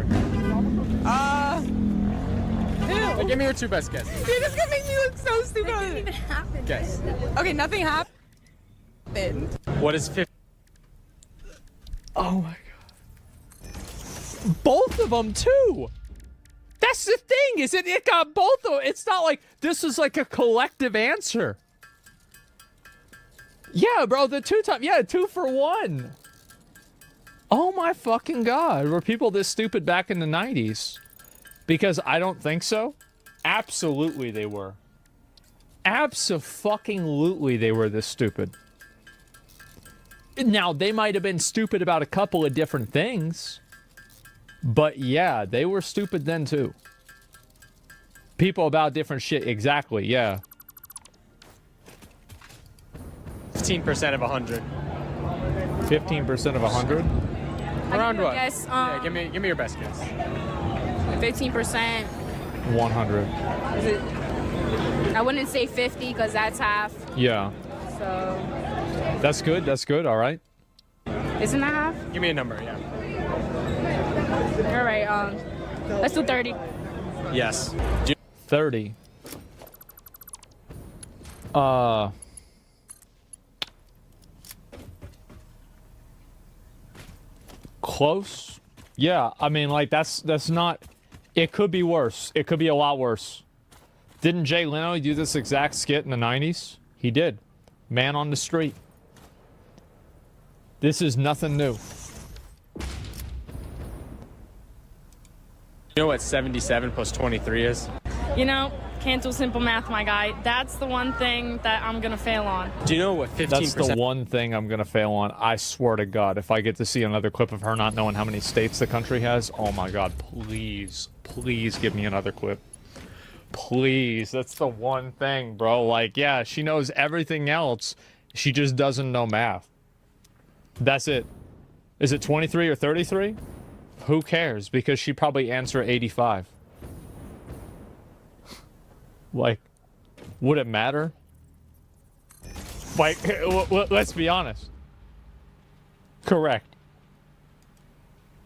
Who? Give me your 2 best guesses. Dude, this is gonna make me look so stupid. It didn't even happen. Guess. Okay, nothing happened. What is 50? Oh my god. Both of them too. That's the thing, is it got both of them. It's not like this is like a collective answer. Yeah, bro, the 2 times. Yeah, 2 for 1. Oh my fucking god. Were people this stupid back in the 90s? Because I don't think so. Absolutely they were. Abso-fucking-lutely they were this stupid. Now, they might have been stupid about a couple of different things. But yeah, they were stupid then too. People about different shit, exactly, yeah. 15% of 100. 15% of 100? Around give you a what? guess. Yeah, give me your best guess. 15%. 100. Is it? I wouldn't say 50 because that's half. Yeah. So That's good. That's good. All right. isn't that half? Give me a number, yeah. All right. Let's do 30. Yes. 30. Close. Yeah, I mean, like that's not. It could be worse. It could be a lot worse. Didn't Jay Leno do this exact skit in the 90s? He did. Man on the street. This is nothing new. You know what 77 plus 23 is? You know, can't do simple math, my guy. That's the one thing that I'm gonna fail on. Do you know what 15%? That's the one thing I'm going to fail on. I swear to God, if I get to see another clip of her not knowing how many states the country has, oh my God, please, please give me another clip. Please, that's the one thing, bro. Like, yeah, she knows everything else. She just doesn't know math. That's it. Is it 23 or 33? Who cares? Because she probably answered 85. Like, would it matter? Like, let's be honest. Correct.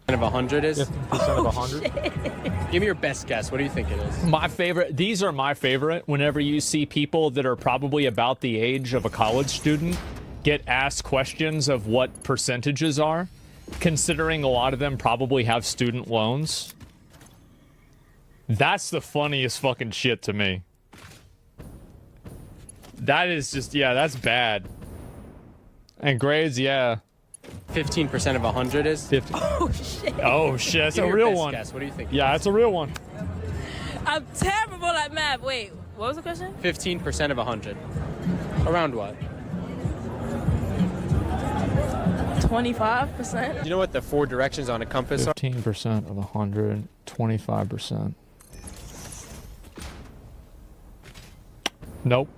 Of 100 is? 50% of 100? Give me your best guess. What do you think it is? My favorite, these are my favorite. Whenever you see people that are probably about the age of a college student get asked questions of what percentages are, considering a lot of them probably have student loans. That's the funniest fucking shit to me. That is just, yeah, that's bad. And grades, yeah. 15% of 100 is? 50. Oh shit. Oh shit, that's Give a me your real best one. guess. What do you think? Yeah, that's a real one. I'm terrible at math. Wait, what was the question? 15% of 100. Around what? 25%. Do you know what the 4 directions on a compass are? 15% of 100, 25%. Nope.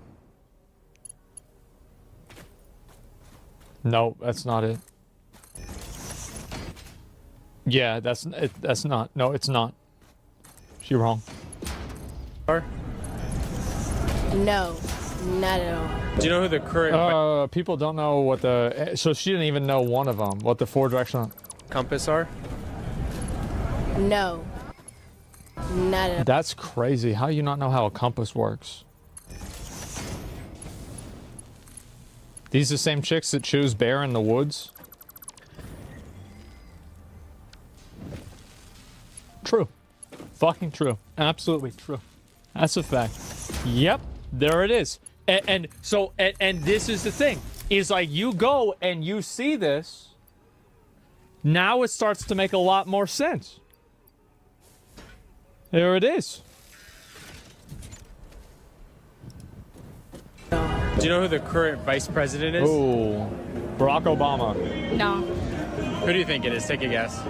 Nope, that's not it. Yeah, that's not. No, it's not. She wrong. No, not at all. Do you know who the current People don't know what the. So she didn't even know one of them. What the 4 direction compass are? No, not at all. That's crazy. How do you not know how a compass works? These the same chicks that choose bear in the woods? True. Fucking true. Absolutely true. That's a fact. Yep. There it is. And this is the thing. Is like you go and you see this. Now it starts to make a lot more sense. There it is. Do you know who the current vice president is? Oh, Barack Obama. No. Who do you think it is? Take a guess.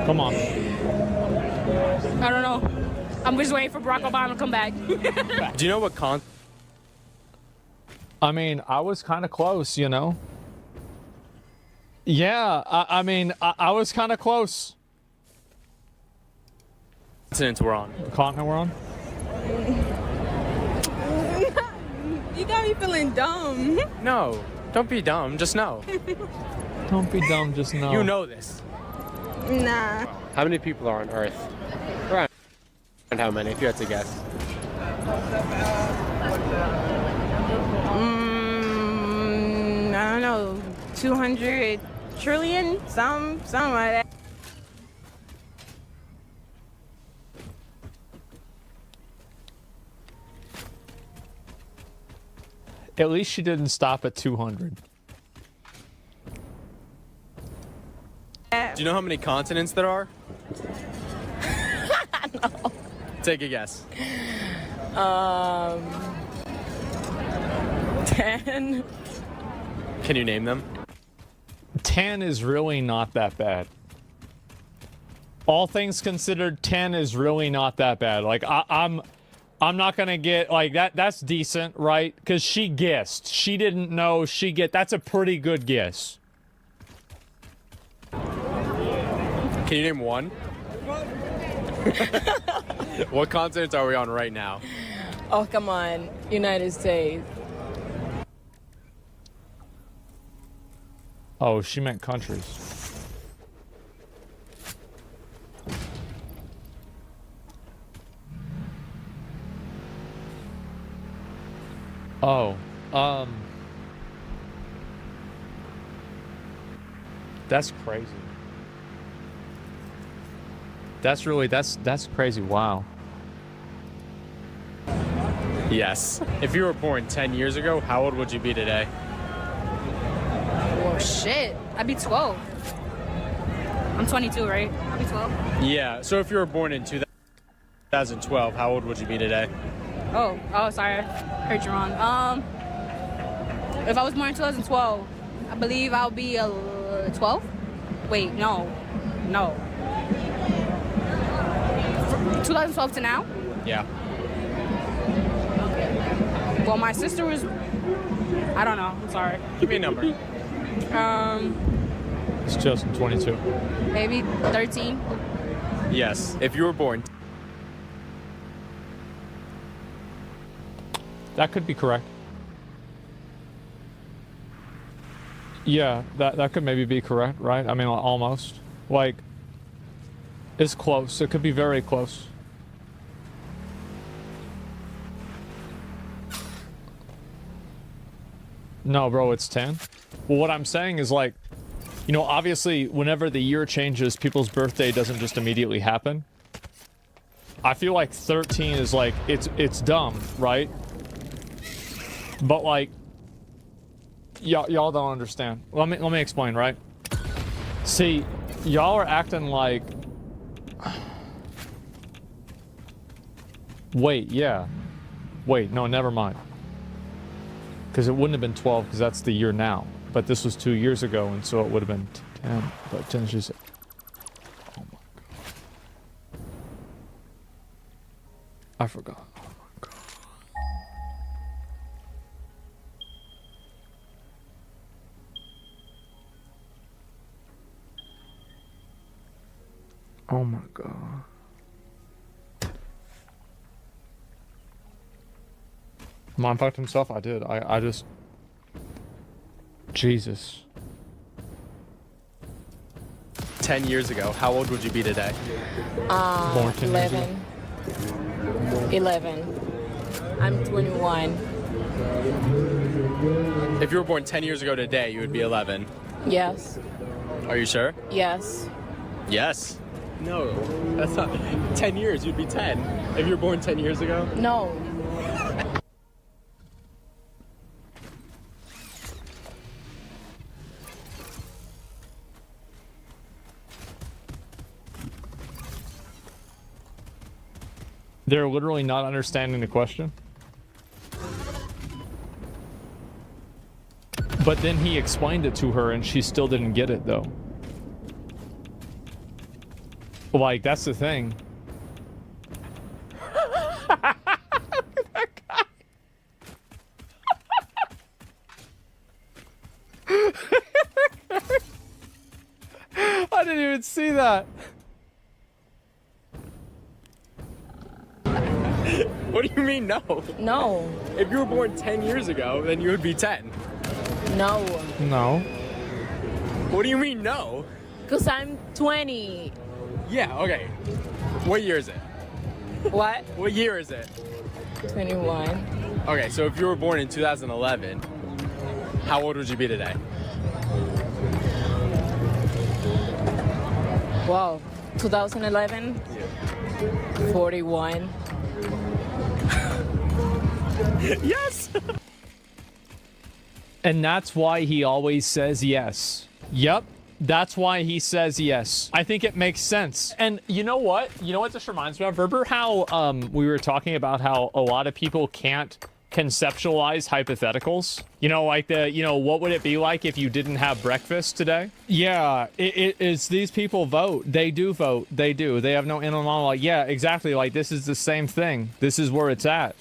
Come on. I don't know. I'm just waiting for Barack Obama to come back. Do you know what I mean, I was kind of close, you know? Yeah, I mean, I was kind of close. continent we're on? The continent we're on? You got me feeling dumb. No, don't be dumb. Just know. Don't be dumb, just know. You know this. Nah. How many people are on Earth? Around how many, if you had to guess? I don't know, 200 trillion, something like that. At least she didn't stop at 200. Do you know how many continents there are? No. Take a guess. 10. Can you name them? 10 is really not that bad. All things considered, 10 is really not that bad. Like, I'm not gonna get like that. That's decent, right? Because she guessed. She didn't know. That's a pretty good guess. Can you name one? What continents are we on right now? Oh, come on. United States. Oh, she meant countries. Oh, that's crazy. That's crazy. Wow. Yes. If you were born 10 years ago, how old would you be today? Oh, shit. I'd be 12. I'm 22, right? I'd be 12. Yeah, so if you were born in 2012, how old would you be today? Oh, sorry. I heard you wrong. If I was born in 2012, I believe I'll be 12? Wait, no. 2012 to now? Yeah. Well, my sister was... I don't know. I'm sorry. Give me a number. It's just 22. Maybe 13. Yes. If you were born... That could be correct. Yeah, that could maybe be correct, right? I mean, almost. Like, it's close. It could be very close. No, bro, it's 10. Well, what I'm saying is, like, you know, obviously, whenever the year changes, people's birthday doesn't just immediately happen. I feel like 13 is like, it's dumb, right? But like, y'all don't understand. Let me explain, right? See, y'all are acting like... Wait, yeah. Wait, no, never mind. Because it wouldn't have been 12, because that's the year now. But this was 2 years ago, and so it would have been 10. But 10 is just... Oh my god. I forgot. Oh my god. Mom fucked himself? I did. I just... Jesus. 10 years ago, how old would you be today? Born 10 years ago. 11. I'm 21. If you were born 10 years ago today, you would be 11. Yes. Are you sure? Yes. Yes. No, that's not... 10 years, you'd be 10. If you were born 10 years ago? No. They're literally not understanding the question. But then he explained it to her and she still didn't get it though. Like, that's the thing. I didn't even see that. What do you mean no? No. If you were born 10 years ago, then you would be 10. No. No. What do you mean no? Because I'm 20. Yeah, okay. What year is it? What? What year is it? 21. Okay, so if you were born in 2011, how old would you be today? Wow. 2011? Yeah. 41. Yes! And that's why he always says yes. Yep. That's why he says yes. I think it makes sense. And you know what? You know what this reminds me of? Remember how we were talking about how a lot of people can't conceptualize hypotheticals. You know, like what would it be like if you didn't have breakfast today? Yeah, it's these people vote. They do vote. They do. They have no inner monologue. Yeah, exactly. Like, this is the same thing. This is where it's at.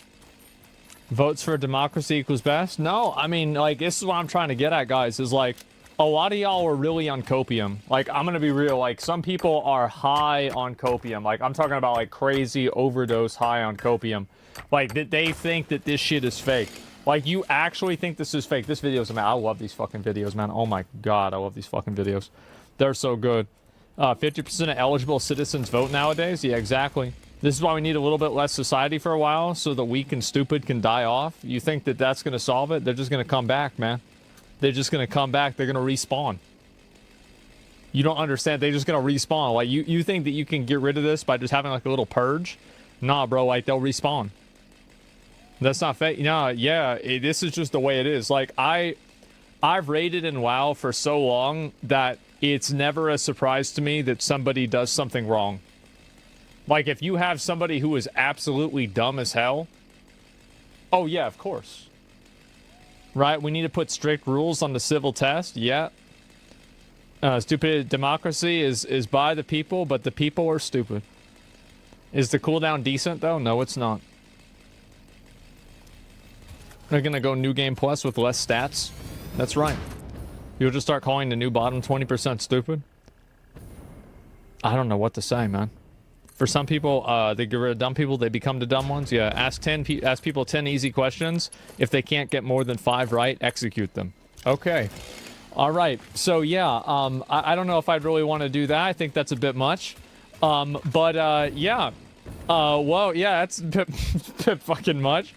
Votes for democracy equals best? No, I mean, like, this is what I'm trying to get at, guys, is like, a lot of y'all are really on copium. Like, I'm gonna be real, like, some people are high on copium. Like, I'm talking about, like, crazy overdose high on copium. Like, they think that this shit is fake. Like, you actually think this is fake. This video is, man, I love these fucking videos, man. Oh my god, I love these fucking videos. They're so good. 50% of eligible citizens vote nowadays? Yeah, exactly. This is why we need a little bit less society for a while, so the weak and stupid can die off. You think that that's going to solve it? They're just going to come back, man. They're just going to come back. They're going to respawn. You don't understand. They're just going to respawn. Like, you think that you can get rid of this by just having, like, a little purge? Nah, bro. Like, they'll respawn. That's not fake. No, yeah. This is just the way it is. Like, I've raided in WoW for so long that it's never a surprise to me that somebody does something wrong. Like, if you have somebody who is absolutely dumb as hell, oh, yeah, of course. Right? We need to put strict rules on the civil test. Yeah. Stupid democracy is by the people, but the people are stupid. Is the cooldown decent, though? No, it's not. They're going to go New Game Plus with less stats. That's right. You'll just start calling the new bottom 20% stupid. I don't know what to say, man. For some people, they get rid of dumb people, they become the dumb ones. Yeah, ask people 10 easy questions. If they can't get more than 5 right, execute them. Okay. All right. So, yeah, I don't know if I'd really want to do that. I think that's a bit much. But, yeah. Well, yeah, that's a bit fucking much.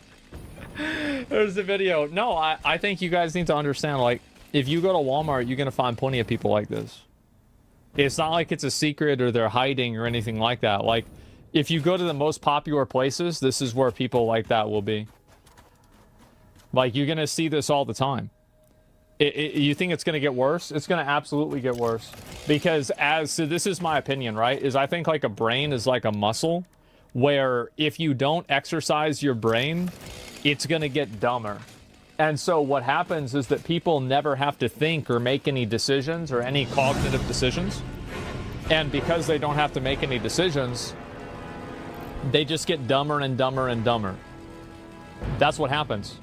There's the video. No, I think you guys need to understand, like, if you go to Walmart, you're going to find plenty of people like this. It's not like it's a secret or they're hiding or anything like that. Like, if you go to the most popular places, this is where people like that will be. Like, you're going to see this all the time. You think it's going to get worse? It's going to absolutely get worse. Because so this is my opinion, right? Is I think like a brain is like a muscle where if you don't exercise your brain, it's going to get dumber. And so what happens is that people never have to think or make any decisions or any cognitive decisions. And because they don't have to make any decisions, they just get dumber and dumber and dumber. That's what happens.